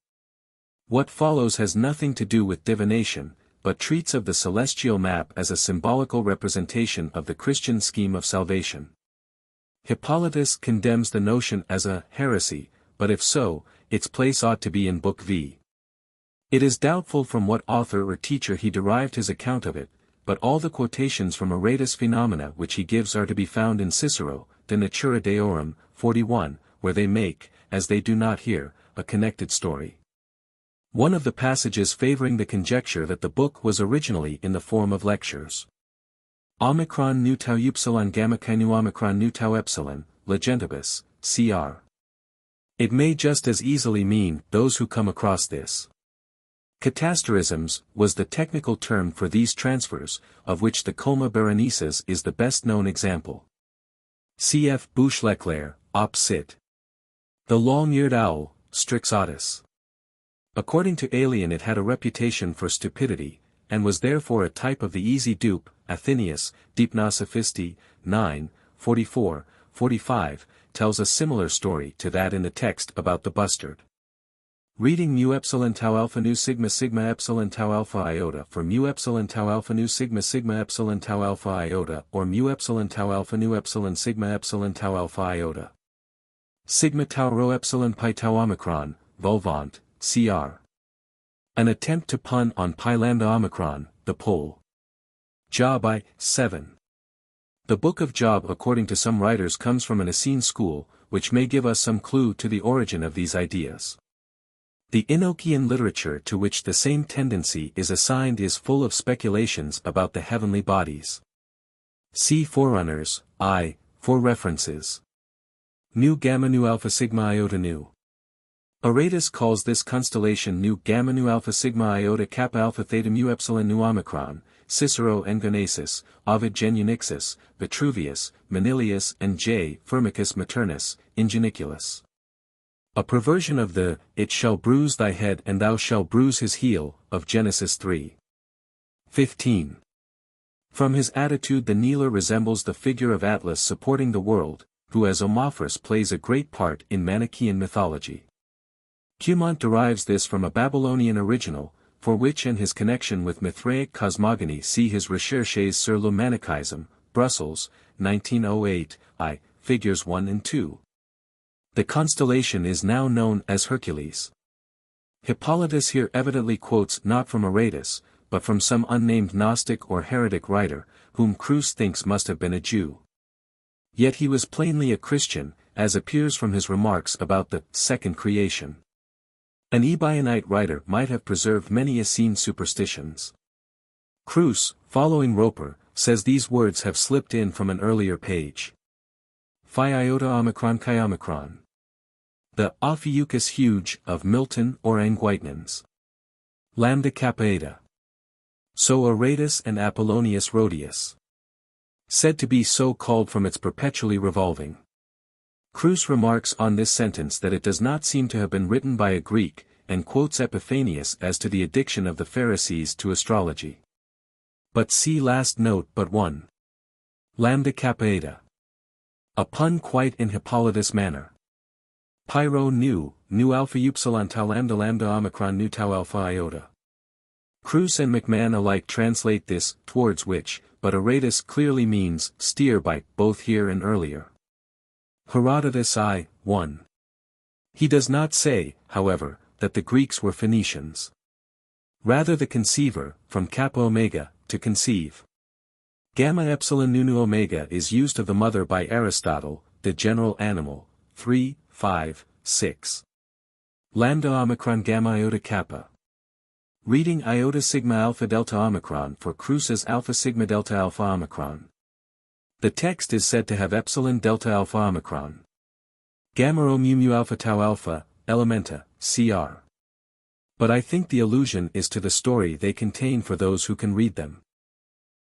What follows has nothing to do with divination, but treats of the celestial map as a symbolical representation of the Christian scheme of salvation. Hippolytus condemns the notion as a heresy, but if so, its place ought to be in Book V. It is doubtful from what author or teacher he derived his account of it, but all the quotations from Phenomena which he gives are to be found in Cicero, De Natura Deorum, 41, where they make, as they do not here, a connected story. One of the passages favoring the conjecture that the book was originally in the form of lectures. Omicron nu tau upsilon gamma chi nu omicron nu tau epsilon, legentibus, cr. It may just as easily mean those who come across this. Catasterisms was the technical term for these transfers, of which the Coma Berenices is the best known example. Cf. Bouche-Leclerc, op cit. The long-eared owl, Strix otis. According to Aelian it had a reputation for stupidity, and was therefore a type of the easy dupe. Athenaeus, Deipna Sophisti, 9, 44, 45, tells a similar story to that in the text about the bustard. Reading mu epsilon tau alpha nu sigma sigma epsilon tau alpha iota for mu epsilon tau alpha nu sigma sigma epsilon tau alpha iota or mu epsilon tau alpha nu epsilon sigma epsilon tau alpha iota. Sigma tau rho epsilon pi tau omicron, Volvant, cr. An attempt to pun on pi lambda omicron, the pole. Job I, 7. The Book of Job according to some writers comes from an Essene school, which may give us some clue to the origin of these ideas. The Enochian literature to which the same tendency is assigned is full of speculations about the heavenly bodies. See Forerunners, I, for references. Nu gamma nu alpha sigma iota nu. Aratus calls this constellation nu gamma nu alpha sigma iota kappa alpha theta mu epsilon nu omicron, Cicero Engonasis, Ovid Genunixus, Vitruvius, Manilius and J. Firmicus Maternus, Ingeniculus. A perversion of the, "it shall bruise thy head and thou shalt bruise his heel," of Genesis 3:15. From his attitude the kneeler resembles the figure of Atlas supporting the world, who as Omphris plays a great part in Manichaean mythology. Cumont derives this from a Babylonian original, for which and his connection with Mithraic cosmogony see his Recherches sur le Manichisme, Brussels, 1908, figures 1 and 2. The constellation is now known as Hercules. Hippolytus here evidently quotes not from Aratus, but from some unnamed Gnostic or heretic writer, whom Kruse thinks must have been a Jew. Yet he was plainly a Christian, as appears from his remarks about the second creation. An Ebionite writer might have preserved many Essene superstitions. Kruse, following Roper, says these words have slipped in from an earlier page. Phi iota omicron chi omicron. The Ophiuchus huge of Milton or Angüitanans. Lambda kappa eta. So Aratus and Apollonius Rhodius. Said to be so called from its perpetually revolving. Kruse remarks on this sentence that it does not seem to have been written by a Greek, and quotes Epiphanius as to the addiction of the Pharisees to astrology. But see last note but one. Lambda kappa eta. A pun quite in Hippolytus manner. Pyro nu alpha upsilon tau lambda omicron nu tau alpha iota. Kruse and McMahon alike translate this, towards which, but Aratus clearly means, steer by, both here and earlier. Herodotus I, 1. He does not say, however, that the Greeks were Phoenicians. Rather the conceiver, from kappa omega, to conceive. Gamma epsilon nu omega is used of the mother by Aristotle, the general animal, 3, 5, 6. Lambda omicron gamma iota kappa. Reading iota sigma alpha delta omicron for Kruse's alpha sigma delta alpha omicron. The text is said to have epsilon delta alpha omicron. Gamma rho mu alpha tau alpha, elementa, cr. But I think the allusion is to the story they contain for those who can read them.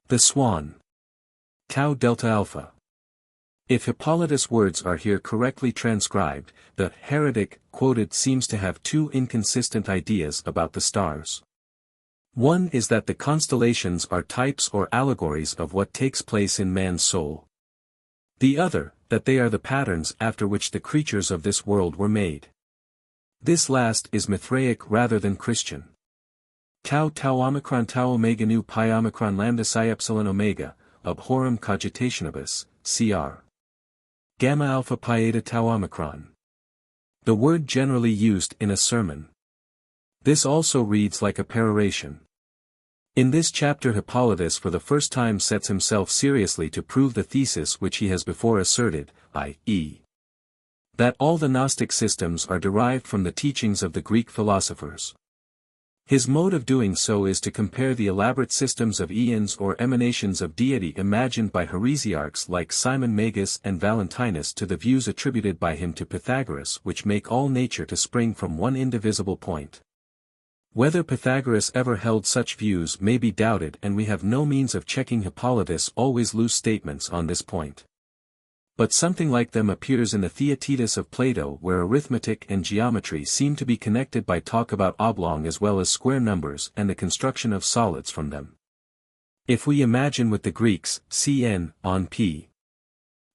The Swan. Tau delta alpha. If Hippolytus' words are here correctly transcribed, the heretic quoted seems to have two inconsistent ideas about the stars. One is that the constellations are types or allegories of what takes place in man's soul. The other, that they are the patterns after which the creatures of this world were made. This last is Mithraic rather than Christian. Tau omicron tau omega nu pi omicron lambda psi epsilon omega, ob horum cogitationibus, cr. Gamma alpha pi eta tau omicron. The word generally used in a sermon. This also reads like a peroration. In this chapter Hippolytus for the first time sets himself seriously to prove the thesis which he has before asserted, i.e. that all the Gnostic systems are derived from the teachings of the Greek philosophers. His mode of doing so is to compare the elaborate systems of aeons or emanations of deity imagined by heresiarchs like Simon Magus and Valentinus to the views attributed by him to Pythagoras which make all nature to spring from one indivisible point. Whether Pythagoras ever held such views may be doubted and we have no means of checking Hippolytus' always loose statements on this point. But something like them appears in the Theaetetus of Plato where arithmetic and geometry seem to be connected by talk about oblong as well as square numbers and the construction of solids from them. If we imagine with the Greeks, Cn, on p.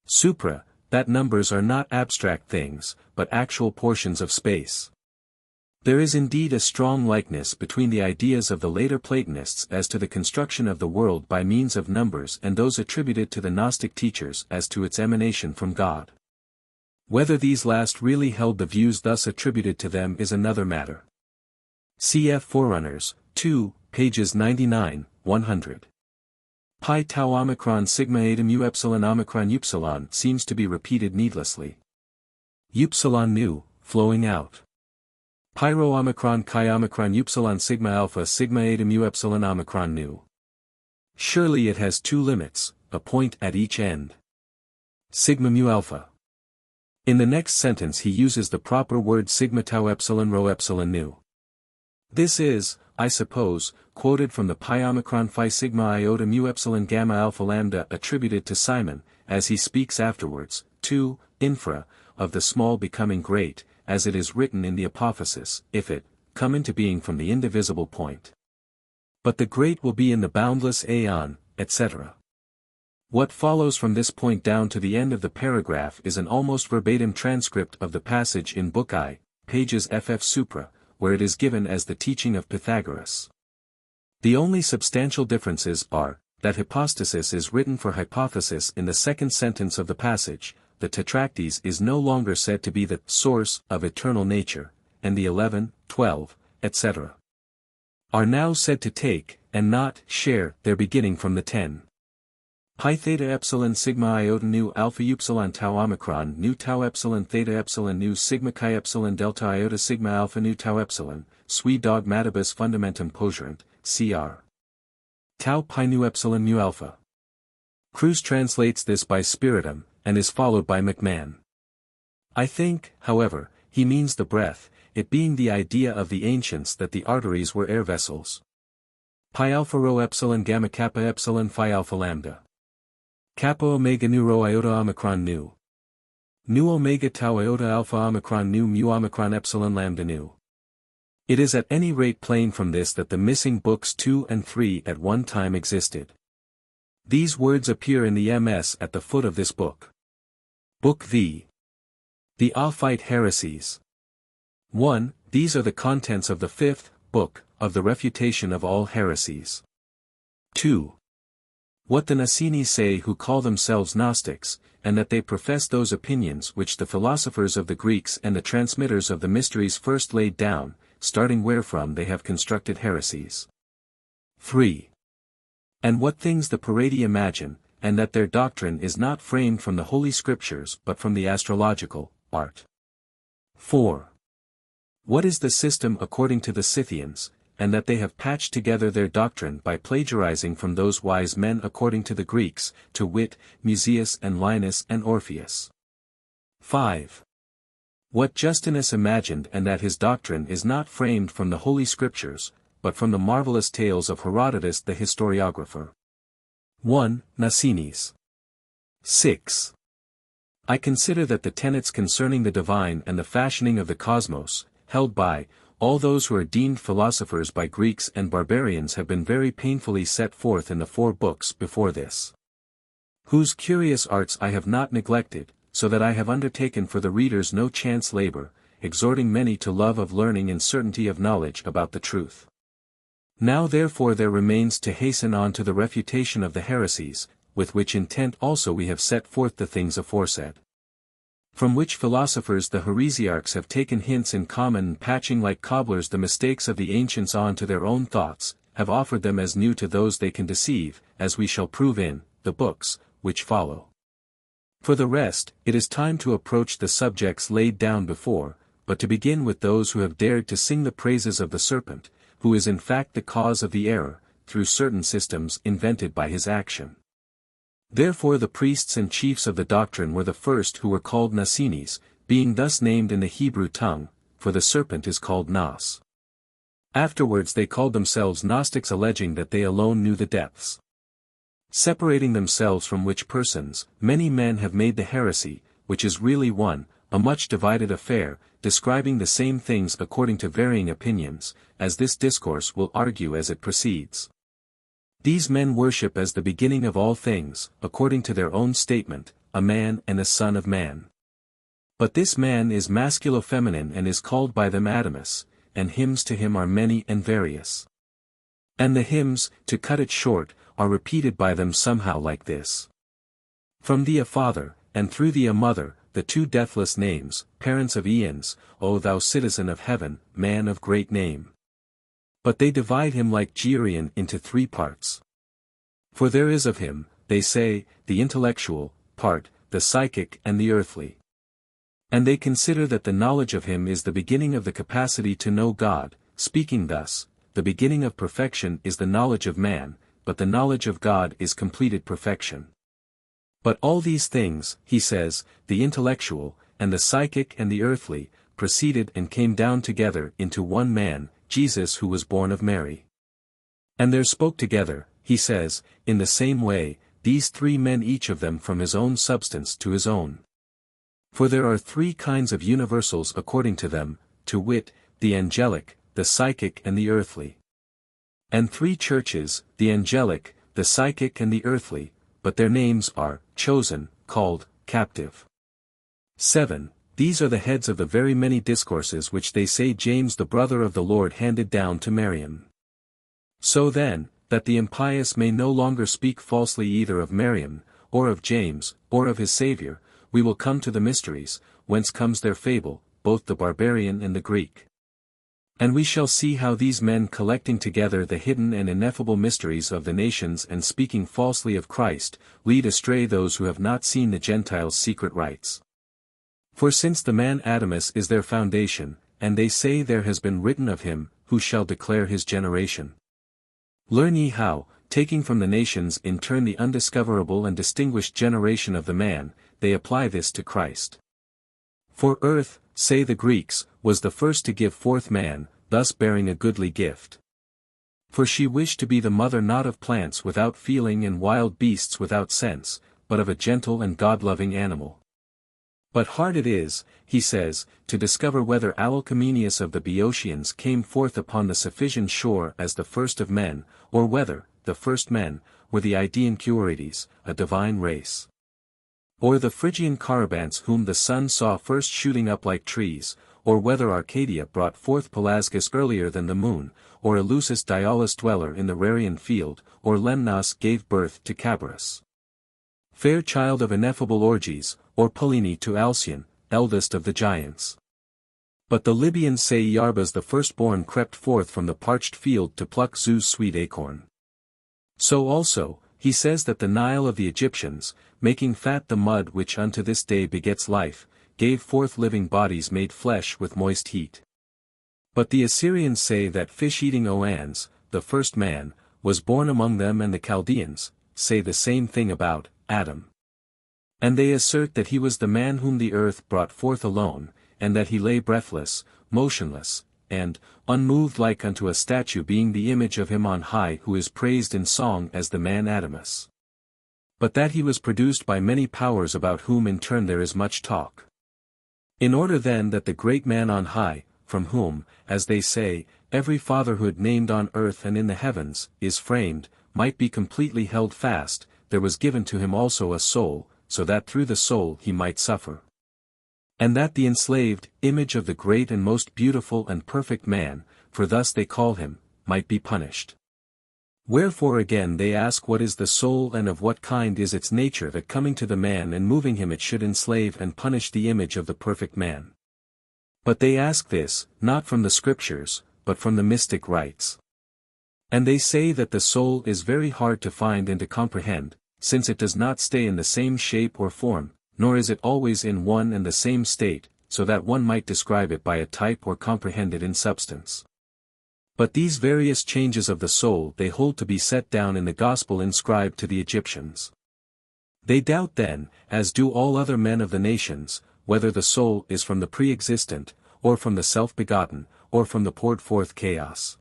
supra, that numbers are not abstract things, but actual portions of space. There is indeed a strong likeness between the ideas of the later Platonists as to the construction of the world by means of numbers and those attributed to the Gnostic teachers as to its emanation from God. Whether these last really held the views thus attributed to them is another matter. Cf. Forerunners, 2, pages 99, 100. Pi tau omicron sigma eta mu epsilon omicron upsilon seems to be repeated needlessly. Upsilon nu, flowing out. Pyro omicron chi omicron upsilon sigma alpha sigma eta mu epsilon omicron nu. Surely it has two limits, a point at each end. Sigma mu alpha. In the next sentence he uses the proper word sigma tau epsilon rho epsilon nu. This is, I suppose, quoted from the pi omicron phi sigma iota mu epsilon gamma alpha lambda attributed to Simon, as he speaks afterwards, 2, infra, of the small becoming great, as it is written in the Apophasis, if it come into being from the indivisible point. But the great will be in the boundless aeon, etc. What follows from this point down to the end of the paragraph is an almost verbatim transcript of the passage in Book I, pages ff supra, where it is given as the teaching of Pythagoras. The only substantial differences are, that hypostasis is written for hypothesis in the second sentence of the passage, the tetractys is no longer said to be the source of eternal nature, and the 11, 12, etc. are now said to take, and not share, their beginning from the 10. Pi theta epsilon sigma iota nu alpha upsilon tau omicron nu tau epsilon theta epsilon nu sigma chi epsilon delta iota sigma alpha nu tau epsilon, sui dogmatibus fundamentum poserant, cr. Tau pi nu epsilon mu alpha. Cruz translates this by spiritum, and is followed by McMahon. I think, however, he means the breath, it being the idea of the ancients that the arteries were air vessels. Pi alpha rho epsilon gamma kappa epsilon phi alpha lambda. Kappa omega nu rho iota omicron nu. Nu omega tau iota alpha omicron nu mu omicron epsilon lambda nu. It is at any rate plain from this that the missing books 2 and 3 at one time existed. These words appear in the MS at the foot of this book. Book V. The Ophite Heresies. 1. These are the contents of the 5th book of the Refutation of all Heresies. 2. What the Nacenes say who call themselves Gnostics, and that they profess those opinions which the philosophers of the Greeks and the transmitters of the mysteries first laid down, starting wherefrom they have constructed heresies. 3. And what things the Paradi imagine, and that their doctrine is not framed from the Holy Scriptures but from the astrological art. 4. What is the system according to the Scythians, and that they have patched together their doctrine by plagiarizing from those wise men according to the Greeks, to wit, Musaeus and Linus and Orpheus. 5. What Justinus imagined and that his doctrine is not framed from the Holy Scriptures, but from the marvelous tales of Herodotus the historiographer. 1. Nacenes. 6. I consider that the tenets concerning the divine and the fashioning of the cosmos, held by all those who are deemed philosophers by Greeks and barbarians have been very painfully set forth in the 4 books before this. Whose curious arts I have not neglected, so that I have undertaken for the readers no chance labor, exhorting many to love of learning and certainty of knowledge about the truth. Now therefore there remains to hasten on to the refutation of the heresies, with which intent also we have set forth the things aforesaid. From which philosophers the heresiarchs have taken hints in common and patching like cobblers the mistakes of the ancients on to their own thoughts, have offered them as new to those they can deceive, as we shall prove in the books which follow. For the rest, it is time to approach the subjects laid down before, but to begin with those who have dared to sing the praises of the serpent, who is in fact the cause of the error, through certain systems invented by his action. Therefore the priests and chiefs of the doctrine were the first who were called Nacenes, being thus named in the Hebrew tongue, for the serpent is called Nos. Afterwards they called themselves Gnostics, alleging that they alone knew the depths. Separating themselves from which persons, many men have made the heresy, which is really one, a much divided affair, describing the same things according to varying opinions, as this discourse will argue as it proceeds. These men worship as the beginning of all things, according to their own statement, a man and a son of man. But this man is masculo-feminine and is called by them Adamus, and hymns to him are many and various. And the hymns, to cut it short, are repeated by them somehow like this. From thee a father, and through thee a mother, the 2 deathless names, parents of eons, O thou citizen of heaven, man of great name. But they divide him like Georion into 3 parts. For there is of him, they say, the intellectual part, the psychic and the earthly. And they consider that the knowledge of him is the beginning of the capacity to know God, speaking thus, the beginning of perfection is the knowledge of man, but the knowledge of God is completed perfection. But all these things, he says, the intellectual, and the psychic and the earthly, proceeded and came down together into one man, Jesus, who was born of Mary. And there spoke together, he says, in the same way, these 3 men each of them from his own substance to his own. For there are three kinds of universals according to them, to wit, the angelic, the psychic and the earthly. And three churches, the angelic, the psychic and the earthly, but their names are, chosen, called, captive. 7. These are the heads of the very many discourses which they say James the brother of the Lord handed down to Miriam. So then, that the impious may no longer speak falsely either of Miriam, or of James, or of his Saviour, we will come to the mysteries, whence comes their fable, both the barbarian and the Greek. And we shall see how these men collecting together the hidden and ineffable mysteries of the nations and speaking falsely of Christ, lead astray those who have not seen the Gentiles' secret rites. For since the man Adamus is their foundation, and they say there has been written of him, who shall declare his generation? Learn ye how, taking from the nations in turn the undiscoverable and distinguished generation of the man, they apply this to Christ. For earth, say the Greeks, was the first to give forth man, thus bearing a goodly gift. For she wished to be the mother not of plants without feeling and wild beasts without sense, but of a gentle and God-loving animal. But hard it is, he says, to discover whether Alcameneus of the Boeotians came forth upon the Cephisian shore as the first of men, or whether, the first men, were the Idaean Cuorites, a divine race. Or the Phrygian Carabantes whom the sun saw first shooting up like trees, or whether Arcadia brought forth Pelasgus earlier than the moon, or Eleusis Dialis dweller in the Rarian field, or Lemnos gave birth to Cabarus. Fair child of ineffable orgies, or Pallene to Alcyone, eldest of the giants. But the Libyans say Iarbas the firstborn crept forth from the parched field to pluck Zeus' sweet acorn. So also, he says that the Nile of the Egyptians, making fat the mud which unto this day begets life, gave forth living bodies made flesh with moist heat. But the Assyrians say that fish-eating Oannes, the first man, was born among them, and the Chaldeans say the same thing about Adam. And they assert that he was the man whom the earth brought forth alone, and that he lay breathless, motionless, and unmoved like unto a statue, being the image of him on high who is praised in song as the man Adamus. But that he was produced by many powers about whom in turn there is much talk. In order then that the great man on high, from whom, as they say, every fatherhood named on earth and in the heavens, is framed, might be completely held fast, there was given to him also a soul, so that through the soul he might suffer. And that the enslaved image of the great and most beautiful and perfect man, for thus they call him, might be punished. Wherefore again they ask what is the soul and of what kind is its nature, that coming to the man and moving him it should enslave and punish the image of the perfect man. But they ask this, not from the scriptures, but from the mystic rites. And they say that the soul is very hard to find and to comprehend, since it does not stay in the same shape or form, nor is it always in one and the same state, so that one might describe it by a type or comprehend it in substance. But these various changes of the soul they hold to be set down in the gospel inscribed to the Egyptians. They doubt then, as do all other men of the nations, whether the soul is from the pre-existent, or from the self-begotten, or from the poured forth chaos.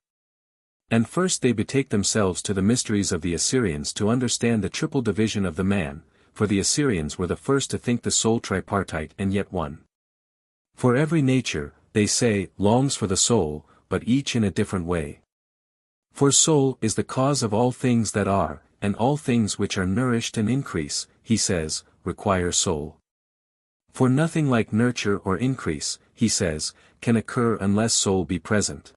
And first they betake themselves to the mysteries of the Assyrians to understand the triple division of the man, for the Assyrians were the first to think the soul tripartite and yet one. For every nature, they say, longs for the soul, but each in a different way. For soul is the cause of all things that are, and all things which are nourished and increase, he says, require soul. For nothing like nurture or increase, he says, can occur unless soul be present.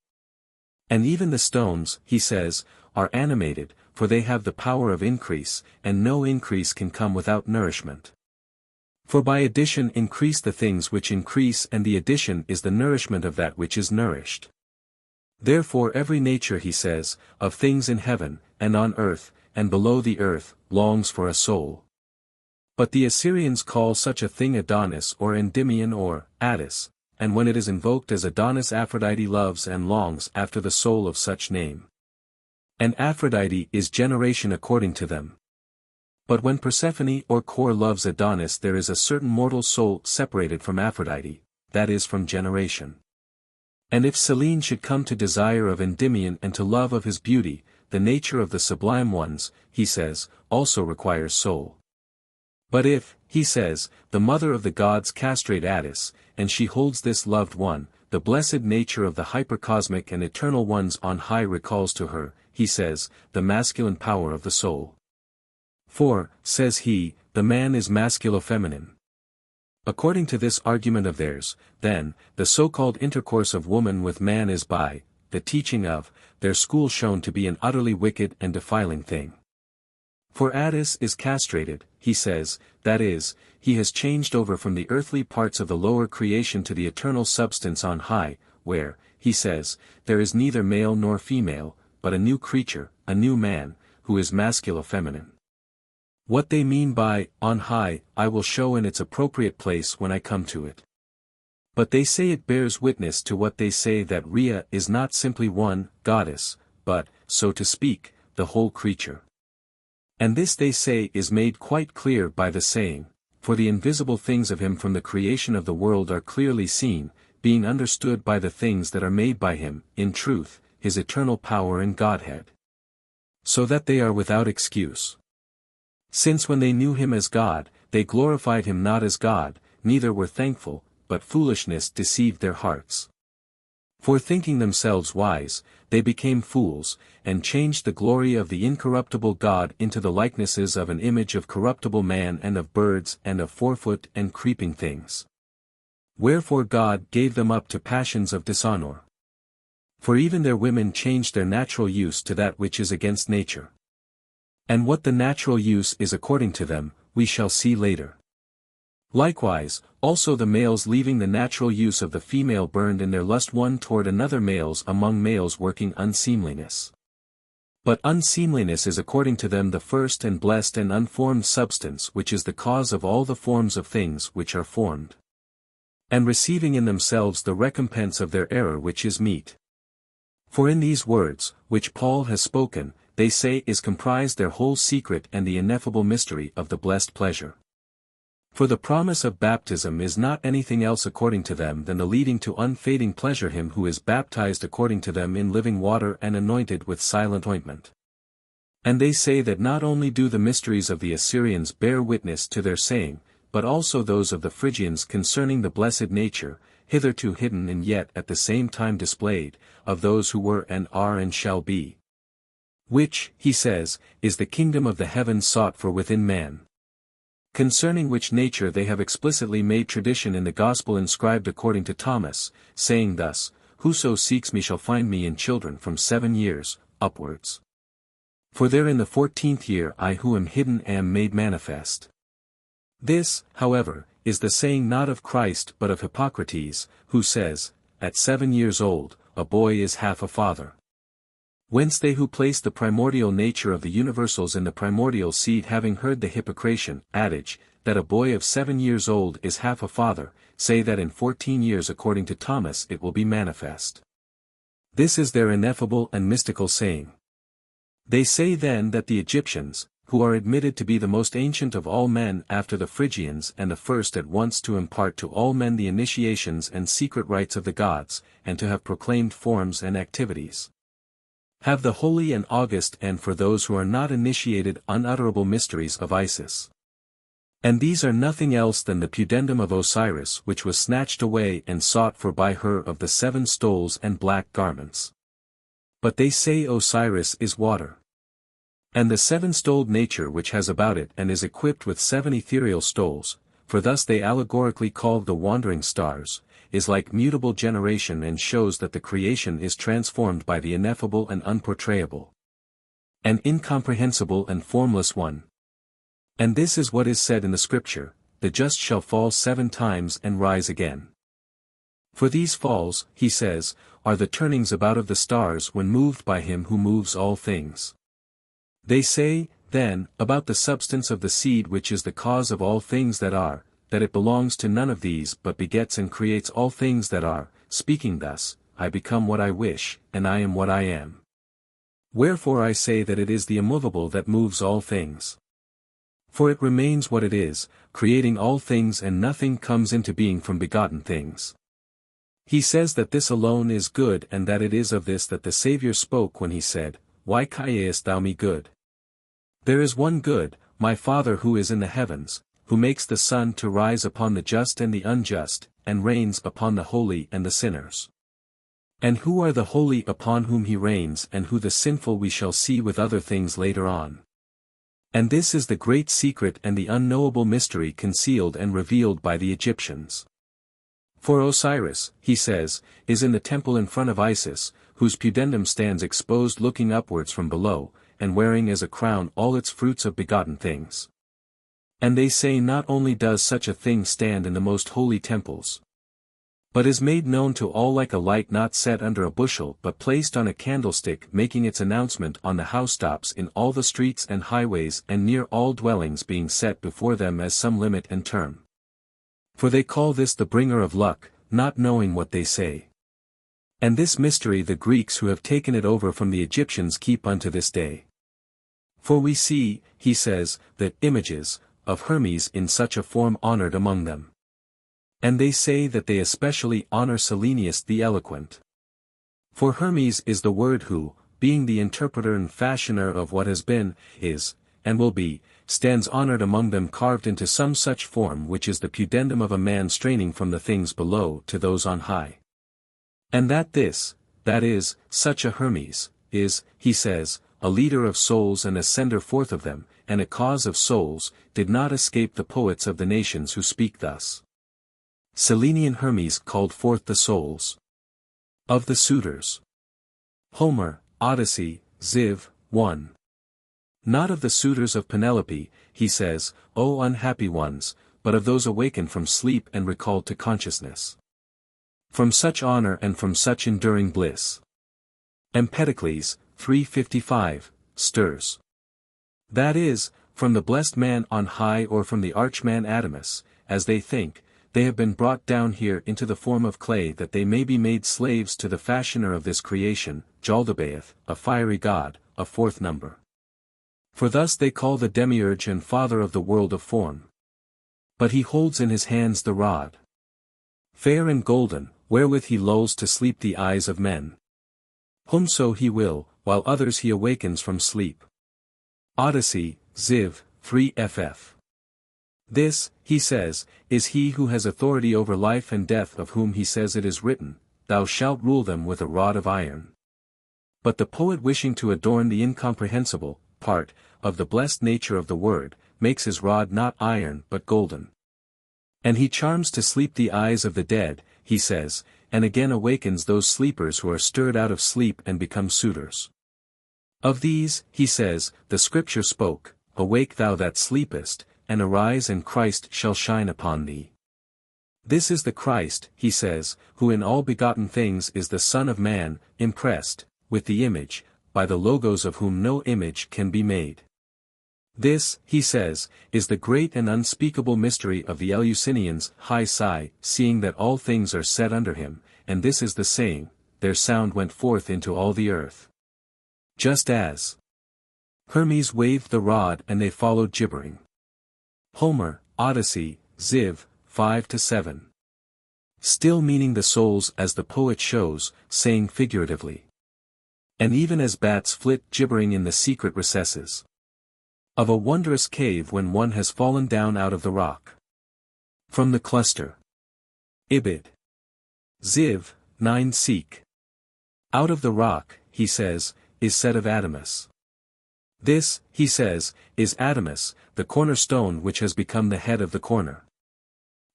And even the stones, he says, are animated, for they have the power of increase, and no increase can come without nourishment. For by addition increase the things which increase, and the addition is the nourishment of that which is nourished. Therefore every nature, he says, of things in heaven, and on earth, and below the earth, longs for a soul. But the Assyrians call such a thing Adonis or Endymion or Attis, and when it is invoked as Adonis, Aphrodite loves and longs after the soul of such name. And Aphrodite is generation according to them. But when Persephone or Kore loves Adonis, there is a certain mortal soul separated from Aphrodite, that is from generation. And if Selene should come to desire of Endymion and to love of his beauty, the nature of the sublime ones, he says, also requires soul. But if, he says, the mother of the gods castrate Attis, and she holds this loved one, the blessed nature of the hypercosmic and eternal ones on high recalls to her, he says, the masculine power of the soul. For, says he, the man is masculo-feminine. According to this argument of theirs, then, the so-called intercourse of woman with man is by the teaching of their school shown to be an utterly wicked and defiling thing. For Attis is castrated, he says, that is, he has changed over from the earthly parts of the lower creation to the eternal substance on high, where, he says, there is neither male nor female, but a new creature, a new man, who is masculo-feminine. What they mean by on high, I will show in its appropriate place when I come to it. But they say it bears witness to what they say that Rhea is not simply one goddess, but, so to speak, the whole creature. And this they say is made quite clear by the saying, for the invisible things of him from the creation of the world are clearly seen, being understood by the things that are made by him, in truth, his eternal power and Godhead. So that they are without excuse. Since when they knew him as God, they glorified him not as God, neither were thankful, but foolishness deceived their hearts. For thinking themselves wise, they became fools, and changed the glory of the incorruptible God into the likenesses of an image of corruptible man and of birds and of four-foot and creeping things. Wherefore God gave them up to passions of dishonor. For even their women changed their natural use to that which is against nature. And what the natural use is according to them, we shall see later. Likewise, also the males leaving the natural use of the female burned in their lust one toward another males among males working unseemliness. But unseemliness is according to them the first and blessed and unformed substance which is the cause of all the forms of things which are formed. And receiving in themselves the recompense of their error which is meet. For in these words, which Paul has spoken, they say is comprised their whole secret and the ineffable mystery of the blessed pleasure. For the promise of baptism is not anything else according to them than the leading to unfading pleasure him who is baptized according to them in living water and anointed with silent ointment. And they say that not only do the mysteries of the Assyrians bear witness to their saying, but also those of the Phrygians concerning the blessed nature, hitherto hidden and yet at the same time displayed, of those who were and are and shall be. Which, he says, is the kingdom of the heavens sought for within man. Concerning which nature they have explicitly made tradition in the gospel inscribed according to Thomas, saying thus, Whoso seeks me shall find me in children from 7 years, upwards. For there in the 14th year I who am hidden am made manifest. This, however, is the saying not of Christ but of Hippocrates, who says, At 7 years old, a boy is half a father. Whence they who place the primordial nature of the universals in the primordial seed having heard the Hippocratian adage, that a boy of 7 years old is half a father, say that in 14 years according to Thomas it will be manifest. This is their ineffable and mystical saying. They say then that the Egyptians, who are admitted to be the most ancient of all men after the Phrygians and the first at once to impart to all men the initiations and secret rites of the gods, and to have proclaimed forms and activities, have the holy and august and for those who are not initiated unutterable mysteries of Isis. And these are nothing else than the pudendum of Osiris which was snatched away and sought for by her of the 7 stoles and black garments. But they say Osiris is water. And the 7-stoled nature which has about it and is equipped with 7 ethereal stoles, for thus they allegorically call the wandering stars, is like mutable generation and shows that the creation is transformed by the ineffable and unportrayable, an incomprehensible and formless one. And this is what is said in the scripture, the just shall fall 7 times and rise again. For these falls, he says, are the turnings about of the stars when moved by him who moves all things. They say, then, about the substance of the seed which is the cause of all things that are, that it belongs to none of these but begets and creates all things that are, speaking thus, I become what I wish, and I am what I am. Wherefore I say that it is the immovable that moves all things. For it remains what it is, creating all things and nothing comes into being from begotten things. He says that this alone is good and that it is of this that the Saviour spoke when he said, Why callest thou me good? There is one good, my Father who is in the heavens, who makes the sun to rise upon the just and the unjust, and rains upon the holy and the sinners. And who are the holy upon whom he reigns, and who the sinful we shall see with other things later on. And this is the great secret and the unknowable mystery concealed and revealed by the Egyptians. For Osiris, he says, is in the temple in front of Isis, whose pudendum stands exposed looking upwards from below, and wearing as a crown all its fruits of begotten things. And they say not only does such a thing stand in the most holy temples, but is made known to all like a light not set under a bushel but placed on a candlestick, making its announcement on the housetops in all the streets and highways and near all dwellings, being set before them as some limit and term. For they call this the bringer of luck, not knowing what they say. And this mystery the Greeks who have taken it over from the Egyptians keep unto this day. For we see, he says, that images of Hermes in such a form honored among them. And they say that they especially honor Selenius the eloquent. For Hermes is the word who, being the interpreter and fashioner of what has been, is, and will be, stands honored among them, carved into some such form which is the pudendum of a man straining from the things below to those on high. And that this, that is, such a Hermes, is, he says, a leader of souls and a sender forth of them, and a cause of souls, did not escape the poets of the nations who speak thus. Selenian Hermes called forth the souls of the suitors. Homer, Odyssey, Ziv, 1. Not of the suitors of Penelope, he says, O unhappy ones, but of those awakened from sleep and recalled to consciousness. From such honor and from such enduring bliss. Empedocles, 355, stirs. That is, from the blessed man on high or from the archman Adamus, as they think, they have been brought down here into the form of clay that they may be made slaves to the fashioner of this creation, Jaldabaoth, a fiery god, a fourth number. For thus they call the demiurge and father of the world of form. But he holds in his hands the rod, fair and golden, wherewith he lulls to sleep the eyes of men. Whom so he will, while others he awakens from sleep. Odyssey, Ziv, 3ff. This, he says, is he who has authority over life and death, of whom he says it is written, Thou shalt rule them with a rod of iron. But the poet, wishing to adorn the incomprehensible part of the blessed nature of the word, makes his rod not iron but golden. And he charms to sleep the eyes of the dead, he says, and again awakens those sleepers who are stirred out of sleep and become suitors. Of these, he says, the Scripture spoke, Awake thou that sleepest, and arise, and Christ shall shine upon thee. This is the Christ, he says, who in all begotten things is the Son of Man, impressed with the image, by the logos of whom no image can be made. This, he says, is the great and unspeakable mystery of the Eleusinians, high sigh, seeing that all things are set under him, and this is the saying, their sound went forth into all the earth. Just as Hermes waved the rod and they followed gibbering. Homer, Odyssey, Ziv, 5-7. Still meaning the souls as the poet shows, saying figuratively. And even as bats flit gibbering in the secret recesses of a wondrous cave when one has fallen down out of the rock. From the cluster. Ibid. Ziv, 9 seek. Out of the rock, he says, is said of Adamus. This, he says, is Adamus, the cornerstone which has become the head of the corner.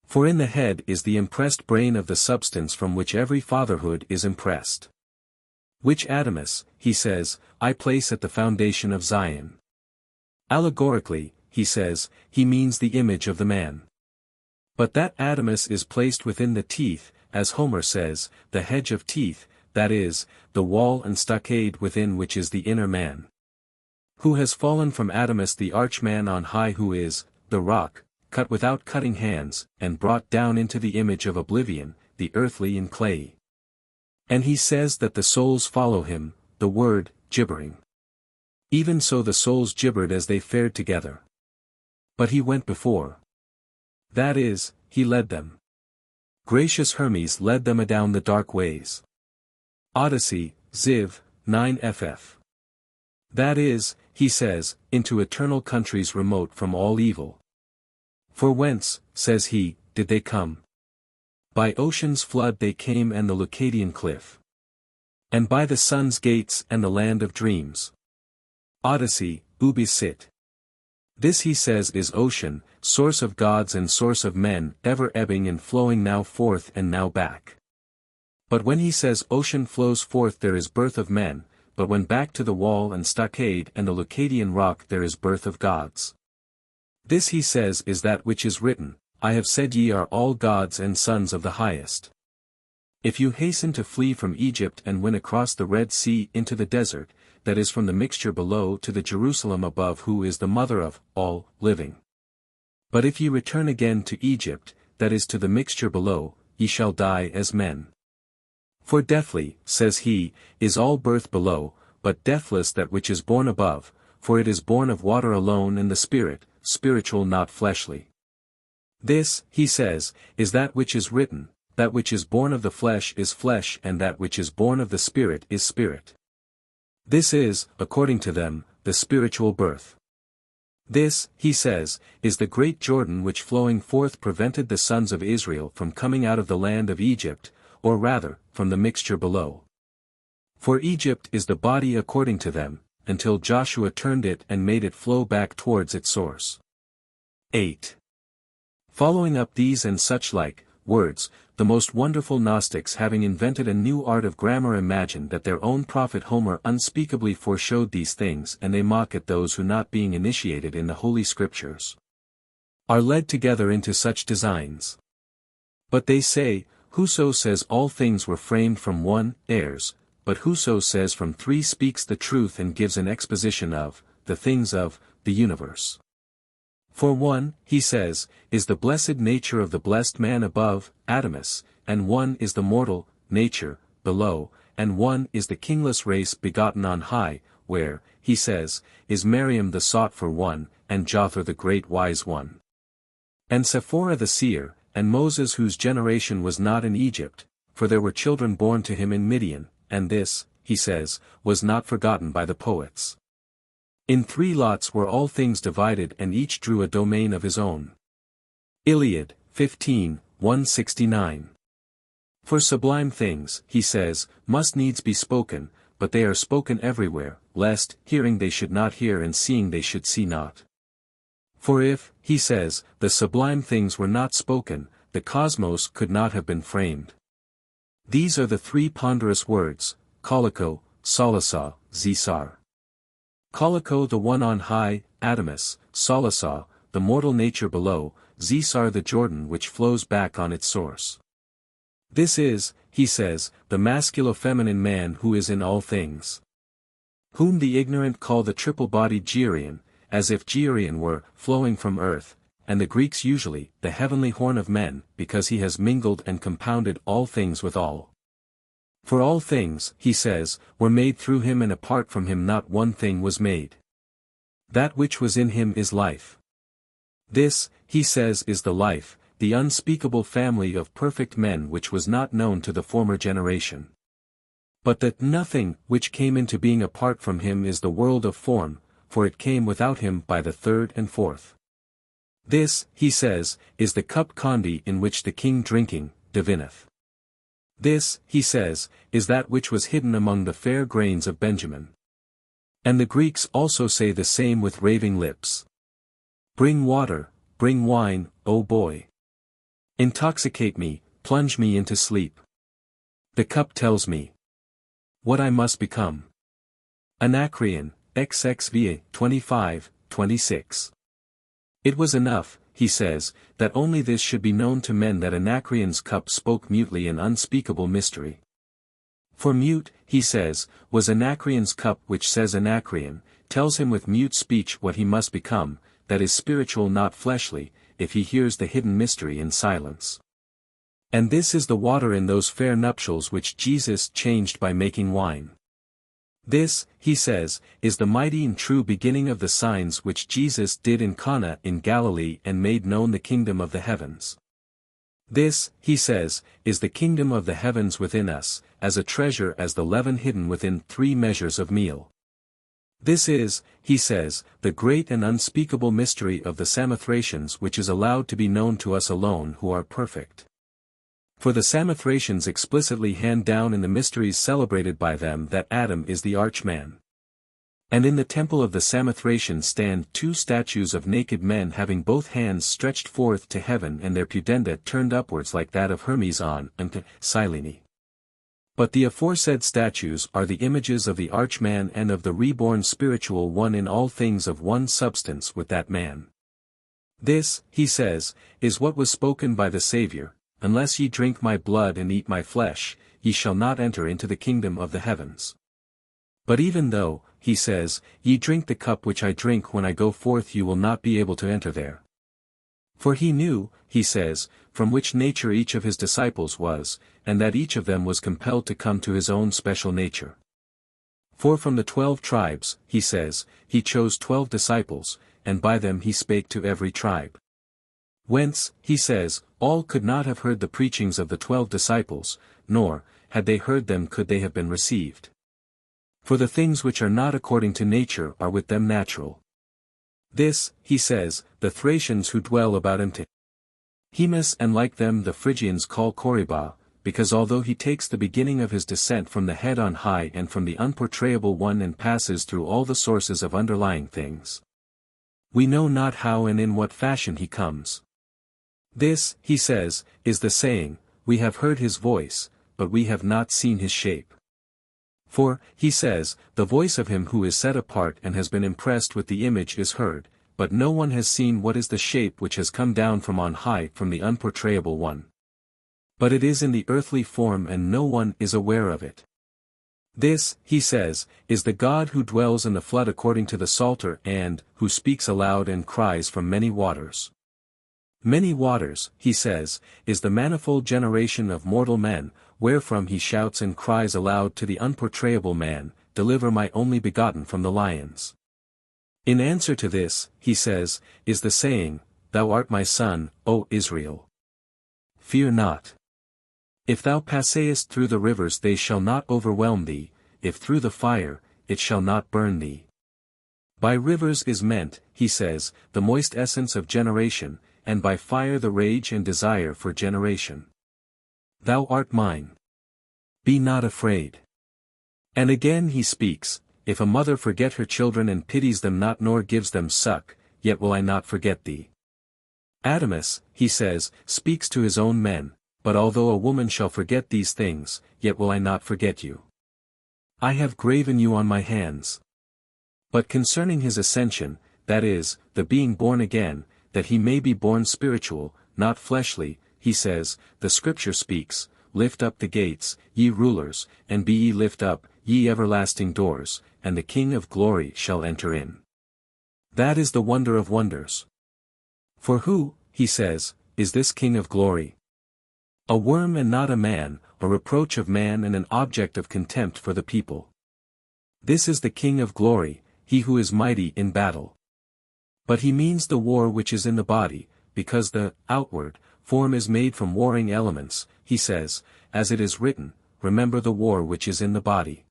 For in the head is the impressed brain of the substance from which every fatherhood is impressed. Which Adamus, he says, I place at the foundation of Zion. Allegorically, he says, he means the image of the man. But that Adamus is placed within the teeth, as Homer says, the hedge of teeth, that is, the wall and stockade within which is the inner man. Who has fallen from Adamus the archman on high, who is, the rock, cut without cutting hands, and brought down into the image of oblivion, the earthly and clay. And he says that the souls follow him, the word, gibbering. Even so the souls gibbered as they fared together. But he went before. That is, he led them. Gracious Hermes led them adown the dark ways. Odyssey, Ziv, 9ff. That is, he says, into eternal countries remote from all evil. For whence, says he, did they come? By ocean's flood they came and the Leucadian cliff. And by the sun's gates and the land of dreams. Odyssey, ubi sit. This he says is ocean, source of gods and source of men, ever ebbing and flowing now forth and now back. But when he says ocean flows forth there is birth of men, but when back to the wall and stockade and the Leucadian rock there is birth of gods. This he says is that which is written, I have said ye are all gods and sons of the highest. If you hasten to flee from Egypt and win across the Red Sea into the desert, that is from the mixture below to the Jerusalem above who is the mother of all living. But if ye return again to Egypt, that is to the mixture below, ye shall die as men. For deathly, says he, is all birth below, but deathless that which is born above, for it is born of water alone and the Spirit, spiritual not fleshly. This, he says, is that which is written, that which is born of the flesh is flesh and that which is born of the Spirit is spirit. This is, according to them, the spiritual birth. This, he says, is the great Jordan which flowing forth prevented the sons of Israel from coming out of the land of Egypt, or rather, from the mixture below. For Egypt is the body according to them, until Joshua turned it and made it flow back towards its source. 8. Following up these and such like words, the most wonderful Gnostics having invented a new art of grammar imagined that their own prophet Homer unspeakably foreshowed these things and they mock at those who not being initiated in the Holy Scriptures are led together into such designs. But they say, whoso says all things were framed from one, errs, but whoso says from three speaks the truth and gives an exposition of, the things of, the universe. For one, he says, is the blessed nature of the blessed man above, Adamus, and one is the mortal nature, below, and one is the kingless race begotten on high, where, he says, is Miriam the sought for one, and Jothar the great wise one. And Sephora the seer, and Moses whose generation was not in Egypt, for there were children born to him in Midian, and this, he says, was not forgotten by the poets. In 3 lots were all things divided and each drew a domain of his own. Iliad, 15, 169. For sublime things, he says, must needs be spoken, but they are spoken everywhere, lest, hearing they should not hear and seeing they should see not. For if, he says, the sublime things were not spoken, the cosmos could not have been framed. These are the 3 ponderous words, Koliko, Solasa, Zisar. Koliko the one on high, Adamus, Solasa, the mortal nature below, Zisar the Jordan which flows back on its source. This is, he says, the masculo-feminine man who is in all things. Whom the ignorant call the triple-bodied Geirion, as if Geirion were, flowing from earth, and the Greeks usually, the heavenly horn of men, because he has mingled and compounded all things with all. For all things, he says, were made through him and apart from him not one thing was made. That which was in him is life. This, he says is the life, the unspeakable family of perfect men which was not known to the former generation. But that nothing which came into being apart from him is the world of form, for it came without him by the 3rd and 4th. This, he says, is the cup condi in which the king drinking, divineth. This, he says, is that which was hidden among the fair grains of Benjamin. And the Greeks also say the same with raving lips. Bring water, bring wine, O boy. Intoxicate me, plunge me into sleep. The cup tells me what I must become. Anacreon, XXVA, 25, 26. It was enough, he says, that only this should be known to men that Anacreon's cup spoke mutely an unspeakable mystery. For mute, he says, was Anacreon's cup which says Anacreon, tells him with mute speech what he must become, that is spiritual not fleshly, if he hears the hidden mystery in silence. And this is the water in those fair nuptials which Jesus changed by making wine. This, he says, is the mighty and true beginning of the signs which Jesus did in Cana in Galilee and made known the kingdom of the heavens. This, he says, is the kingdom of the heavens within us, as a treasure as the leaven hidden within 3 measures of meal. This is, he says, the great and unspeakable mystery of the Samothracians which is allowed to be known to us alone who are perfect. For the Samothracians explicitly hand down in the mysteries celebrated by them that Adam is the archman. And in the temple of the Samothracians stand 2 statues of naked men having both hands stretched forth to heaven and their pudenda turned upwards like that of Hermes on and Silene. But the aforesaid statues are the images of the archman and of the reborn spiritual one in all things of one substance with that man. This, he says, is what was spoken by the Saviour, unless ye drink my blood and eat my flesh, ye shall not enter into the kingdom of the heavens. But even though, he says, ye drink the cup which I drink when I go forth you will not be able to enter there. For he knew, he says, from which nature each of his disciples was, and that each of them was compelled to come to his own special nature. For from the 12 tribes, he says, he chose 12 disciples, and by them he spake to every tribe. Whence, he says, all could not have heard the preachings of the 12 disciples, nor, had they heard them could they have been received. For the things which are not according to nature are with them natural. This, he says, the Thracians who dwell about Hemus and like them the Phrygians call Coriba, because although he takes the beginning of his descent from the head on high and from the unportrayable one and passes through all the sources of underlying things, we know not how and in what fashion he comes. This, he says, is the saying, we have heard his voice, but we have not seen his shape. For, he says, the voice of him who is set apart and has been impressed with the image is heard, but no one has seen what is the shape which has come down from on high from the unportrayable one. But it is in the earthly form and no one is aware of it. This, he says, is the God who dwells in the flood according to the Psalter and, who speaks aloud and cries from many waters. Many waters, he says, is the manifold generation of mortal men, wherefrom he shouts and cries aloud to the unportrayable man, deliver my only begotten from the lions. In answer to this, he says, is the saying, Thou art my son, O Israel. Fear not. If thou passest through the rivers they shall not overwhelm thee, if through the fire, it shall not burn thee. By rivers is meant, he says, the moist essence of generation, and by fire the rage and desire for generation. Thou art mine. Be not afraid. And again he speaks, if a mother forget her children and pities them not nor gives them suck, yet will I not forget thee. Adamus, he says, speaks to his own men, but although a woman shall forget these things, yet will I not forget you. I have graven you on my hands. But concerning his ascension, that is, the being born again, that he may be born spiritual, not fleshly, he says, the Scripture speaks, Lift up the gates, ye rulers, and be ye lift up, ye everlasting doors, and the King of glory shall enter in. That is the wonder of wonders. For who, he says, is this King of glory? A worm and not a man, a reproach of man and an object of contempt for the people. This is the King of glory, he who is mighty in battle. But he means the war which is in the body, because the outward form is made from warring elements, he says, as it is written, remember the war which is in the body.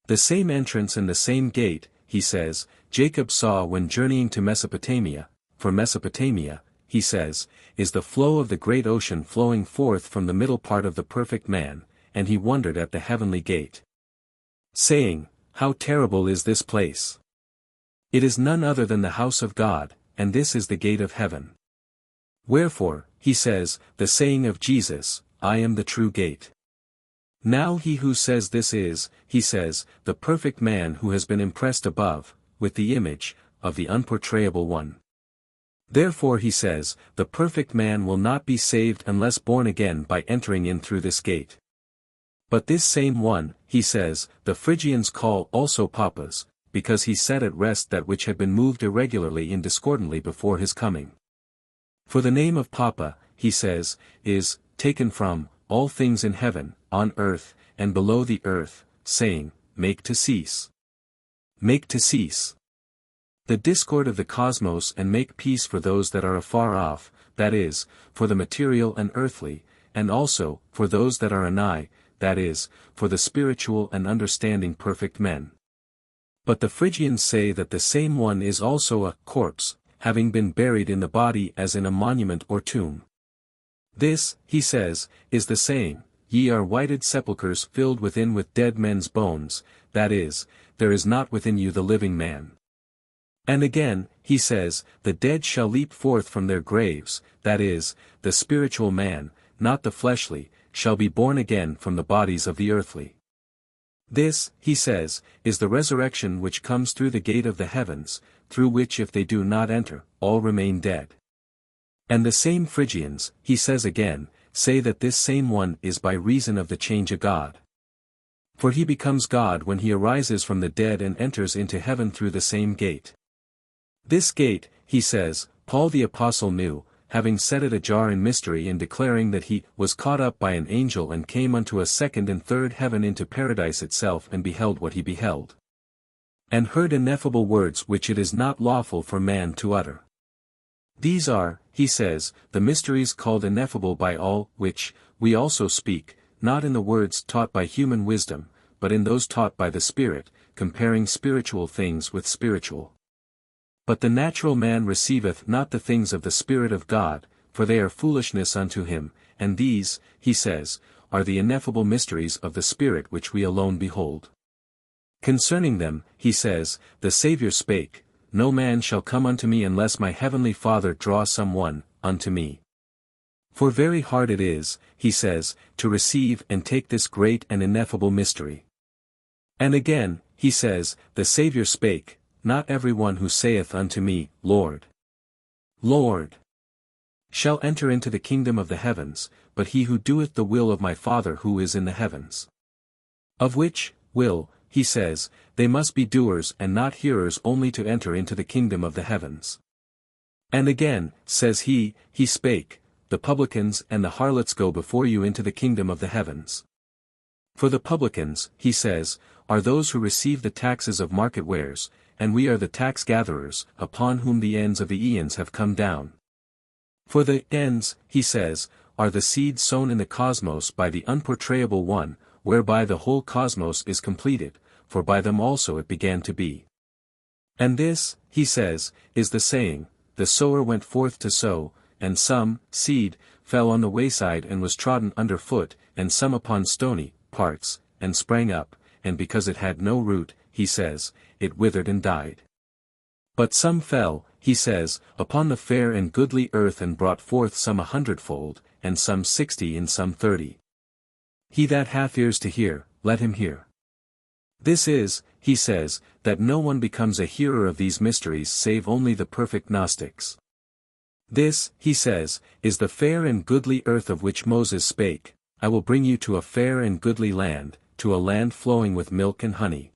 The same entrance and the same gate, he says, Jacob saw when journeying to Mesopotamia, for Mesopotamia, he says, is the flow of the great ocean flowing forth from the middle part of the perfect man, and he wondered at the heavenly gate, saying, How terrible is this place! It is none other than the house of God, and this is the gate of heaven. Wherefore, he says, the saying of Jesus, I am the true gate. Now he who says this is, he says, the perfect man who has been impressed above, with the image, of the unportrayable one. Therefore he says, the perfect man will not be saved unless born again by entering in through this gate. But this same one, he says, the Phrygians call also Papas, because he set at rest that which had been moved irregularly and discordantly before his coming. For the name of Papa, he says, is, taken from, all things in heaven, on earth, and below the earth, saying, Make to cease. Make to cease the discord of the cosmos and make peace for those that are afar off, that is, for the material and earthly, and also, for those that are anigh, that is, for the spiritual and understanding perfect men. But the Phrygians say that the same one is also a corpse, having been buried in the body as in a monument or tomb. This, he says, is the saying, ye are whited sepulchres filled within with dead men's bones, that is, there is not within you the living man. And again, he says, the dead shall leap forth from their graves, that is, the spiritual man, not the fleshly, shall be born again from the bodies of the earthly. This, he says, is the resurrection which comes through the gate of the heavens, through which if they do not enter, all remain dead. And the same Phrygians, he says again, say that this same one is by reason of the change of God. For he becomes God when he arises from the dead and enters into heaven through the same gate. This gate, he says, Paul the Apostle knew, having set it ajar in mystery and declaring that he was caught up by an angel and came unto a second and third heaven into paradise itself and beheld what he beheld. And heard ineffable words which it is not lawful for man to utter. These are, he says, the mysteries called ineffable by all, which, we also speak, not in the words taught by human wisdom, but in those taught by the Spirit, comparing spiritual things with spiritual. But the natural man receiveth not the things of the Spirit of God, for they are foolishness unto him, and these, he says, are the ineffable mysteries of the Spirit which we alone behold. Concerning them, he says, the Saviour spake, no man shall come unto me unless my heavenly Father draw some one unto me. For very hard it is, he says, to receive and take this great and ineffable mystery. And again, he says, the Saviour spake, not every one who saith unto me, Lord, Lord, shall enter into the kingdom of the heavens, but he who doeth the will of my Father who is in the heavens. Of which will, he says, they must be doers and not hearers only to enter into the kingdom of the heavens. And again, says he spake, the publicans and the harlots go before you into the kingdom of the heavens. For the publicans, he says, are those who receive the taxes of market wares, and we are the tax gatherers, upon whom the ends of the eons have come down. For the ends, he says, are the seed sown in the cosmos by the unportrayable one, whereby the whole cosmos is completed, for by them also it began to be. And this, he says, is the saying, the sower went forth to sow, and some, seed, fell on the wayside and was trodden under foot, and some upon stony parts, and sprang up, and because it had no root, he says, it withered and died. But some fell, he says, upon the fair and goodly earth and brought forth some 100-fold, and some 60 and some 30. He that hath ears to hear, let him hear. This is, he says, that no one becomes a hearer of these mysteries save only the perfect Gnostics. This, he says, is the fair and goodly earth of which Moses spake, I will bring you to a fair and goodly land, to a land flowing with milk and honey.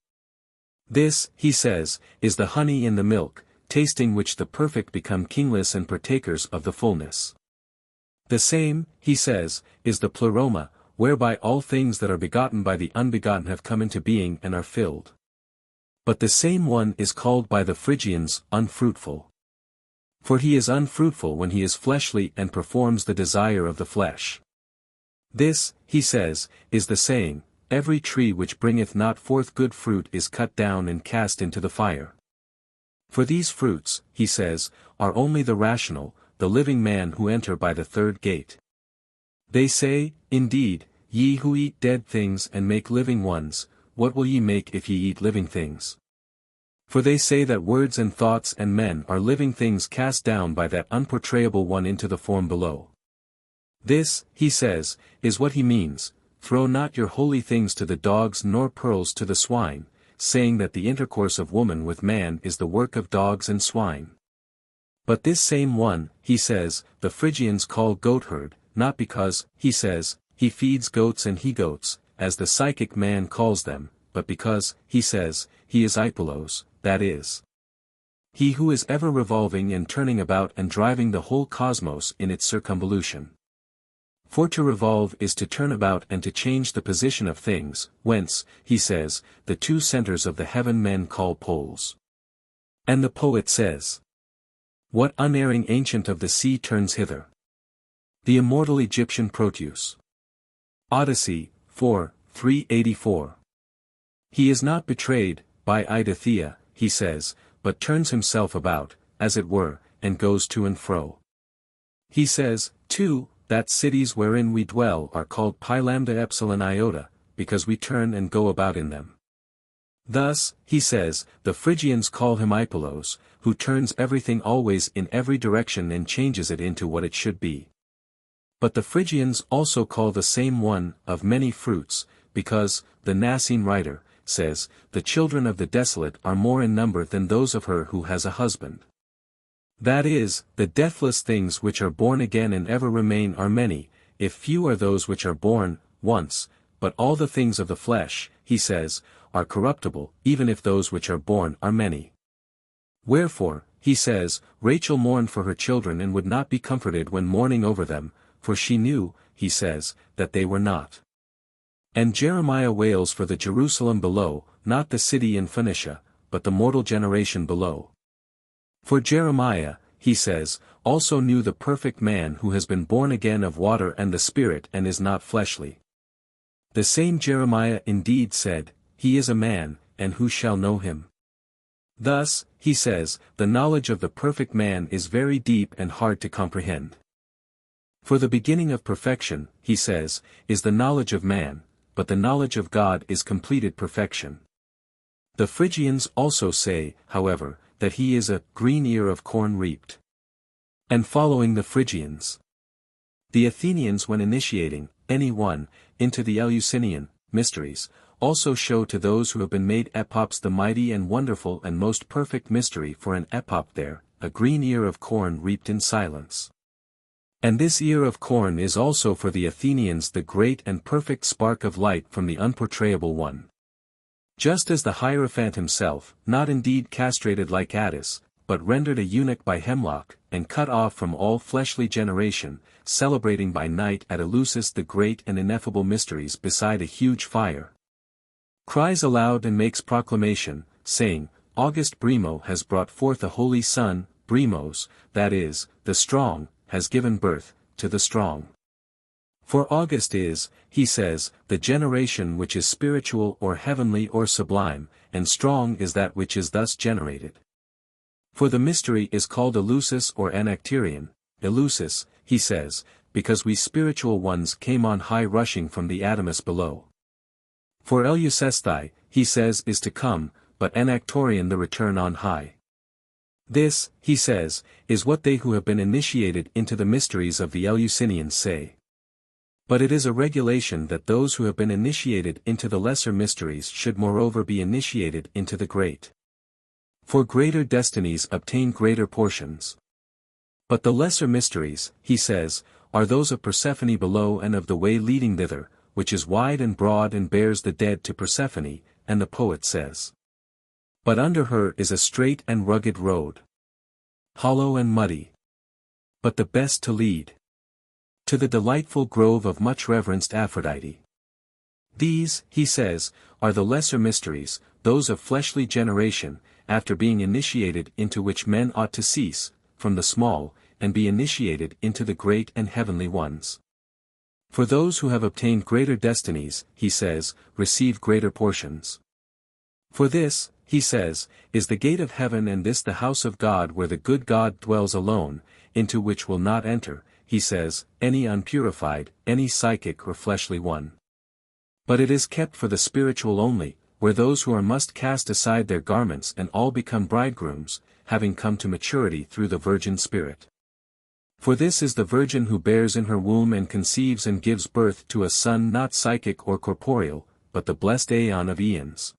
This, he says, is the honey and the milk, tasting which the perfect become kingless and partakers of the fullness. The same, he says, is the pleroma, whereby all things that are begotten by the unbegotten have come into being and are filled. But the same one is called by the Phrygians unfruitful. For he is unfruitful when he is fleshly and performs the desire of the flesh. This, he says, is the saying, every tree which bringeth not forth good fruit is cut down and cast into the fire. For these fruits, he says, are only the rational, the living man who enter by the third gate. They say, indeed, ye who eat dead things and make living ones, what will ye make if ye eat living things? For they say that words and thoughts and men are living things cast down by that unportrayable one into the form below. This, he says, is what he means, throw not your holy things to the dogs nor pearls to the swine, saying that the intercourse of woman with man is the work of dogs and swine. But this same one, he says, the Phrygians call goatherd, not because, he says, he feeds goats and he-goats, as the psychic man calls them, but because, he says, he is Hipólito, that is, he who is ever revolving and turning about and driving the whole cosmos in its circumvolution. For to revolve is to turn about and to change the position of things, whence, he says, the two centers of the heaven men call poles. And the poet says, what unerring ancient of the sea turns hither? The immortal Egyptian Proteus. Odyssey, 4, 384. He is not betrayed, by Idathea, he says, but turns himself about, as it were, and goes to and fro. He says, too, that cities wherein we dwell are called pi lambda epsilon iota, because we turn and go about in them. Thus, he says, the Phrygians call him Hippolos, who turns everything always in every direction and changes it into what it should be. But the Phrygians also call the same one, of many fruits, because, the Nicene writer, says, the children of the desolate are more in number than those of her who has a husband. That is, the deathless things which are born again and ever remain are many, if few are those which are born, once, but all the things of the flesh, he says, are corruptible, even if those which are born are many. Wherefore, he says, Rachel mourned for her children and would not be comforted when mourning over them, for she knew, he says, that they were not. And Jeremiah wails for the Jerusalem below, not the city in Phoenicia, but the mortal generation below. For Jeremiah, he says, also knew the perfect man who has been born again of water and the Spirit and is not fleshly. The same Jeremiah indeed said, He is a man, and who shall know him? Thus, he says, the knowledge of the perfect man is very deep and hard to comprehend. For the beginning of perfection, he says, is the knowledge of man, but the knowledge of God is completed perfection. The Phrygians also say, however, that he is a green ear of corn reaped. And following the Phrygians, the Athenians when initiating, any one, into the Eleusinian mysteries, also show to those who have been made epops the mighty and wonderful and most perfect mystery for an epop there, a green ear of corn reaped in silence. And this ear of corn is also for the Athenians the great and perfect spark of light from the unportrayable one. Just as the Hierophant himself, not indeed castrated like Attis, but rendered a eunuch by hemlock, and cut off from all fleshly generation, celebrating by night at Eleusis the great and ineffable mysteries beside a huge fire, cries aloud and makes proclamation, saying, August Brimo has brought forth a holy son, Brimos, that is, the strong, has given birth, to the strong. For August is, he says, the generation which is spiritual or heavenly or sublime, and strong is that which is thus generated. For the mystery is called Eleusis or Anacterion, Eleusis, he says, because we spiritual ones came on high rushing from the Adamus below. For Eleusesthai, he says is to come, but Anactorion the return on high. This, he says, is what they who have been initiated into the mysteries of the Eleusinians say. But it is a regulation that those who have been initiated into the lesser mysteries should moreover be initiated into the great. For greater destinies obtain greater portions. But the lesser mysteries, he says, are those of Persephone below and of the way leading thither, which is wide and broad and bears the dead to Persephone, and the poet says. But under her is a straight and rugged road, hollow and muddy, but the best to lead to the delightful grove of much reverenced Aphrodite. These, he says, are the lesser mysteries, those of fleshly generation, after being initiated into which men ought to cease, from the small, and be initiated into the great and heavenly ones. For those who have obtained greater destinies, he says, receive greater portions. For this, he says, is the gate of heaven and this the house of God where the good God dwells alone, into which will not enter, he says, any unpurified, any psychic or fleshly one. But it is kept for the spiritual only, where those who are must cast aside their garments and all become bridegrooms, having come to maturity through the Virgin Spirit. For this is the Virgin who bears in her womb and conceives and gives birth to a son not psychic or corporeal, but the blessed Aeon of Aeons.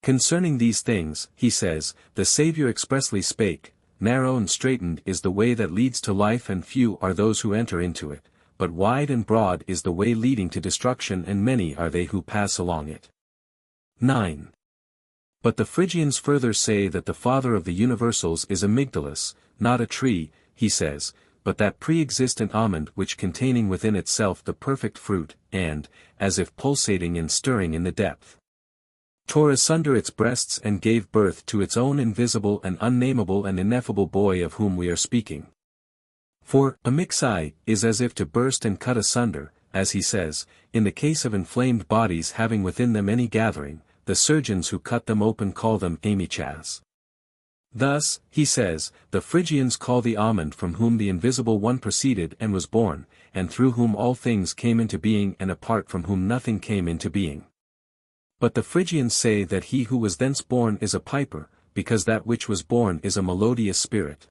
Concerning these things, he says, the Saviour expressly spake, narrow and straitened is the way that leads to life and few are those who enter into it, but wide and broad is the way leading to destruction and many are they who pass along it. 9. But the Phrygians further say that the father of the universals is Amygdalus, not a tree, he says, but that pre-existent almond which containing within itself the perfect fruit, and, as if pulsating and stirring in the depth, tore asunder its breasts and gave birth to its own invisible and unnameable and ineffable boy of whom we are speaking. For, amyxai, is as if to burst and cut asunder, as he says, in the case of inflamed bodies having within them any gathering, the surgeons who cut them open call them amichas. Thus, he says, the Phrygians call the almond from whom the invisible one proceeded and was born, and through whom all things came into being and apart from whom nothing came into being. But the Phrygians say that he who was thence born is a piper, because that which was born is a melodious spirit.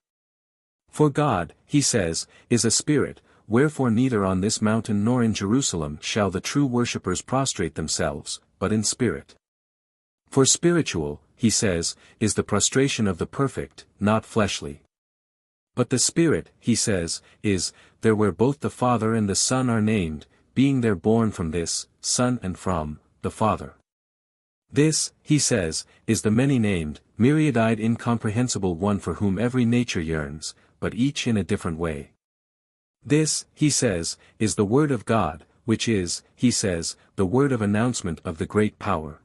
For God, he says, is a spirit, wherefore neither on this mountain nor in Jerusalem shall the true worshippers prostrate themselves, but in spirit. For spiritual, he says, is the prostration of the perfect, not fleshly. But the Spirit, he says, is, there where both the Father and the Son are named, being there born from this, Son and from, the Father. This, he says, is the many-named, myriad-eyed incomprehensible one for whom every nature yearns, but each in a different way. This, he says, is the Word of God, which is, he says, the word of announcement of the great power.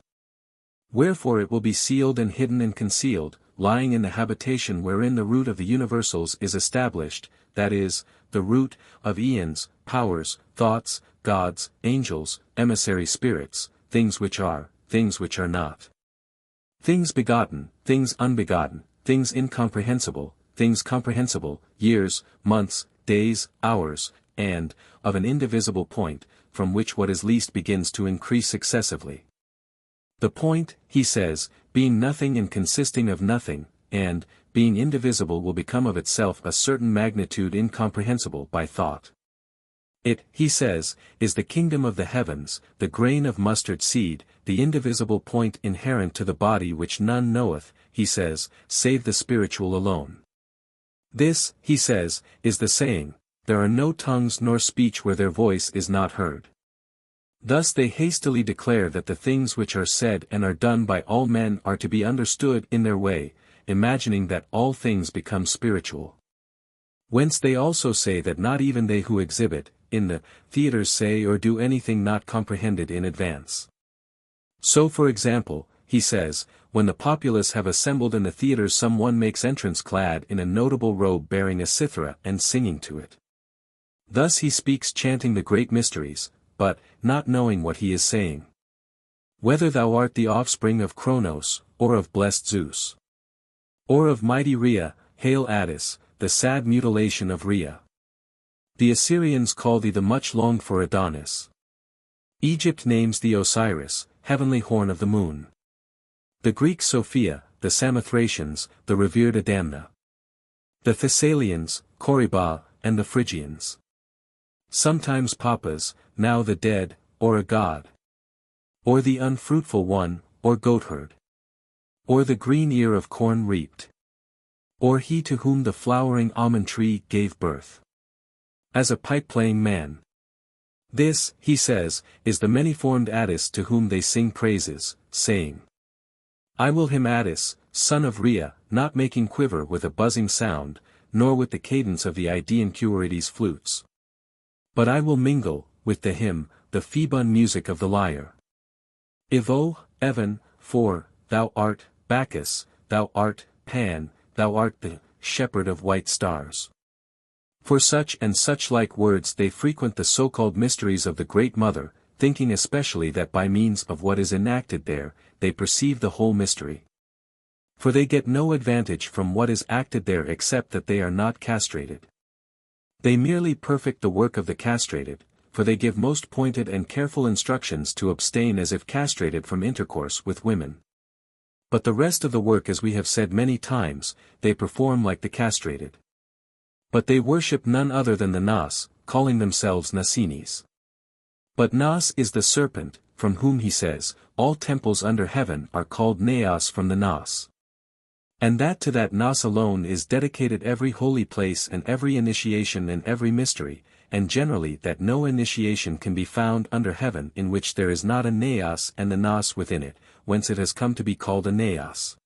Wherefore it will be sealed and hidden and concealed, lying in the habitation wherein the root of the universals is established, that is, the root of aeons, powers, thoughts, gods, angels, emissary spirits, things which are not. Things begotten, things unbegotten, things incomprehensible, things comprehensible, years, months, days, hours, and, of an indivisible point, from which what is least begins to increase successively. The point, he says, being nothing and consisting of nothing, and, being indivisible will become of itself a certain magnitude incomprehensible by thought. It, he says, is the kingdom of the heavens, the grain of mustard seed, the indivisible point inherent to the body which none knoweth, he says, save the spiritual alone. This, he says, is the saying, there are no tongues nor speech where their voice is not heard. Thus they hastily declare that the things which are said and are done by all men are to be understood in their way, imagining that all things become spiritual. Whence they also say that not even they who exhibit, in the theatres say or do anything not comprehended in advance. So for example, he says, when the populace have assembled in the theatres some one makes entrance clad in a notable robe bearing a cithara and singing to it. Thus he speaks chanting the great mysteries, but, not knowing what he is saying. Whether thou art the offspring of Cronos, or of blessed Zeus. Or of mighty Rhea, hail Attis, the sad mutilation of Rhea. The Assyrians call thee the much longed for Adonis. Egypt names thee Osiris, heavenly horn of the moon. The Greeks Sophia, the Samothracians, the revered Adamna. The Thessalians, Corybah, and the Phrygians. Sometimes Papas, now the dead, or a god. Or the unfruitful one, or goatherd. Or the green ear of corn reaped. Or he to whom the flowering almond tree gave birth. As a pipe-playing man. This, he says, is the many-formed Attis to whom they sing praises, saying, I will him Attis, son of Rhea, not making quiver with a buzzing sound, nor with the cadence of the Idaean Cuorides flutes. But I will mingle, with the hymn, the Phoebon music of the lyre. Evo, Evan, for, thou art, Bacchus, thou art, Pan, thou art the shepherd of white stars. For such and such like words they frequent the so-called mysteries of the Great Mother, thinking especially that by means of what is enacted there, they perceive the whole mystery. For they get no advantage from what is acted there except that they are not castrated. They merely perfect the work of the castrated, for they give most pointed and careful instructions to abstain as if castrated from intercourse with women. But the rest of the work, as we have said many times, they perform like the castrated. But they worship none other than the Nas, calling themselves Nasinis. But Nas is the serpent, from whom he says, all temples under heaven are called Naos from the Nas. And that to that Nas alone is dedicated every holy place and every initiation and every mystery, and generally that no initiation can be found under heaven in which there is not a Naos and the Nas within it, whence it has come to be called a Naos.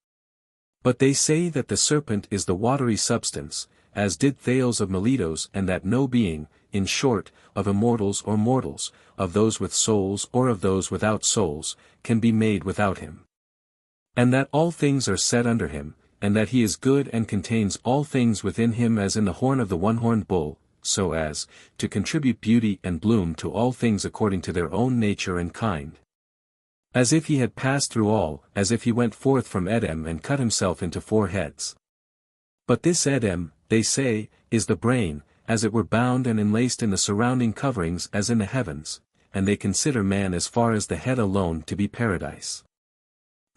But they say that the serpent is the watery substance, as did Thales of Miletus, and that no being, in short, of immortals or mortals, of those with souls or of those without souls, can be made without him. And that all things are set under him, and that he is good and contains all things within him as in the horn of the one-horned bull, so as, to contribute beauty and bloom to all things according to their own nature and kind. As if he had passed through all, as if he went forth from Edom and cut himself into 4 heads. But this Edom, they say, is the brain, as it were bound and enlaced in the surrounding coverings as in the heavens, and they consider man as far as the head alone to be paradise.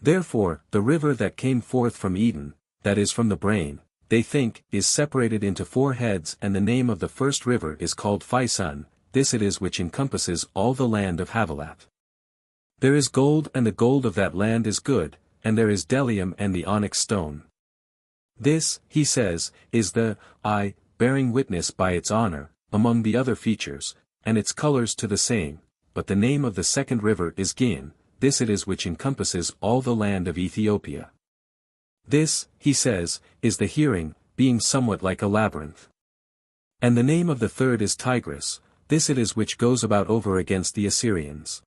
Therefore, the river that came forth from Eden, that is from the brain, they think, is separated into 4 heads, and the name of the first river is called Physon. This it is which encompasses all the land of Havilah. There is gold, and the gold of that land is good, and there is bdellium and the onyx stone. This, he says, is the eye, bearing witness by its honor, among the other features, and its colors to the same, but the name of the second river is Gihon. This it is which encompasses all the land of Ethiopia. This, he says, is the hearing, being somewhat like a labyrinth. And the name of the third is Tigris. This it is which goes about over against the Assyrians.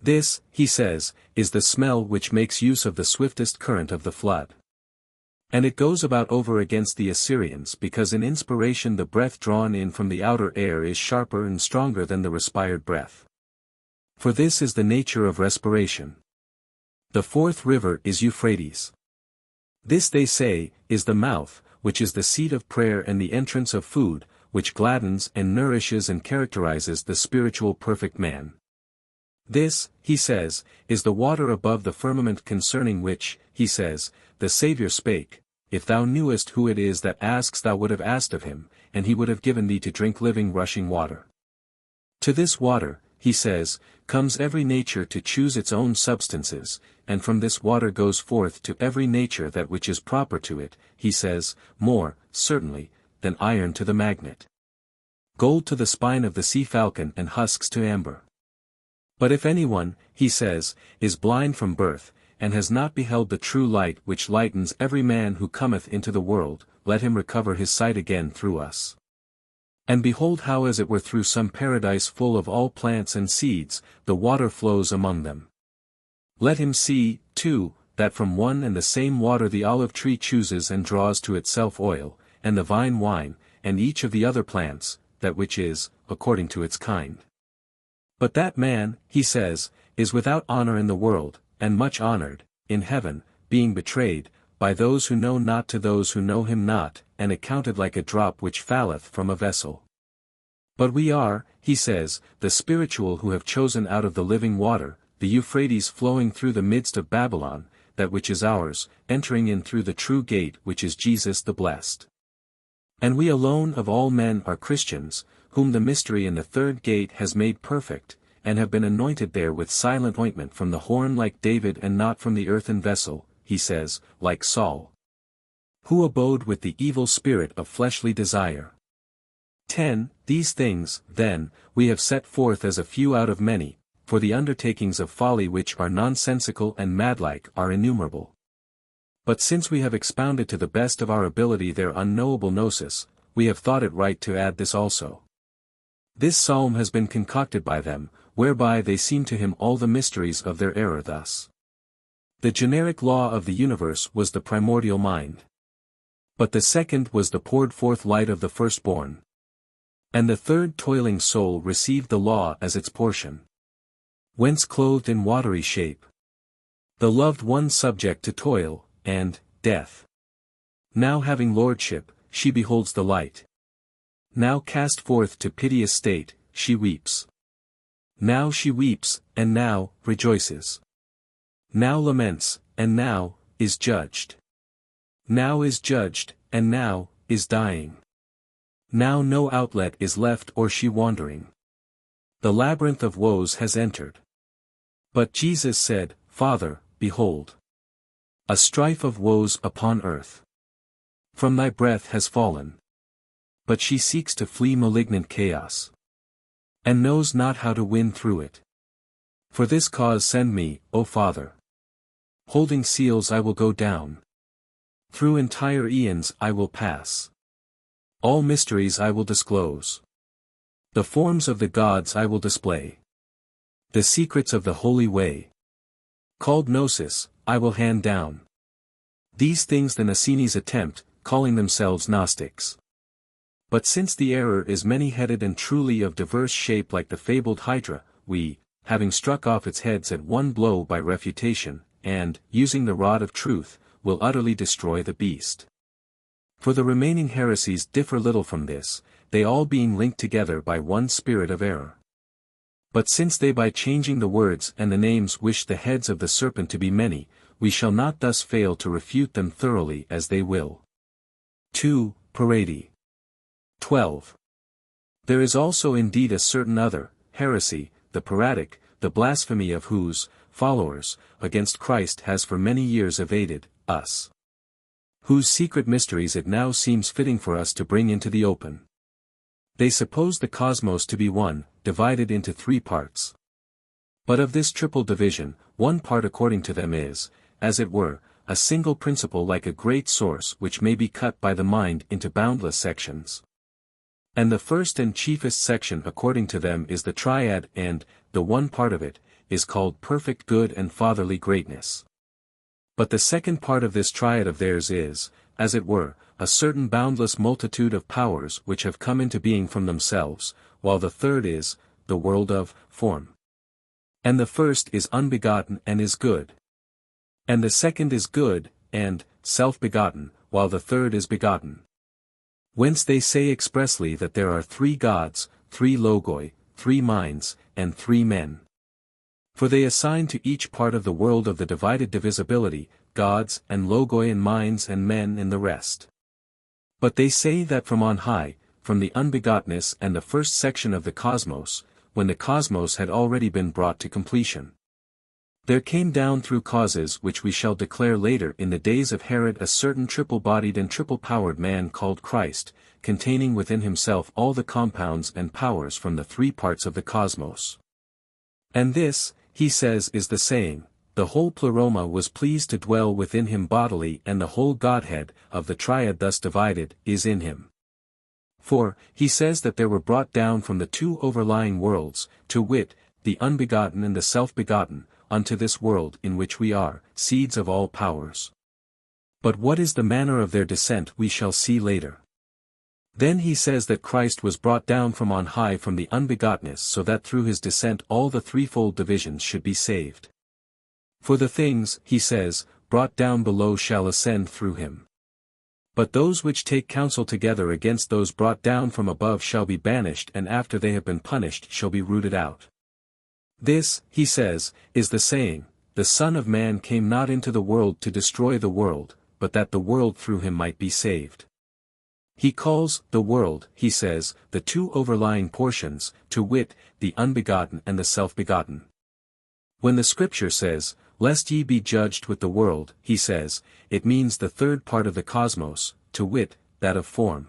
This, he says, is the smell which makes use of the swiftest current of the flood. And it goes about over against the Assyrians because in inspiration the breath drawn in from the outer air is sharper and stronger than the respired breath. For this is the nature of respiration. The fourth river is Euphrates. This they say, is the mouth, which is the seat of prayer and the entrance of food, which gladdens and nourishes and characterizes the spiritual perfect man. This, he says, is the water above the firmament concerning which, he says, the Saviour spake, if thou knewest who it is that asks thou would have asked of him, and he would have given thee to drink living rushing water. To this water, he says, comes every nature to choose its own substances, and from this water goes forth to every nature that which is proper to it, he says, more, certainly, than iron to the magnet. Gold to the spine of the sea falcon and husks to amber. But if anyone, he says, is blind from birth, and has not beheld the true light which lightens every man who cometh into the world, let him recover his sight again through us. And behold how as it were through some paradise full of all plants and seeds, the water flows among them. Let him see, too, that from one and the same water the olive tree chooses and draws to itself oil, and the vine wine, and each of the other plants, that which is, according to its kind. But that man, he says, is without honor in the world, and much honored, in heaven, being betrayed, by those who know not to those who know him not, and accounted like a drop which falleth from a vessel. But we are, he says, the spiritual who have chosen out of the living water, the Euphrates flowing through the midst of Babylon, that which is ours, entering in through the true gate which is Jesus the Blessed. And we alone of all men are Christians, whom the mystery in the third gate has made perfect, and have been anointed there with silent ointment from the horn like David and not from the earthen vessel, he says, like Saul, who abode with the evil spirit of fleshly desire. 10. These things, then, we have set forth as a few out of many, for the undertakings of folly which are nonsensical and madlike are innumerable. But since we have expounded to the best of our ability their unknowable gnosis, we have thought it right to add this also. This psalm has been concocted by them, whereby they seem to him all the mysteries of their error thus. The generic law of the universe was the primordial mind. But the second was the poured forth light of the firstborn. And the third toiling soul received the law as its portion. Whence clothed in watery shape. The loved one subject to toil, and death. Now having lordship, she beholds the light. Now cast forth to piteous state, she weeps. Now she weeps, and now, rejoices. Now laments, and now, is judged. Now is judged, and now, is dying. Now no outlet is left or she wandering. The labyrinth of woes has entered. But Jesus said, Father, behold. A strife of woes upon earth. From thy breath has fallen. But she seeks to flee malignant chaos. And knows not how to win through it. For this cause send me, O Father. Holding seals I will go down. Through entire eons I will pass. All mysteries I will disclose. The forms of the gods I will display. The secrets of the holy way. Called gnosis, I will hand down. These things the Nicenes attempt, calling themselves Gnostics. But since the error is many-headed and truly of diverse shape like the fabled Hydra, we, having struck off its heads at one blow by refutation, and, using the rod of truth, will utterly destroy the beast. For the remaining heresies differ little from this, they all being linked together by one spirit of error. But since they by changing the words and the names wish the heads of the serpent to be many, we shall not thus fail to refute them thoroughly as they will. 2. Paradi. 12. There is also indeed a certain other, heresy, the Paradic, the blasphemy of whose followers against Christ has for many years evaded us. Whose secret mysteries it now seems fitting for us to bring into the open. They suppose the cosmos to be one, divided into three parts. But of this triple division, one part according to them is, as it were, a single principle like a great source which may be cut by the mind into boundless sections. And the first and chiefest section according to them is the triad, and, the one part of it, is called perfect good and fatherly greatness. But the second part of this triad of theirs is, as it were, a certain boundless multitude of powers which have come into being from themselves, while the third is, the world of form. And the first is unbegotten and is good. And the second is good, and self-begotten, while the third is begotten. Whence they say expressly that there are three gods, three logoi, three minds, and three men. For they assign to each part of the world of the divided divisibility, gods and logoi and minds and men in the rest. But they say that from on high, from the unbegottness and the first section of the cosmos, when the cosmos had already been brought to completion, there came down through causes which we shall declare later in the days of Herod a certain triple-bodied and triple-powered man called Christ, containing within himself all the compounds and powers from the three parts of the cosmos. And this, he says, is the saying, the whole Pleroma was pleased to dwell within him bodily, and the whole Godhead, of the triad thus divided, is in him. For, he says that there were brought down from the two overlying worlds, to wit, the unbegotten and the self-begotten, unto this world in which we are, seeds of all powers. But what is the manner of their descent we shall see later. Then he says that Christ was brought down from on high from the unbegottness so that through his descent all the threefold divisions should be saved. For the things, he says, brought down below shall ascend through him. But those which take counsel together against those brought down from above shall be banished, and after they have been punished shall be rooted out. This, he says, is the saying, the Son of Man came not into the world to destroy the world, but that the world through him might be saved. He calls the world, he says, the two overlying portions, to wit, the unbegotten and the self-begotten. When the Scripture says, lest ye be judged with the world, he says, it means the third part of the cosmos, to wit, that of form.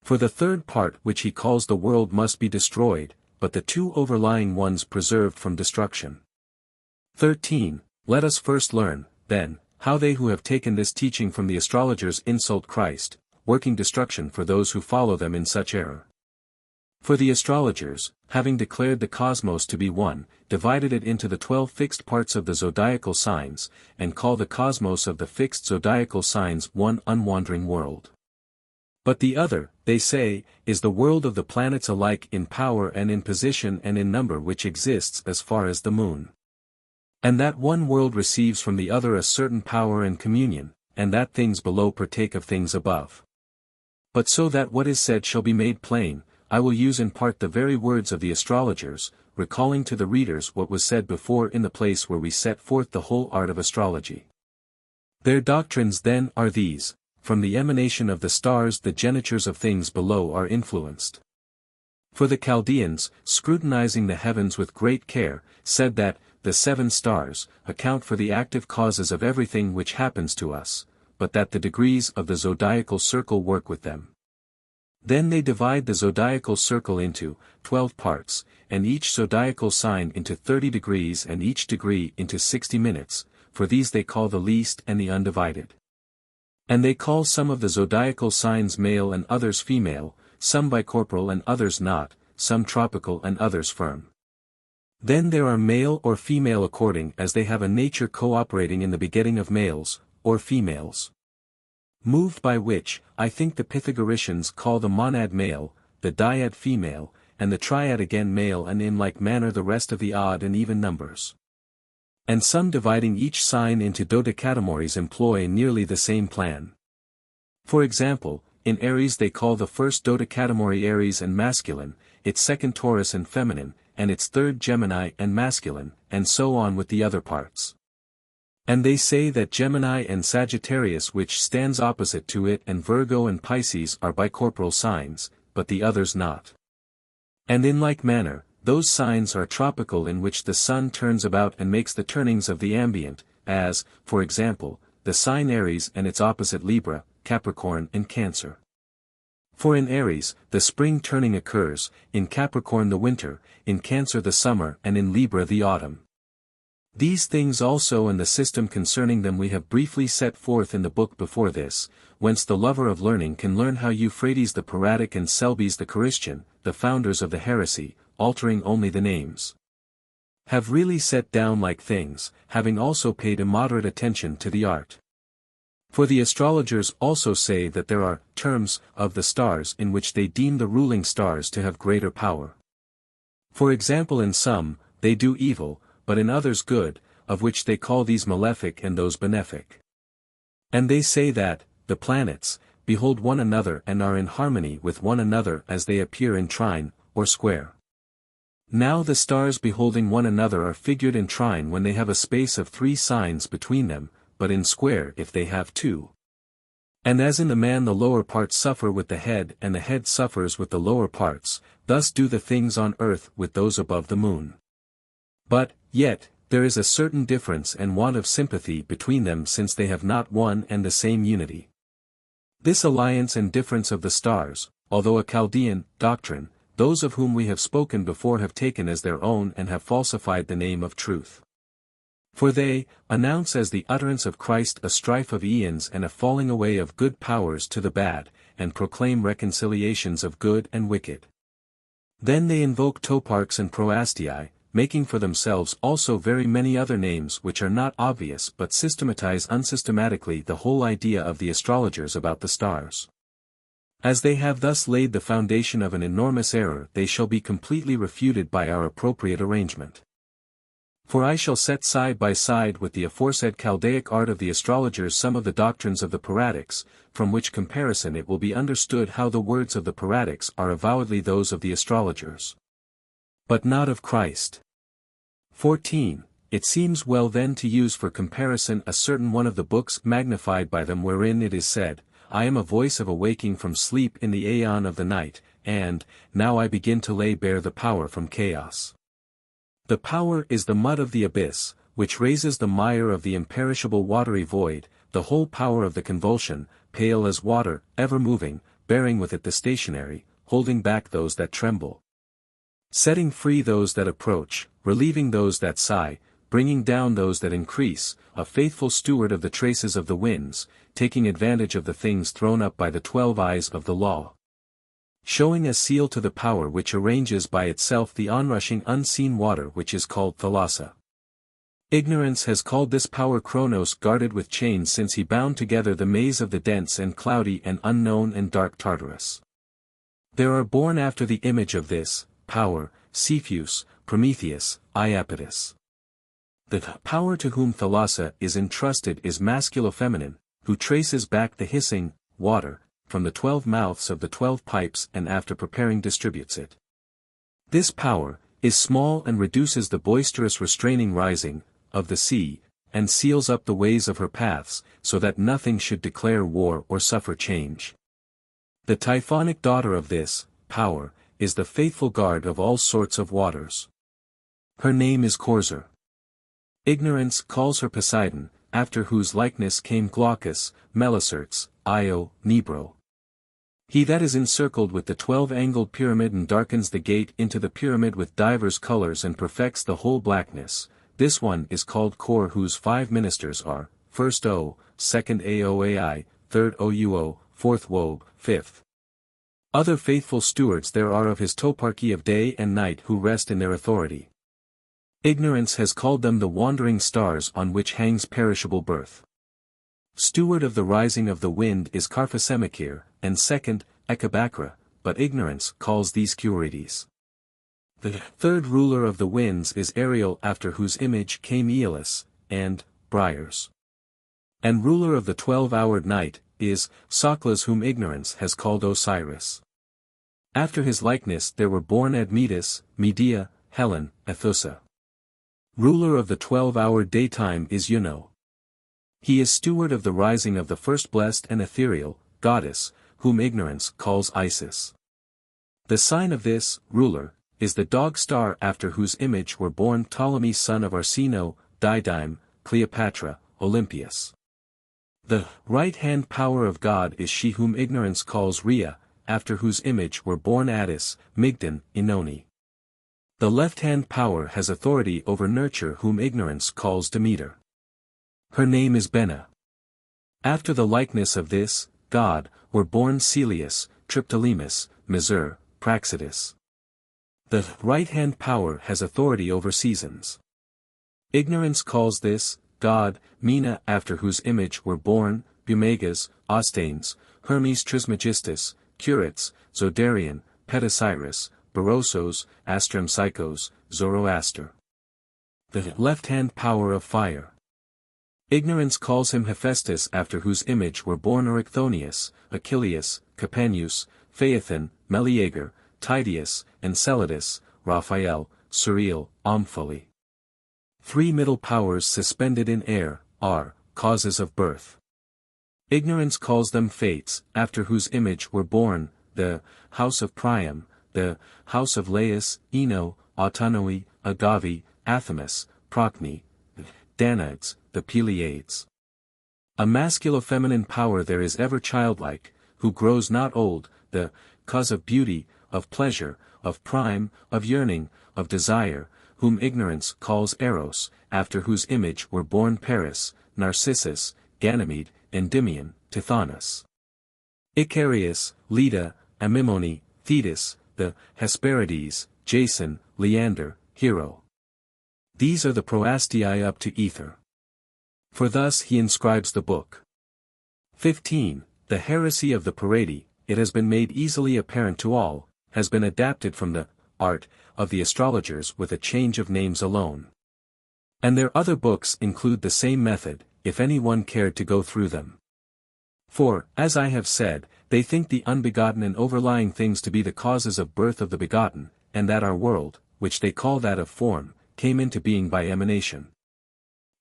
For the third part which he calls the world must be destroyed, but the two overlying ones preserved from destruction. 13. Let us first learn, then, how they who have taken this teaching from the astrologers insult Christ, working destruction for those who follow them in such error. For the astrologers, having declared the cosmos to be one, divided it into the 12 fixed parts of the zodiacal signs, and call the cosmos of the fixed zodiacal signs one unwandering world. But the other, they say, is the world of the planets alike in power and in position and in number which exists as far as the moon. And that one world receives from the other a certain power and communion, and that things below partake of things above. But so that what is said shall be made plain, I will use in part the very words of the astrologers, recalling to the readers what was said before in the place where we set forth the whole art of astrology. Their doctrines then are these: from the emanation of the stars the genitures of things below are influenced. For the Chaldeans, scrutinizing the heavens with great care, said that, the 7 stars, account for the active causes of everything which happens to us, but that the degrees of the zodiacal circle work with them. Then they divide the zodiacal circle into 12 parts, and each zodiacal sign into 30 degrees and each degree into 60 minutes, for these they call the least and the undivided. And they call some of the zodiacal signs male and others female, some bicorporal and others not, some tropical and others firm. Then there are male or female according as they have a nature cooperating in the begetting of males, or females. Moved by which, I think the Pythagoreans call the monad male, the dyad female, and the triad again male, and in like manner the rest of the odd and even numbers. And some dividing each sign into dodecatemories employ nearly the same plan. For example, in Aries they call the first dodecatemory Aries and masculine, its second Taurus and feminine, and its third Gemini and masculine, and so on with the other parts. And they say that Gemini and Sagittarius, which stands opposite to it, and Virgo and Pisces are bicorporal signs, but the others not. And in like manner, those signs are tropical, in which the sun turns about and makes the turnings of the ambient, as, for example, the sign Aries and its opposite Libra, Capricorn and Cancer. For in Aries, the spring turning occurs, in Capricorn the winter, in Cancer the summer, and in Libra the autumn. These things also and the system concerning them we have briefly set forth in the book before this, whence the lover of learning can learn how Euphrates the Peratic and Celbes the Christian, the founders of the heresy, altering only the names, have really set down like things, having also paid immoderate attention to the art. For the astrologers also say that there are terms of the stars in which they deem the ruling stars to have greater power. For example, in some, they do evil, but in others good, of which they call these malefic and those benefic. And they say that, the planets, behold one another and are in harmony with one another as they appear in trine, or square. Now the stars beholding one another are figured in trine when they have a space of 3 signs between them, but in square if they have 2. And as in the man the lower parts suffer with the head and the head suffers with the lower parts, thus do the things on earth with those above the moon. But, yet, there is a certain difference and want of sympathy between them, since they have not one and the same unity. This alliance and difference of the stars, although a Chaldean doctrine, those of whom we have spoken before have taken as their own and have falsified the name of truth. For they announce as the utterance of Christ a strife of aeons and a falling away of good powers to the bad, and proclaim reconciliations of good and wicked. Then they invoke toparchs and proastii, making for themselves also very many other names which are not obvious but systematize unsystematically the whole idea of the astrologers about the stars. As they have thus laid the foundation of an enormous error, they shall be completely refuted by our appropriate arrangement. For I shall set side by side with the aforesaid Chaldaic art of the astrologers some of the doctrines of the Peratics, from which comparison it will be understood how the words of the Peratics are avowedly those of the astrologers, but not of Christ. 14. It seems well then to use for comparison a certain one of the books magnified by them, wherein it is said, I am a voice of awaking from sleep in the aeon of the night, and, now I begin to lay bare the power from chaos. The power is the mud of the abyss, which raises the mire of the imperishable watery void, the whole power of the convulsion, pale as water, ever moving, bearing with it the stationary, holding back those that tremble, setting free those that approach, relieving those that sigh, bringing down those that increase, a faithful steward of the traces of the winds, taking advantage of the things thrown up by the 12 eyes of the law, showing a seal to the power which arranges by itself the onrushing unseen water which is called thalassa. Ignorance has called this power Chronos, guarded with chains, since he bound together the maze of the dense and cloudy and unknown and dark Tartarus. There are born after the image of this power, Cepheus, Prometheus, Iapetus. The power to whom thalassa is entrusted is masculo-feminine, who traces back the hissing water from the 12 mouths of the 12 pipes and after preparing distributes it. This power is small and reduces the boisterous restraining rising of the sea, and seals up the ways of her paths, so that nothing should declare war or suffer change. The typhonic daughter of this power is the faithful guard of all sorts of waters. Her name is Corsor. Ignorance calls her Poseidon, after whose likeness came Glaucus, Melicertes, Io, Nebro. He that is encircled with the 12-angled pyramid and darkens the gate into the pyramid with divers colors and perfects the whole blackness, this one is called Kor, whose 5 ministers are, first O, second Aoai, third Ouo, fourth Wob, fifth. Other faithful stewards there are of his toparchy of day and night who rest in their authority. Ignorance has called them the wandering stars on which hangs perishable birth. Steward of the rising of the wind is Carphosemachir, and second, Echabacra, but ignorance calls these Curides. The third ruler of the winds is Ariel, after whose image came Aeolus, and Briars. And ruler of the 12-houred night is Soclas, whom ignorance has called Osiris. After his likeness there were born Admetus, Medea, Helen, Ethusa. Ruler of the 12-houred daytime is Juno. He is steward of the rising of the first blessed and ethereal, goddess, whom ignorance calls Isis. The sign of this ruler is the dog star, after whose image were born Ptolemy son of Arsinoe, Didyme, Cleopatra, Olympias. The right-hand power of God is she whom ignorance calls Rhea, after whose image were born Attis, Migdon, Oenone. The left-hand power has authority over nurture, whom ignorance calls Demeter. Her name is Benna. After the likeness of this god were born Celeus, Triptolemus, Misur, Praxedis. The right-hand power has authority over seasons. Ignorance calls this god Mina, after whose image were born Bumegas, Ostanes, Hermes Trismegistus, Curates, Zodarian, Petasiris, Berosos, Astrampsychos, Zoroaster. The left-hand power of fire. Ignorance calls him Hephaestus, after whose image were born Erycthonius, Achilleus, Capaneus, Phaethon, Meleager, Tydeus, Enceladus, Raphael, Suriel, Omphale. Three middle powers suspended in air are causes of birth. Ignorance calls them Fates, after whose image were born the house of Priam, the house of Laius, Eno, Autonoe, Agave, Athamas, Procne, Danaids, the Pleiades. A masculo-feminine power there is ever childlike, who grows not old, the cause of beauty, of pleasure, of prime, of yearning, of desire, whom ignorance calls Eros, after whose image were born Paris, Narcissus, Ganymede, Endymion, Tithonus. Icarius, Leda, Amymone, Thetis, the Hesperides, Jason, Leander, Hero. These are the proastii up to ether. For thus he inscribes the book. 15. The heresy of the Paradi, it has been made easily apparent to all, has been adapted from the art of the astrologers with a change of names alone. And their other books include the same method, if any one cared to go through them. For, as I have said, they think the unbegotten and overlying things to be the causes of birth of the begotten, and that our world, which they call that of form, came into being by emanation.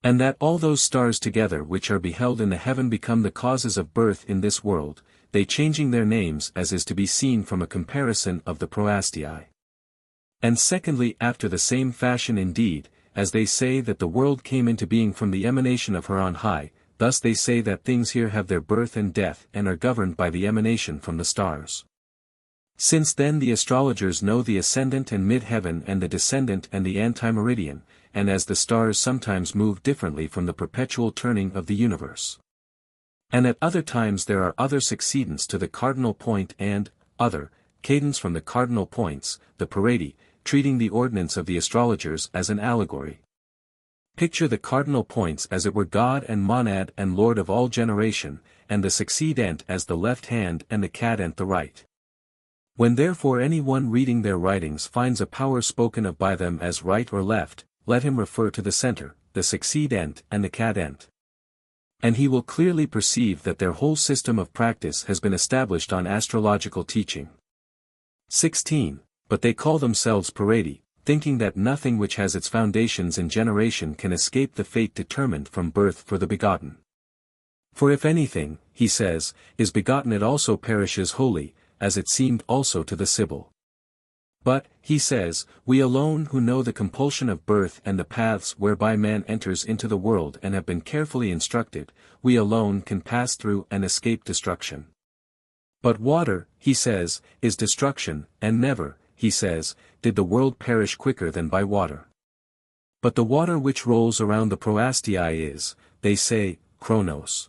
And that all those stars together which are beheld in the heaven become the causes of birth in this world, they changing their names as is to be seen from a comparison of the proastii. And secondly, after the same fashion indeed, as they say that the world came into being from the emanation of her on high, thus they say that things here have their birth and death and are governed by the emanation from the stars. Since then the astrologers know the ascendant and mid-heaven and the descendant and the anti-meridian, and as the stars sometimes move differently from the perpetual turning of the universe. And at other times there are other succeedents to the cardinal point and, other, cadence from the cardinal points, the Paradi, treating the ordinance of the astrologers as an allegory. Picture the cardinal points as it were God and monad and Lord of all generation, and the succeedent as the left hand and the cadent the right. When therefore any one reading their writings finds a power spoken of by them as right or left, let him refer to the center, the succeedent and the cadent. And he will clearly perceive that their whole system of practice has been established on astrological teaching. 16. But they call themselves Paradi, thinking that nothing which has its foundations in generation can escape the fate determined from birth for the begotten. For if anything, he says, is begotten it also perishes wholly, as it seemed also to the Sibyl. But, he says, we alone who know the compulsion of birth and the paths whereby man enters into the world and have been carefully instructed, we alone can pass through and escape destruction. But water, he says, is destruction, and never, he says, did the world perish quicker than by water. But the water which rolls around the proastii is, they say, Chronos.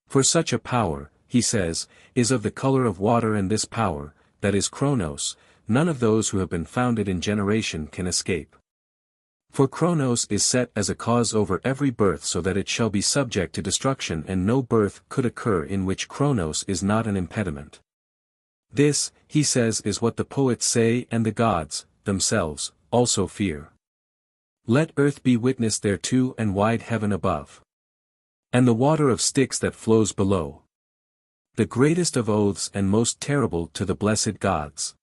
For such a power, he says, is of the color of water, and this power, that is Chronos, none of those who have been founded in generation can escape. For Chronos is set as a cause over every birth so that it shall be subject to destruction, and no birth could occur in which Chronos is not an impediment. This, he says, is what the poets say and the gods, themselves, also fear. Let earth be witness thereto and wide heaven above. And the water of Styx that flows below. The greatest of oaths and most terrible to the blessed gods.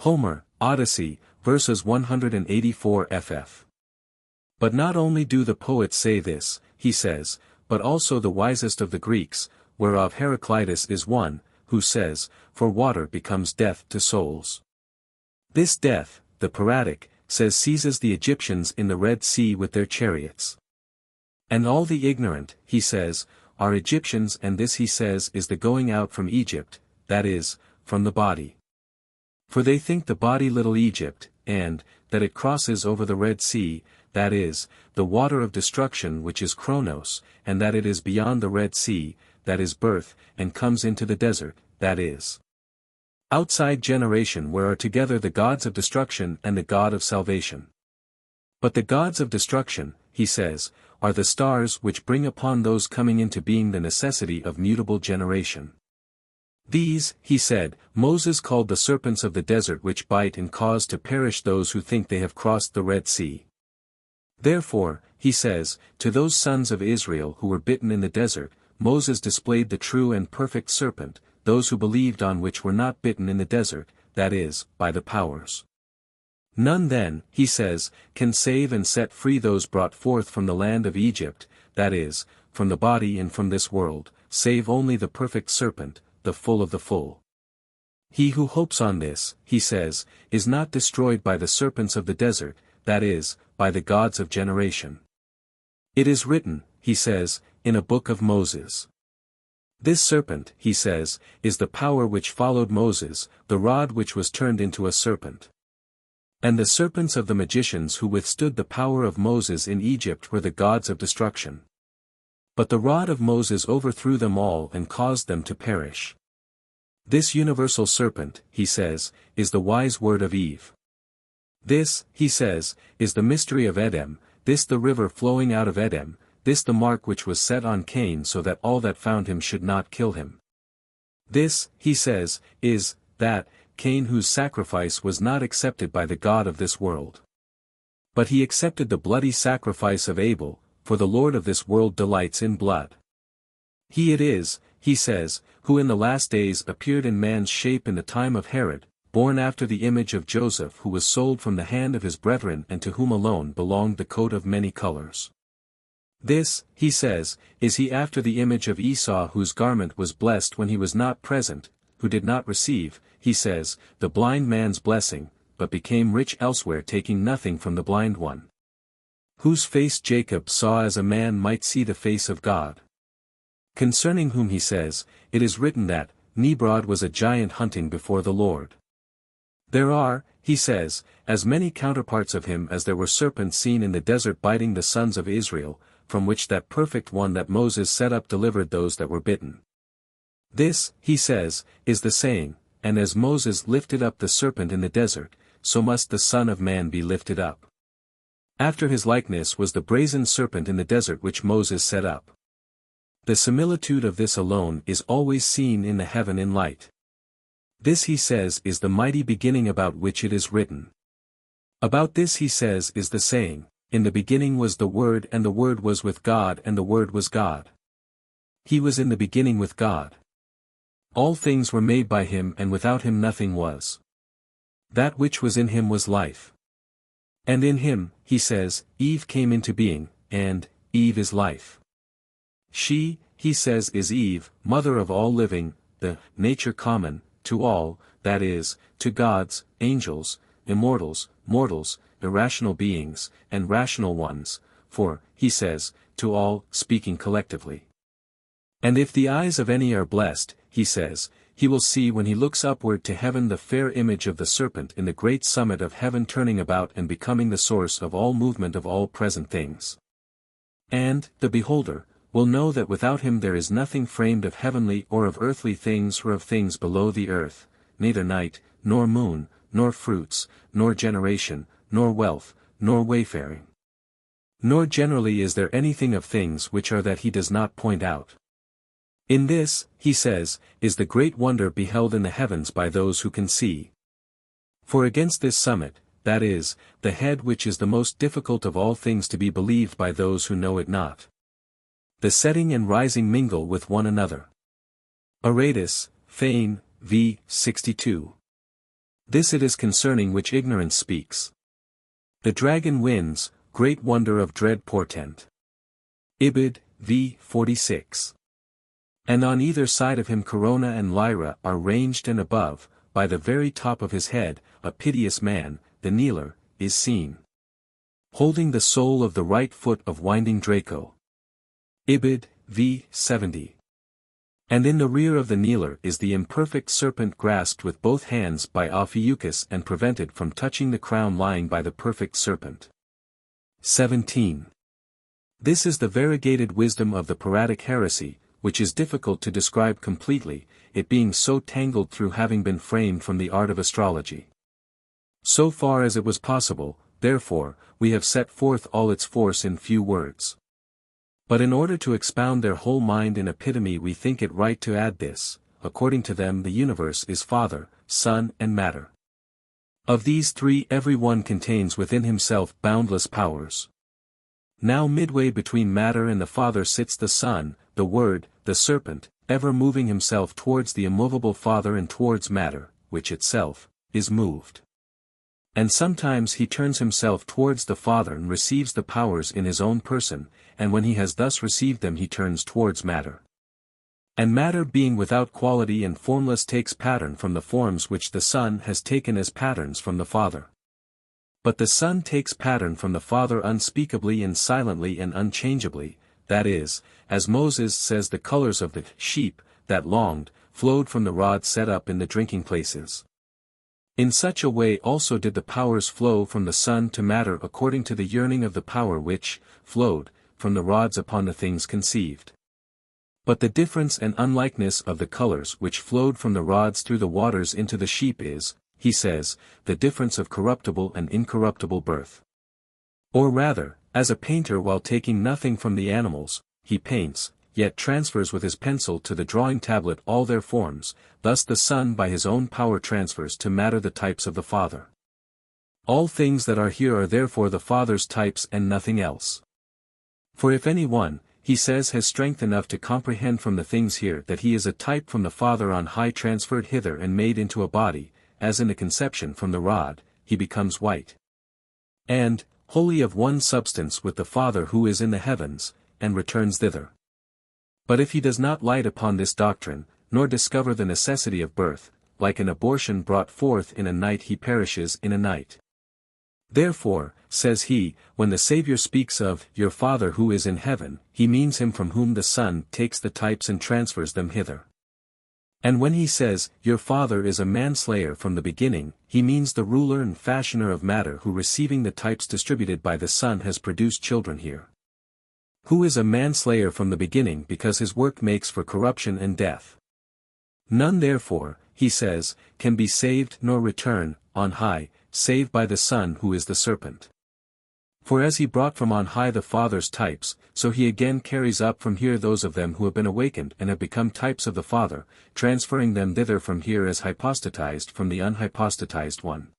Homer, Odyssey, verses 184 ff. But not only do the poets say this, he says, but also the wisest of the Greeks, whereof Heraclitus is one, who says, for water becomes death to souls. This death, the Piratic, says seizes the Egyptians in the Red Sea with their chariots. And all the ignorant, he says, are Egyptians, and this he says is the going out from Egypt, that is, from the body. For they think the body little Egypt, and, that it crosses over the Red Sea, that is, the water of destruction which is Chronos, and that it is beyond the Red Sea, that is birth, and comes into the desert, that is outside generation, where are together the gods of destruction and the God of salvation. But the gods of destruction, he says, are the stars which bring upon those coming into being the necessity of mutable generation. These, he said, Moses called the serpents of the desert which bite and cause to perish those who think they have crossed the Red Sea. Therefore, he says, to those sons of Israel who were bitten in the desert, Moses displayed the true and perfect serpent, those who believed on which were not bitten in the desert, that is, by the powers. None then, he says, can save and set free those brought forth from the land of Egypt, that is, from the body and from this world, save only the perfect serpent, the full of the full. He who hopes on this, he says, is not destroyed by the serpents of the desert, that is, by the gods of generation. It is written, he says, in a book of Moses. This serpent, he says, is the power which followed Moses, the rod which was turned into a serpent. And the serpents of the magicians who withstood the power of Moses in Egypt were the gods of destruction. But the rod of Moses overthrew them all and caused them to perish. This universal serpent, he says, is the wise word of Eve. This, he says, is the mystery of Edom, this the river flowing out of Edom, this the mark which was set on Cain so that all that found him should not kill him. This, he says, is, that, Cain whose sacrifice was not accepted by the God of this world. But he accepted the bloody sacrifice of Abel, for the Lord of this world delights in blood. He it is, he says, who in the last days appeared in man's shape in the time of Herod, born after the image of Joseph, who was sold from the hand of his brethren and to whom alone belonged the coat of many colors. This, he says, is he after the image of Esau, whose garment was blessed when he was not present, who did not receive, he says, the blind man's blessing, but became rich elsewhere, taking nothing from the blind one. Whose face Jacob saw as a man might see the face of God. Concerning whom he says, it is written that, Nimrod was a giant hunting before the Lord. There are, he says, as many counterparts of him as there were serpents seen in the desert biting the sons of Israel, from which that perfect one that Moses set up delivered those that were bitten. This, he says, is the saying, and as Moses lifted up the serpent in the desert, so must the Son of Man be lifted up. After his likeness was the brazen serpent in the desert which Moses set up. The similitude of this alone is always seen in the heaven in light. This he says is the mighty beginning about which it is written. About this he says is the saying, in the beginning was the Word, and the Word was with God, and the Word was God. He was in the beginning with God. All things were made by him, and without him nothing was. That which was in him was life. And in him, he says, Eve came into being, and Eve is life. She, he says, is Eve, mother of all living, the nature common to all, that is, to gods, angels, immortals, mortals, irrational beings, and rational ones, for, he says, to all, speaking collectively. And if the eyes of any are blessed, he says, he will see when he looks upward to heaven the fair image of the serpent in the great summit of heaven, turning about and becoming the source of all movement of all present things. And, the beholder, will know that without him there is nothing framed of heavenly or of earthly things or of things below the earth, neither night, nor moon, nor fruits, nor generation, nor wealth, nor wayfaring. Nor generally is there anything of things which are that he does not point out. In this, he says, is the great wonder beheld in the heavens by those who can see. For against this summit, that is, the head which is the most difficult of all things to be believed by those who know it not, the setting and rising mingle with one another. Aratus, Fane, v. 62. This it is concerning which ignorance speaks. The dragon wins, great wonder of dread portent. Ibid, v. 46. And on either side of him Corona and Lyra are ranged, and above, by the very top of his head, a piteous man, the kneeler, is seen, holding the sole of the right foot of winding Draco. Ibid, v. 70. And in the rear of the kneeler is the imperfect serpent grasped with both hands by Ophiuchus and prevented from touching the crown lying by the perfect serpent. 17. This is the variegated wisdom of the Peratic heresy, which is difficult to describe completely, it being so tangled through having been framed from the art of astrology. So far as it was possible, therefore, we have set forth all its force in few words. But in order to expound their whole mind in epitome, we think it right to add this: according to them the universe is Father, Son and Matter. Of these three every one contains within himself boundless powers. Now midway between matter and the Father sits the Son, the Word, the Serpent, ever moving himself towards the immovable Father and towards matter, which itself is moved. And sometimes he turns himself towards the Father and receives the powers in his own person, and when he has thus received them he turns towards matter. And matter being without quality and formless takes pattern from the forms which the Son has taken as patterns from the Father. But the Son takes pattern from the Father unspeakably and silently and unchangeably, that is, as Moses says, the colors of the sheep that longed flowed from the rod set up in the drinking places. In such a way also did the powers flow from the Son to matter according to the yearning of the power which flowed from the rods upon the things conceived. But the difference and unlikeness of the colors which flowed from the rods through the waters into the sheep is, he says, the difference of corruptible and incorruptible birth. Or rather, as a painter while taking nothing from the animals, he paints, yet transfers with his pencil to the drawing tablet all their forms, thus the Son by his own power transfers to matter the types of the Father. All things that are here are therefore the Father's types and nothing else. For if any one, he says, has strength enough to comprehend from the things here that he is a type from the Father on high transferred hither and made into a body, as in the conception from the rod, he becomes white, and wholly of one substance with the Father who is in the heavens, and returns thither. But if he does not light upon this doctrine, nor discover the necessity of birth, like an abortion brought forth in a night he perishes in a night. Therefore, says he, when the Saviour speaks of your Father who is in heaven, he means him from whom the Son takes the types and transfers them hither. And when he says, your Father is a manslayer from the beginning, he means the ruler and fashioner of matter who receiving the types distributed by the Son has produced children here. Who is a manslayer from the beginning because his work makes for corruption and death. None therefore, he says, can be saved nor return, on high, save by the Son who is the serpent. For as he brought from on high the Father's types, so he again carries up from here those of them who have been awakened and have become types of the Father, transferring them thither from here as hypostatized from the unhypostatized one.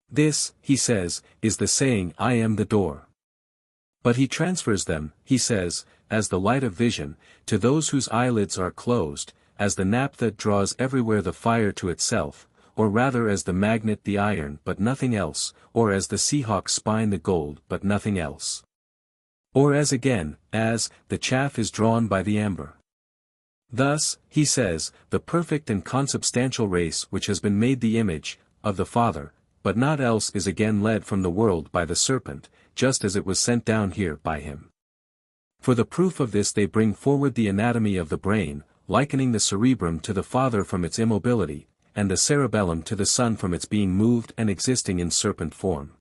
This, he says, is the saying, I am the door. But he transfers them, he says, as the light of vision, to those whose eyelids are closed, as the naphtha draws everywhere the fire to itself, or rather as the magnet the iron but nothing else, or as the seahawk's spine the gold but nothing else. Or as again, as the chaff is drawn by the amber. Thus, he says, the perfect and consubstantial race which has been made the image of the Father, but not else is again led from the world by the serpent, just as it was sent down here by him. For the proof of this they bring forward the anatomy of the brain, likening the cerebrum to the Father from its immobility, and the cerebellum to the Son from its being moved and existing in serpent form.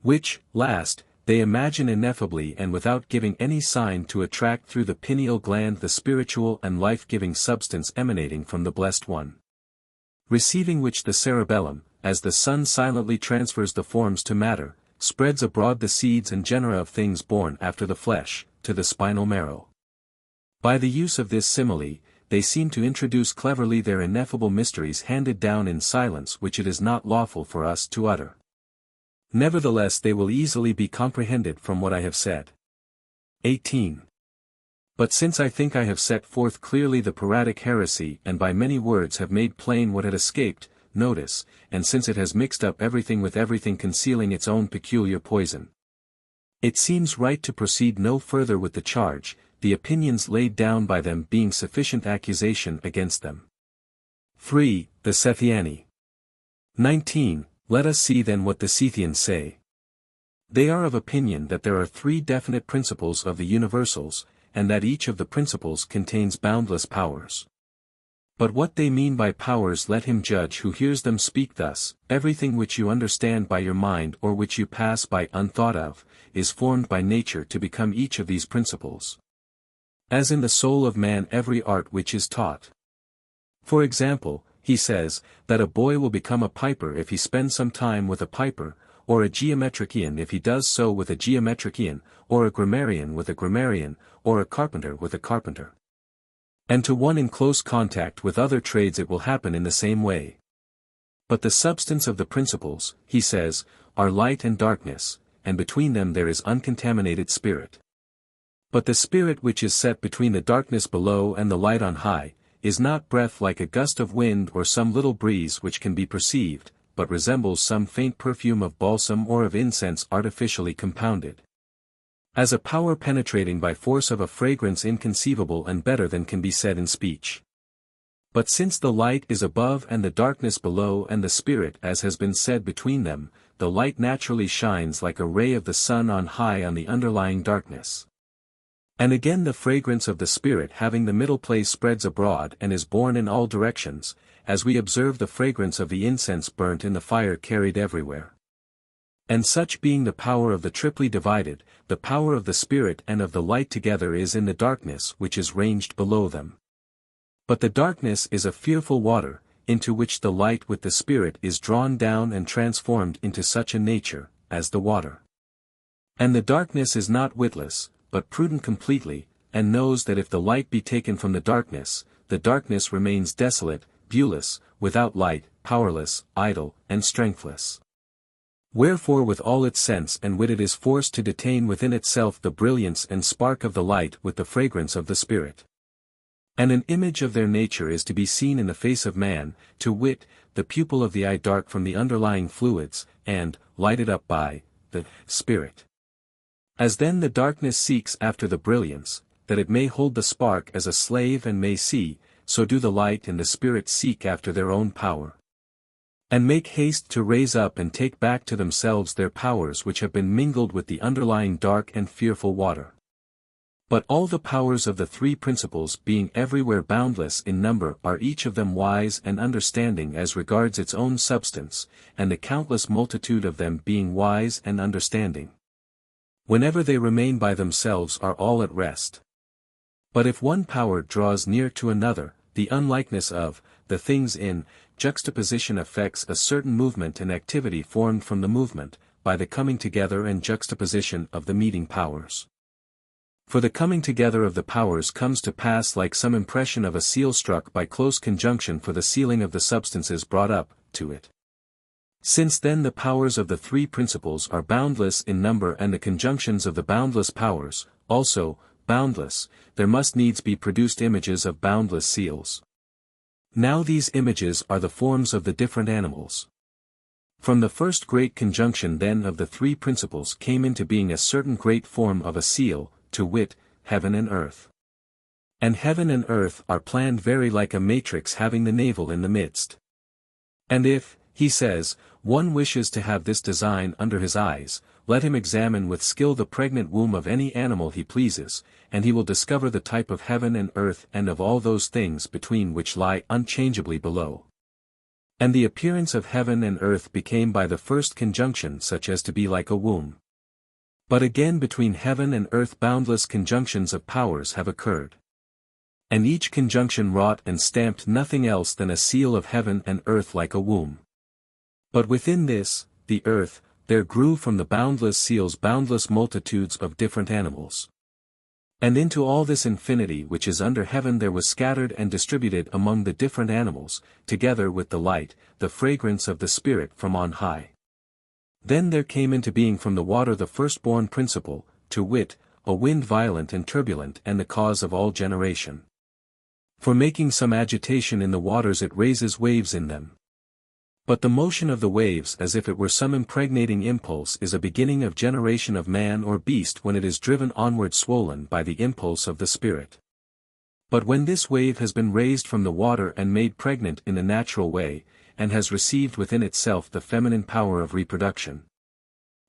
Which, last, they imagine ineffably and without giving any sign to attract through the pineal gland the spiritual and life-giving substance emanating from the Blessed One. Receiving which the cerebellum, as the Son silently transfers the forms to matter, spreads abroad the seeds and genera of things born after the flesh, to the spinal marrow. By the use of this simile, they seem to introduce cleverly their ineffable mysteries handed down in silence which it is not lawful for us to utter. Nevertheless they will easily be comprehended from what I have said. 18. But since I think I have set forth clearly the peratic heresy and by many words have made plain what had escaped notice, and since it has mixed up everything with everything concealing its own peculiar poison, it seems right to proceed no further with the charge, the opinions laid down by them being sufficient accusation against them. 3. The Sethiani. 19. Let us see then what the Sethians say. They are of opinion that there are three definite principles of the universals, and that each of the principles contains boundless powers. But what they mean by powers let him judge who hears them speak thus: everything which you understand by your mind or which you pass by unthought of, is formed by nature to become each of these principles. As in the soul of man every art which is taught. For example, he says, that a boy will become a piper if he spends some time with a piper, or a geometrician if he does so with a geometrician, or a grammarian with a grammarian, or a carpenter with a carpenter. And to one in close contact with other trades it will happen in the same way. But the substance of the principles, he says, are light and darkness, and between them there is uncontaminated spirit. But the spirit which is set between the darkness below and the light on high, is not breath like a gust of wind or some little breeze which can be perceived, but resembles some faint perfume of balsam or of incense artificially compounded. As a power penetrating by force of a fragrance inconceivable and better than can be said in speech. But since the light is above and the darkness below and the spirit as has been said between them, the light naturally shines like a ray of the sun on high on the underlying darkness. And again the fragrance of the spirit having the middle place spreads abroad and is borne in all directions, as we observe the fragrance of the incense burnt in the fire carried everywhere. And such being the power of the triply divided, the power of the spirit and of the light together is in the darkness which is ranged below them. But the darkness is a fearful water, into which the light with the spirit is drawn down and transformed into such a nature, as the water. And the darkness is not witless, but prudent completely, and knows that if the light be taken from the darkness remains desolate, viewless, without light, powerless, idle, and strengthless. Wherefore with all its sense and wit it is forced to detain within itself the brilliance and spark of the light with the fragrance of the spirit. And an image of their nature is to be seen in the face of man, to wit, the pupil of the eye dark from the underlying fluids, and, lighted up by, the spirit. As then the darkness seeks after the brilliance, that it may hold the spark as a slave and may see, so do the light and the spirit seek after their own power. And make haste to raise up and take back to themselves their powers which have been mingled with the underlying dark and fearful water. But all the powers of the three principles being everywhere boundless in number are each of them wise and understanding as regards its own substance, and the countless multitude of them being wise and understanding. Whenever they remain by themselves are all at rest. But if one power draws near to another, the unlikeness of the things in juxtaposition affects a certain movement and activity formed from the movement, by the coming together and juxtaposition of the meeting powers. For the coming together of the powers comes to pass like some impression of a seal struck by close conjunction for the sealing of the substances brought up to it. Since then the powers of the three principles are boundless in number and the conjunctions of the boundless powers, also, boundless, there must needs be produced images of boundless seals. Now these images are the forms of the different animals. From the first great conjunction then of the three principles came into being a certain great form of a seal, to wit, heaven and earth. And heaven and earth are planned very like a matrix having the navel in the midst. And if, he says, one wishes to have this design under his eyes, let him examine with skill the pregnant womb of any animal he pleases, and he will discover the type of heaven and earth and of all those things between which lie unchangeably below. And the appearance of heaven and earth became by the first conjunction such as to be like a womb. But again between heaven and earth boundless conjunctions of powers have occurred. And each conjunction wrought and stamped nothing else than a seal of heaven and earth like a womb. But within this, the earth, there grew from the boundless seals boundless multitudes of different animals. And into all this infinity which is under heaven there was scattered and distributed among the different animals, together with the light, the fragrance of the Spirit from on high. Then there came into being from the water the firstborn principle, to wit, a wind violent and turbulent and the cause of all generation. For making some agitation in the waters it raises waves in them. But the motion of the waves as if it were some impregnating impulse is a beginning of generation of man or beast when it is driven onward swollen by the impulse of the Spirit. But when this wave has been raised from the water and made pregnant in the natural way, and has received within itself the feminine power of reproduction,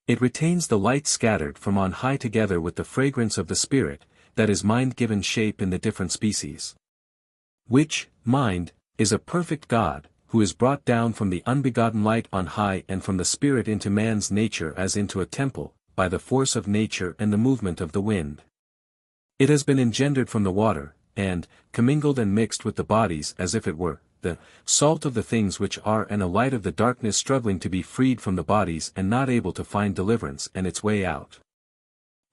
it retains the light scattered from on high together with the fragrance of the Spirit, that is mind given shape in the different species. Which, mind, is a perfect God, who is brought down from the unbegotten light on high and from the Spirit into man's nature as into a temple, by the force of nature and the movement of the wind. It has been engendered from the water, and, commingled and mixed with the bodies as if it were, the salt of the things which are and a light of the darkness struggling to be freed from the bodies and not able to find deliverance and its way out.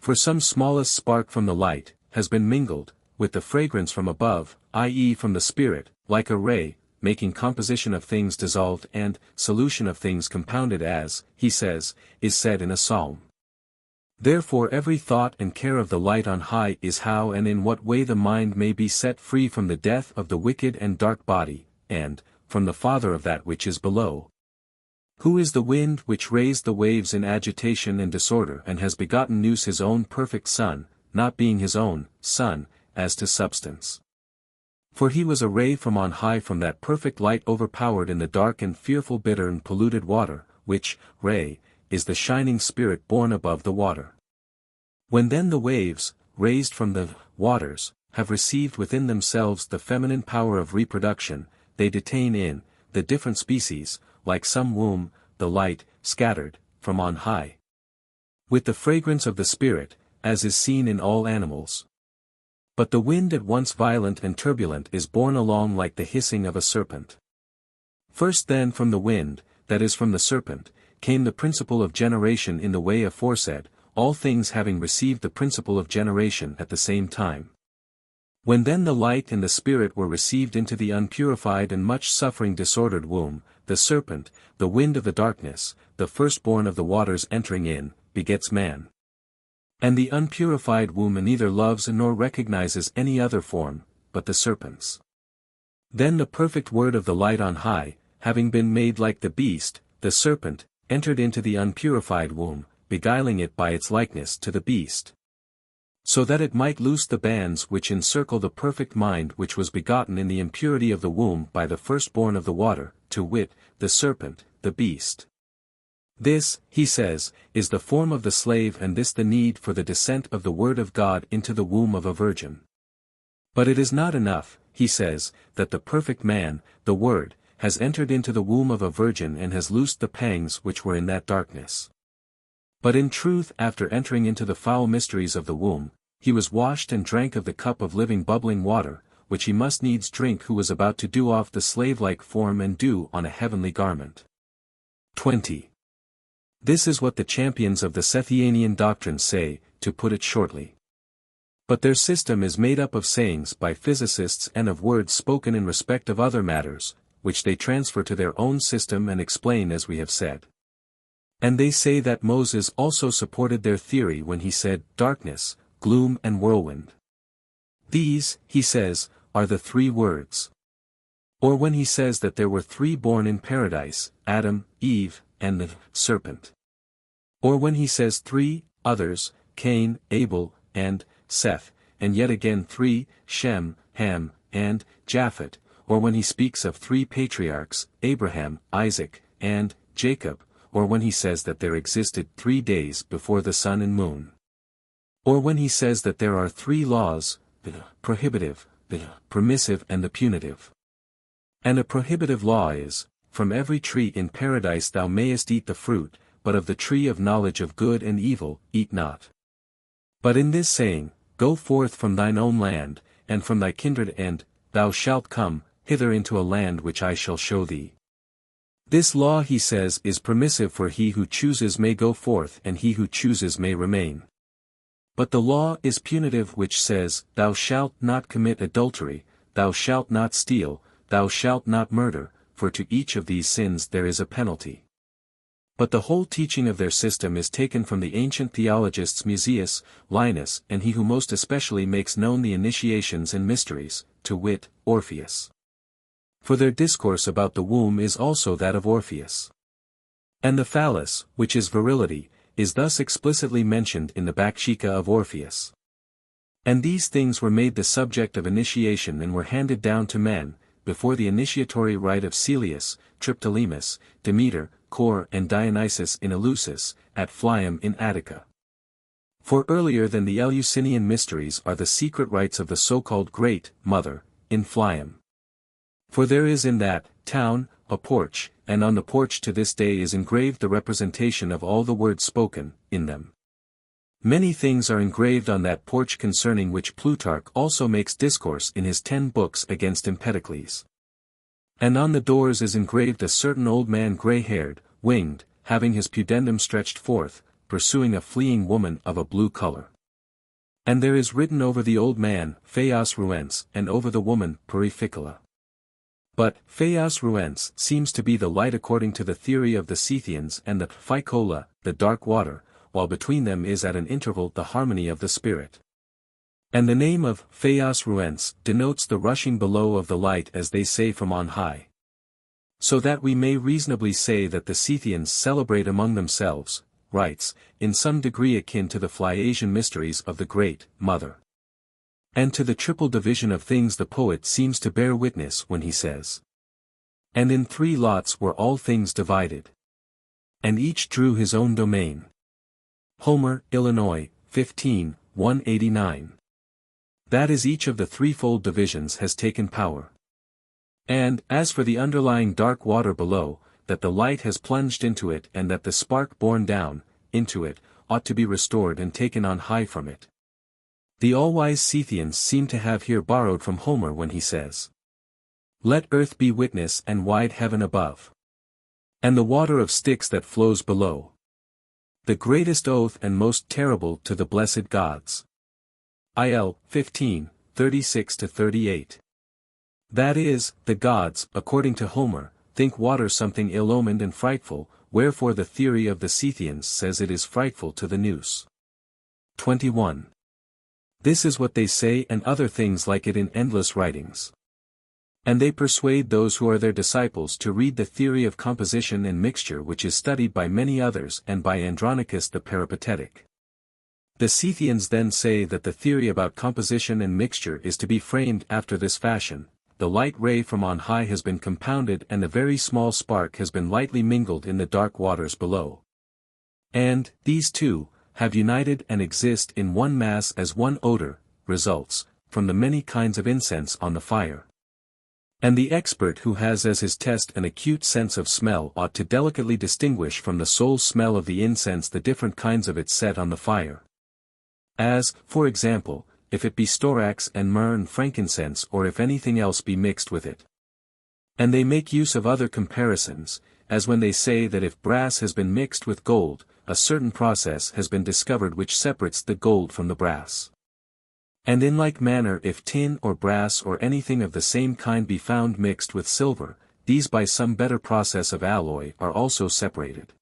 For some smallest spark from the light, has been mingled, with the fragrance from above, i.e. from the Spirit, like a ray, making composition of things dissolved and solution of things compounded as, he says, is said in a psalm. Therefore every thought and care of the light on high is how and in what way the mind may be set free from the death of the wicked and dark body, and, from the father of that which is below. Who is the wind which raised the waves in agitation and disorder and has begotten Nous his own perfect Son, not being his own Son, as to substance. For he was a ray from on high from that perfect light overpowered in the dark and fearful bitter and polluted water, which, ray, is the shining Spirit born above the water. When then the waves, raised from the waters, have received within themselves the feminine power of reproduction, they detain in, the different species, like some womb, the light, scattered, from on high. With the fragrance of the Spirit, as is seen in all animals. But the wind at once violent and turbulent is borne along like the hissing of a serpent. First then from the wind, that is from the serpent, came the principle of generation in the way aforesaid, all things having received the principle of generation at the same time. When then the light and the Spirit were received into the unpurified and much suffering disordered womb, the serpent, the wind of the darkness, the firstborn of the waters entering in, begets man. And the unpurified womb neither loves nor recognizes any other form, but the serpent's. Then the perfect word of the light on high, having been made like the beast, the serpent, entered into the unpurified womb, beguiling it by its likeness to the beast. So that it might loose the bands which encircle the perfect mind which was begotten in the impurity of the womb by the firstborn of the water, to wit, the serpent, the beast. This, he says, is the form of the slave and this the need for the descent of the word of God into the womb of a virgin. But it is not enough, he says, that the perfect man, the Word, has entered into the womb of a virgin and has loosed the pangs which were in that darkness. But in truth after entering into the foul mysteries of the womb, he was washed and drank of the cup of living bubbling water, which he must needs drink who was about to do off the slave-like form and do on a heavenly garment. 20. This is what the champions of the Sethianian doctrine say, to put it shortly. But their system is made up of sayings by physicists and of words spoken in respect of other matters, which they transfer to their own system and explain as we have said. And they say that Moses also supported their theory when he said, darkness, gloom and whirlwind. These, he says, are the three words. Or when he says that there were three born in paradise, Adam, Eve, and the serpent. Or when he says three, others, Cain, Abel, and Seth, and yet again three, Shem, Ham, and Japhet, or when he speaks of three patriarchs, Abraham, Isaac, and Jacob, or when he says that there existed 3 days before the sun and moon. Or when he says that there are three laws, the prohibitive, the permissive and the punitive. And a prohibitive law is, from every tree in paradise thou mayest eat the fruit, but of the tree of knowledge of good and evil, eat not. But in this saying, go forth from thine own land, and from thy kindred and, thou shalt come, hither into a land which I shall show thee. This law he says is permissive for he who chooses may go forth and he who chooses may remain. But the law is punitive, which says, Thou shalt not commit adultery, thou shalt not steal, thou shalt not murder, for to each of these sins there is a penalty. But the whole teaching of their system is taken from the ancient theologists Musaeus, Linus, and he who most especially makes known the initiations and mysteries, to wit, Orpheus. For their discourse about the womb is also that of Orpheus. And the phallus, which is virility, is thus explicitly mentioned in the Bakshika of Orpheus. And these things were made the subject of initiation and were handed down to men, before the initiatory rite of Celeus, Triptolemus, Demeter, Cor and Dionysus in Eleusis, at Phlium in Attica. For earlier than the Eleusinian mysteries are the secret rites of the so-called Great Mother, in Phlium. For there is in that town a porch, and on the porch to this day is engraved the representation of all the words spoken in them. Many things are engraved on that porch concerning which Plutarch also makes discourse in his 10 books against Empedocles. And on the doors is engraved a certain old man grey-haired, winged, having his pudendum stretched forth, pursuing a fleeing woman of a blue color. And there is written over the old man, Phaios Ruens, and over the woman, Periphicula. But, Phaios Ruens seems to be the light according to the theory of the Scythians, and the Phycola, the dark water, while between them is at an interval the harmony of the spirit. And the name of Phaios Ruens denotes the rushing below of the light as they say from on high. So that we may reasonably say that the Scythians celebrate among themselves, rites, in some degree akin to the Phliasian mysteries of the Great Mother. And to the triple division of things the poet seems to bear witness when he says, And in 3 lots were all things divided. And each drew his own domain. Homer, Illinois, 15, 189. That is, each of the threefold divisions has taken power. And, as for the underlying dark water below, that the light has plunged into it and that the spark borne down, into it, ought to be restored and taken on high from it. The all-wise Scythians seem to have here borrowed from Homer when he says, Let earth be witness and wide heaven above. And the water of Styx that flows below. The greatest oath and most terrible to the blessed gods. Il. 15, 36-38. That is, the gods, according to Homer, think water something ill-omened and frightful, wherefore the theory of the Scythians says it is frightful to the nous. 21. This is what they say and other things like it in endless writings. And they persuade those who are their disciples to read the theory of composition and mixture which is studied by many others and by Andronicus the Peripatetic. The Scythians then say that the theory about composition and mixture is to be framed after this fashion: the light ray from on high has been compounded and a very small spark has been lightly mingled in the dark waters below. And, these two, have united and exist in one mass as one odor, results, from the many kinds of incense on the fire. And the expert who has as his test an acute sense of smell ought to delicately distinguish from the sole smell of the incense the different kinds of it set on the fire. As, for example, if it be storax and myrrh and frankincense, or if anything else be mixed with it. And they make use of other comparisons, as when they say that if brass has been mixed with gold, a certain process has been discovered which separates the gold from the brass. And in like manner if tin or brass or anything of the same kind be found mixed with silver, these by some better process of alloy are also separated.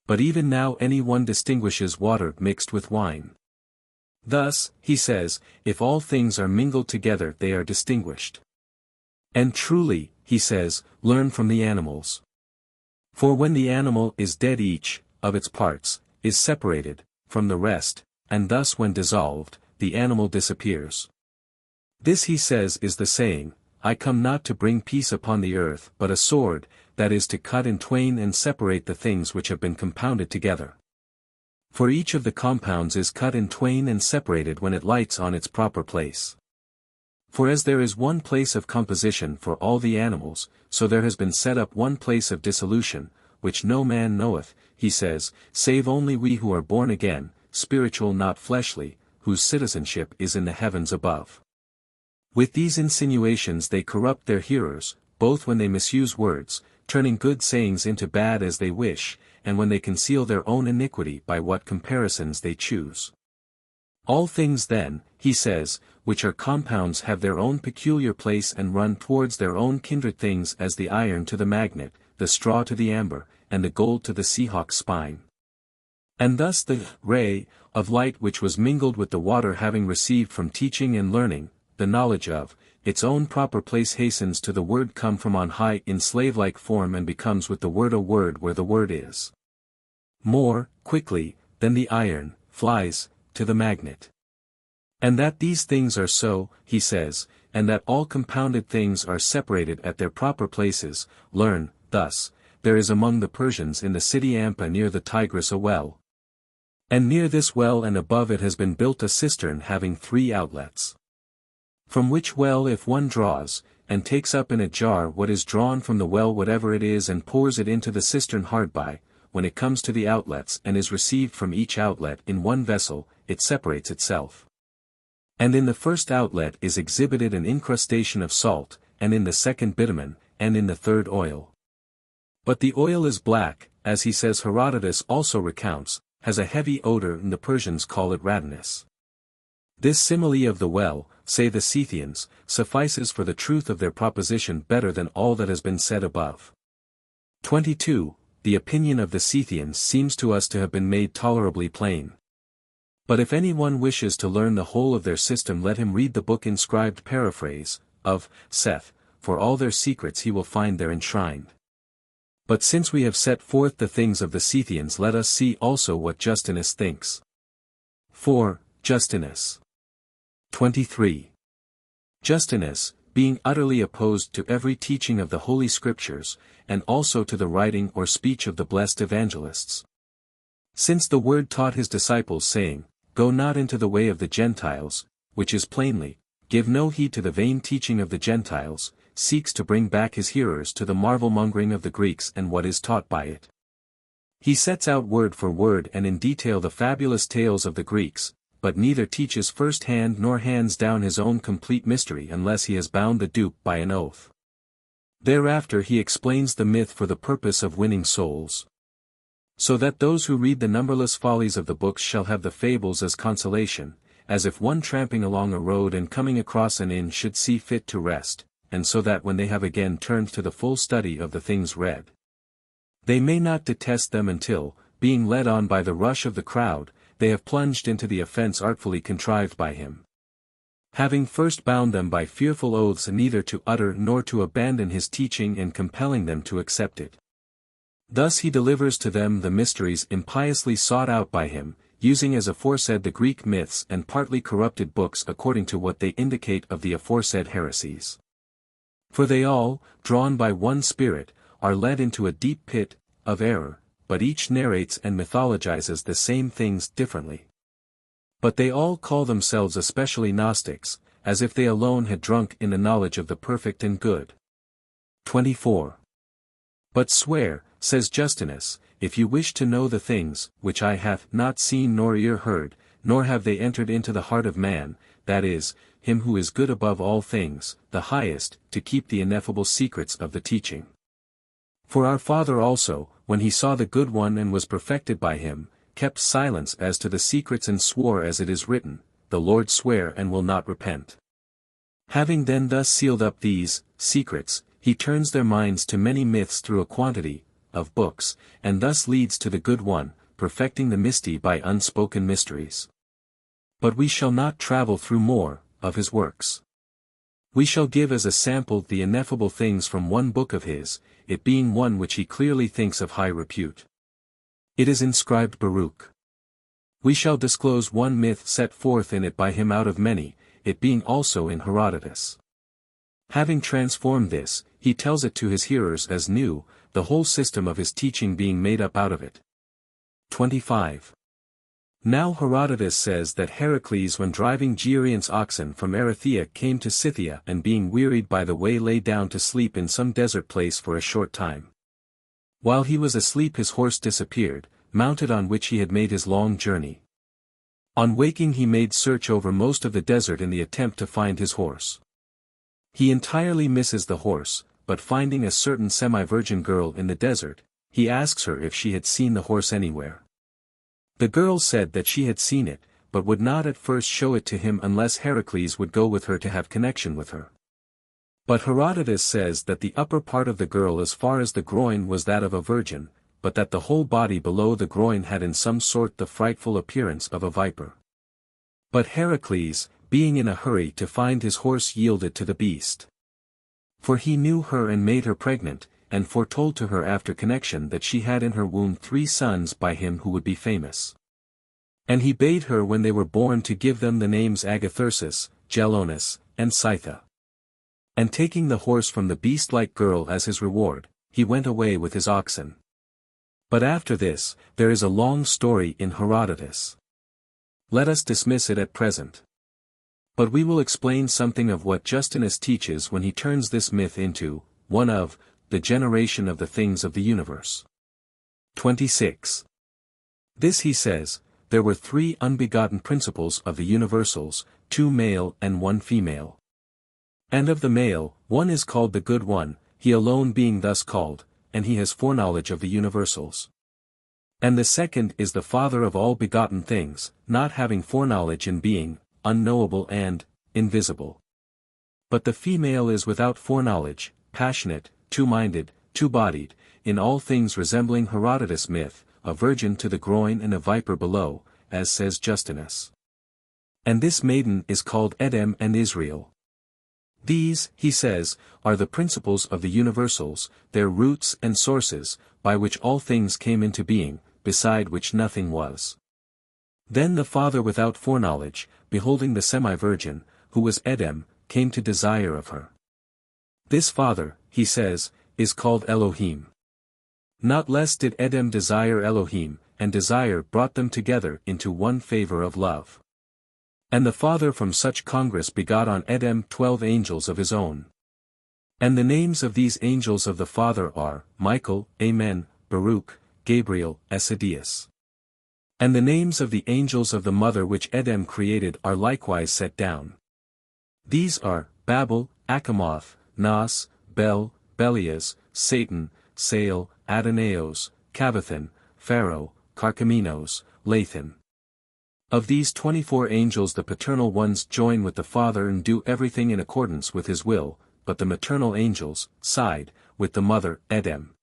But even now any one distinguishes water mixed with wine. Thus, he says, if all things are mingled together they are distinguished. And truly, he says, learn from the animals. For when the animal is dead each, of its parts, is separated, from the rest, and thus when dissolved, the animal disappears. This he says is the saying, I come not to bring peace upon the earth but a sword, that is to cut in twain and separate the things which have been compounded together. For each of the compounds is cut in twain and separated when it lights on its proper place. For as there is one place of composition for all the animals, so there has been set up one place of dissolution, which no man knoweth, he says, save only we who are born again, spiritual not fleshly, whose citizenship is in the heavens above. With these insinuations they corrupt their hearers, both when they misuse words, turning good sayings into bad as they wish, and when they conceal their own iniquity by what comparisons they choose. All things then, he says, which are compounds have their own peculiar place and run towards their own kindred things, as the iron to the magnet, the straw to the amber, and the gold to the seahawk's spine. And thus the ray of light which was mingled with the water, having received from teaching and learning, the knowledge of its own proper place, hastens to the word come from on high in slave-like form, and becomes with the word a word where the word is. More quickly than the iron flies to the magnet. And that these things are so, he says, and that all compounded things are separated at their proper places, learn, thus, there is among the Persians in the city Ampa near the Tigris a well. And near this well and above it has been built a cistern having 3 outlets. From which well if one draws, and takes up in a jar what is drawn from the well whatever it is, and pours it into the cistern hard by, when it comes to the outlets and is received from each outlet in one vessel, it separates itself. And in the first outlet is exhibited an incrustation of salt, and in the second bitumen, and in the third oil. But the oil is black, as he says. Herodotus also recounts, has a heavy odor, and the Persians call it radinous. This simile of the well, say the Scythians, suffices for the truth of their proposition better than all that has been said above. 22. The opinion of the Scythians seems to us to have been made tolerably plain. But if any one wishes to learn the whole of their system, let him read the book inscribed paraphrase, of Seth, for all their secrets he will find there enshrined. But since we have set forth the things of the Scythians, let us see also what Justinus thinks. 4. Justinus. 23. Justinus, being utterly opposed to every teaching of the Holy Scriptures, and also to the writing or speech of the blessed evangelists. Since the word taught his disciples, saying, Go not into the way of the Gentiles, which is plainly, give no heed to the vain teaching of the Gentiles, seeks to bring back his hearers to the marvel-mongering of the Greeks and what is taught by it. He sets out word for word and in detail the fabulous tales of the Greeks, but neither teaches first-hand nor hands down his own complete mystery unless he has bound the dupe by an oath. Thereafter he explains the myth for the purpose of winning souls. So that those who read the numberless follies of the books shall have the fables as consolation, as if one tramping along a road and coming across an inn should see fit to rest, and so that when they have again turned to the full study of the things read, they may not detest them until, being led on by the rush of the crowd, they have plunged into the offense artfully contrived by him. Having first bound them by fearful oaths neither to utter nor to abandon his teaching, and compelling them to accept it. Thus he delivers to them the mysteries impiously sought out by him, using as aforesaid the Greek myths and partly corrupted books according to what they indicate of the aforesaid heresies. For they all, drawn by one spirit, are led into a deep pit of error, but each narrates and mythologizes the same things differently. But they all call themselves especially Gnostics, as if they alone had drunk in the knowledge of the perfect and good. 24. But swear, says Justinus, if you wish to know the things, which eye hath not seen nor ear heard, nor have they entered into the heart of man, that is, him who is good above all things, the highest, to keep the ineffable secrets of the teaching. For our father also, when he saw the good one and was perfected by him, kept silence as to the secrets, and swore as it is written, the Lord sware and will not repent. Having then thus sealed up these secrets, he turns their minds to many myths through a quantity of books, and thus leads to the good one, perfecting the misty by unspoken mysteries. But we shall not travel through more of his works. We shall give as a sample the ineffable things from one book of his, it being one which he clearly thinks of high repute. It is inscribed Baruch. We shall disclose one myth set forth in it by him out of many, it being also in Herodotus. Having transformed this, he tells it to his hearers as new, the whole system of his teaching being made up out of it. 25. Now Herodotus says that Heracles, when driving Geryon's oxen from Erythea, came to Scythia, and being wearied by the way lay down to sleep in some desert place for a short time. While he was asleep his horse disappeared, mounted on which he had made his long journey. On waking he made search over most of the desert in the attempt to find his horse. He entirely misses the horse, but finding a certain semi-virgin girl in the desert, he asks her if she had seen the horse anywhere. The girl said that she had seen it, but would not at first show it to him unless Heracles would go with her to have connection with her. But Herodotus says that the upper part of the girl as far as the groin was that of a virgin, but that the whole body below the groin had in some sort the frightful appearance of a viper. But Heracles, being in a hurry to find his horse, yielded to the beast. For he knew her and made her pregnant, and foretold to her after connection that she had in her womb 3 sons by him who would be famous. And he bade her when they were born to give them the names Agathyrsus, Gelonus, and Scytha. And taking the horse from the beast-like girl as his reward, he went away with his oxen. But after this, there is a long story in Herodotus. Let us dismiss it at present. But we will explain something of what Justinus teaches when he turns this myth into, one of, the generation of the things of the universe. 26. This he says, there were 3 unbegotten principles of the universals, 2 male and 1 female. And of the male, one is called the good one, he alone being thus called, and he has foreknowledge of the universals. And the second is the father of all begotten things, not having foreknowledge in being, unknowable and invisible. But the female is without foreknowledge, passionate, two-minded, two-bodied, in all things resembling Herodotus' myth, a virgin to the groin and a viper below, as says Justinus. And this maiden is called Edem and Israel. These, he says, are the principles of the universals, their roots and sources, by which all things came into being, beside which nothing was. Then the father without foreknowledge, beholding the semi-virgin, who was Edem, came to desire of her. This father, he says, is called Elohim. Not less did Edem desire Elohim, and desire brought them together into one favor of love. And the Father from such congress begot on Edem 12 angels of his own. And the names of these angels of the Father are, Michael, Amen, Baruch, Gabriel, Esaias. And the names of the angels of the mother which Edem created are likewise set down. These are, Babel, Achamoth, Nas, Bel, Belias, Satan, Sael, Adonaios, Cabathan, Pharaoh, Carchamenos, Lathan. Of these 24 angels the paternal ones join with the Father and do everything in accordance with his will, but the maternal angels, side, with the mother, Edem.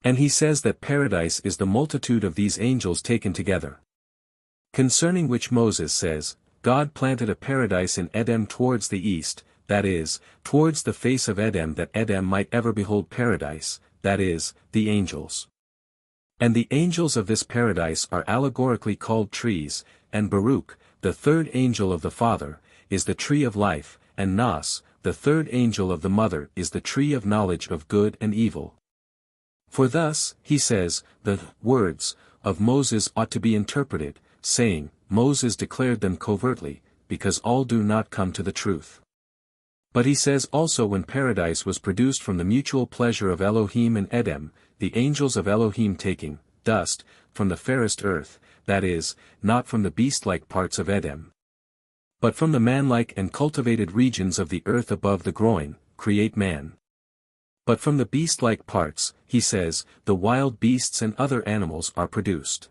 And he says that paradise is the multitude of these angels taken together. Concerning which Moses says, God planted a paradise in Edem towards the east, that is, towards the face of Edem, that Edem might ever behold paradise, that is, the angels. And the angels of this paradise are allegorically called trees, and Baruch, the 3rd angel of the Father, is the tree of life, and Nas, the 3rd angel of the Mother, is the tree of knowledge of good and evil. For thus, he says, the words of Moses ought to be interpreted, saying, Moses declared them covertly, because all do not come to the truth. But he says also when paradise was produced from the mutual pleasure of Elohim and Edem, the angels of Elohim taking dust from the fairest earth, that is, not from the beast-like parts of Edem, but from the manlike and cultivated regions of the earth above the groin, create man. But from the beast-like parts, he says, the wild beasts and other animals are produced.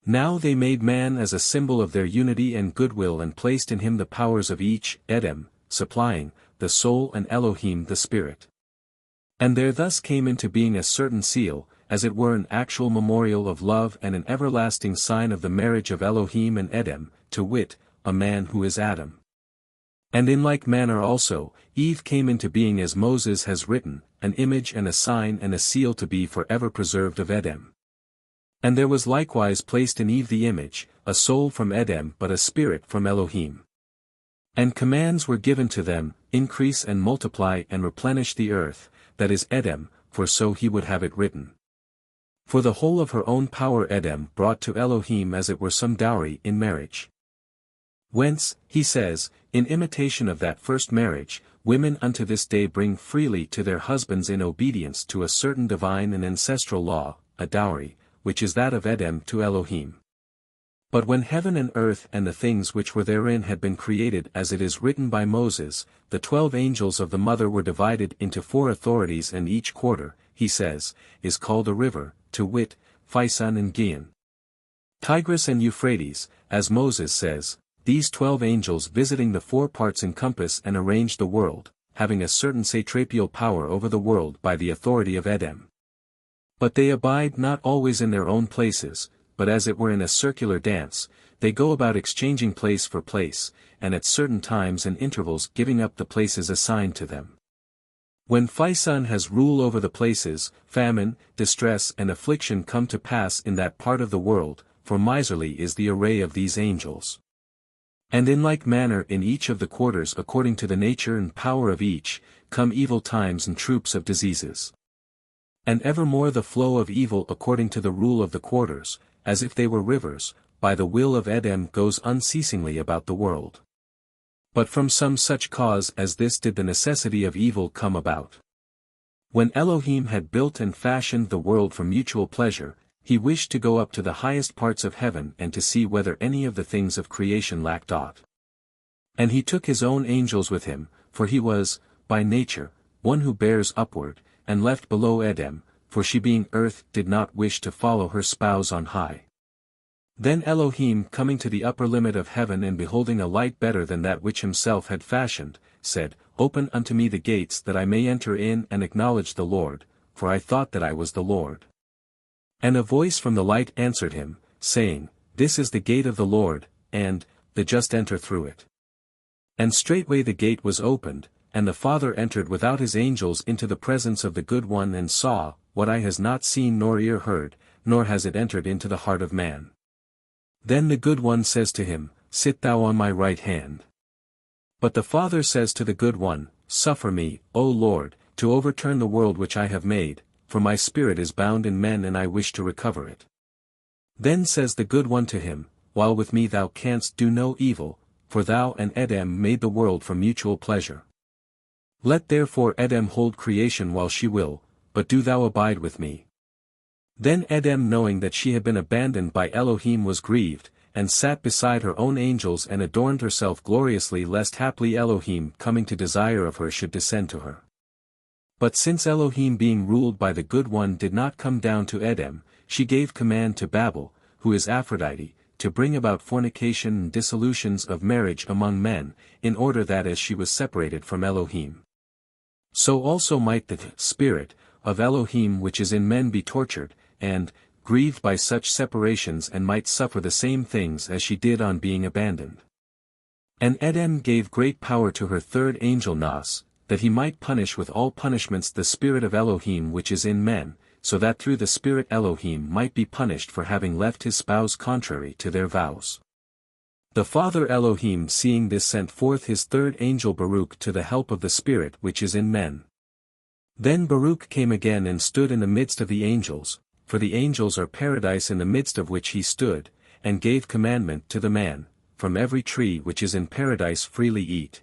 Now they made man as a symbol of their unity and goodwill and placed in him the powers of each, Edem, supplying, the soul and Elohim the spirit. And there thus came into being a certain seal, as it were an actual memorial of love and an everlasting sign of the marriage of Elohim and Edem, to wit, a man who is Adam. And in like manner also, Eve came into being as Moses has written, an image and a sign and a seal to be forever preserved of Edem. And there was likewise placed in Eve the image, a soul from Edem but a spirit from Elohim. And commands were given to them, increase and multiply and replenish the earth, that is Edem, for so he would have it written. For the whole of her own power Edem brought to Elohim as it were some dowry in marriage. Whence, he says, in imitation of that first marriage, women unto this day bring freely to their husbands in obedience to a certain divine and ancestral law, a dowry, which is that of Edem to Elohim. But when heaven and earth and the things which were therein had been created as it is written by Moses, the 12 angels of the mother were divided into 4 authorities, and each quarter, he says, is called a river, to wit, Physon and Gihon. Tigris and Euphrates, as Moses says, these 12 angels visiting the 4 parts encompass and arrange the world, having a certain satrapial power over the world by the authority of Edom. But they abide not always in their own places, but as it were in a circular dance, they go about exchanging place for place, and at certain times and intervals giving up the places assigned to them. When Phisun has rule over the places, famine, distress and affliction come to pass in that part of the world, for miserly is the array of these angels. And in like manner in each of the quarters according to the nature and power of each, come evil times and troops of diseases. And evermore the flow of evil according to the rule of the quarters, as if they were rivers, by the will of Edom goes unceasingly about the world. But from some such cause as this did the necessity of evil come about. When Elohim had built and fashioned the world for mutual pleasure, he wished to go up to the highest parts of heaven and to see whether any of the things of creation lacked aught. And he took his own angels with him, for he was, by nature, one who bears upward, and left below Edom, for she being earth did not wish to follow her spouse on high. Then Elohim coming to the upper limit of heaven and beholding a light better than that which himself had fashioned, said, Open unto me the gates that I may enter in and acknowledge the Lord, for I thought that I was the Lord. And a voice from the light answered him, saying, This is the gate of the Lord, and, the just enter through it. And straightway the gate was opened, and the Father entered without his angels into the presence of the Good One and saw, what eye has not seen nor ear heard, nor has it entered into the heart of man. Then the Good One says to him, Sit thou on my right hand. But the Father says to the Good One, Suffer me, O Lord, to overturn the world which I have made, for my spirit is bound in men and I wish to recover it. Then says the Good One to him, While with me thou canst do no evil, for thou and Edom made the world for mutual pleasure. Let therefore Edom hold creation while she will, but do thou abide with me. Then Edom knowing that she had been abandoned by Elohim was grieved, and sat beside her own angels and adorned herself gloriously lest haply Elohim coming to desire of her should descend to her. But since Elohim being ruled by the Good One did not come down to Edom, she gave command to Babel, who is Aphrodite, to bring about fornication and dissolutions of marriage among men, in order that as she was separated from Elohim, so also might the spirit of Elohim which is in men be tortured, and, grieved by such separations and might suffer the same things as she did on being abandoned. And Edom gave great power to her third angel Nas, that he might punish with all punishments the spirit of Elohim which is in men, so that through the spirit Elohim might be punished for having left his spouse contrary to their vows. The Father Elohim seeing this sent forth his third angel Baruch to the help of the spirit which is in men. Then Baruch came again and stood in the midst of the angels, for the angels are paradise in the midst of which he stood, and gave commandment to the man, From every tree which is in paradise freely eat.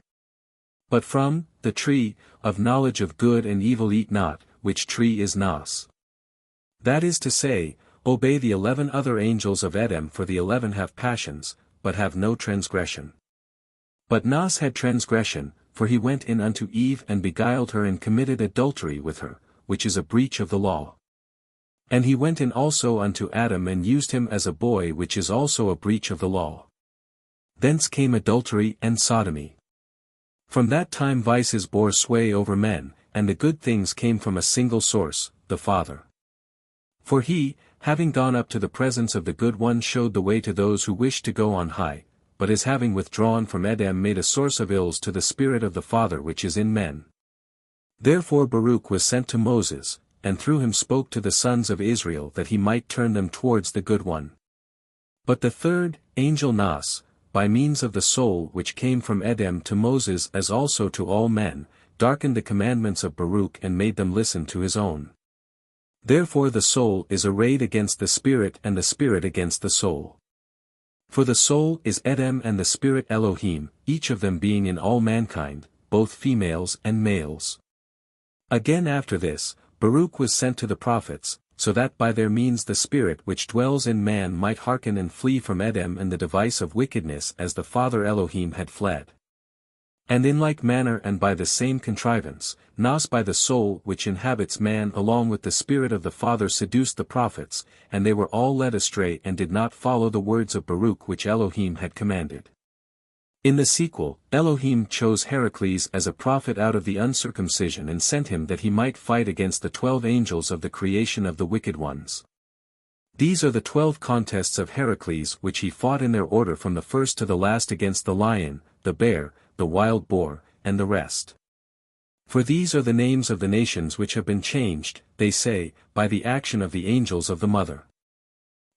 But from the tree of knowledge of good and evil eat not, which tree is Nas. That is to say, obey the 11 other angels of Edom, for the 11 have passions, but have no transgression. But Nas had transgression, for he went in unto Eve and beguiled her and committed adultery with her, which is a breach of the law. And he went in also unto Adam and used him as a boy, which is also a breach of the law. Thence came adultery and sodomy. From that time vices bore sway over men, and the good things came from a single source, the Father. For he, having gone up to the presence of the Good One, showed the way to those who wished to go on high, but as having withdrawn from Edom made a source of ills to the spirit of the Father which is in men. Therefore Baruch was sent to Moses, and through him spoke to the sons of Israel that he might turn them towards the Good One. But the third angel Nas, by means of the soul which came from Edom to Moses as also to all men, darkened the commandments of Baruch and made them listen to his own. Therefore the soul is arrayed against the spirit and the spirit against the soul. For the soul is Edom and the spirit Elohim, each of them being in all mankind, both females and males. Again after this, Baruch was sent to the prophets, so that by their means the spirit which dwells in man might hearken and flee from Edom and the device of wickedness as the Father Elohim had fled. And in like manner and by the same contrivance, Nos by the soul which inhabits man along with the spirit of the Father seduced the prophets, and they were all led astray and did not follow the words of Baruch which Elohim had commanded. In the sequel, Elohim chose Heracles as a prophet out of the uncircumcision and sent him that he might fight against the 12 angels of the creation of the wicked ones. These are the 12 contests of Heracles which he fought in their order from the first to the last against the lion, the bear, the wild boar, and the rest. For these are the names of the nations which have been changed, they say, by the action of the angels of the mother.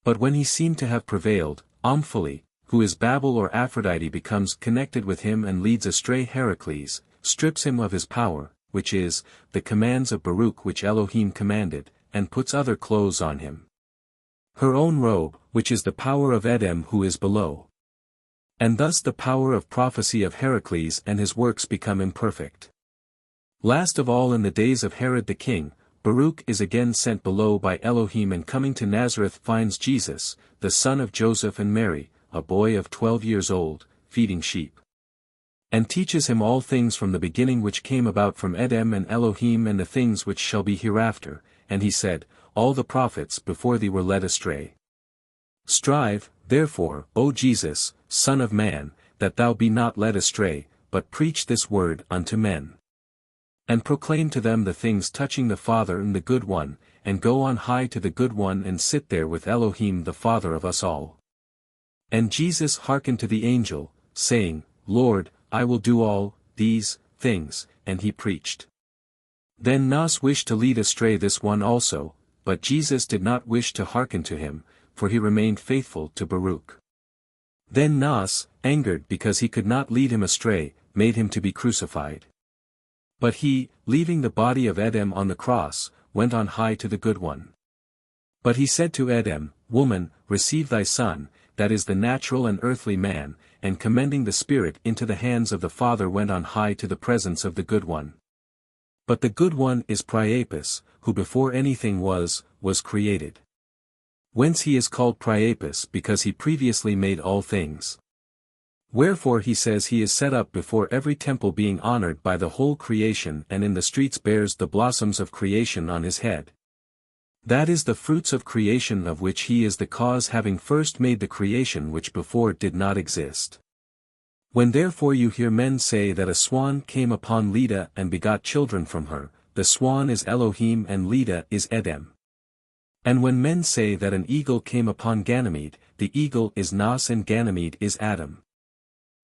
But when he seemed to have prevailed, Omphale, who is Babel or Aphrodite, becomes connected with him and leads astray Heracles, strips him of his power, which is, the commands of Baruch which Elohim commanded, and puts other clothes on him. Her own robe, which is the power of Edom who is below. And thus the power of prophecy of Heracles and his works become imperfect. Last of all in the days of Herod the king, Baruch is again sent below by Elohim and coming to Nazareth finds Jesus, the son of Joseph and Mary, a boy of 12 years old, feeding sheep. And teaches him all things from the beginning which came about from Edom and Elohim and the things which shall be hereafter, and he said, all the prophets before thee were led astray. Strive, therefore, O Jesus, Son of Man, that thou be not led astray, but preach this word unto men. And proclaim to them the things touching the Father and the Good One, and go on high to the Good One and sit there with Elohim the Father of us all. And Jesus hearkened to the angel, saying, Lord, I will do all these things, and he preached. Then Nos wished to lead astray this one also, but Jesus did not wish to hearken to him, for he remained faithful to Baruch. Then Nos, angered because he could not lead him astray, made him to be crucified. But he, leaving the body of Edom on the cross, went on high to the Good One. But he said to Edom, Woman, receive thy son, that is the natural and earthly man, and commending the spirit into the hands of the Father went on high to the presence of the Good One. But the Good One is Priapus, who before anything was created. Whence he is called Priapus because he previously made all things. Wherefore he says he is set up before every temple being honored by the whole creation and in the streets bears the blossoms of creation on his head. That is the fruits of creation of which he is the cause having first made the creation which before did not exist. When therefore you hear men say that a swan came upon Leda and begot children from her, the swan is Elohim and Leda is Edom. And when men say that an eagle came upon Ganymede, the eagle is Nos and Ganymede is Adam.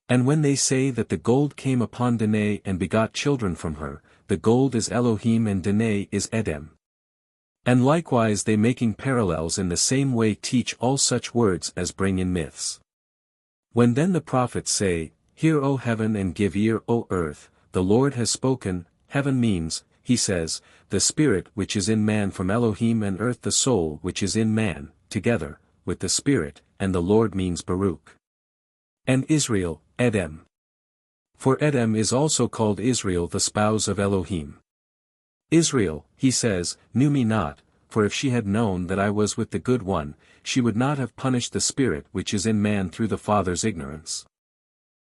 And when they say that the gold came upon Danae and begot children from her, the gold is Elohim and Danae is Edom. And likewise they making parallels in the same way teach all such words as bring in myths. When then the prophets say, Hear O heaven and give ear O earth, the Lord has spoken, heaven means, he says, the spirit which is in man from Elohim and earth the soul which is in man, together, with the spirit, and the Lord means Baruch. And Israel, Edom. For Edom is also called Israel the spouse of Elohim. Israel, he says, knew me not, for if she had known that I was with the Good One, she would not have punished the spirit which is in man through the Father's ignorance.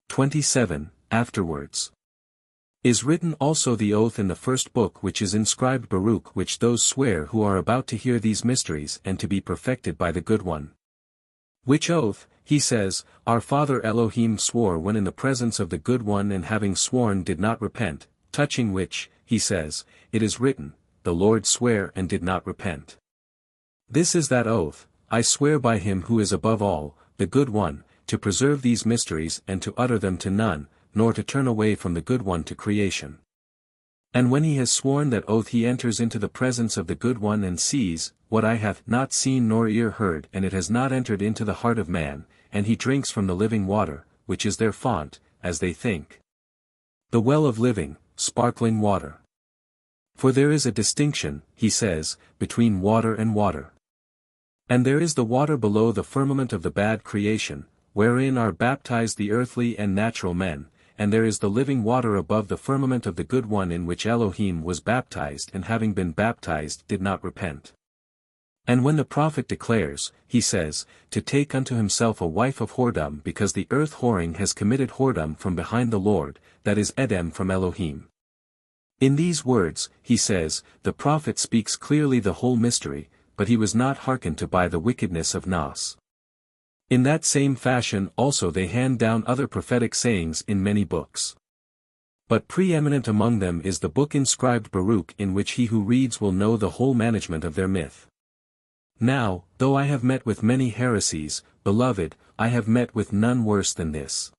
27. Afterwards. Is written also the oath in the first book which is inscribed Baruch which those swear who are about to hear these mysteries and to be perfected by the Good One. Which oath, he says, our father Elohim swore when in the presence of the Good One and having sworn did not repent, touching which, he says, it is written, the Lord sware and did not repent. This is that oath, I swear by him who is above all, the Good One, to preserve these mysteries and to utter them to none, nor to turn away from the Good One to creation. And when he has sworn that oath he enters into the presence of the Good One and sees, what eye hath not seen nor ear heard and it has not entered into the heart of man, and he drinks from the living water, which is their font, as they think. The well of living, sparkling water. For there is a distinction, he says, between water and water. And there is the water below the firmament of the bad creation, wherein are baptized the earthly and natural men, and there is the living water above the firmament of the Good One in which Elohim was baptized and having been baptized did not repent. And when the prophet declares, he says, to take unto himself a wife of whoredom because the earth whoring has committed whoredom from behind the Lord, that is Edom from Elohim. In these words, he says, the prophet speaks clearly the whole mystery, but he was not hearkened to by the wickedness of Nas. In that same fashion also they hand down other prophetic sayings in many books. But preeminent among them is the book inscribed Baruch, in which he who reads will know the whole management of their myth. Now, though I have met with many heresies, beloved, I have met with none worse than this.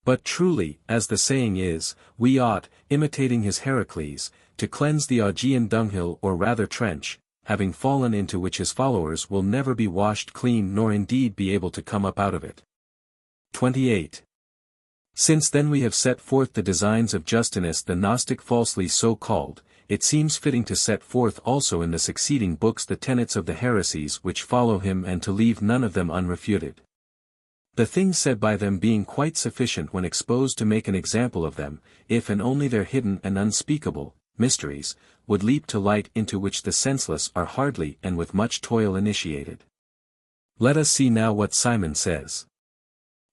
But truly, as the saying is, we ought, imitating his Heracles, to cleanse the Augean dunghill or rather trench, having fallen into which his followers will never be washed clean nor indeed be able to come up out of it. 28. Since then we have set forth the designs of Justinus the Gnostic falsely so called, it seems fitting to set forth also in the succeeding books the tenets of the heresies which follow him and to leave none of them unrefuted. The things said by them being quite sufficient when exposed to make an example of them, if and only their hidden and unspeakable mysteries would leap to light into which the senseless are hardly and with much toil initiated. Let us see now what Simon says.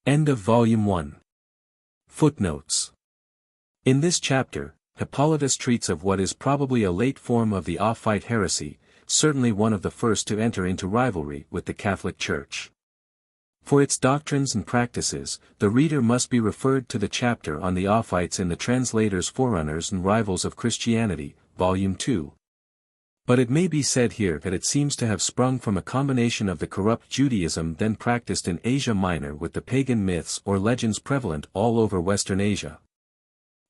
End of Volume 1. Footnotes. In this chapter, Hippolytus treats of what is probably a late form of the Ophite heresy, certainly one of the first to enter into rivalry with the Catholic Church. For its doctrines and practices, the reader must be referred to the chapter on the Ophites in the translator's Forerunners and Rivals of Christianity, Volume 2. But it may be said here that it seems to have sprung from a combination of the corrupt Judaism then practiced in Asia Minor with the pagan myths or legends prevalent all over Western Asia,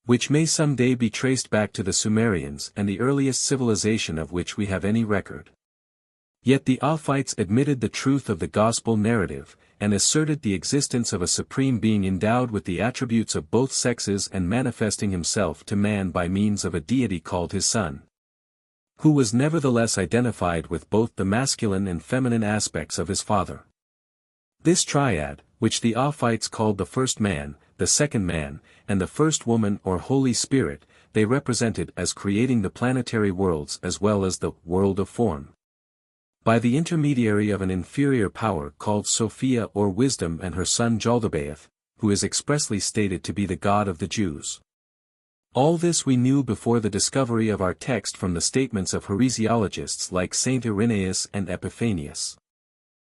which may some day be traced back to the Sumerians and the earliest civilization of which we have any record. Yet the Ophites admitted the truth of the gospel narrative, and asserted the existence of a supreme being endowed with the attributes of both sexes and manifesting himself to man by means of a deity called his Son, who was nevertheless identified with both the masculine and feminine aspects of his Father. This triad, which the Ophites called the first man, the second man, and the first woman or Holy Spirit, they represented as creating the planetary worlds as well as the world of form, by the intermediary of an inferior power called Sophia or Wisdom and her son Jaldabaoth, who is expressly stated to be the God of the Jews. All this we knew before the discovery of our text from the statements of heresiologists like Saint Irenaeus and Epiphanius.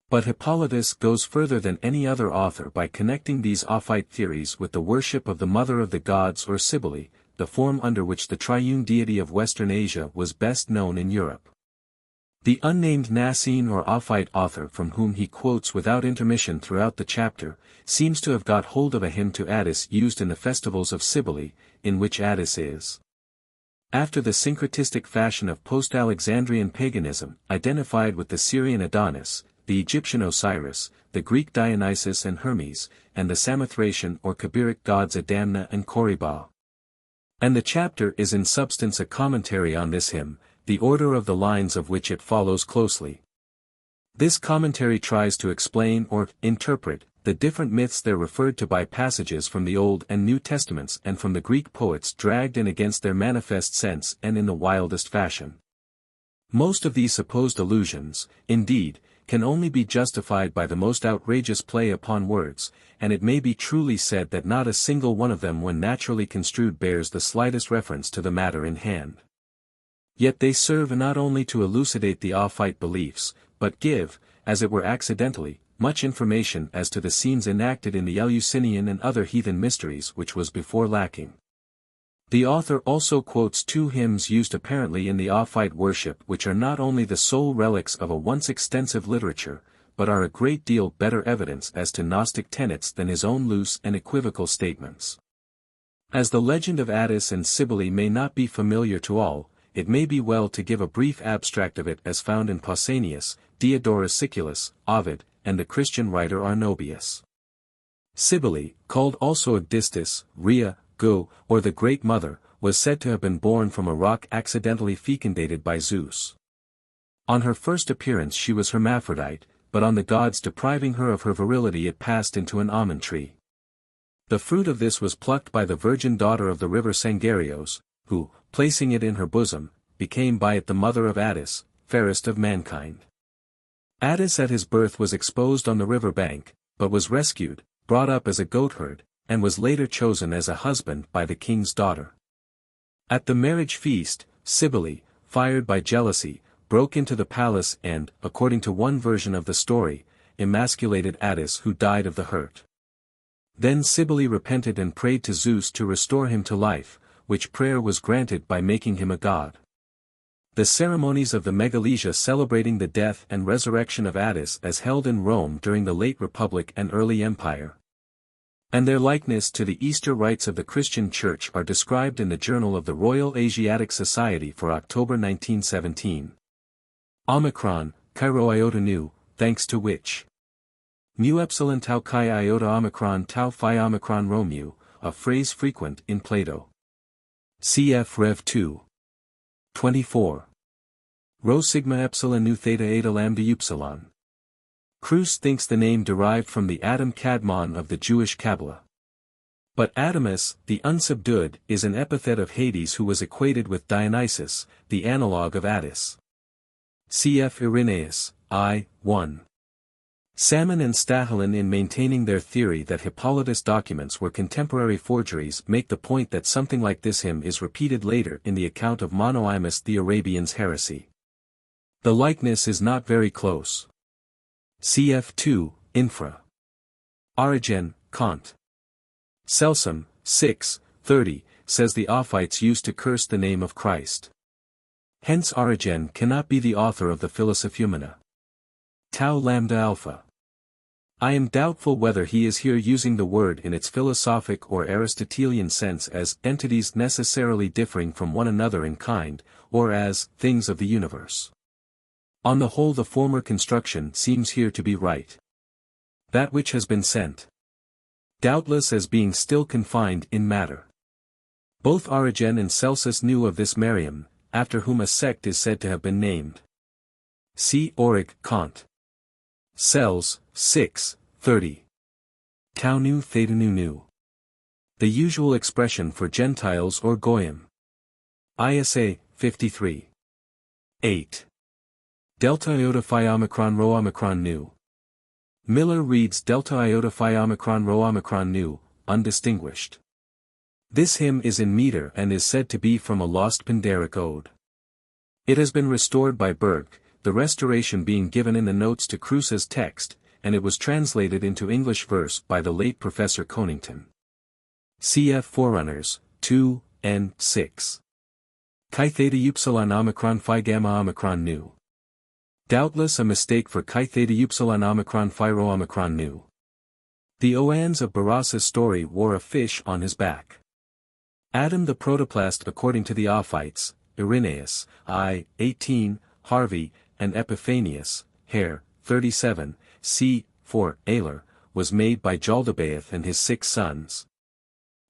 But Hippolytus goes further than any other author by connecting these Ophite theories with the worship of the Mother of the Gods or Cybele, the form under which the triune deity of Western Asia was best known in Europe. The unnamed Nassene or Ophite author from whom he quotes without intermission throughout the chapter, seems to have got hold of a hymn to Attis used in the festivals of Cybele, in which Attis is, after the syncretistic fashion of post-Alexandrian paganism, identified with the Syrian Adonis, the Egyptian Osiris, the Greek Dionysus and Hermes, and the Samothracian or Kabiric gods Adamna and Koribah. And the chapter is in substance a commentary on this hymn, the order of the lines of which it follows closely. This commentary tries to explain or interpret the different myths there referred to by passages from the Old and New Testaments and from the Greek poets dragged in against their manifest sense and in the wildest fashion. Most of these supposed allusions, indeed, can only be justified by the most outrageous play upon words, and it may be truly said that not a single one of them when naturally construed bears the slightest reference to the matter in hand. Yet they serve not only to elucidate the Ophite beliefs, but give, as it were accidentally, much information as to the scenes enacted in the Eleusinian and other heathen mysteries which was before lacking. The author also quotes two hymns used apparently in the Ophite worship which are not only the sole relics of a once extensive literature, but are a great deal better evidence as to Gnostic tenets than his own loose and equivocal statements. As the legend of Attis and Cybele may not be familiar to all, it may be well to give a brief abstract of it as found in Pausanias, Diodorus Siculus, Ovid, and the Christian writer Arnobius. Cybele, called also Agdistis, Rhea, Go, or the Great Mother, was said to have been born from a rock accidentally fecundated by Zeus. On her first appearance she was hermaphrodite, but on the gods depriving her of her virility it passed into an almond tree. The fruit of this was plucked by the virgin daughter of the river Sangarios, who, placing it in her bosom, became by it the mother of Attis, fairest of mankind. Attis at his birth was exposed on the river bank, but was rescued, brought up as a goatherd, and was later chosen as a husband by the king's daughter. At the marriage feast, Cybele, fired by jealousy, broke into the palace and, according to one version of the story, emasculated Attis, who died of the hurt. Then Cybele repented and prayed to Zeus to restore him to life, which prayer was granted by making him a god. The ceremonies of the Megalesia celebrating the death and resurrection of Attis as held in Rome during the late Republic and early Empire, and their likeness to the Easter rites of the Christian Church are described in the Journal of the Royal Asiatic Society for October 1917. Omicron, Cairo iota nu, thanks to which mu epsilon tau chi iota omicron tau phi omicron rho mu, a phrase frequent in Plato. Cf. Rev. 2. 24. Rho sigma epsilon nu theta eta lambda upsilon. Kruse thinks the name derived from the Adam Kadmon of the Jewish Kabbalah. But Adamus, the unsubdued, is an epithet of Hades who was equated with Dionysus, the analogue of Attis. Cf. Irenaeus, I. 1. Salmon and Stahelin, in maintaining their theory that Hippolytus' documents were contemporary forgeries, make the point that something like this hymn is repeated later in the account of Monoimus the Arabian's heresy. The likeness is not very close. Cf. 2, Infra. Origen, Kant. Celsum, 6, 30, says the Ophites used to curse the name of Christ. Hence Origen cannot be the author of the Philosophumena. Tau lambda alpha. I am doubtful whether he is here using the word in its philosophic or Aristotelian sense as entities necessarily differing from one another in kind, or as things of the universe. On the whole, the former construction seems here to be right. That which has been sent. Doubtless as being still confined in matter. Both Origen and Celsus knew of this Mariam, after whom a sect is said to have been named. See Oric, Kant. Cells, 6, 30. Tau nu theta nu nu. The usual expression for Gentiles or Goyim. ISA, 53. 8. Delta iota phi omicron rho omicron nu. Miller reads delta iota phi omicron rho omicron nu, undistinguished. This hymn is in meter and is said to be from a lost Pindaric ode. It has been restored by Burke, the restoration being given in the notes to Kruse's text, and it was translated into English verse by the late Professor Conington. Cf. Forerunners, 2, n. 6. Chi theta upsilon omicron phi gamma omicron nu. Doubtless a mistake for chi theta upsilon omicron phi rho omicron nu. The Oans of Barassa's story wore a fish on his back. Adam the protoplast, according to the Ophites, Irenaeus, I. 18, Harvey, and Epiphanius, Hare, 37, c. 4, Ayler, was made by Jaldabaoth and his 6 sons.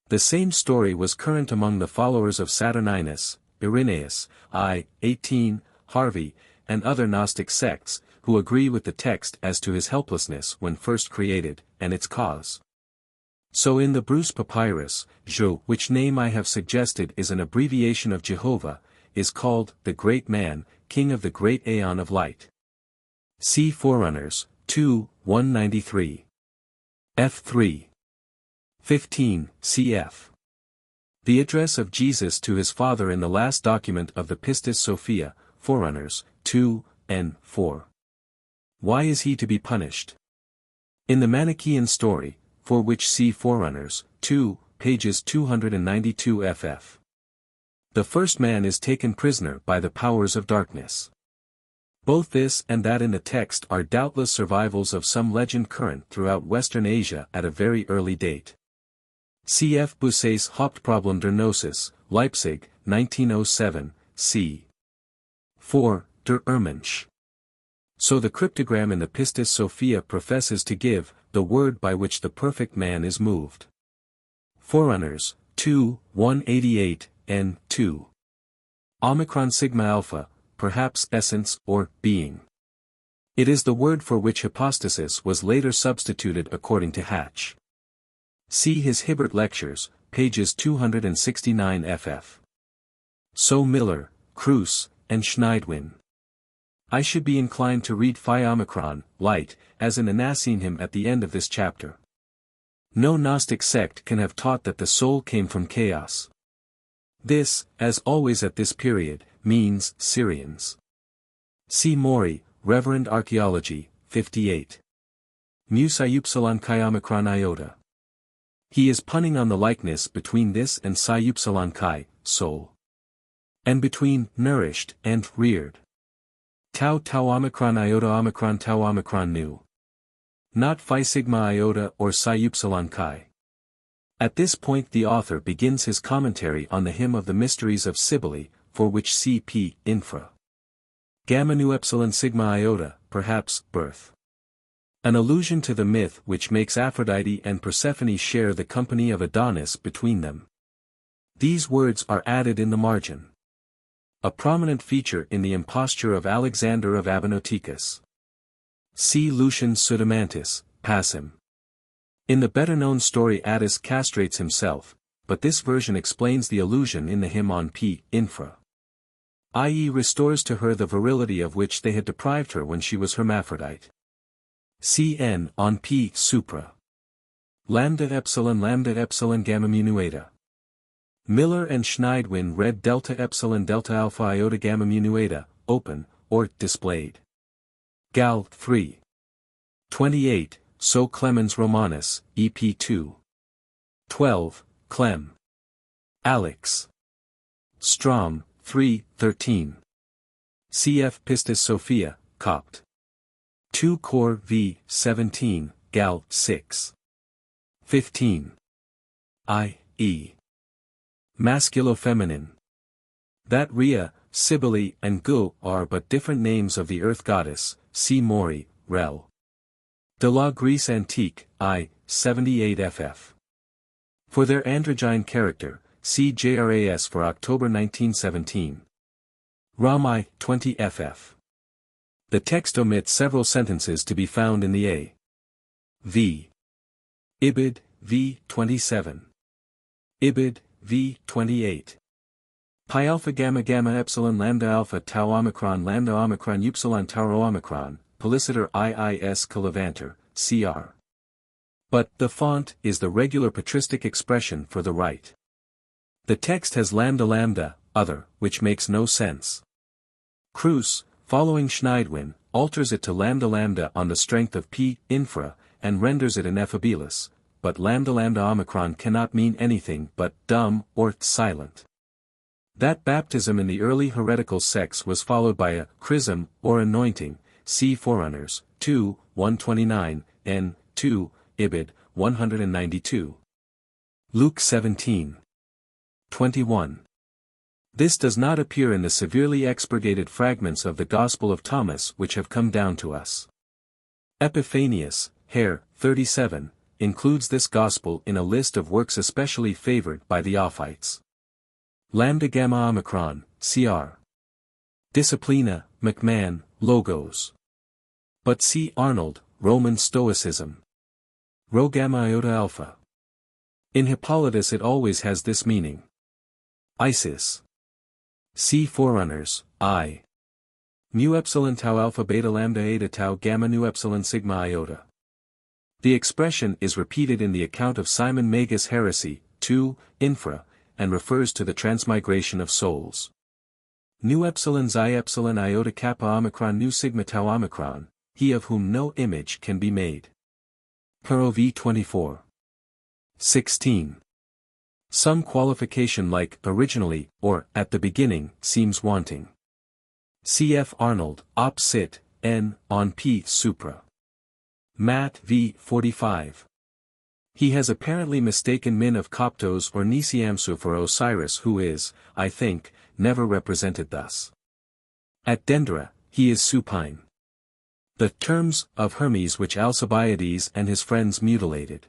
The same story was current among the followers of Saturninus, Irenaeus, I. 18, Harvey, and other Gnostic sects, who agree with the text as to his helplessness when first created, and its cause. So in the Bruce Papyrus, Je, which name I have suggested is an abbreviation of Jehovah, is called the Great Man, King of the Great Aeon of Light. See Forerunners, 2, 193. F3. 15, cf. The address of Jesus to his Father in the last document of the Pistis Sophia, Forerunners, 2, n. 4. Why is he to be punished? In the Manichaean story, for which see Forerunners, 2, pages 292 ff. The first man is taken prisoner by the powers of darkness. Both this and that in the text are doubtless survivals of some legend current throughout Western Asia at a very early date. Cf. Busse's Hauptproblem der Gnosis, Leipzig, 1907, c. 4, Der Urmensch. So the cryptogram in the Pistis Sophia professes to give the word by which the perfect man is moved. Forerunners, 2, 188, n. 2. Omicron sigma alpha, perhaps essence or being. It is the word for which hypostasis was later substituted according to Hatch. See his Hibbert Lectures, pages 269 ff. So Miller, Kruse, and Schneidwin. I should be inclined to read Phi Omicron, light, as an anatheme at the end of this chapter. No Gnostic sect can have taught that the soul came from chaos. This, as always at this period, means Syrians. C. Mori, Reverend Archaeology, 58. Mu Psi Upsilon Chi Omicron Iota. He is punning on the likeness between this and Psi Upsilon Chi, soul. And between nourished and reared. Tau Tau Omicron Iota Omicron Tau Omicron Nu. Not Phi Sigma Iota or Psi Upsilon Chi. At this point the author begins his commentary on the hymn of the mysteries of Cybele, for which C.P. Infra. Gamma Nu Epsilon Sigma Iota, perhaps, birth. An allusion to the myth which makes Aphrodite and Persephone share the company of Adonis between them. These words are added in the margin. A prominent feature in the imposture of Alexander of Abinoticus. See Lucian Pseudomantis, Passim. In the better-known story Attis castrates himself, but this version explains the allusion in the hymn on P. Infra. I.e. restores to her the virility of which they had deprived her when she was hermaphrodite. Cn on P. Supra. Lambda epsilon gamma mu nu eta. Miller and Schneidwin read delta epsilon delta alpha iota gamma mu nu eta, open, or displayed. Gal. 3. 28, So Clemens Romanus, EP 2. 12, Clem. Alex. Strom, 3, 13. Cf. Pistis Sophia, Copt. 2 Cor v. 17, Gal. 6. 15. I.e. Masculo-feminine. That Rhea, Cybele and Gu are but different names of the earth goddess, C. Mori, Rel. De la Grèce Antique, I. 78 ff. For their androgyne character, see JRAS for October 1917. Rami, 20 ff. The text omits several sentences to be found in the A. V. Ibid, v. 27. Ibid, v. 28. Pi alpha gamma gamma epsilon lambda alpha tau omicron lambda omicron upsilon tau omicron, Pelicitor IIS Calavanter, cr. But the font is the regular patristic expression for the right. The text has lambda other, which makes no sense. Cruz, following Schneidwin, alters it to lambda on the strength of P. Infra, and renders it ineffabilis, but lambda omicron cannot mean anything but dumb or silent. That baptism in the early heretical sects was followed by a chrism or anointing, see Forerunners, 2, 129, n. 2, Ibid, 192. Luke 17. 21. This does not appear in the severely expurgated fragments of the Gospel of Thomas which have come down to us. Epiphanius, Herr, 37, includes this Gospel in a list of works especially favored by the Ophites. Lambda Gamma Omicron, cr. Disciplina, McMahon, Logos. But see Arnold, Roman Stoicism. Rho Gamma Iota Alpha. In Hippolytus it always has this meaning. Isis. See Forerunners, I. Mu epsilon tau alpha beta lambda eta tau gamma nu epsilon sigma iota. The expression is repeated in the account of Simon Magus' heresy, 2, Infra, and refers to the transmigration of souls. Nu epsilon xi epsilon iota kappa omicron nu sigma tau omicron, he of whom no image can be made. Pero v 24. 16. Some qualification like originally, or at the beginning, seems wanting. Cf. Arnold, Op. Cit. N. on P. Supra. Matt v. 45. He has apparently mistaken Min of Coptos or Nisiamsu for Osiris, who is, I think, never represented thus. At Dendera, he is supine. The terms of Hermes which Alcibiades and his friends mutilated.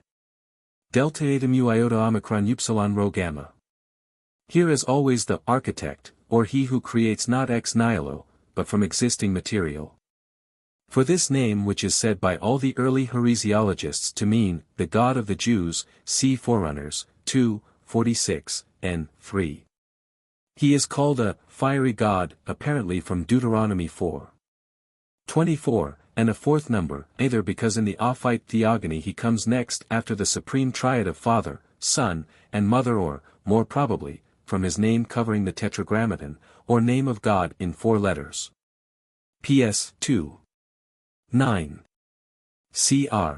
Delta eta mu iota omicron upsilon rho gamma. Here is always the architect, or he who creates not ex nihilo, but from existing material. For this name which is said by all the early heresiologists to mean, the God of the Jews, see Forerunners, 2, 46, n. 3. He is called a fiery God, apparently from Deuteronomy 4. 24, and a fourth number, either because in the Ophite theogony he comes next after the supreme triad of Father, Son, and Mother, or, more probably, from his name covering the Tetragrammaton, or name of God in 4 letters. PS 2. 9. Cr.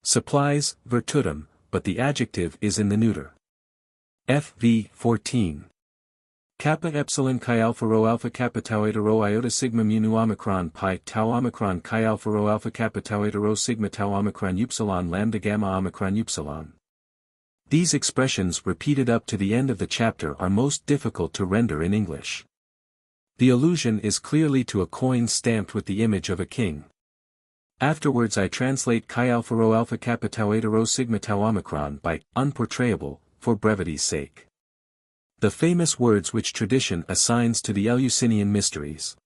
Supplies, virtutum, but the adjective is in the neuter. FV 14. Kappa epsilon chi alpha rho alpha kappa tau eta rho iota sigma mu nu omicron pi tau omicron chi alpha rho alpha kappa tau eta rho sigma tau omicron upsilon lambda gamma omicron upsilon. These expressions repeated up to the end of the chapter are most difficult to render in English. The allusion is clearly to a coin stamped with the image of a king. Afterwards I translate chi alpha rho alpha kappa tau eta rho sigma tau omicron by unportrayable, for brevity's sake. The famous words which tradition assigns to the Eleusinian mysteries.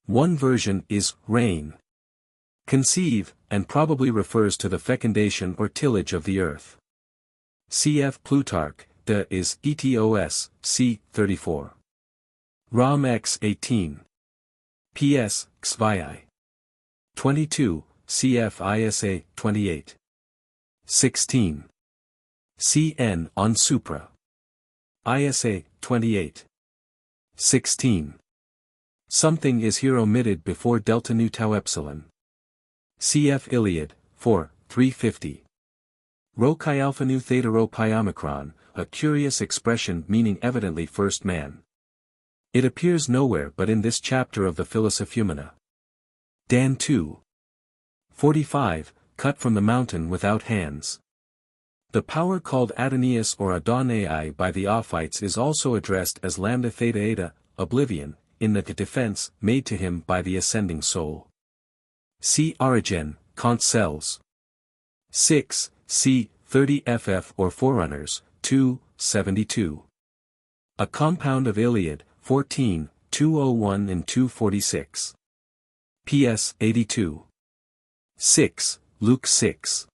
One version is reign. Conceive, and probably refers to the fecundation or tillage of the earth. Cf. Plutarch, De is etos, c. 34. Rom x 18. Ps. Xvi. 22, cf. Isa 28. 16. Cn. On supra. Isa 28. 16. Something is here omitted before delta nu tau epsilon. Cf. Iliad, 4, 350. Rho chi alpha nu theta rho pi omicron, a curious expression meaning evidently first man. It appears nowhere but in this chapter of the Philosophumena. Dan 2. 45, cut from the mountain without hands. The power called Adonias or Adonai by the Ophites is also addressed as lambda theta eta, oblivion, in the defense made to him by the ascending soul. See Origen, Kant Cells. 6, c. 30 ff or Forerunners, 2, 72. A compound of Iliad, 14, 201 and 246. PS 82. 6, Luke 6.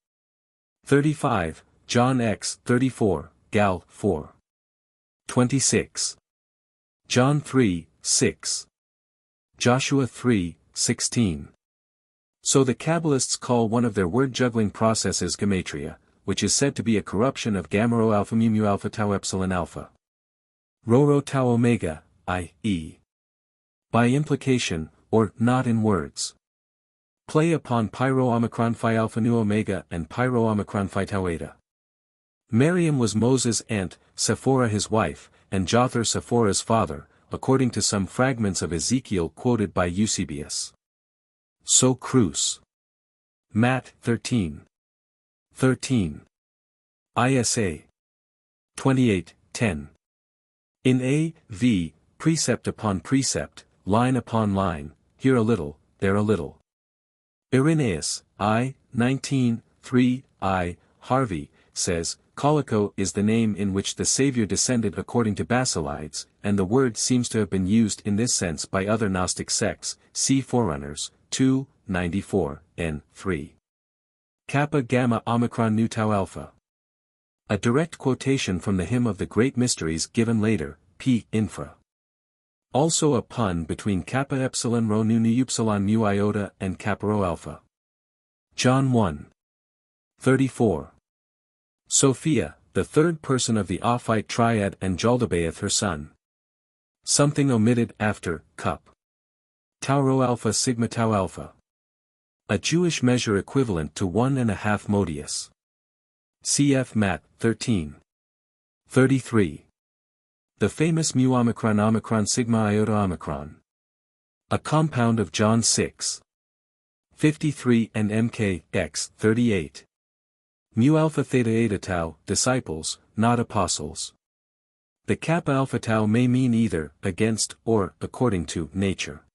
35, John x 34, Gal 4. 26. John 3, 6. Joshua 3, 16. So the Kabbalists call one of their word-juggling processes gematria, which is said to be a corruption of gamma rho alpha mu mu alpha tau epsilon alpha. Rho rho tau omega, i.e. by implication, or not in words. Play upon pi rho omicron phi alpha nu omega and pi rho omicron phi tau eta. Miriam was Moses' aunt, Sephora his wife, and Jothar Sephora's father, according to some fragments of Ezekiel quoted by Eusebius. So Cruz. Matt 13. 13. Isa 28, 10. In A.V., precept upon precept, line upon line, here a little, there a little. Irenaeus, I, 19, 3, I, Harvey, says, Colico is the name in which the Savior descended according to Basilides, and the word seems to have been used in this sense by other Gnostic sects, see Forerunners, 2, 94, n. 3. Kappa Gamma Omicron Nu Tau Alpha. A direct quotation from the hymn of the Great Mysteries given later, p. infra. Also a pun between Kappa Epsilon Rho Nu Nu Upsilon Mu Iota and Kappa Rho Alpha. John 1. 34. Sophia, the third person of the Ophite triad and Jaldabaoth her son. Something omitted after, cup. Tau Rho Alpha Sigma Tau Alpha. A Jewish measure equivalent to 1.5 modius. Cf. Matt 13. 33. The famous mu omicron omicron sigma iota omicron. A compound of John 6. 53 and Mk x 38. Mu alpha theta eta tau, disciples, not apostles. The kappa alpha tau may mean either against or according to nature.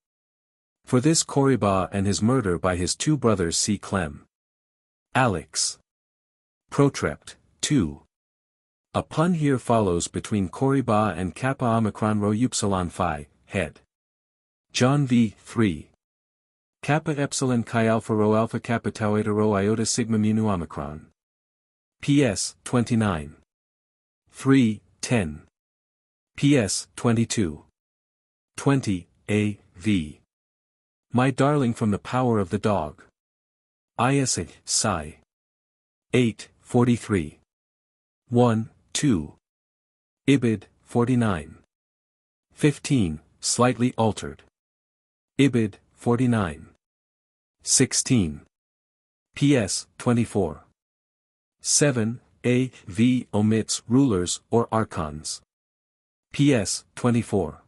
For this Corriba and his murder by his two brothers see Clem. Alex. Protrept, 2. A pun here follows between Corriba and Kappa Omicron Rho Upsilon Phi, head. John v. 3. Kappa Epsilon Chi Alpha Rho Alpha Kappa Tau Eta Rho Iota Sigma Mu Nu Omicron. PS 29. 3, 10. PS 22. 20, A, V. My darling from the power of the dog. Isa, Psi. 8:43. 1, 2. Ibid, 49. 15, slightly altered. Ibid, 49. 16. PS, 24. 7, A.V. omits rulers or archons. PS, 24.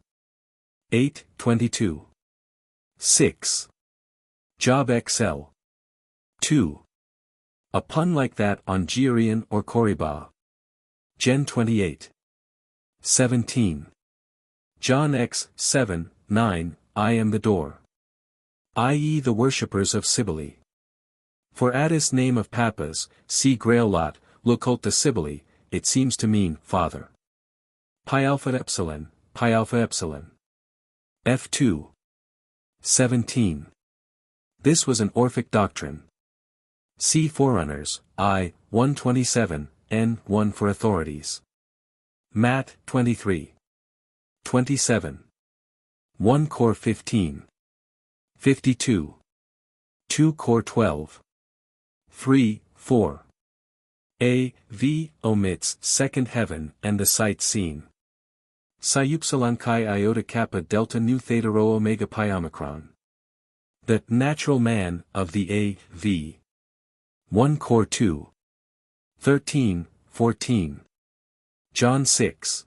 8:22. 6. Job XL. 2. A pun like that on Georian or Koriba. Gen 28. 17. John X, 7, 9, I am the door. I.e. the worshippers of Cybele. For Addis name of Papas, see Grail lot, Loculta Cybele, it seems to mean, father. Pi alpha epsilon, pi alpha epsilon. F2. 17. This was an Orphic doctrine. See Forerunners, I, 127, N, 1 for authorities. Matt, 23. 27. 1 Cor 15. 52. 2 Cor 12. 3, 4. A. V. omits second heaven and the sight seen. Psi upsilon chi iota kappa delta nu theta rho omega pi omicron. The natural man of the A. V. 1 Cor 2. 13, 14. John 6.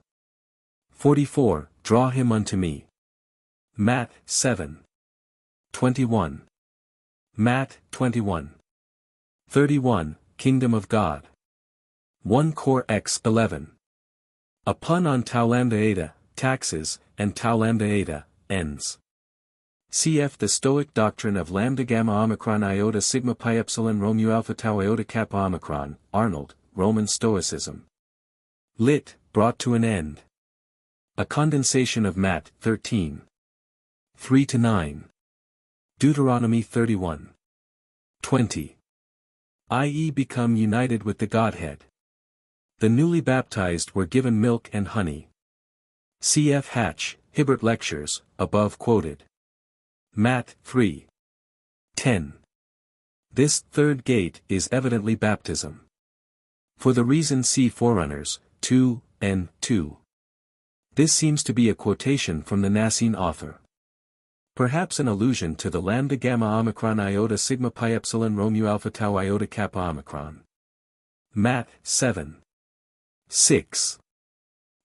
44, draw him unto me. Matt, 7. 21. Matt, 21. 31, Kingdom of God. 1 Cor x 11. A pun on tau lambda eta, taxes, and tau lambda eta, ends. Cf. The Stoic doctrine of lambda gamma omicron iota sigma pi epsilon rho mu alpha tau iota kappa omicron, Arnold, Roman Stoicism. Lit, brought to an end. A condensation of Matt, 13. 3-9. Deuteronomy 31. 20. I.e. become united with the Godhead. The newly baptized were given milk and honey. Cf. Hatch, Hibbert Lectures, above quoted. Matt 3. 10. This third gate is evidently baptism. For the reason see Forerunners, 2, n. 2. This seems to be a quotation from the Nicene author. Perhaps an allusion to the lambda gamma omicron iota sigma pi epsilon rho mu alpha tau iota kappa omicron. Matt 7. 6.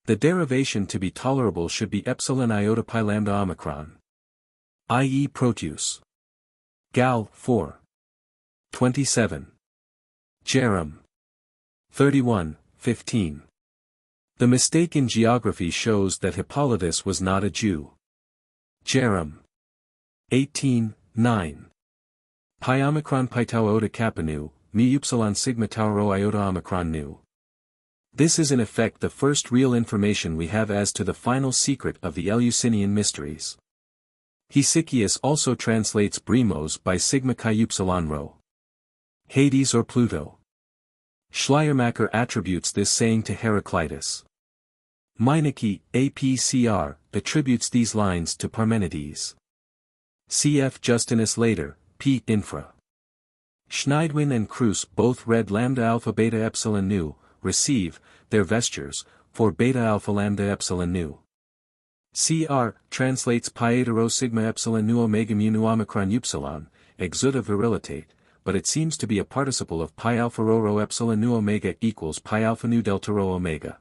The derivation to be tolerable should be epsilon iota pi lambda omicron. I.e. Proteus. Gal 4. 27. Jerem. 31, 15. The mistake in geography shows that Hippolytus was not a Jew. Jerem. 18, 9. Pi omicron pi tau iota kappa nu, mu upsilon sigma tau rho iota omicron nu. This is in effect the first real information we have as to the final secret of the Eleusinian mysteries. Hesychius also translates Bremos by sigma chi upsilon rho. Hades or Pluto. Schleiermacher attributes this saying to Heraclitus. Meineke, APCR, attributes these lines to Parmenides. Cf. Justinus later, P. Infra. Schneidwin and Kruse both read lambda alpha beta epsilon nu, receive, their vestures, for beta alpha lambda epsilon nu. CR translates pi eta rho sigma epsilon nu omega mu nu omicron upsilon, exuda virilitate, but it seems to be a participle of pi alpha rho epsilon nu omega equals pi alpha nu delta rho omega.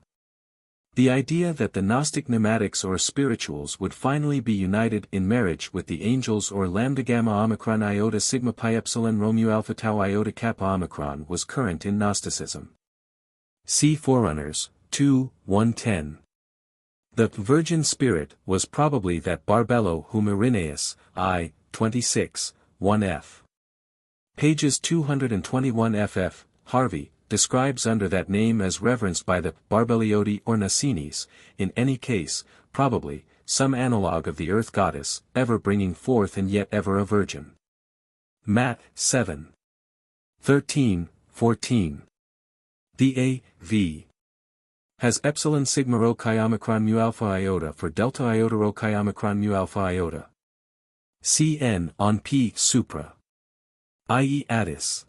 The idea that the Gnostic pneumatics or spirituals would finally be united in marriage with the angels or lambda gamma omicron iota sigma pi epsilon rho mu alpha tau iota kappa omicron was current in Gnosticism. See Forerunners, 2, 110. The virgin spirit was probably that Barbello whom Irenaeus, I, 26, 1f. Pages 221 ff, Harvey, describes under that name as reverenced by the Barbellioti or Nacinis, in any case, probably, some analogue of the earth goddess, ever bringing forth and yet ever a virgin. Matt 7. 13, 14. The A.V. has epsilon sigma rho chi omicron mu alpha iota for delta iota rho chi omicron mu alpha iota. Cn on P supra. I.e. Addis.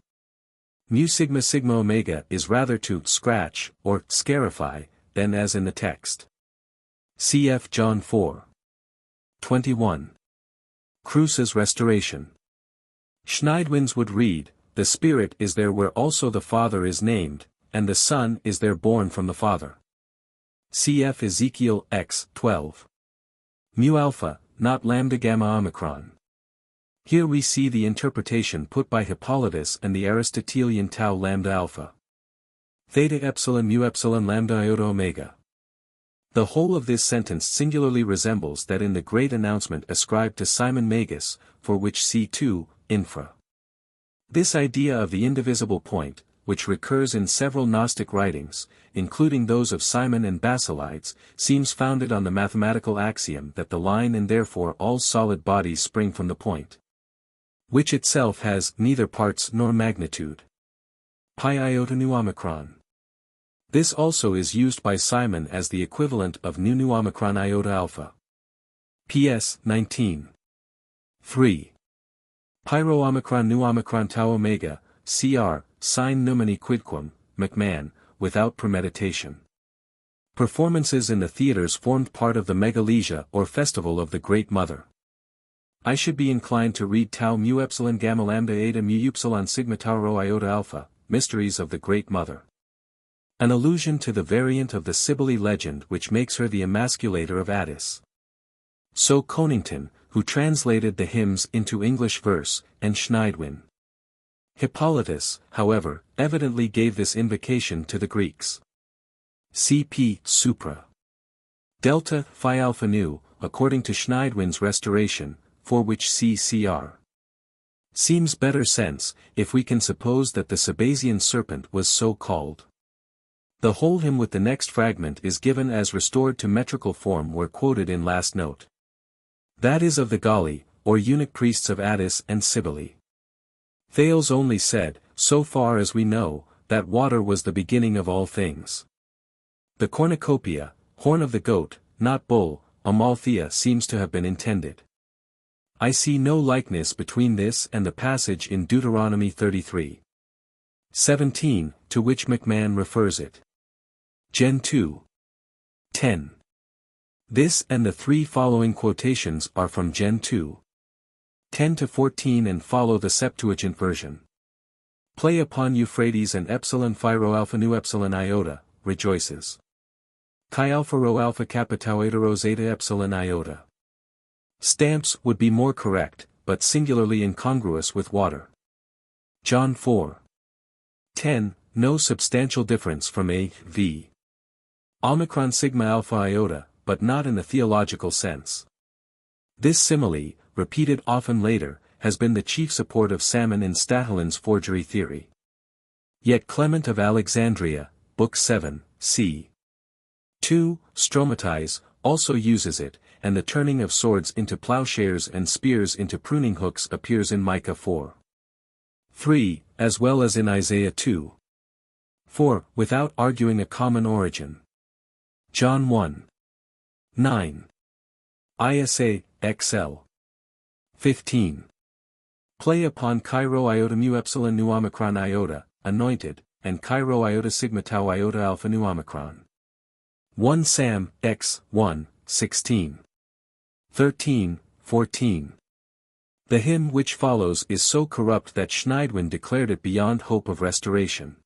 Mu sigma sigma omega is rather to scratch, or scarify, than as in the text. Cf. John 4. 21. Cruce's restoration. Schneidwin's would read, the Spirit is there where also the Father is named, and the Son is there born from the Father. Cf. Ezekiel x. 12. Mu alpha, not lambda gamma omicron. Here we see the interpretation put by Hippolytus and the Aristotelian tau lambda alpha. Theta epsilon mu epsilon lambda iota omega. The whole of this sentence singularly resembles that in the great announcement ascribed to Simon Magus, for which see 2, infra. This idea of the indivisible point, which recurs in several Gnostic writings, including those of Simon and Basilides, seems founded on the mathematical axiom that the line and therefore all solid bodies spring from the point, which itself has neither parts nor magnitude. Pi iota nu omicron. This also is used by Simon as the equivalent of nu omicron iota alpha. PS 19. 3. Pyro omicron nu omicron tau omega, cr, sine numini quidquam, McMahon, without premeditation. Performances in the theaters formed part of the Megalesia or Festival of the Great Mother. I should be inclined to read tau mu epsilon gamma lambda eta mu upsilon sigma tau rho iota alpha, Mysteries of the Great Mother. An allusion to the variant of the Sibylle legend which makes her the emasculator of Attis. So Conington, who translated the hymns into English verse, and Schneidwin. Hippolytus, however, evidently gave this invocation to the Greeks. Cp. supra. Delta phi alpha nu, according to Schneidwin's restoration, for which see cr. Seems better sense, if we can suppose that the Sabasian serpent was so called. The whole hymn with the next fragment is given as restored to metrical form where quoted in last note. That is of the Galli, or eunuch priests of Attis and Cybele. Thales only said, so far as we know, that water was the beginning of all things. The cornucopia, horn of the goat, not bull, Amalthea seems to have been intended. I see no likeness between this and the passage in Deuteronomy 33. 17, to which McMahon refers it. Gen 2. 10. This and the three following quotations are from Gen 2. 10 to 14 and follow the Septuagint version. Play upon Euphrates and epsilon phi rho alpha nu epsilon iota, rejoices. Chi alpha rho alpha kappa tau eta rho zeta epsilon iota. Stamps would be more correct, but singularly incongruous with water. John 4. 10, no substantial difference from A, V. Omicron sigma alpha iota, but not in the theological sense. This simile, repeated often later, has been the chief support of Salmon in Stahelin's forgery theory. Yet Clement of Alexandria, Book 7, c. 2, Stromatize, also uses it, and the turning of swords into plowshares and spears into pruning hooks appears in Micah 4. 3, as well as in Isaiah 2. 4, without arguing a common origin. John 1. 9. Isa, XL. 15. Play upon Chi rho iota mu epsilon nu omicron iota, anointed, and Chi rho iota sigma tau iota alpha nu omicron. 1 Sam, x. 1, 16. 13, 14. The hymn which follows is so corrupt that Schneidwin declared it beyond hope of restoration.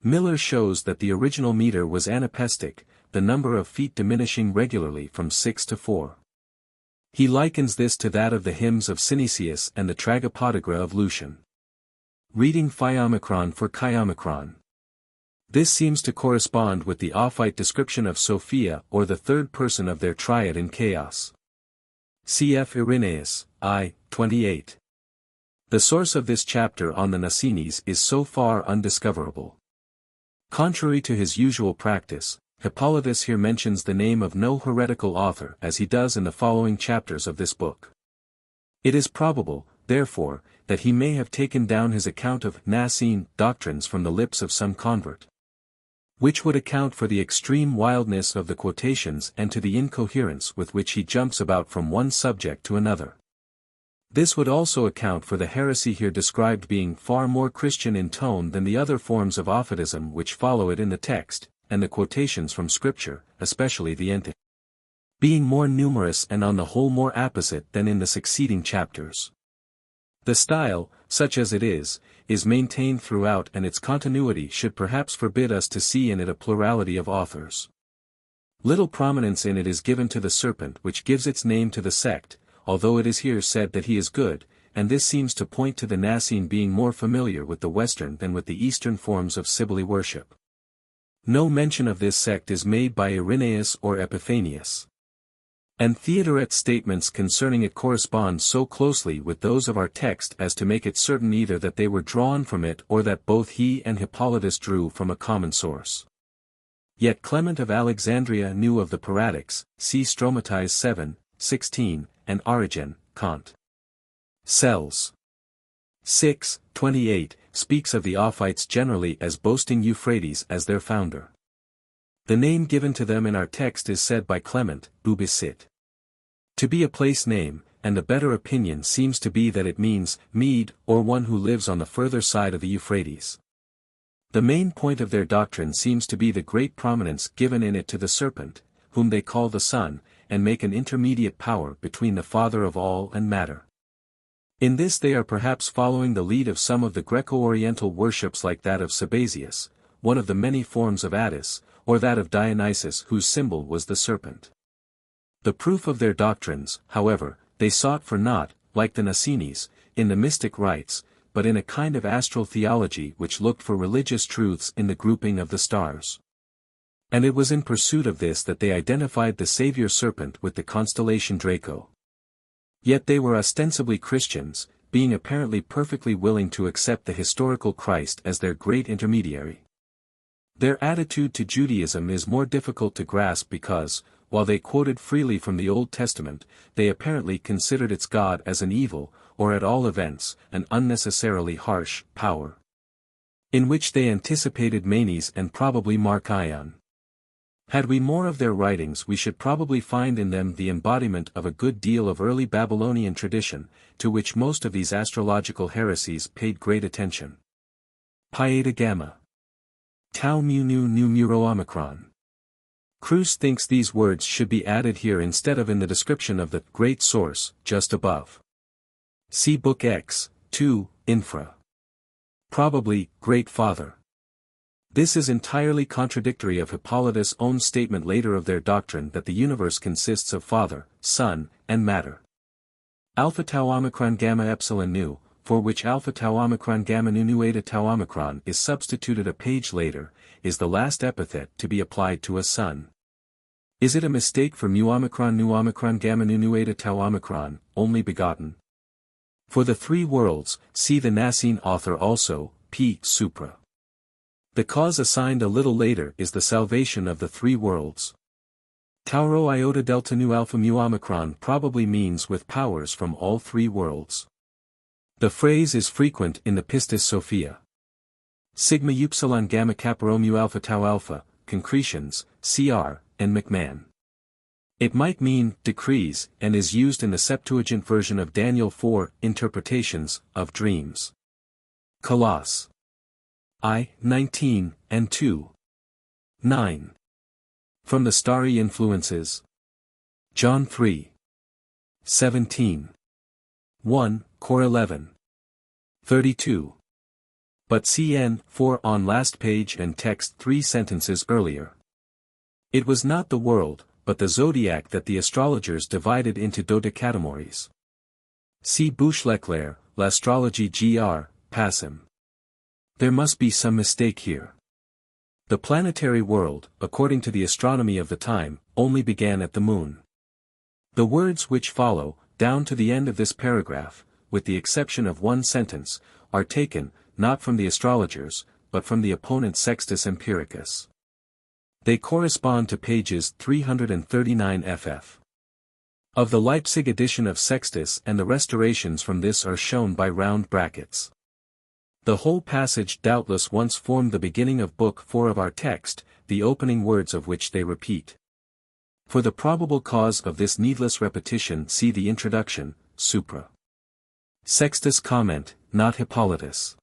Miller shows that the original meter was anapestic, the number of feet diminishing regularly from 6 to 4. He likens this to that of the hymns of Synesius and the Tragopodagra of Lucian. Reading phi omicron for chi omicron. This seems to correspond with the Ophite description of Sophia or the third person of their triad in chaos. Cf. Irenaeus, I, 28. The source of this chapter on the Nasines is so far undiscoverable. Contrary to his usual practice, Hippolytus here mentions the name of no heretical author as he does in the following chapters of this book. It is probable, therefore, that he may have taken down his account of Nicene doctrines from the lips of some convert, which would account for the extreme wildness of the quotations and to the incoherence with which he jumps about from one subject to another. This would also account for the heresy here described being far more Christian in tone than the other forms of Ophitism which follow it in the text, and the quotations from Scripture, especially the Ente, being more numerous and on the whole more apposite than in the succeeding chapters. The style, such as it is maintained throughout, and its continuity should perhaps forbid us to see in it a plurality of authors. Little prominence in it is given to the serpent which gives its name to the sect, although it is here said that he is good, and this seems to point to the Nicene being more familiar with the Western than with the Eastern forms of Sibylle worship. No mention of this sect is made by Irenaeus or Epiphanius. And Theodoret's statements concerning it correspond so closely with those of our text as to make it certain either that they were drawn from it or that both he and Hippolytus drew from a common source. Yet Clement of Alexandria knew of the Paratics, see Stromati's 7:16, and Origen, Kant. Sells. 6:28, speaks of the Ophites generally as boasting Euphrates as their founder. The name given to them in our text is said by Clement, Bubisit, to be a place name, and the better opinion seems to be that it means Mede, or one who lives on the further side of the Euphrates. The main point of their doctrine seems to be the great prominence given in it to the serpent, whom they call the Son, and make an intermediate power between the Father of all and matter. In this they are perhaps following the lead of some of the Greco-Oriental worships like that of Sabazius, one of the many forms of Attis, or that of Dionysus whose symbol was the serpent. The proof of their doctrines, however, they sought for not, like the Nicenes, in the mystic rites, but in a kind of astral theology which looked for religious truths in the grouping of the stars. And it was in pursuit of this that they identified the Savior serpent with the constellation Draco. Yet they were ostensibly Christians, being apparently perfectly willing to accept the historical Christ as their great intermediary. Their attitude to Judaism is more difficult to grasp because, while they quoted freely from the Old Testament, they apparently considered its God as an evil, or at all events, an unnecessarily harsh, power, in which they anticipated Manes and probably Mark Ion. Had we more of their writings we should probably find in them the embodiment of a good deal of early Babylonian tradition, to which most of these astrological heresies paid great attention. Pi Eta Gamma. Tau Mu Nu Nu Muro Omicron. Kruse thinks these words should be added here instead of in the description of the great source, just above. See Book X, 2, Infra. Probably, Great Father. This is entirely contradictory of Hippolytus' own statement later of their doctrine that the universe consists of Father, Son, and Matter. Alpha Tau Omicron Gamma Epsilon Nu, for which Alpha Tau Omicron Gamma Nu Nu Eta Tau Omicron is substituted a page later, is the last epithet to be applied to a son. Is it a mistake for Mu Omicron Nu Omicron Gamma Nu Nu Eta Tau Omicron, only begotten? For the three worlds, see the Nicene author also, P. Supra. The cause assigned a little later is the salvation of the three worlds. Tauro Iota Delta Nu Alpha Mu Omicron probably means with powers from all three worlds. The phrase is frequent in the Pistis Sophia. Sigma Upsilon Gamma Kappa Rho Mu Alpha Tau Alpha, Concretions, CR, and McMahon. It might mean decrees and is used in the Septuagint version of Daniel 4, Interpretations of Dreams. Coloss. I, 19, and 2. 9. From the Starry Influences. John 3. 17. 1, Cor 11. 32. But cn 4 on last page and text 3 sentences earlier. It was not the world, but the zodiac that the astrologers divided into dodecatemories. See Bouche-Leclerc, L'Astrologie Gr. Passim. There must be some mistake here. The planetary world, according to the astronomy of the time, only began at the moon. The words which follow, down to the end of this paragraph, with the exception of one sentence, are taken, not from the astrologers, but from the opponent Sextus Empiricus. They correspond to pages 339 ff. Of the Leipzig edition of Sextus, and the restorations from this are shown by round brackets. The whole passage doubtless once formed the beginning of Book 4 of our text, the opening words of which they repeat. For the probable cause of this needless repetition see the introduction, supra. Sextus comment, not Hippolytus.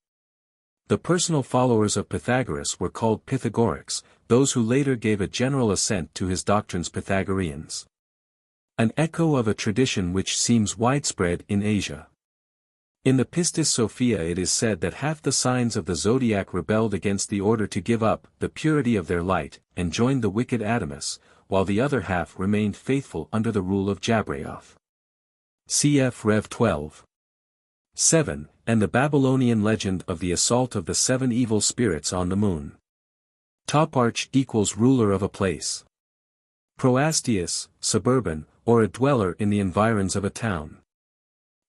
The personal followers of Pythagoras were called Pythagorics, those who later gave a general assent to his doctrines Pythagoreans. An echo of a tradition which seems widespread in Asia. In the Pistis Sophia it is said that half the signs of the zodiac rebelled against the order to give up the purity of their light, and joined the wicked Adamus, while the other half remained faithful under the rule of Jabraoth. Cf. Rev 12. 7, and the Babylonian legend of the assault of the 7 evil spirits on the moon. Toparch equals ruler of a place. Proastius, suburban, or a dweller in the environs of a town.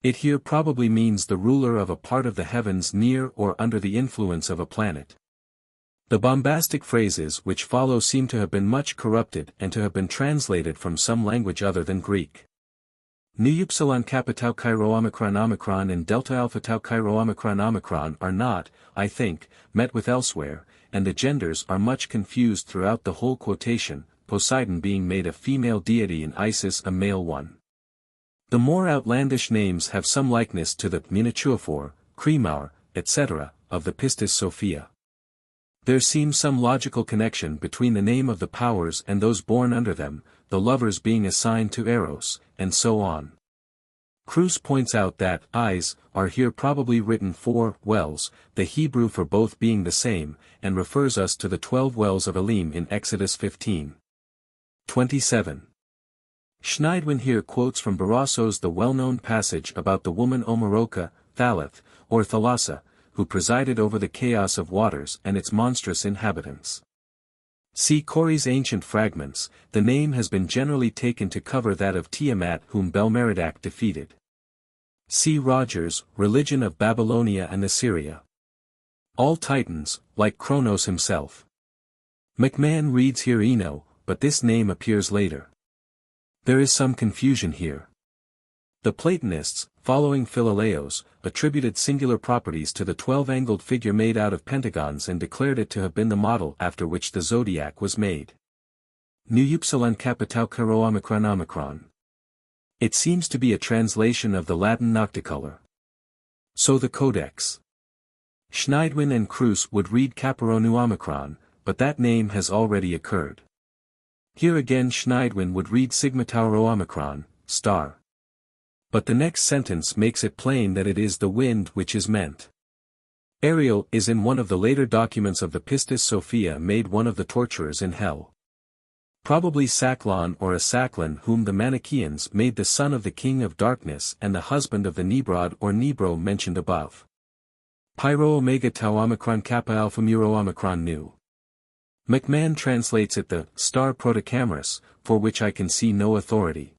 It here probably means the ruler of a part of the heavens near or under the influence of a planet. The bombastic phrases which follow seem to have been much corrupted and to have been translated from some language other than Greek. Nu upsilon kappa tau Chi-Rho omicron omicron and delta alpha tau Chi-Rho omicron omicron are not, I think, met with elsewhere, and the genders are much confused throughout the whole quotation, Poseidon being made a female deity and Isis a male one. The more outlandish names have some likeness to the Miniaturophore, Cremaur, etc., of the Pistis Sophia. There seems some logical connection between the name of the powers and those born under them, the lovers being assigned to Eros, and so on. Cruz points out that eyes are here probably written 4 wells, the Hebrew for both being the same, and refers us to the 12 wells of Elim in Exodus 15:27. Schneidwin here quotes from Barassos the well-known passage about the woman Omeroka, Thalath, or Thalassa, who presided over the chaos of waters and its monstrous inhabitants. See Corey's ancient fragments, the name has been generally taken to cover that of Tiamat whom Bel-Merodach defeated. See Rogers, Religion of Babylonia and Assyria. All Titans, like Kronos himself. McMahon reads here Eno, but this name appears later. There is some confusion here. The Platonists, following Philolaos, attributed singular properties to the 12-angled figure made out of pentagons and declared it to have been the model after which the zodiac was made. Nu upsilon kappa tau Chi-Rho omicron omicron. It seems to be a translation of the Latin nocticolor. So the Codex. Schneidwin and Cruz would read Kappa nu omicron, but that name has already occurred. Here again Schneidwin would read Sigma Tau Rho omicron, star. But the next sentence makes it plain that it is the wind which is meant. Ariel is in one of the later documents of the Pistis Sophia made one of the torturers in hell. Probably Saklon or Asaklon whom the Manichaeans made the son of the king of darkness and the husband of the Nebrod or Nebro mentioned above. Pyro omega tau omicron kappa alpha muro omicron nu. McMahon translates it the star protocamerus, for which I can see no authority.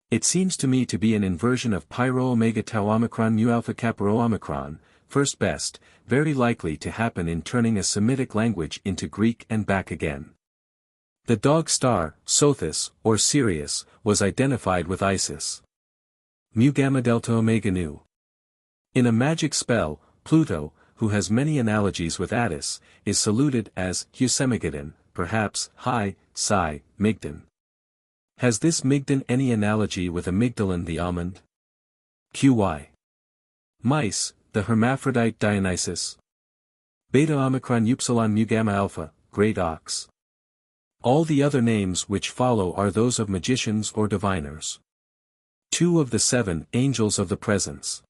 It seems to me to be an inversion of Pyro omega tau omicron mu alpha kappa rho omicron, first best, very likely to happen in turning a Semitic language into Greek and back again. The dog star, Sothis, or Sirius, was identified with Isis. Mu gamma delta omega nu. In a magic spell, Pluto, who has many analogies with Attis, is saluted as Husemigedon, perhaps Hi, Psi, Migdon. Has this Migdon any analogy with amygdalin the almond? Qy. Mice, the hermaphrodite Dionysus. Beta omicron upsilon mu gamma alpha, great ox. All the other names which follow are those of magicians or diviners. 2 of the 7 angels of the presence.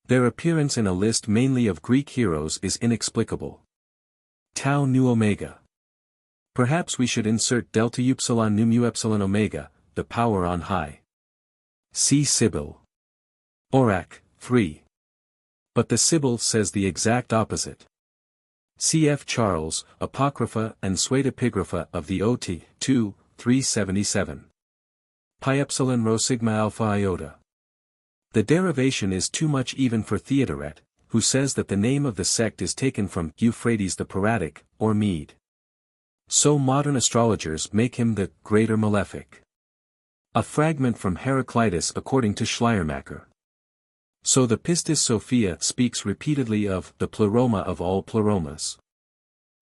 Their appearance in a list mainly of Greek heroes is inexplicable. Tau nu omega. Perhaps we should insert delta upsilon nu mu epsilon omega, the power on high. See Sibyl. Aurak, 3. But the Sibyl says the exact opposite. Cf. Charles, Apocrypha and Pseudepigrapha of the Ot. 2, 377. Pi epsilon rho sigma alpha iota. The derivation is too much even for Theodoret, who says that the name of the sect is taken from Euphrates the Peratic, or Mede. So modern astrologers make him the Greater Malefic. A fragment from Heraclitus according to Schleiermacher. So the Pistis Sophia speaks repeatedly of the pleroma of all pleromas.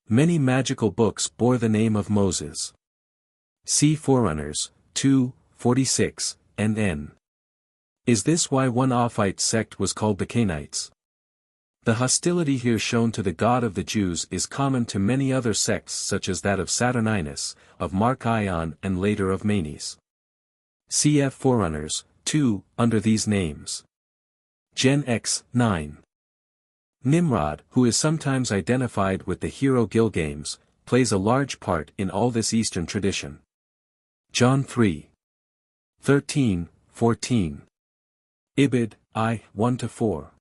Many magical books bore the name of Moses. See Forerunners, 2, 46, and n. Is this why one Ophite sect was called the Cainites? The hostility here shown to the God of the Jews is common to many other sects such as that of Saturninus, of Mark Ion and later of Manes. Cf. Forerunners, 2, under these names. Gen X, 9. Nimrod, who is sometimes identified with the hero Gilgames, plays a large part in all this Eastern tradition. John 3. 13, 14. Ibid, I, 1-4.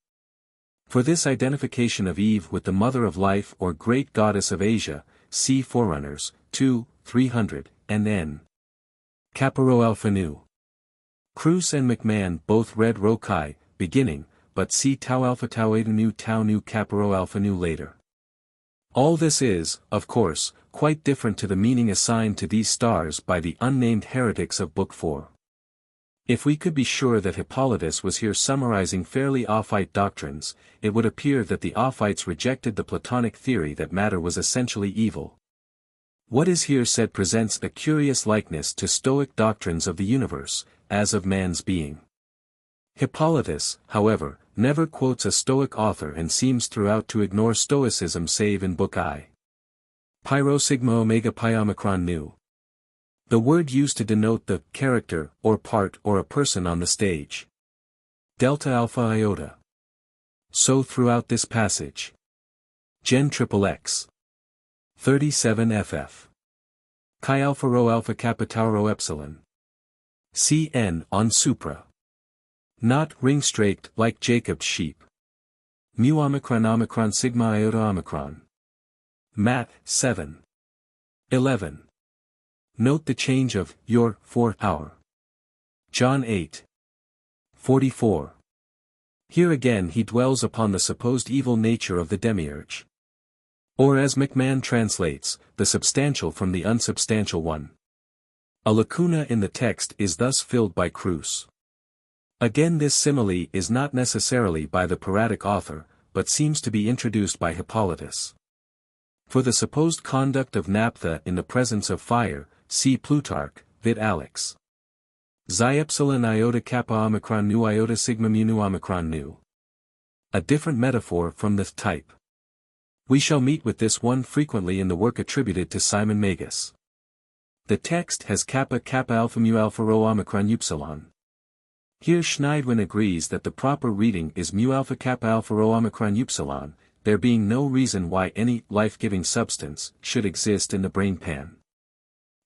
For this identification of Eve with the mother of life or great goddess of Asia, see Forerunners, 2, 300, and N. Caparo Alpha Nu. Cruz and McMahon both read Rokai, beginning, but see Tau Alpha Tau Eta Nu Tau Nu Caparo Alpha Nu later. All this is, of course, quite different to the meaning assigned to these stars by the unnamed heretics of Book 4. If we could be sure that Hippolytus was here summarizing fairly Ophite doctrines, it would appear that the Ophites rejected the Platonic theory that matter was essentially evil. What is here said presents a curious likeness to Stoic doctrines of the universe, as of man's being. Hippolytus, however, never quotes a Stoic author and seems throughout to ignore Stoicism save in Book I. Pyro Sigma Omega Pi Omicron Nu. The word used to denote the character, or part or a person on the stage. Delta Alpha Iota. So throughout this passage. Gen XXX. 37 FF. Chi Alpha Rho Alpha Kappa Tau Rho Epsilon. CN on Supra. Not ring-straked like Jacob's sheep. Mu Omicron Omicron Sigma Iota Omicron. Matt 7. 11. Note the change of your for our. John 8. 44. Here again he dwells upon the supposed evil nature of the demiurge. Or as McMahon translates, the substantial from the unsubstantial one. A lacuna in the text is thus filled by Cruz. Again this simile is not necessarily by the Peratic author, but seems to be introduced by Hippolytus. For the supposed conduct of naphtha in the presence of fire, see Plutarch, vid Alex. Xi epsilon iota kappa omicron nu iota sigma mu nu omicron nu. A different metaphor from the type. We shall meet with this one frequently in the work attributed to Simon Magus. The text has kappa kappa alpha mu alpha rho omicron upsilon. Here Schneidwin agrees that the proper reading is mu alpha kappa alpha rho omicron upsilon, there being no reason why any life-giving substance should exist in the brain pan.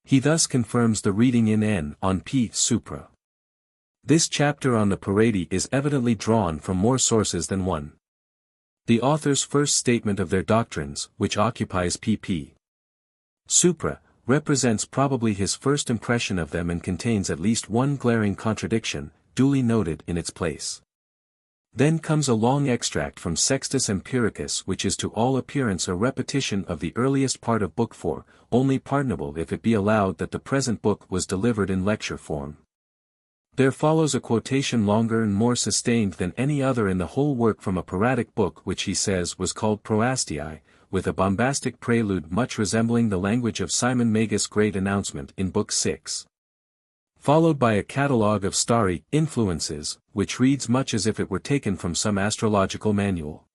He thus confirms the reading in N on P Supra. This chapter on the Paradi is evidently drawn from more sources than one. The author's first statement of their doctrines, which occupies pp. Supra, represents probably his first impression of them and contains at least one glaring contradiction, duly noted in its place. Then comes a long extract from Sextus Empiricus which is to all appearance a repetition of the earliest part of Book 4, only pardonable if it be allowed that the present book was delivered in lecture form. There follows a quotation longer and more sustained than any other in the whole work from a Peratic book which he says was called Proastii, with a bombastic prelude much resembling the language of Simon Magus' great announcement in Book 6. Followed by a catalogue of starry influences, which reads much as if it were taken from some astrological manual.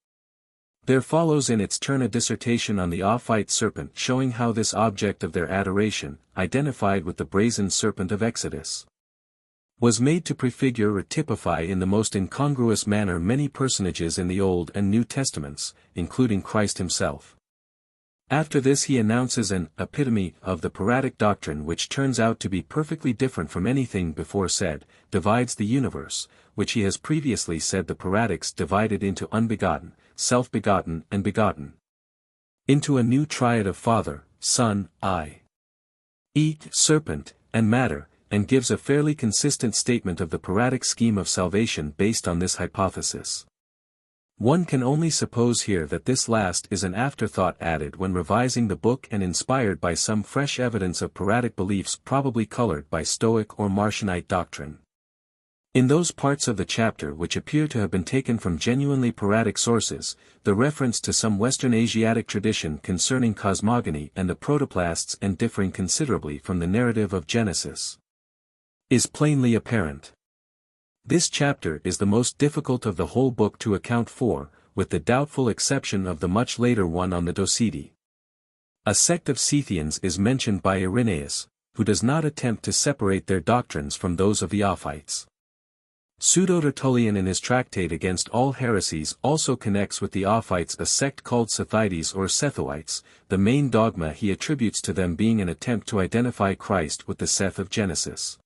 There follows in its turn a dissertation on the Ophite serpent showing how this object of their adoration, identified with the brazen serpent of Exodus, was made to prefigure or typify in the most incongruous manner many personages in the Old and New Testaments, including Christ himself. After this he announces an epitome of the Peratic doctrine which turns out to be perfectly different from anything before said, divides the universe, which he has previously said the Peratics divided into unbegotten, self-begotten and begotten, into a new triad of Father, Son, serpent, and matter, and gives a fairly consistent statement of the Peratic scheme of salvation based on this hypothesis. One can only suppose here that this last is an afterthought added when revising the book and inspired by some fresh evidence of Peratic beliefs probably colored by Stoic or Marcionite doctrine. In those parts of the chapter which appear to have been taken from genuinely Peratic sources, the reference to some Western Asiatic tradition concerning cosmogony and the protoplasts and differing considerably from the narrative of Genesis is plainly apparent. This chapter is the most difficult of the whole book to account for, with the doubtful exception of the much later one on the Doceti. A sect of Scythians is mentioned by Irenaeus, who does not attempt to separate their doctrines from those of the Ophites. Pseudo-Tertullian in his tractate against all heresies also connects with the Ophites a sect called Sethites or Sethoites, the main dogma he attributes to them being an attempt to identify Christ with the Seth of Genesis.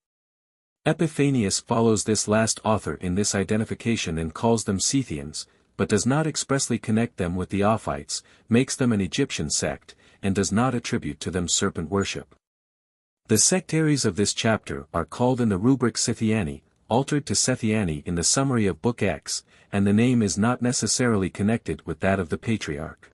Epiphanius follows this last author in this identification and calls them Scythians, but does not expressly connect them with the Ophites, makes them an Egyptian sect, and does not attribute to them serpent worship. The sectaries of this chapter are called in the rubric Scythiani, altered to Sethiani in the summary of Book X, and the name is not necessarily connected with that of the Patriarch.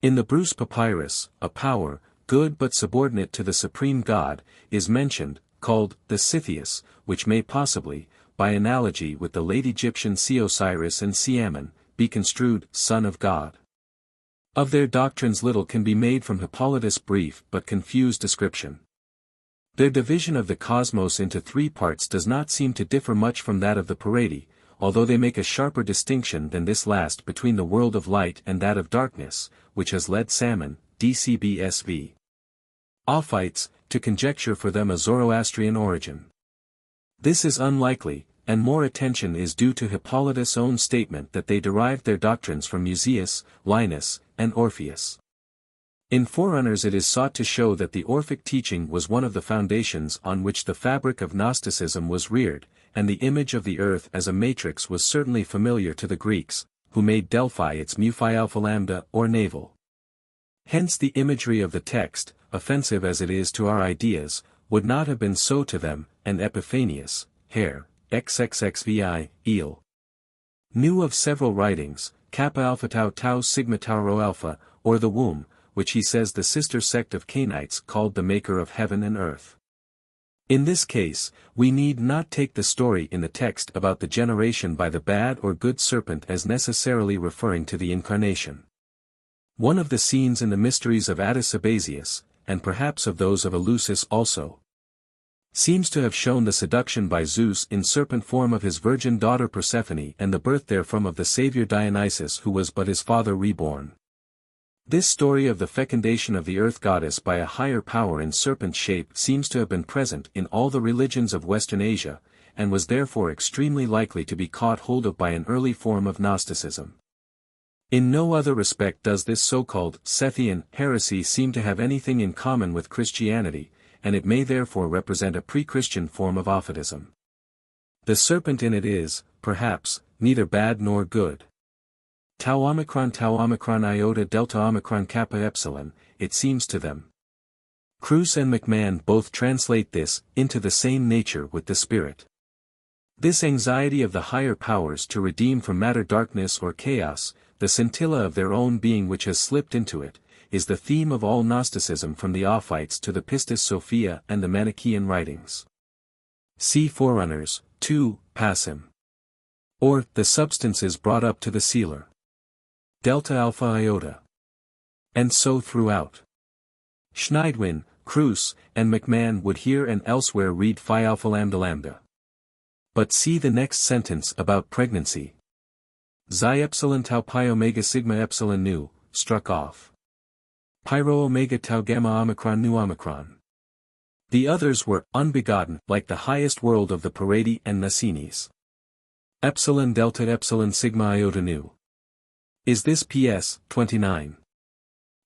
In the Bruce Papyrus, a power, good but subordinate to the supreme God, is mentioned, called the Scythius, which may possibly, by analogy with the late Egyptian Osiris and Siamen, be construed son of God. Of their doctrines little can be made from Hippolytus' brief but confused description. Their division of the cosmos into three parts does not seem to differ much from that of the Pareti, although they make a sharper distinction than this last between the world of light and that of darkness, which has led Salmon, DCBSV. Ophites, to conjecture for them a Zoroastrian origin. This is unlikely, and more attention is due to Hippolytus' own statement that they derived their doctrines from Musaeus, Linus, and Orpheus. In Forerunners it is sought to show that the Orphic teaching was one of the foundations on which the fabric of Gnosticism was reared, and the image of the earth as a matrix was certainly familiar to the Greeks, who made Delphi its mu phi alpha lambda or navel. Hence the imagery of the text, offensive as it is to our ideas, would not have been so to them, and Epiphanius, Hair, XXXVI, Eel. Knew of several writings, Kappa alpha tau tau sigma tau rho alpha, or the womb, which he says the sister sect of Cainites called the maker of heaven and earth. In this case, we need not take the story in the text about the generation by the bad or good serpent as necessarily referring to the incarnation. One of the scenes in the mysteries of Attis and perhaps of those of Eleusis also, seems to have shown the seduction by Zeus in serpent form of his virgin daughter Persephone and the birth therefrom of the Saviour Dionysus who was but his father reborn. This story of the fecundation of the earth goddess by a higher power in serpent shape seems to have been present in all the religions of Western Asia, and was therefore extremely likely to be caught hold of by an early form of Gnosticism. In no other respect does this so-called Sethian heresy seem to have anything in common with Christianity, and it may therefore represent a pre-Christian form of Ophitism. The serpent in it is, perhaps, neither bad nor good. Tau omicron iota delta omicron kappa epsilon, it seems to them. Kruse and McMahon both translate this into the same nature with the spirit. This anxiety of the higher powers to redeem from matter darkness or chaos, the scintilla of their own being which has slipped into it, is the theme of all Gnosticism from the Ophites to the Pistis Sophia and the Manichaean writings. See Forerunners, 2, Passim. Or, the substances brought up to the sealer. Delta alpha iota. And so throughout. Schneidwin, Kruse, and McMahon would here and elsewhere read phi alpha lambda lambda. But see the next sentence about pregnancy. Xi epsilon tau pi omega sigma epsilon nu, struck off. Pyro omega tau gamma omicron nu omicron. The others were unbegotten like the highest world of the Pareti and Nasines. Epsilon delta epsilon sigma iota nu. Is this PS 29?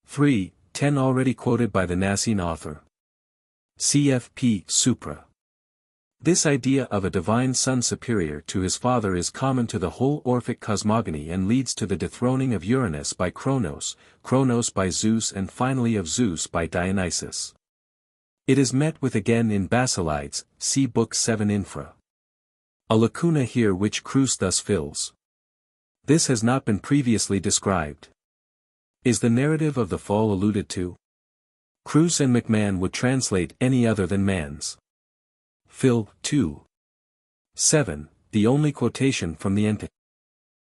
3, 10 already quoted by the Nicene author. CFP Supra. This idea of a divine son superior to his father is common to the whole Orphic cosmogony and leads to the dethroning of Uranus by Cronos, Cronos by Zeus and finally of Zeus by Dionysus. It is met with again in Basilides, see Book 7 Infra. A lacuna here which Kruse thus fills. This has not been previously described. Is the narrative of the fall alluded to? Kruse and McMahon would translate any other than man's. Phil. 2. 7, the only quotation from the Ente.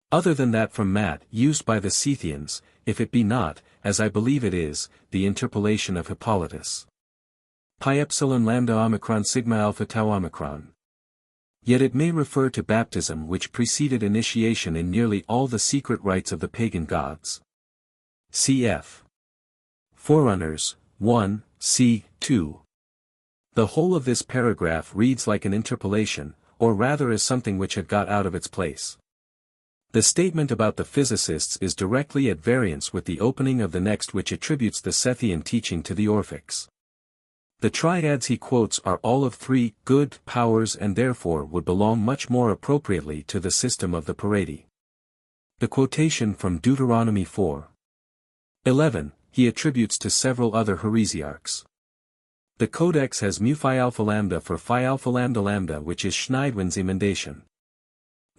Other than that from Matt used by the Scythians, if it be not, as I believe it is, the interpolation of Hippolytus. Pi epsilon lambda omicron sigma alpha tau omicron. Yet it may refer to baptism which preceded initiation in nearly all the secret rites of the pagan gods. Cf. Forerunners, 1, c. 2. The whole of this paragraph reads like an interpolation, or rather as something which had got out of its place. The statement about the physicists is directly at variance with the opening of the next, which attributes the Sethian teaching to the Orphics. The triads he quotes are all of 3 good powers and therefore would belong much more appropriately to the system of the Paradi. The quotation from Deuteronomy 4:11 he attributes to several other heresiarchs. The Codex has mu phi alpha lambda for phi alpha lambda lambda, which is Schneidwin's emendation.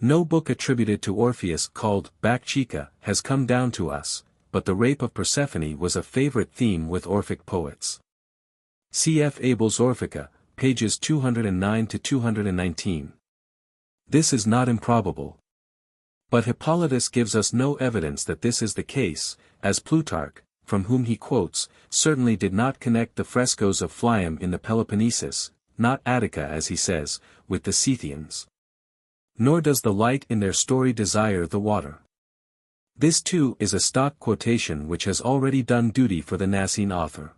No book attributed to Orpheus called Bakchika has come down to us, but the rape of Persephone was a favorite theme with Orphic poets. Cf. Abel's Orphica, pages 209 to 219. This is not improbable. But Hippolytus gives us no evidence that this is the case, as Plutarch, from whom he quotes, certainly did not connect the frescoes of Phlium in the Peloponnesus, not Attica as he says, with the Scythians. Nor does the light in their story desire the water. This too is a stock quotation which has already done duty for the Nicene author.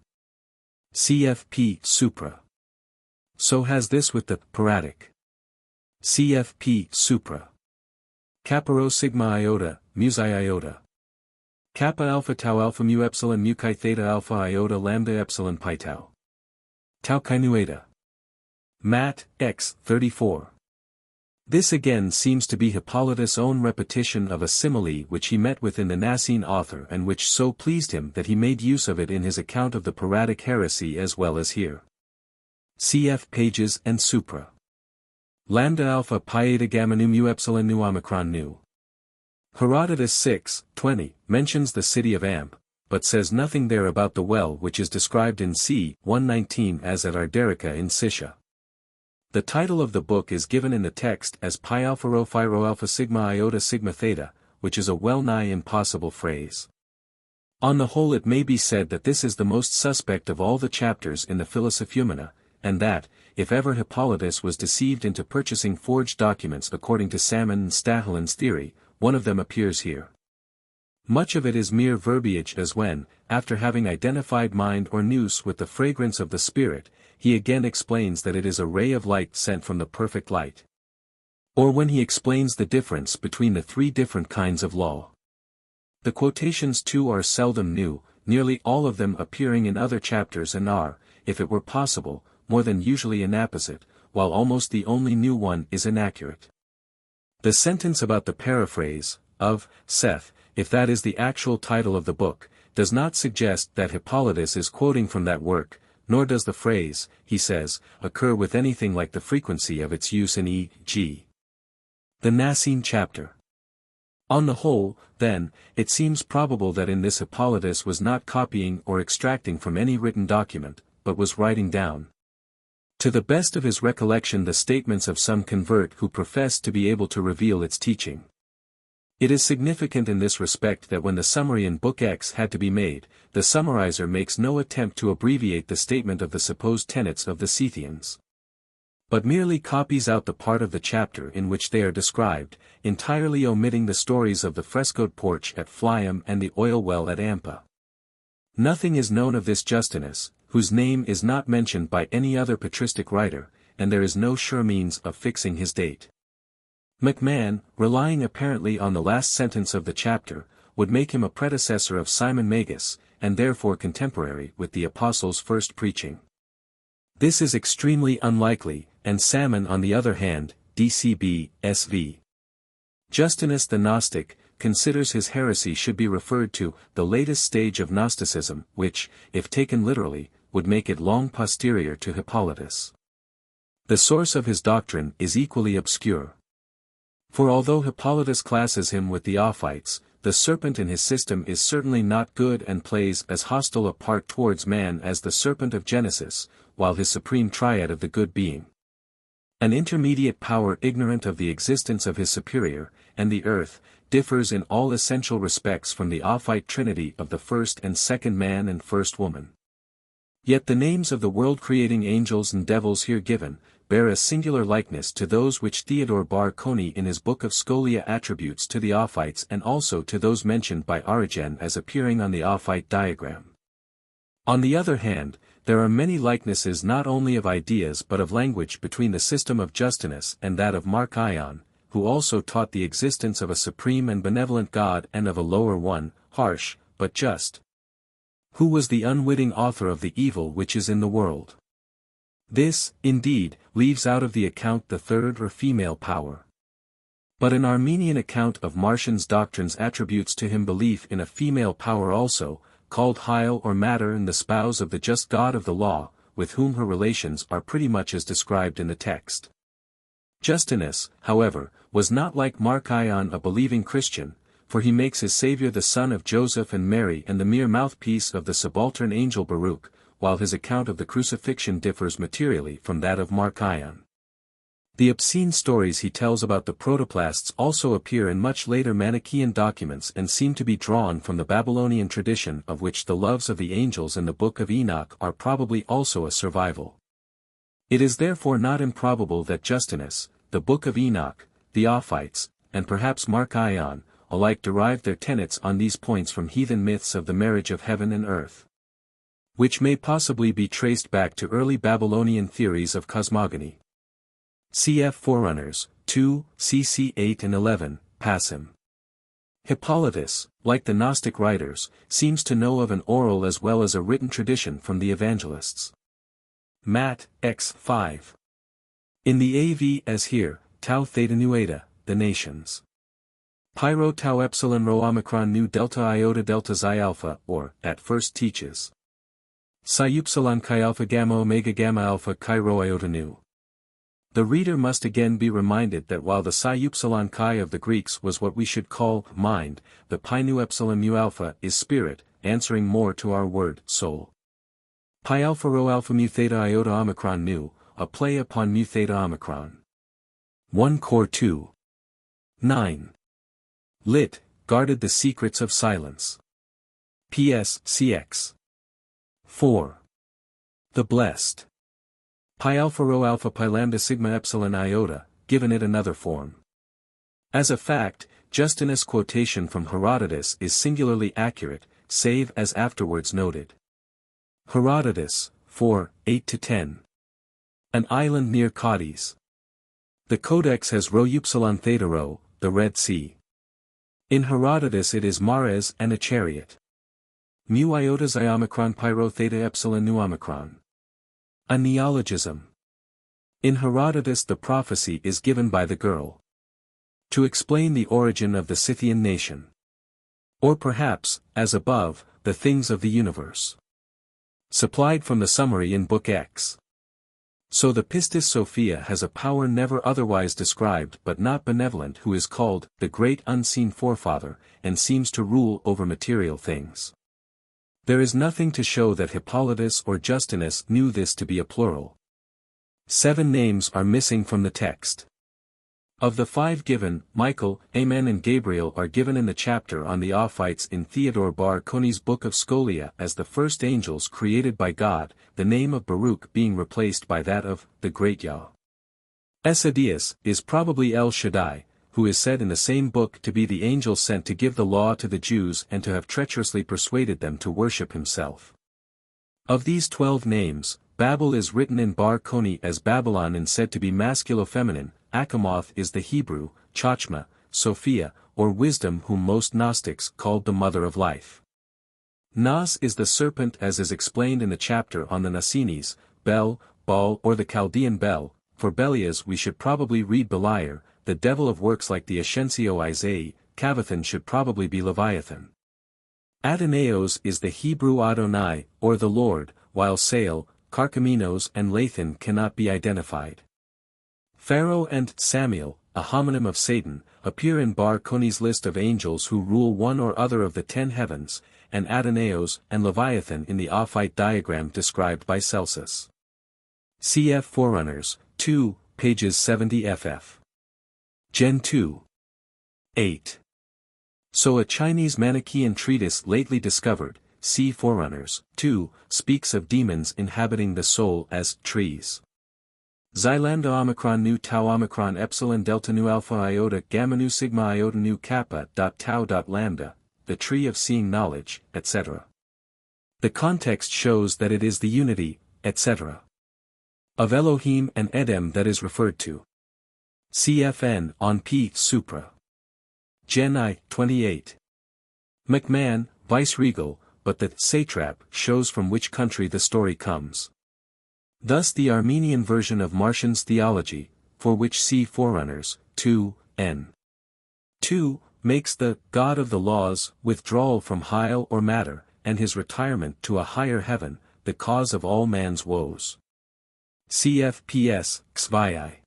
CFP Supra. So has this with the Paradic. CFP Supra. Kappa rho sigma iota, mu xi iota. Kappa alpha tau alpha mu epsilon mu chi theta alpha iota lambda epsilon pi tau. Tau chi nu eta. Mat. X. 34. This again seems to be Hippolytus' own repetition of a simile which he met with in the Nicene author and which so pleased him that he made use of it in his account of the Paradic heresy as well as here. Cf. Pages and Supra. Lambda alpha pi eta gamma nu mu epsilon nu omicron nu. Herodotus 6:20 mentions the city of Amp, but says nothing there about the well which is described in c. 119 as at Arderica in Sicya. The title of the book is given in the text as Pi alpha rho phi rho alpha sigma iota sigma theta, which is a well-nigh impossible phrase. On the whole, it may be said that this is the most suspect of all the chapters in the Philosophumena, and that, if ever Hippolytus was deceived into purchasing forged documents according to Salmon and Stahelin's theory, one of them appears here. Much of it is mere verbiage, as when, after having identified mind or nous with the fragrance of the Spirit, he again explains that it is a ray of light sent from the perfect light. Or when he explains the difference between the 3 different kinds of law. The quotations too are seldom new, nearly all of them appearing in other chapters and are, if it were possible, more than usually inapposite, while almost the only new one is inaccurate. The sentence about the paraphrase, of, Seth, if that is the actual title of the book, does not suggest that Hippolytus is quoting from that work, nor does the phrase, he says, occur with anything like the frequency of its use in e.g. the Nicene chapter. On the whole, then, it seems probable that in this Hippolytus was not copying or extracting from any written document, but was writing down, to the best of his recollection, the statements of some convert who professed to be able to reveal its teaching. It is significant in this respect that when the summary in Book X had to be made, the summarizer makes no attempt to abbreviate the statement of the supposed tenets of the Scythians, but merely copies out the part of the chapter in which they are described, entirely omitting the stories of the frescoed porch at Phlium and the oil well at Ampa. Nothing is known of this Justinus, whose name is not mentioned by any other patristic writer, and there is no sure means of fixing his date. McMahon, relying apparently on the last sentence of the chapter, would make him a predecessor of Simon Magus, and therefore contemporary with the Apostles' first preaching. This is extremely unlikely, and Salmon on the other hand, DCB, SV. Justinus the Gnostic, considers his heresy should be referred to the latest stage of Gnosticism, which, if taken literally, would make it long posterior to Hippolytus. The source of his doctrine is equally obscure. For although Hippolytus classes him with the Ophites, the serpent in his system is certainly not good and plays as hostile a part towards man as the serpent of Genesis, while his supreme triad of the good being, an intermediate power ignorant of the existence of his superior, and the earth, differs in all essential respects from the Ophite trinity of the first and second man and first woman. Yet the names of the world-creating angels and devils here given, bear a singular likeness to those which Theodore Bar Koni in his book of Scholia attributes to the Ophites and also to those mentioned by Origen as appearing on the Ophite diagram. On the other hand, there are many likenesses not only of ideas but of language between the system of Justinus and that of Mark Ion, who also taught the existence of a supreme and benevolent God and of a lower one, harsh, but just, who was the unwitting author of the evil which is in the world. This, indeed, leaves out of the account the third or female power. But an Armenian account of Marcion's doctrines attributes to him belief in a female power also, called Hyle or Matter, and the spouse of the just God of the law, with whom her relations are pretty much as described in the text. Justinus, however, was not like Mark Ion a believing Christian, for he makes his Saviour the son of Joseph and Mary and the mere mouthpiece of the subaltern angel Baruch, while his account of the crucifixion differs materially from that of Mark Ion. The obscene stories he tells about the protoplasts also appear in much later Manichaean documents and seem to be drawn from the Babylonian tradition, of which the loves of the angels in the Book of Enoch are probably also a survival. It is therefore not improbable that Justinus, the Book of Enoch, the Ophites, and perhaps Mark Ion, alike derived their tenets on these points from heathen myths of the marriage of heaven and earth, which may possibly be traced back to early Babylonian theories of cosmogony. Cf. Forerunners, 2, cc 8 and 11, Passim. Hippolytus, like the Gnostic writers, seems to know of an oral as well as a written tradition from the evangelists. Matt, x 5. In the AV as here, tau theta nu eta, the nations. Pyro tau epsilon rho omicron nu delta iota delta xi alpha, or, at first teaches. Psi upsilon chi alpha gamma omega gamma alpha chi rho iota nu. The reader must again be reminded that while the psi upsilon chi of the Greeks was what we should call mind, the pi nu epsilon mu alpha is spirit, answering more to our word soul. Pi alpha rho alpha mu theta iota omicron nu, a play upon mu theta omicron. 1 Cor 2. 9. Lit. Guarded the secrets of silence. P.S. cx. 4. The blessed. Pi alpha rho alpha pi lambda sigma epsilon iota, given it another form. As a fact, Justinus' quotation from Herodotus is singularly accurate, save as afterwards noted. Herodotus, 4, 8-10. An island near Cadiz. The Codex has rho upsilon theta rho, the Red Sea. In Herodotus it is Mares and a chariot. Mu iota xi omicron pi rho theta epsilon nu omicron. A neologism. In Herodotus the prophecy is given by the girl to explain the origin of the Scythian nation. Or perhaps, as above, the things of the universe. Supplied from the summary in Book X. So the Pistis Sophia has a power never otherwise described but not benevolent, who is called the great unseen forefather, and seems to rule over material things. There is nothing to show that Hippolytus or Justinus knew this to be a plural. 7 names are missing from the text. Of the 5 given, Michael, Amen and Gabriel are given in the chapter on the Ophites in Theodore Bar Koni's Book of Scholia as the first angels created by God, the name of Baruch being replaced by that of the Great Yah. Esaias is probably El Shaddai, who is said in the same book to be the angel sent to give the law to the Jews and to have treacherously persuaded them to worship himself. Of these 12 names, Babel is written in Bar Koni as Babylon and said to be masculo-feminine. Achamoth is the Hebrew, Chachma, Sophia, or wisdom, whom most Gnostics called the mother of life. Nas is the serpent, as is explained in the chapter on the Nasines. Bel, Baal or the Chaldean Bel. For Belias we should probably read Beliar, the devil of works like the Ascensio Isai. Cavathon should probably be Leviathan. Adonaios is the Hebrew Adonai, or the Lord, while Sael, Carcaminos and Lathan cannot be identified. Pharaoh and Samuel, a homonym of Satan, appear in Bar Koni's list of angels who rule one or other of the 10 heavens, and Adonaios and Leviathan in the Ophite diagram described by Celsus. Cf. Forerunners, 2, pages 70 ff. Gen 2. 8. So a Chinese Manichaean treatise lately discovered, see Forerunners, 2, speaks of demons inhabiting the soul as trees. Xi lambda omicron nu tau omicron epsilon delta nu alpha iota gamma nu sigma iota nu kappa dot tau dot lambda, the tree of seeing knowledge, etc. The context shows that it is the unity, etc. of Elohim and Edem that is referred to. Cfn on p. Supra. Gen I, 28. McMahon, vice-regal, but the satrap shows from which country the story comes. Thus the Armenian version of Martian's theology, for which see Forerunners, 2, n. 2, makes the God of the laws withdrawal from hyle or matter, and his retirement to a higher heaven, the cause of all man's woes. CFPS, XVII.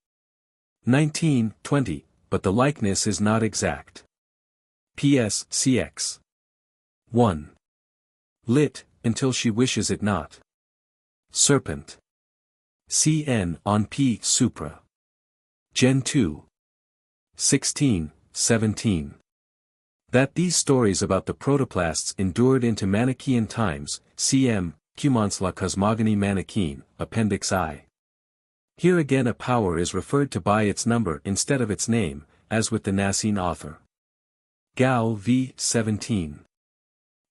19, 20, but the likeness is not exact. PS, CX. 1. Lit, until she wishes it not. Serpent. CN on P. Supra. Gen 2. 16, 17. That these stories about the protoplasts endured into Manichaean times, cm. Cumons la cosmogony Manichaean, Appendix I. Here again a power is referred to by its number instead of its name, as with the Nicene author. Gal v. 17.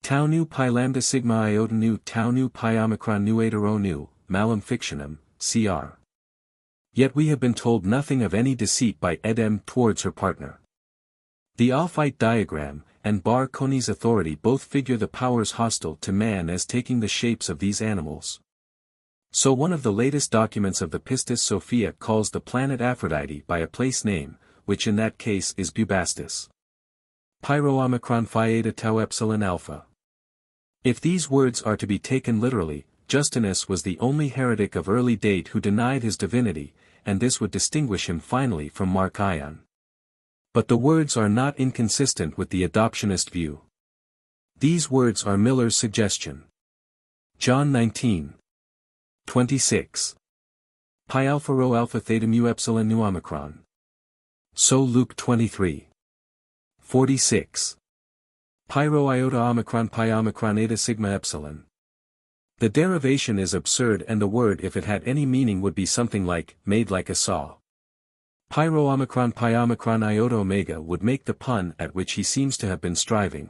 Tau nu pi lambda sigma iota nu tau nu pi omicron nu eta rho nu, malum fictionem, cr. Yet we have been told nothing of any deceit by Edem towards her partner. The Alphite diagram, and Bar Koni's authority both figure the powers hostile to man as taking the shapes of these animals. So one of the latest documents of the Pistis Sophia calls the planet Aphrodite by a place name, which in that case is Bubastis. Pyro omicron phi eta tau epsilon alpha. If these words are to be taken literally, Justinus was the only heretic of early date who denied his divinity, and this would distinguish him finally from Mark Ion. But the words are not inconsistent with the adoptionist view. These words are Miller's suggestion. John 19. 26. Pi alpha rho alpha theta mu epsilon nu omicron. So Luke 23. 46. Pi rho iota omicron pi omicron eta sigma epsilon. The derivation is absurd, and the word if it had any meaning would be something like, made like a saw. Pi rho omicron pi omicron iota omega would make the pun at which he seems to have been striving.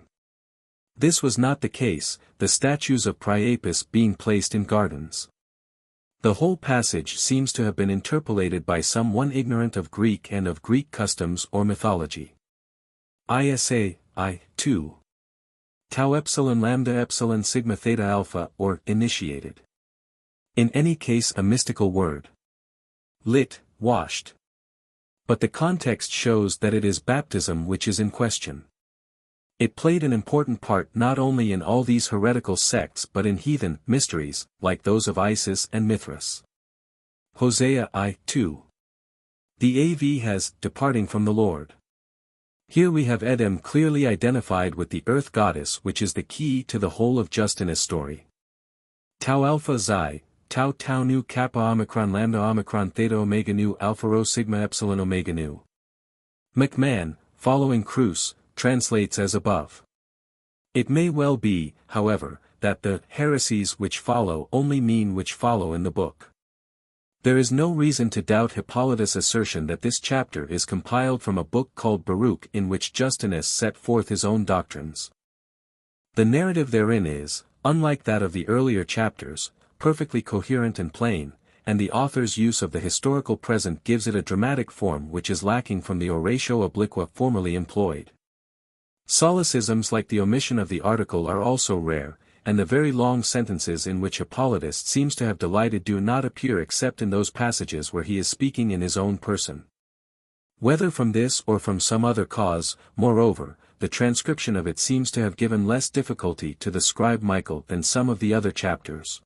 This was not the case, the statues of Priapus being placed in gardens. The whole passage seems to have been interpolated by someone ignorant of Greek and of Greek customs or mythology. ISA, I, 2. Tau epsilon lambda epsilon sigma theta alpha or initiated. In any case a mystical word. Lit, washed. But the context shows that it is baptism which is in question. It played an important part not only in all these heretical sects but in heathen mysteries, like those of Isis and Mithras. Hosea I, 2. The AV has, departing from the Lord. Here we have Edem clearly identified with the earth goddess, which is the key to the whole of Justinus' story. Tau alpha xi, tau tau nu kappa omicron lambda omicron theta omega nu alpha rho sigma epsilon omega nu. McMahon, following Kruse, translates as above. It may well be, however, that the heresies which follow only mean which follow in the book. There is no reason to doubt Hippolytus' assertion that this chapter is compiled from a book called Baruch in which Justinus set forth his own doctrines. The narrative therein is, unlike that of the earlier chapters, perfectly coherent and plain, and the author's use of the historical present gives it a dramatic form which is lacking from the oratio obliqua formerly employed. Solecisms like the omission of the article are also rare, and the very long sentences in which Hippolytus seems to have delighted do not appear except in those passages where he is speaking in his own person. Whether from this or from some other cause, moreover, the transcription of it seems to have given less difficulty to the scribe Michael than some of the other chapters.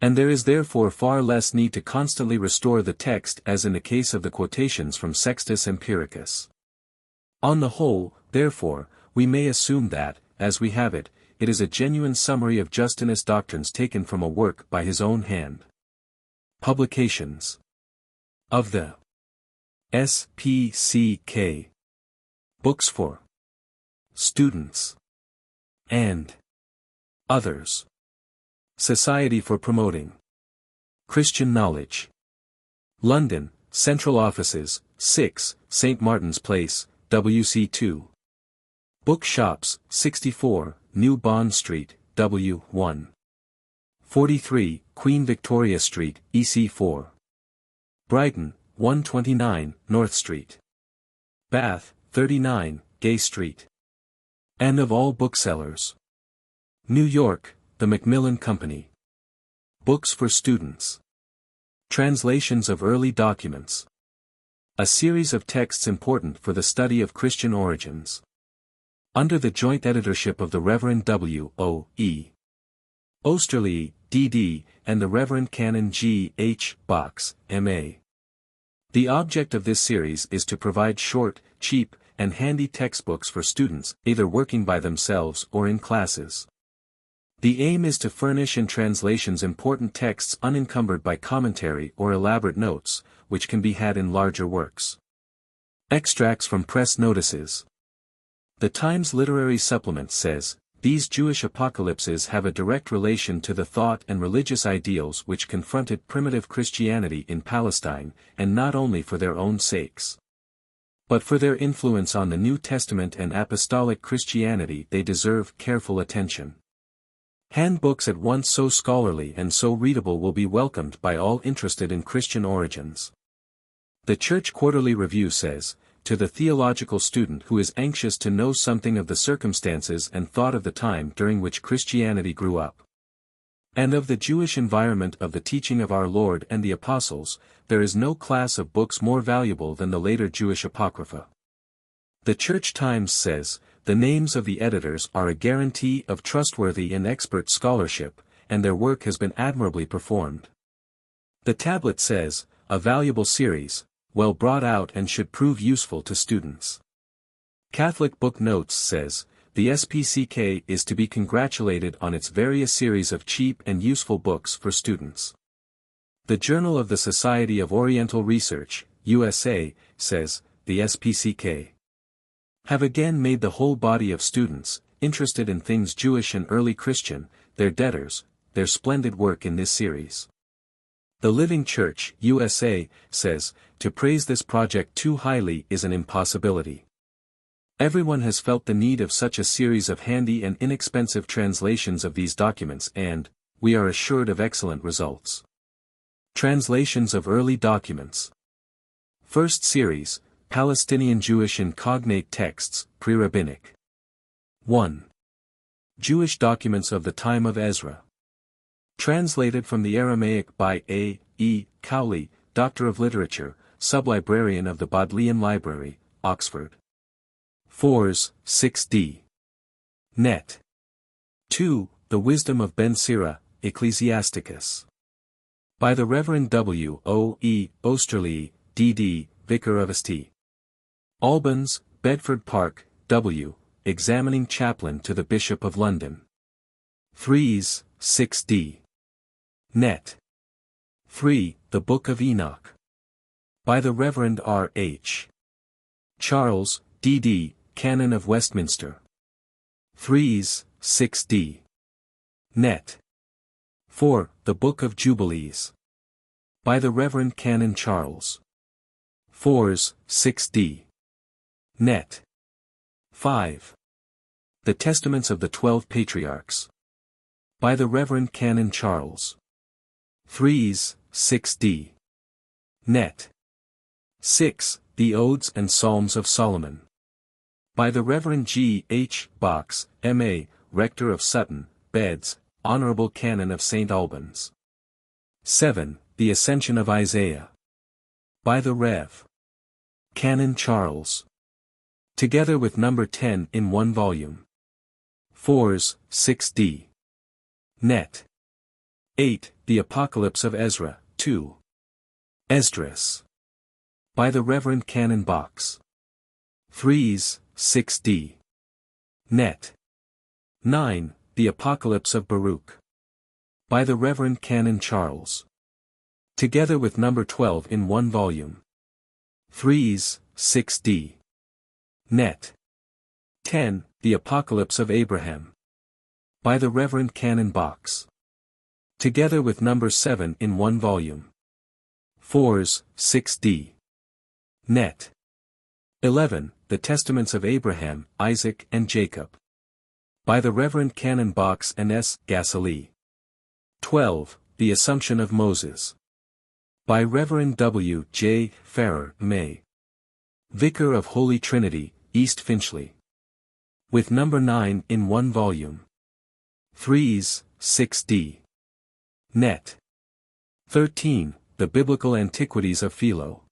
And there is therefore far less need to constantly restore the text as in the case of the quotations from Sextus Empiricus. On the whole, therefore, we may assume that, as we have it, it is a genuine summary of Justinus' doctrines taken from a work by his own hand. Publications of the SPCK. Books for Students and Others. Society for Promoting Christian Knowledge. London, Central Offices, 6, St. Martin's Place, WC2. Bookshops, 64, New Bond Street, W1. 43, Queen Victoria Street, EC4. Brighton, 129, North Street. Bath, 39, Gay Street. And of all booksellers. New York, the Macmillan Company. Books for Students. Translations of Early Documents. A series of texts important for the study of Christian origins. Under the joint editorship of the Reverend W. O. E. Osterley, D.D., and the Reverend Canon G. H. Box, M.A. The object of this series is to provide short, cheap, and handy textbooks for students, either working by themselves or in classes. The aim is to furnish in translations important texts unencumbered by commentary or elaborate notes, which can be had in larger works. Extracts from press notices. The Times Literary Supplement says, these Jewish apocalypses have a direct relation to the thought and religious ideals which confronted primitive Christianity in Palestine, and not only for their own sakes, but for their influence on the New Testament and apostolic Christianity. They deserve careful attention. Handbooks at once so scholarly and so readable will be welcomed by all interested in Christian origins. The Church Quarterly Review says, to the theological student who is anxious to know something of the circumstances and thought of the time during which Christianity grew up, and of the Jewish environment of the teaching of our Lord and the Apostles, there is no class of books more valuable than the later Jewish Apocrypha. The Church Times says, the names of the editors are a guarantee of trustworthy and expert scholarship, and their work has been admirably performed. The Tablet says, a valuable series, well brought out and should prove useful to students. Catholic Book Notes says, the SPCK is to be congratulated on its various series of cheap and useful books for students. The Journal of the Society of Oriental Research, USA, says, the SPCK have again made the whole body of students, interested in things Jewish and early Christian, their debtors, their splendid work in this series. The Living Church, USA, says, to praise this project too highly is an impossibility. Everyone has felt the need of such a series of handy and inexpensive translations of these documents and, we are assured of excellent results. Translations of Early Documents. First Series, Palestinian Jewish and Cognate Texts, Pre-Rabbinic. 1. Jewish Documents of the Time of Ezra. Translated from the Aramaic by A. E. Cowley, Doctor of Literature, Sublibrarian of the Bodleian Library, Oxford. 4s, 6d. Net. 2. The Wisdom of Ben Sira, Ecclesiasticus. By the Reverend W. O. E. Osterley, D.D., Vicar of St. Albans, Bedford Park, W., Examining Chaplain to the Bishop of London. 3s, 6d. Net. 3. The Book of Enoch. By the Reverend R. H. Charles, D.D., Canon of Westminster. 3s, 6d. Net. 4. The Book of Jubilees. By the Reverend Canon Charles. 4s, 6d. Net. 5. The Testaments of the 12 Patriarchs. By the Reverend Canon Charles. 3s, 6d. Net. 6. The Odes and Psalms of Solomon. By the Reverend G. H. Box, M.A., Rector of Sutton, Beds, Honorable Canon of St. Albans. 7. The Ascension of Isaiah. By the Rev. Canon Charles. Together with number 10 in one volume. 4s, 6d. Net. 8. The Apocalypse of Ezra, 2. Esdras. By the Reverend Canon Box. 3s, 6d. Net. 9. The Apocalypse of Baruch. By the Reverend Canon Charles. Together with number 12 in one volume. 3s, 6d. Net. 10. The Apocalypse of Abraham. By the Reverend Canon Box. Together with number 7 in one volume. 4s, 6d. Net. 11. The Testaments of Abraham, Isaac and Jacob. By the Reverend Canon Box and S. Gassely. 12. The Assumption of Moses. By Reverend W. J. Farrer, May. Vicar of Holy Trinity, East Finchley. With number 9 in one volume. 3s, 6d. Net. 13. The Biblical Antiquities of Philo.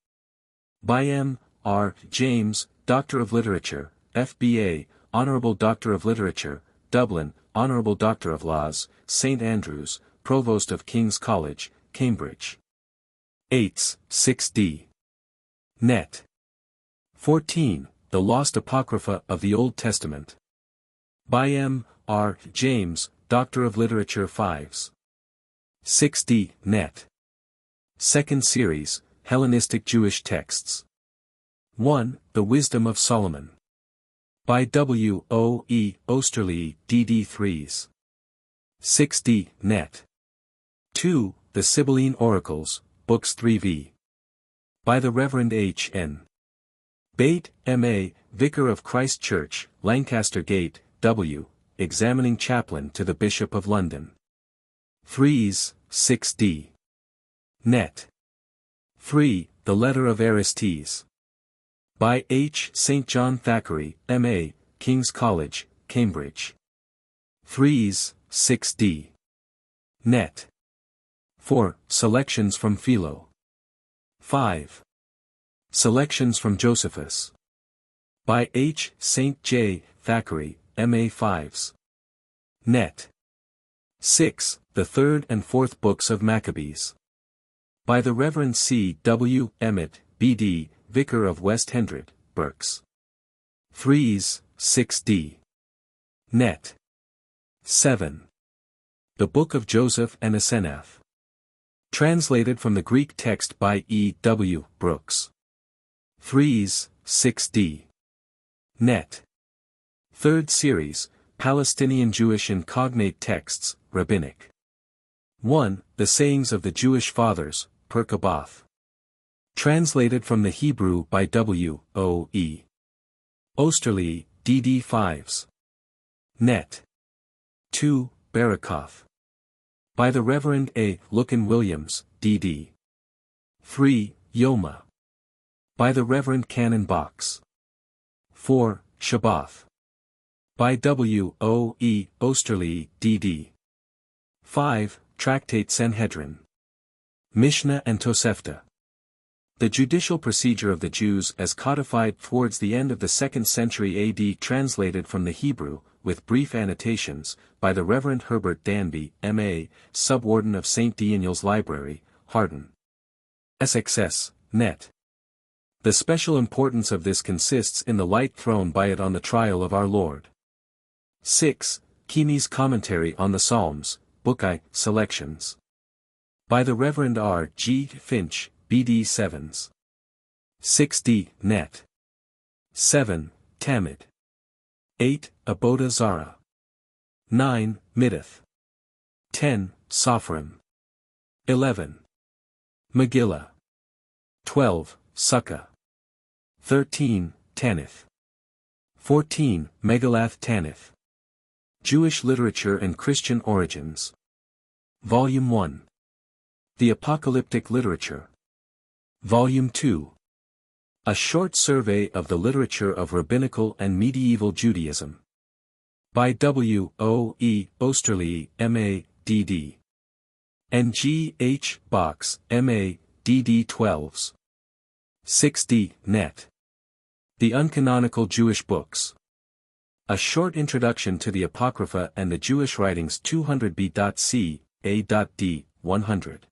By M. R. James, Doctor of Literature, F.B.A., Honorable Doctor of Literature, Dublin, Honorable Doctor of Laws, St. Andrews, Provost of King's College, Cambridge. 8s, 6d. Net. 14. The Lost Apocrypha of the Old Testament. By M. R. James, Doctor of Literature 5s. 6d. Net. Second Series, Hellenistic Jewish Texts. 1. The Wisdom of Solomon. By W. O. E. Osterley, D.D. 3s. 6d. Net. 2. The Sibylline Oracles, Books 3v. By the Reverend H. N. Bate, M.A., Vicar of Christ Church, Lancaster Gate, W., Examining Chaplain to the Bishop of London. 3s, 6d. Net. 3. The Letter of Orestes. By H. St. John Thackeray, M.A., King's College, Cambridge. 3s, 6d. Net. 4. Selections from Philo. 5. Selections from Josephus. By H. St. J. Thackeray, M.A. 5s. Net. 6. The Third and Fourth Books of Maccabees. By the Reverend C. W. Emmett, B.D., Vicar of West Hendred, Berks. 3s, 6d. Net. 7. The Book of Joseph and Asenath. Translated from the Greek text by E. W. Brooks. 3s, 6d. Net. Third Series, Palestinian Jewish Incognate Texts, Rabbinic. 1. The Sayings of the Jewish Fathers, Perkaboth. Translated from the Hebrew by W. O. E. Osterley, D.D. 5s. Net. 2. Barakoth. By the Reverend A. Lucan Williams, D.D. 3. Yoma. By the Reverend Canon Box. 4. Shabbath. By W. O. E. Osterley, D.D. 5. Tractate Sanhedrin. Mishnah and Tosefta. The judicial procedure of the Jews as codified towards the end of the 2nd century AD, translated from the Hebrew, with brief annotations, by the Reverend Herbert Danby, M.A., Subwarden of St. Daniel's Library, Hardin. SXS, Net. The special importance of this consists in the light thrown by it on the trial of our Lord. 6. Keeney's Commentary on the Psalms, Book I, Selections. By the Reverend R. G. Finch, B.D. 7s. 6d. Net. 7. Tamid. 8. Aboda Zara. 9. Middith. 10. Sophrim. 11. Megillah. 12. Sukkah. 13. Tanith. 14. Megalath Tanith. Jewish Literature and Christian Origins. Volume 1. The Apocalyptic Literature. Volume 2. A Short Survey of the Literature of Rabbinical and Medieval Judaism. By W. O. E. Osterley, M.A., D.D. and G. H. Box, M.A., D.D. 12s. 6d. Net. The Uncanonical Jewish Books. A Short Introduction to the Apocrypha and the Jewish Writings 200b.c, A.D. 100.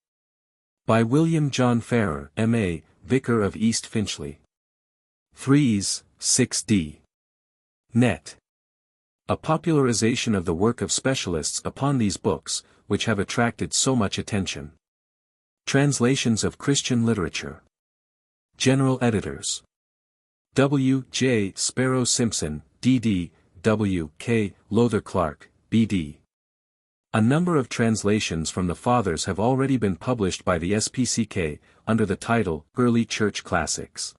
By William John Farrer, M.A., Vicar of East Finchley. 3s, 6d. Net. A popularization of the work of specialists upon these books, which have attracted so much attention. Translations of Christian Literature. General Editors. W. J. Sparrow Simpson, D.D., W. K. Lowther Clark, B.D. A number of translations from the Fathers have already been published by the SPCK, under the title, Early Church Classics.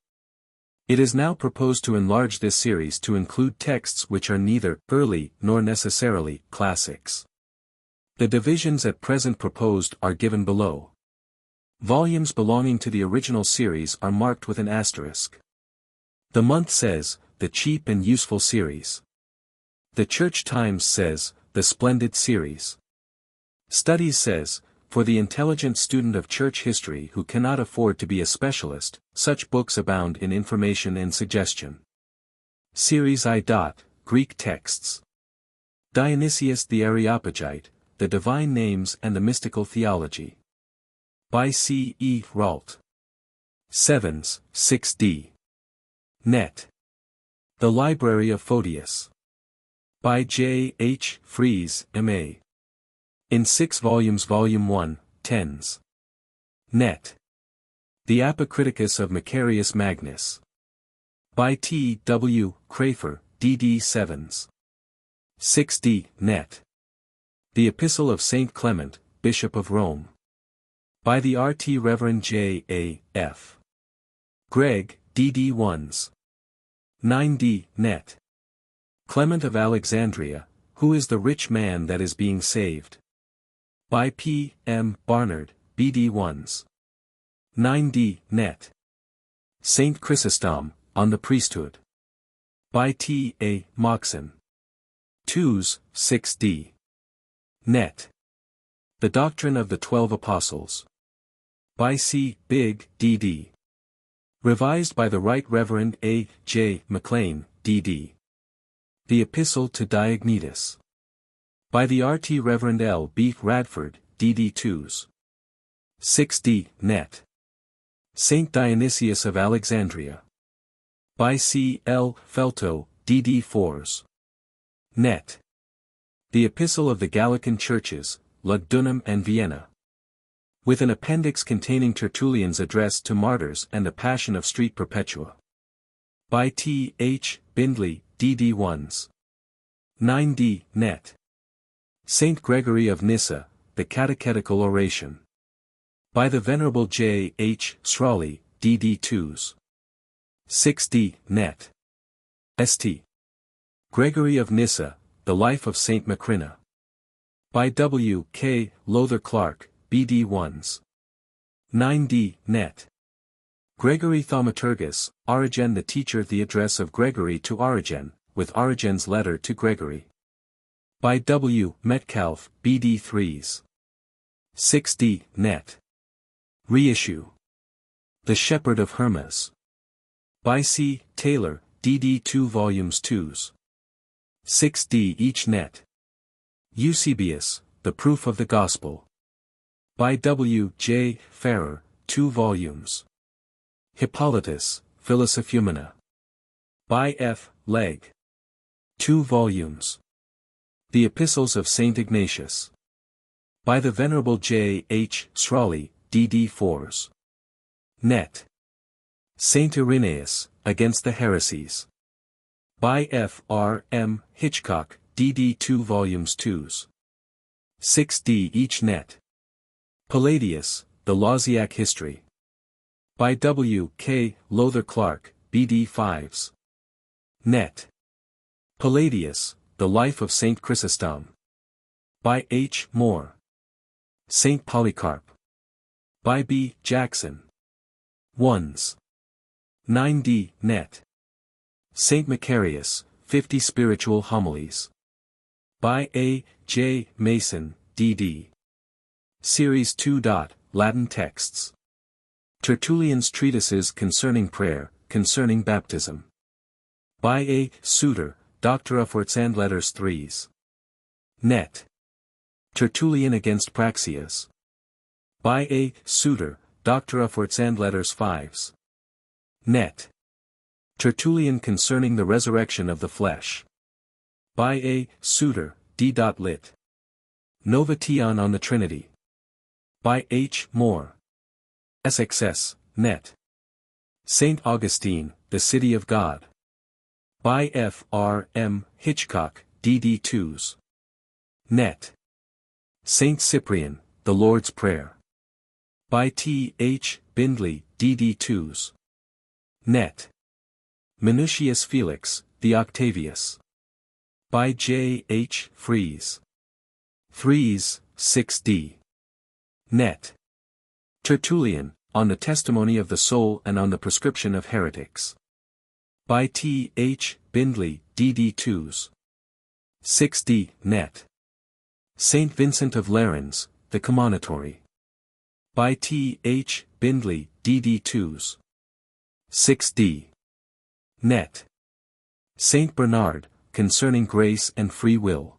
It is now proposed to enlarge this series to include texts which are neither early nor necessarily classics. The divisions at present proposed are given below. Volumes belonging to the original series are marked with an asterisk. The Month says, the Cheap and Useful Series. The Church Times says, the Splendid Series. Studies says, for the intelligent student of church history who cannot afford to be a specialist, such books abound in information and suggestion. Series I. Greek texts. Dionysius the Areopagite, the Divine Names and the Mystical Theology. By C. E. Rault. 7s, 6d. Net. The Library of Photius. By J. H. Fries, M.A. In 6 volumes Volume 1, 10s. Net. The Apocriticus of Macarius Magnus. By T. W. Crafer, D.D. 7s. 6d. Net. The Epistle of Saint Clement, Bishop of Rome. By the Rt. Rev. J. A. F. Gregg, D.D. 1s. 9d. Net. Clement of Alexandria, Who is the Rich Man That Is Being Saved? By P. M. Barnard, B.D. 1s. 9d. Net. Saint Chrysostom, On the Priesthood. By T. A. Moxon. 2s, 6d. Net. The Doctrine of the 12 Apostles. By C. Big, D.D. Revised by the Right Reverend A. J. McLean, D.D. The Epistle to Diognetus. By the Rt. Rev. L. B. Radford, D.D. 2s. 6d. Net. Saint Dionysius of Alexandria. By C. L. Felto, D.D. 4s. Net. The Epistle of the Gallican Churches, Lugdunum and Vienna. With an appendix containing Tertullian's address to martyrs and the Passion of Street Perpetua. By T. H. Bindley, D.D. 1s. 9d. Net. Saint Gregory of Nyssa, The Catechetical Oration. By the Venerable J. H. Srawley, D.D. 2s. 6d. Net. St. Gregory of Nyssa, The Life of Saint Macrina. By W. K. Lowther Clark, B.D. 1s. 9d. Net. Gregory Thaumaturgus, Origen the Teacher, The Address of Gregory to Origen, with Origen's Letter to Gregory. By W. Metcalfe, B.D. 3s. 6d. Net. Reissue. The Shepherd of Hermas. By C. Taylor, D.D. 2 volumes 2s. 6d. Each. Net. Eusebius, The Proof of the Gospel. By W. J. Farrer, 2 volumes. Hippolytus, Philosophumena. By F. Legge. 2 volumes. The Epistles of Saint Ignatius. By the Venerable J. H. Srawley, D.D. 4s. Net. Saint Irenaeus, Against the Heresies. By F. R. M. Hitchcock, D.D. 2 volumes 2s. 6d. Each. Net. Palladius, The Lausiac History. By W. K. Lowther Clark, B.D. 5s. Net. Palladius, The Life of Saint Chrysostom. By H. Moore. Saint Polycarp. By B. Jackson. 1s. 9d. Net. Saint Macarius, 50 Spiritual Homilies. By A. J. Mason, D.D. Series 2. Latin Texts. Tertullian's Treatises Concerning Prayer, Concerning Baptism. By A. Suter, Doctor Forts and Letters 3s. Net. Tertullian Against Praxeas. By A. Suter, Doctor Forts and Letters 5s. Net. Tertullian Concerning the Resurrection of the Flesh. By A. Suter, D. Lit. Novation on the Trinity. By H. Moore. SXS, Net. Saint Augustine, The City of God. By F. R. M. Hitchcock, D.D. 2s. Net. Saint Cyprian, The Lord's Prayer. By T. H. Bindley, D.D. 2s. Net. Minucius Felix, The Octavius. By J. H. Fries. 3s, 6d. Net. Tertullian, On the Testimony of the Soul and on the Prescription of Heretics. By T. H. Bindley, D.D. 2s. 6d. Net. Saint Vincent of Lerins, The Commonatory. By T. H. Bindley, D.D. 2s. 6d. Net. Saint Bernard, Concerning Grace and Free Will.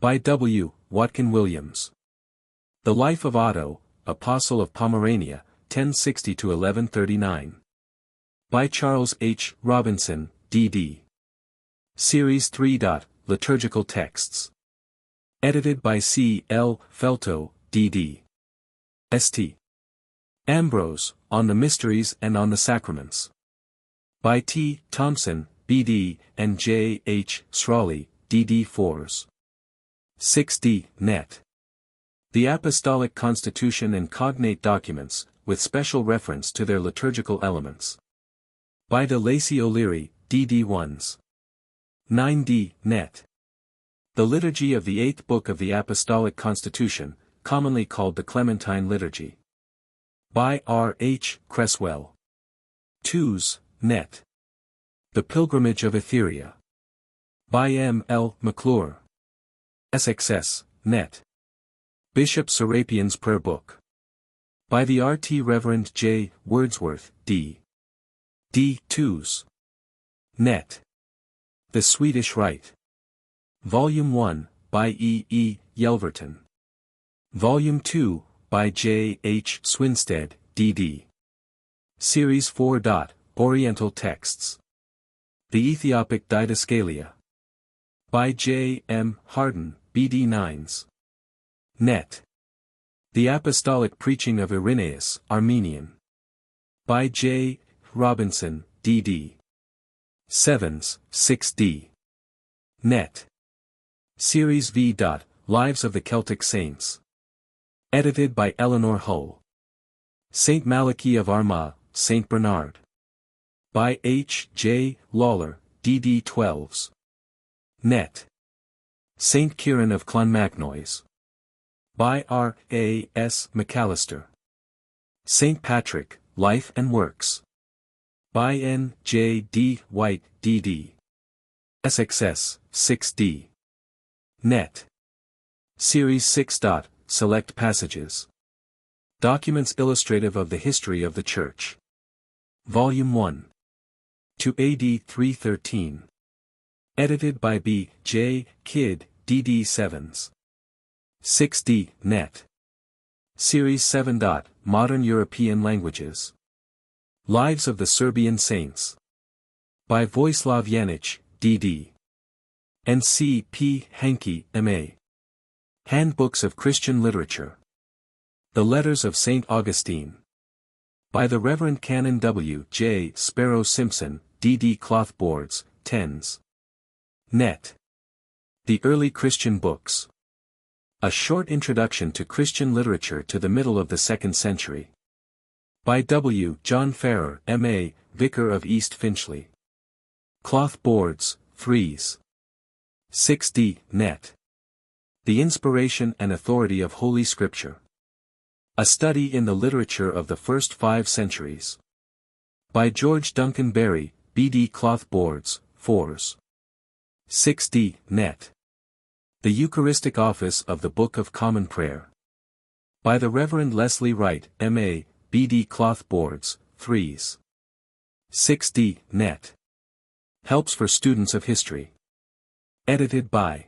By W. Watkin Williams. The Life of Otto, Apostle of Pomerania, 1060–1139. By Charles H. Robinson, D.D. Series 3. Liturgical Texts. Edited by C. L. Felto, D.D. St. Ambrose, On the Mysteries and on the Sacraments. By T. Thompson, B.D., and J. H. Srawley, D.D. 4s. 6d. Net. The Apostolic Constitution and Cognate Documents, with special reference to their liturgical elements. By De Lacy O'Leary, D.D. 1s. 9d. Net. The Liturgy of the Eighth Book of the Apostolic Constitution, commonly called the Clementine Liturgy. By R. H. Cresswell. 2s. Net. The Pilgrimage of Etheria. By M. L. McClure. SXS. Net. Bishop Serapian's Prayer Book. By the R. T. Reverend J. Wordsworth, D. D. 2s. Net. The Swedish Rite. Volume 1, by E. E. Yelverton. Volume 2, by J. H. Swinstead, D.D. Series 4. Oriental Texts. The Ethiopic Didascalia. By J. M. Harden, B.D. 9s. Net. The Apostolic Preaching of Irenaeus, Armenian. By J. Robinson, D.D. 7s, 6d. Net. Series V. Lives of the Celtic Saints. Edited by Eleanor Hull. Saint Malachy of Armagh, Saint Bernard. By H. J. Lawler, D.D. 12s. Net. Saint Kieran of Clonmacnoise. By R. A. S. McAllister. Saint Patrick, Life and Works. By N. J. D. White, D.D. SXS, 6d. Net. Series 6. Select Passages. Documents illustrative of the history of the Church. Volume 1. To AD 313. Edited by B. J. Kidd, D.D. 7s. 6d. Net. Series 7. Modern European Languages. Lives of the Serbian Saints. By Vojislav Janic, D.D. and C. P. Henke, M.A. Handbooks of Christian Literature. The Letters of St. Augustine. By the Reverend Canon W. J. Sparrow Simpson, D.D. Cloth Boards, 10s. Net. The Early Christian Books. A Short Introduction to Christian Literature to the Middle of the 2nd Century. By W. John Farrer, M.A., Vicar of East Finchley. Cloth Boards, 3s. 6d. Net. The Inspiration and Authority of Holy Scripture. A Study in the Literature of the First 5 Centuries. By George Duncan Berry, B.D. Cloth Boards, 4s. 6d. Net. The Eucharistic Office of the Book of Common Prayer. By the Reverend Leslie Wright, M.A., B.D. Cloth Boards, 3s. 6d. Net. Helps for Students of History. Edited by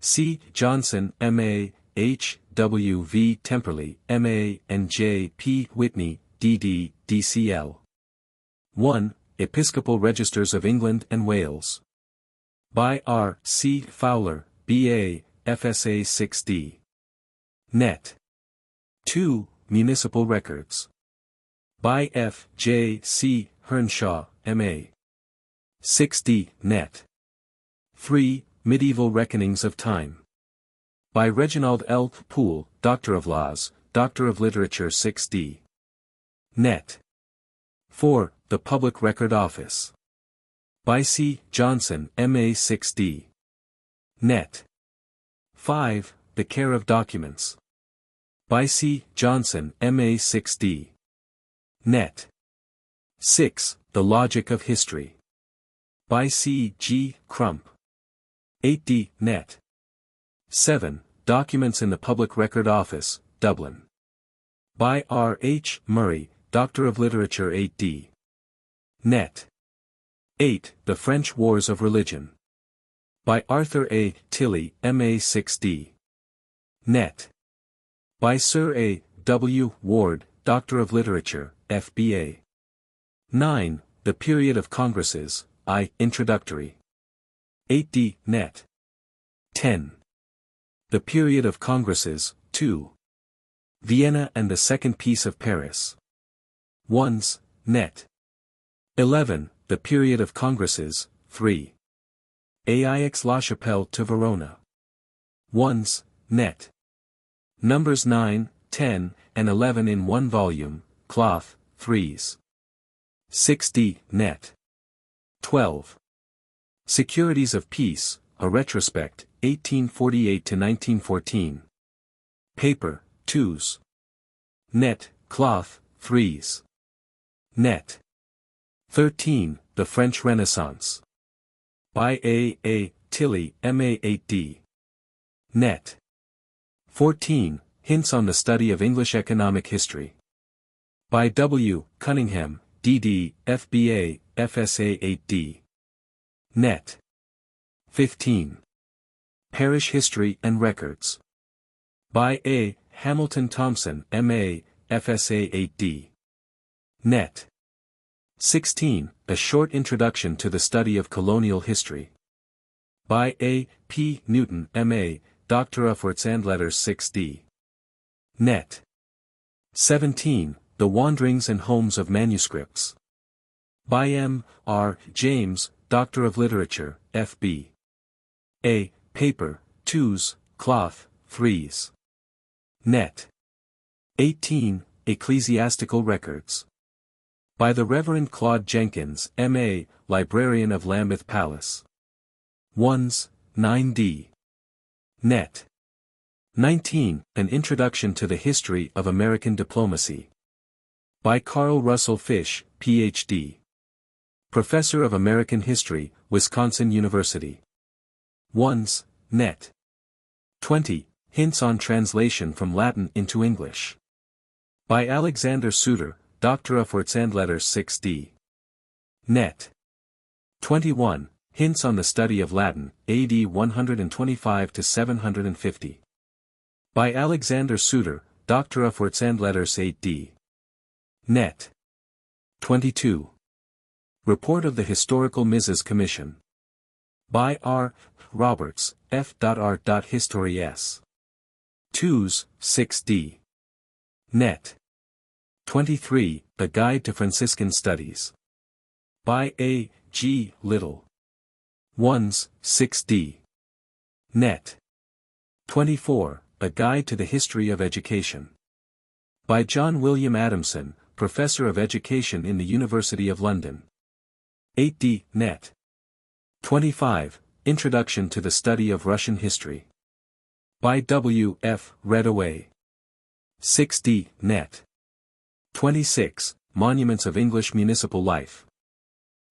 C. Johnson, M.A., H. W. V. Temperley, M.A., and J. P. Whitney, D.D., D.C.L. 1. Episcopal Registers of England and Wales. By R. C. Fowler, B.A., F.S.A. 6d. Net. 2. Municipal Records. By F. J. C. Hernshaw, M.A. 6d. Net. 3. Medieval Reckonings of Time. By Reginald L. Poole, Doctor of Laws, Doctor of Literature 6d. Net. 4. The Public Record Office. By C. Johnson, M.A. 6d. Net. 5. The Care of Documents. By C. Johnson, M.A. 6d. Net. 6. The Logic of History. By C. G. Crump. 8d. Net. 7. Documents in the Public Record Office, Dublin. By R. H. Murray, Doctor of Literature 8d. Net. 8. The French Wars of Religion. By Arthur A. Tilley, M.A. 6d. Net. By Sir A. W. Ward, Doctor of Literature, F.B.A. 9. The Period of Congresses, I. Introductory. 8d. Net. 10. The Period of Congresses, 2. Vienna and the Second Peace of Paris. 1s. Net. 11. The Period of Congresses, 3. Aix La Chapelle to Verona. 1s. Net. Numbers 9, 10, and 11 in one volume, cloth, 3s. 6d. Net. 12. Securities of Peace, a Retrospect, 1848 to 1914. Paper, 2s. Net, cloth, 3s. Net. 13. The French Renaissance. By A. A. Tilley, M.A. 8d. Net. 14. Hints on the Study of English Economic History. By W. Cunningham, D.D., F.B.A., F.S.A. 8d. Net. 15. Parish History and Records. By A. Hamilton Thompson, M.A., F.S.A. 8d. Net. 16. A Short Introduction to the Study of Colonial History. By A. P. Newton, M.A., Doctor of Arts and Letters 6d. Net. 17. The Wanderings and Homes of Manuscripts. By M. R. James, Doctor of Literature, F.B. A. Paper, 2s, cloth, 3s. Net. 18. Ecclesiastical Records. By the Reverend Claude Jenkins, M.A., Librarian of Lambeth Palace. 1s, 9d. Net. 19. An Introduction to the History of American Diplomacy. By Carl Russell Fish, Ph.D. Professor of American History, Wisconsin University. 1s, Net. 20. Hints on Translation from Latin into English. By Alexander Suter, Doctor of Arts and Letters 6d. Net. 21. Hints on the Study of Latin, AD 125 to 750. By Alexander Suter, Doctor of Arts and Letters 8d. Net. 22. Report of the Historical Mrs. Commission. By R. Roberts, F.R. Histories. 2s, 6d. Net. 23. A Guide to Franciscan Studies. By A. G. Little. 1s, 6d. Net. 24. A Guide to the History of Education. By John William Adamson, Professor of Education in the University of London. 8d. Net. 25. Introduction to the Study of Russian History. By W. F. Redaway. 6d. Net. 26. Monuments of English Municipal Life.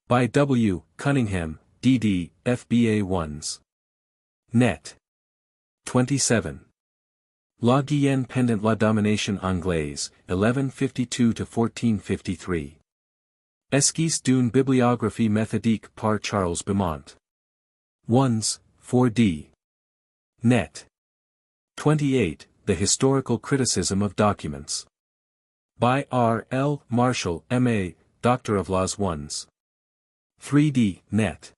By W. Cunningham, D.D., F.B.A. 1s. Net. 27. La Guyenne pendant la domination anglaise, 1152 to 1453. Esquisse d'une bibliographie méthodique par Charles Beaumont. 1s, 4d. Net. 28. The Historical Criticism of Documents. By R. L. Marshall, M.A., Doctor of Laws 1s. 3d. Net.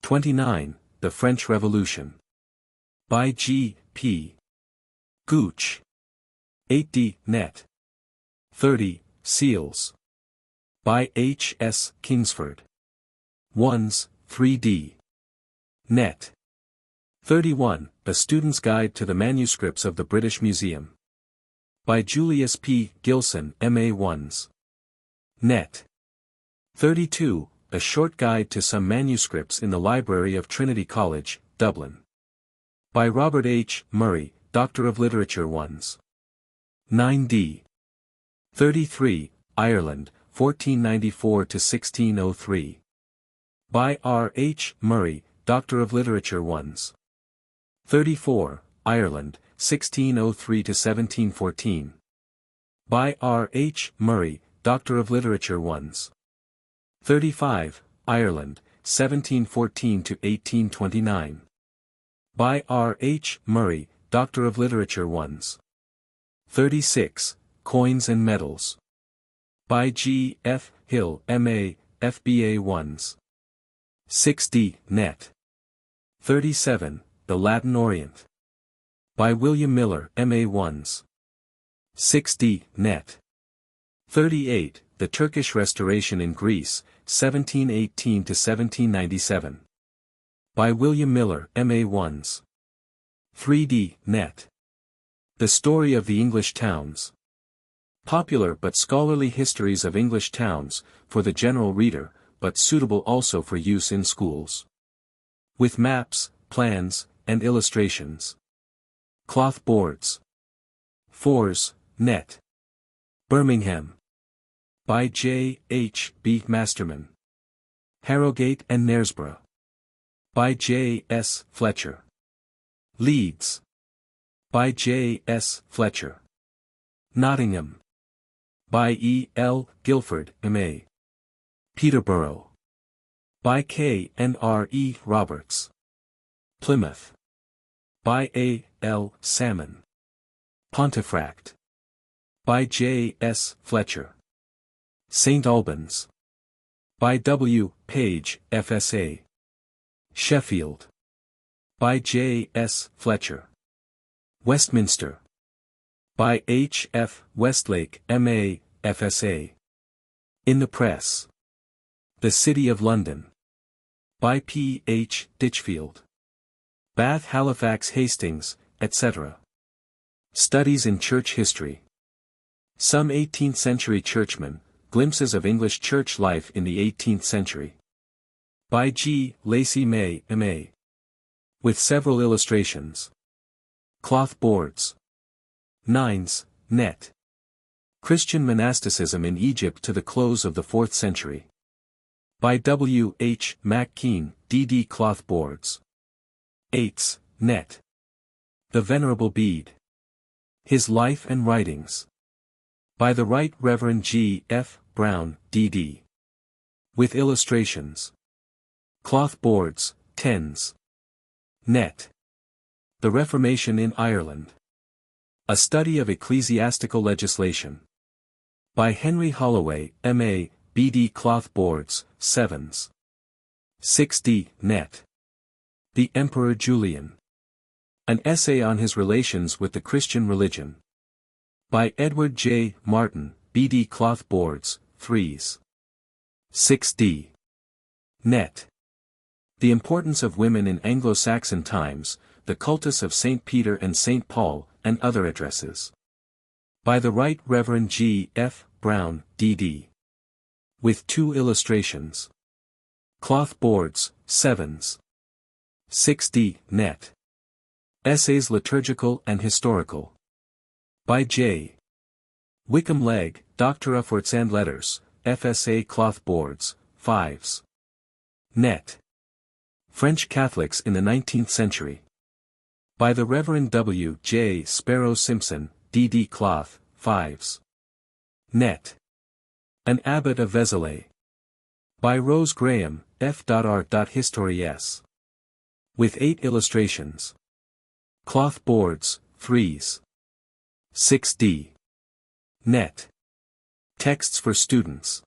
29. The French Revolution. By G. P. Gooch. 8d. Net. 30. Seals. By H. S. Kingsford. 1s, 3d. Net. 31. A Student's Guide to the Manuscripts of the British Museum. By Julius P. Gilson, M.A. 1s. Net. 32. A Short Guide to Some Manuscripts in the Library of Trinity College, Dublin. By Robert H. Murray, Doctor of Literature 1s. 9d. 33. Ireland, 1494 to 1603. By R. H. Murray, Doctor of Literature 1s. 34. Ireland, 1603 to 1714. By R. H. Murray, Doctor of Literature 1s. 35. Ireland, 1714 to 1829. By R. H. Murray, Doctor of Literature 1s. 36. Coins and Medals. By G. F. Hill, M.A., F.B.A. 1s. 6d. Net. 37. The Latin Orient. By William Miller, M.A. 1s. 6d. Net. 38. The Turkish Restoration in Greece, 1718 to 1797. By William Miller, M.A. 1s. 3d. Net. The Story of the English Towns. Popular but scholarly histories of English towns, for the general reader, but suitable also for use in schools. With maps, plans, and illustrations. Cloth boards. 4s. Net. Birmingham. By J. H. B. Masterman. Harrogate and Knaresborough. By J. S. Fletcher. Leeds. By J. S. Fletcher. Nottingham. By E. L. Guilford, M.A. Peterborough. By K. and R. E. Roberts. Plymouth. By A. L. Salmon. Pontefract. By J. S. Fletcher. St. Albans. By W. Page, F.S.A. Sheffield. By J. S. Fletcher. Westminster. By H. F. Westlake, M.A., F.S.A. In the Press. The City of London. By P. H. Ditchfield. Bath, Halifax, Hastings, etc. Studies in Church History. Some 18th-century churchmen, Glimpses of English Church Life in the 18th Century. By G. Lacey May, M.A. With several illustrations. Cloth boards. 9s. Net. Christian Monasticism in Egypt to the Close of the 4th Century. By W. H. McKean, D.D. Cloth boards. 8s. Net. The Venerable Bede. His Life and Writings. By the Right Reverend G. F. Brown, D.D. With illustrations. Cloth boards, 10s. Net. The Reformation in Ireland. A Study of Ecclesiastical Legislation. By Henry Holloway, M.A., B.D. Cloth boards, 7s. 6d. Net. The Emperor Julian. An Essay on His Relations with the Christian Religion. By Edward J. Martin, B.D. Cloth boards, 3s. 6d. Net. The Importance of Women in Anglo-Saxon Times, the Cultus of St. Peter and St. Paul, and Other Addresses. By the Right Reverend G. F. Brown, D.D. With 2 illustrations. Cloth boards, 7s. 6d. Net. Essays Liturgical and Historical. By J. Wickham Legge, Doctor of Arts and Letters, F.S.A. Cloth boards, 5s. Net. French Catholics in the 19th Century. By the Reverend W. J. Sparrow Simpson, D.D. Cloth, 5s. Net. An Abbot of Vézelay. By Rose Graham, F.Art. Histories. With 8 illustrations. Cloth boards, 3s. 6d. Net. Texts for Students.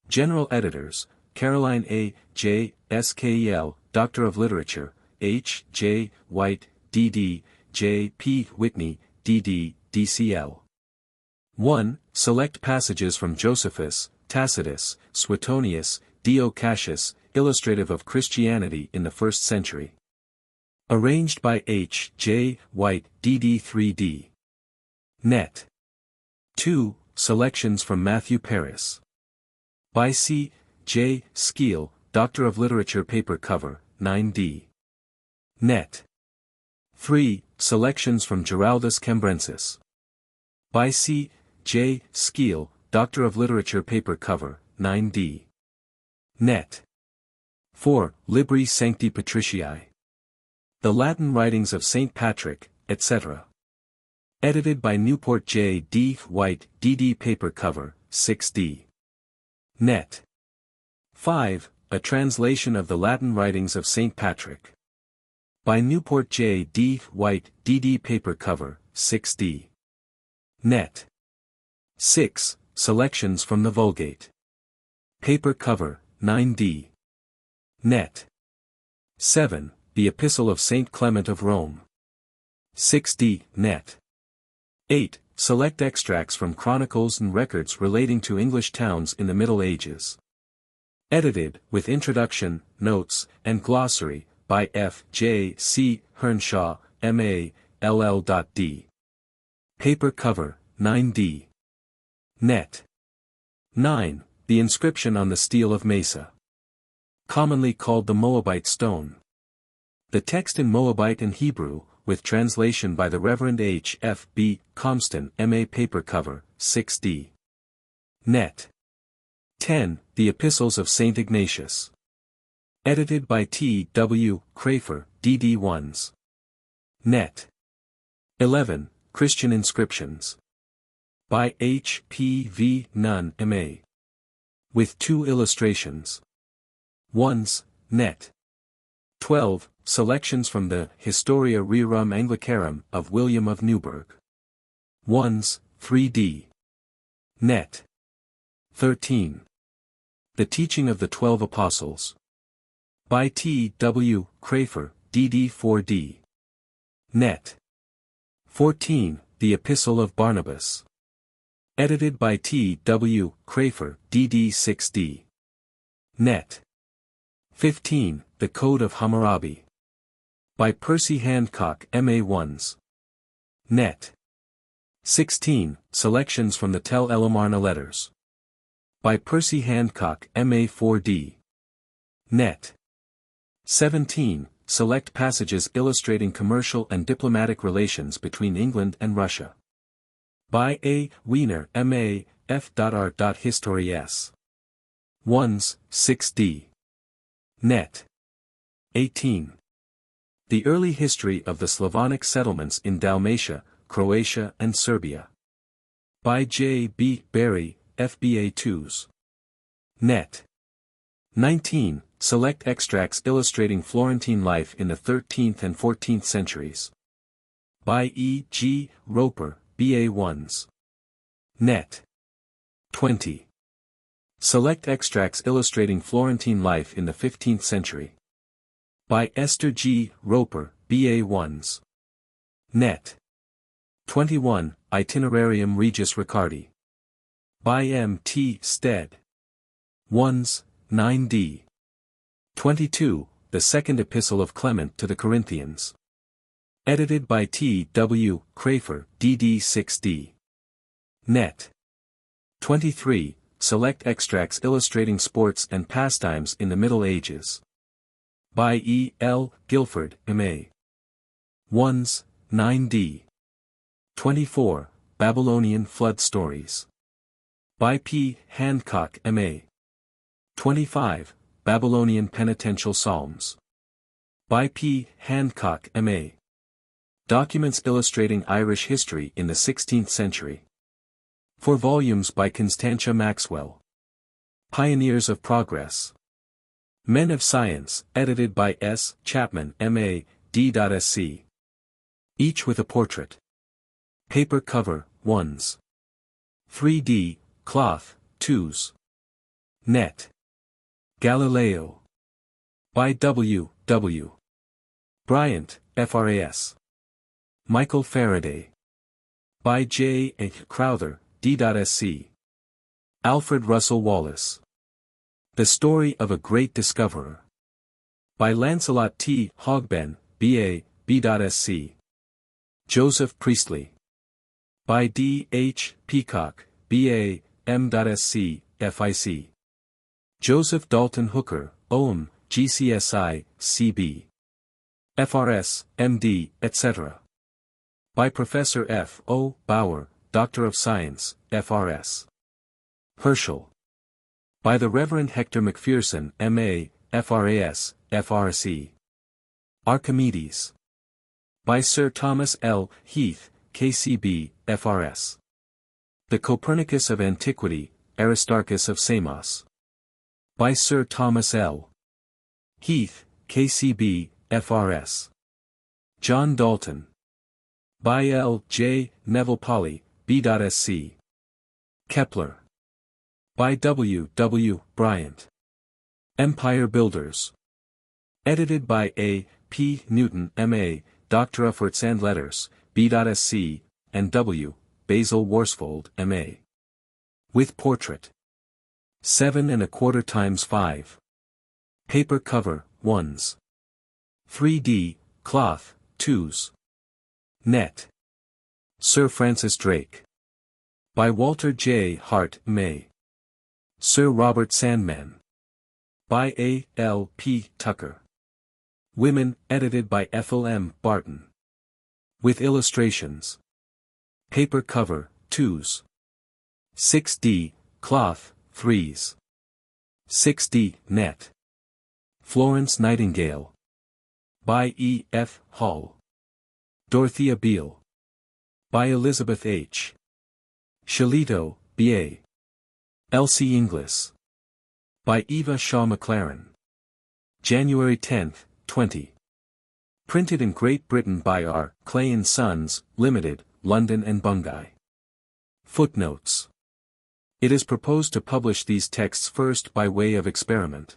General Editors, Caroline A. J. SKEL, Doctor of Literature, H. J. White, D.D., J. P. Whitney, D.D., DCL. 1. Select passages from Josephus, Tacitus, Suetonius, Dio Cassius, illustrative of Christianity in the 1st century. Arranged by H. J. White, dd 3d. Net. 2. Selections from Matthew Paris. By C. J. Skeel, Doctor of Literature, paper cover, 9d. Net. 3. Selections from Giraldus Cambrensis. By C. J. Skeel, Doctor of Literature, paper cover, 9d. Net. 4. Libri Sancti Patriciae. The Latin Writings of St. Patrick, etc. Edited by Newport J. D. White, dd paper cover, 6d. Net. 5. A translation of the Latin Writings of St. Patrick. By Newport J. D. White, dd paper cover, 6d. Net. 6. Selections from the Vulgate. Paper cover, 9d. Net. 7. The Epistle of St. Clement of Rome. 6d. Net. 8. Select extracts from chronicles and records relating to English towns in the Middle Ages. Edited, with introduction, notes, and glossary, by F. J. C. Hernshaw, M.A., LL.D. Paper cover, 9d. Net. 9. The inscription on the stele of Mesa. Commonly called the Moabite stone. The text in Moabite and Hebrew, with translation by the Reverend H. F. B. Comston, M.A. paper cover, 6d. Net. 10. The Epistles of St. Ignatius. Edited by T. W. Crafer, D.D. 1s. Net. 11. Christian Inscriptions. By H. P. V. Nunn, M.A. With 2 illustrations. 1s. Net. 12. Selections from the Historia Rerum Anglicarum of William of Newburgh. 1s. 3d. Net. 13. The Teaching of the 12 Apostles. By T. W. Crafer, D.D. 4d. Net. 14. The Epistle of Barnabas. Edited by T. W. Crafer, D.D. 6d. Net. 15. The Code of Hammurabi. By Percy Handcock, M.A. 1s. Net. 16. Selections from the Tel Elamarna Letters. By Percy Handcock, M.A. 4d. Net. 17. Select passages illustrating commercial and diplomatic relations between England and Russia. By A. Wiener, M.A., F.R. Histories. 1s. 6d. Net. 18. The Early History of the Slavonic Settlements in Dalmatia, Croatia and Serbia. By J. B. Berry, FBA 2s. Net. 19. Select extracts illustrating Florentine life in the 13th and 14th centuries. By E. G. Roper, BA 1s. Net. 20. Select extracts illustrating Florentine life in the 15th century. By Esther G. Roper, BA 1s. Net. 21. Itinerarium Regis Ricardi. By M. T. Stead. 1s. 9d. 22. The Second Epistle of Clement to the Corinthians. Edited by T. W. Crafer, D.D. 6d. Net. 23. Select extracts illustrating sports and pastimes in the Middle Ages. By E. L. Guilford, M.A. 1s. 9d. 24. Babylonian Flood Stories. By P. Handcock, M.A. 25. Babylonian Penitential Psalms. By P. Handcock, M.A. Documents illustrating Irish history in the 16th century. 4 volumes by Constantia Maxwell. Pioneers of Progress. Men of Science, edited by S. Chapman, M.A., D.Sc. Each with a portrait. Paper cover, 1s. 3d, cloth, 2s. Net. Galileo. By W. W. Bryant, FRAS. Michael Faraday. By J. A. Crowther, D.Sc. Alfred Russel Wallace. The Story of a Great Discoverer. By Lancelot T. Hogben, B.A., B.Sc. Joseph Priestley. By D. H. Peacock, B.A., M.Sc, F.I.C. Joseph Dalton Hooker, OM, GCSI, C.B. F.R.S., M.D., etc. By Professor F. O. Bauer, Doctor of Science, F.R.S. Herschel. By the Reverend Hector McPherson, M.A., F.R.A.S., F.R.C. Archimedes. By Sir Thomas L. Heath, K.C.B., F.R.S. The Copernicus of Antiquity, Aristarchus of Samos. By Sir Thomas L. Heath, K.C.B., F.R.S. John Dalton. By L. J. Neville Polly, B.Sc. Kepler. By W. W. Bryant. Empire Builders. Edited by A. P. Newton, M.A., Doctor of Arts and Letters, B.Sc., and W. Basil Worsfold, M.A. With portrait. 7 1/4 times 5. Paper cover, 1s. 3D, cloth, 2s. Net. Sir Francis Drake. By Walter J. Hart, M.A. Sir Robert Sandman. By A. L. P. Tucker. Women, edited by Ethel M. Barton. With illustrations. Paper cover, 2s. 6D, cloth, 3s. 6D, net. Florence Nightingale. By E. F. Hall. Dorothea Beale. By Elizabeth H. Shalito, B.A. Elsie Inglis. By Eva Shaw McLaren. January 10, 20. Printed in Great Britain by R. Clay & Sons, Limited, London and Bungay. Footnotes. It is proposed to publish these texts first by way of experiment.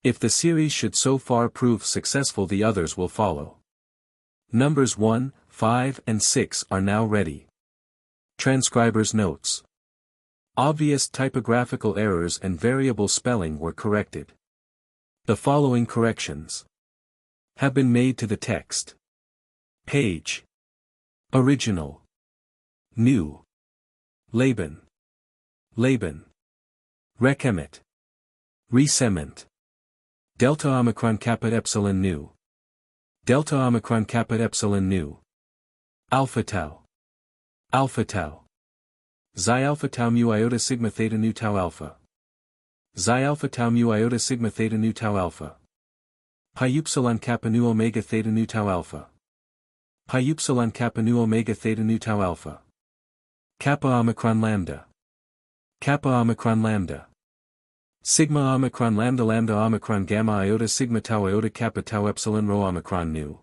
If the series should so far prove successful, the others will follow. Numbers 1, 5 and 6 are now ready. Transcriber's notes. Obvious typographical errors and variable spelling were corrected. The following corrections have been made to the text. Page. Original. New. Laban. Laban. Recemit. Resement. Delta Omicron Kappa Epsilon Nu. Delta Omicron Kappa Epsilon Nu. Alpha Tau. Alpha Tau. Xi Alpha Tau Mu Iota Sigma Theta Nu Tau Alpha. Xi Alpha Tau Mu Iota Sigma Theta Nu Tau Alpha. Pi Upsilon Kappa Nu Omega Theta Nu Tau Alpha. Pi Upsilon Kappa Nu Omega Theta Nu Tau Alpha. Kappa Omicron Lambda. Kappa Omicron Lambda. Sigma Omicron Lambda Lambda Omicron Gamma Iota Sigma Tau Iota Kappa Tau Epsilon Rho Omicron Nu.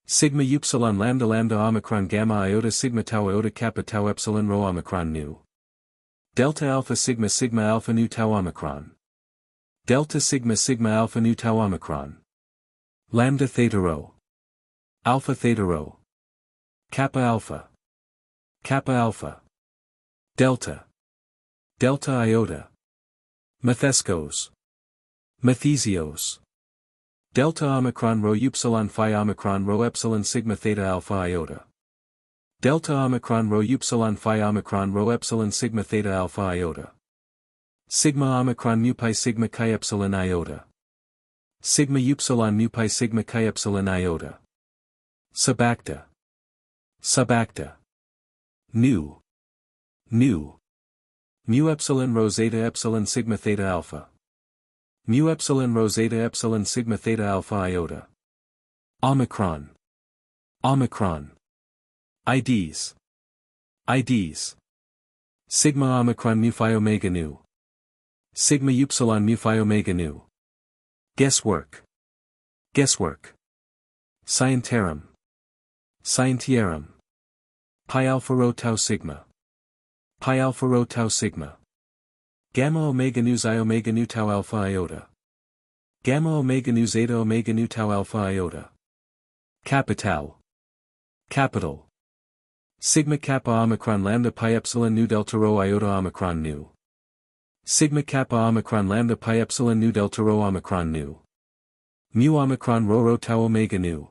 Sigma Upsilon Lambda Lambda Omicron Gamma Iota Sigma Tau Iota Kappa Tau Epsilon Rho Omicron Nu. Delta Alpha Sigma Sigma Alpha Nu Tau Omicron. Delta Sigma Sigma Alpha Nu Tau Omicron. Lambda Theta Rho. Alpha Theta Rho. Kappa Alpha. Kappa Alpha. Delta. Delta Iota. Methescos. Methesios. Delta Omicron Rho Upsilon Phi Omicron Rho Epsilon Sigma Theta Alpha Iota. Delta Omicron Rho Upsilon Phi Omicron Rho Epsilon Sigma Theta Alpha Iota. Sigma Omicron Mu Pi Sigma Chi Epsilon Iota. Sigma Upsilon Mu Pi Sigma Chi Epsilon Iota. Subacta. Subacta. Nu. Nu. Mu Epsilon Rho Zeta Epsilon Sigma Theta Alpha. Mu Epsilon Rho Zeta Epsilon Sigma Theta Alpha Iota. Omicron. Omicron. IDs. IDs. Sigma Omicron Mu Phi Omega Nu. Sigma Upsilon Mu Phi Omega Nu. Guesswork. Guesswork. Scientiarum. Scientiarum. Pi Alpha Rho Tau Sigma. Pi Alpha Rho Tau Sigma. Gamma Omega Nu Xi Omega Nu Tau Alpha Iota. Gamma Omega Nu Zeta Omega Nu Tau Alpha Iota. Capital. Capital. Sigma Kappa Omicron Lambda Pi Epsilon Nu Delta Rho Iota Omicron Nu. Sigma Kappa Omicron Lambda Pi Epsilon Nu Delta Rho Omicron Nu. Mu omicron rho tau omega nu.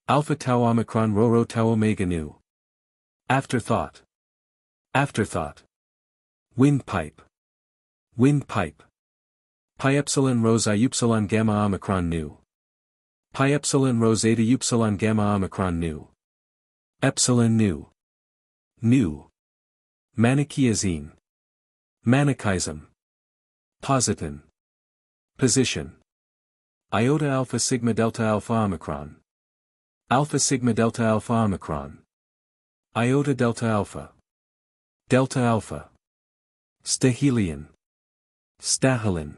Alpha tau omicron rho tau omega nu. Afterthought. Afterthought. Windpipe. Windpipe. Pi epsilon rho xi upsilon gamma omicron nu. Pi epsilon rho zeta upsilon gamma omicron nu. Epsilon nu. Nu. Manichaeism. Manichaism. Positon. Position. Iota alpha sigma delta alpha omicron. Alpha sigma delta alpha omicron. Iota delta alpha. Delta alpha. Stahelion. Stahelin.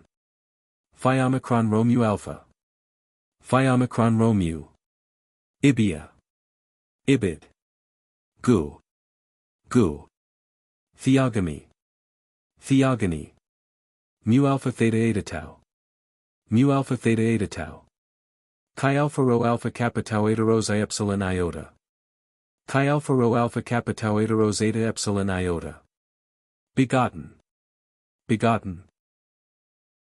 Phi omicron rho mu alpha. Phi omicron rho mu. Ibia. Ibid. Gu. Gu. Theogamy. Theogony. Mu alpha theta eta tau. Mu alpha theta eta tau. Chi alpha rho alpha kappa tau eta rho xi epsilon iota. Chi alpha rho alpha kappa tau eta rho zeta epsilon iota. Begotten. Begotten.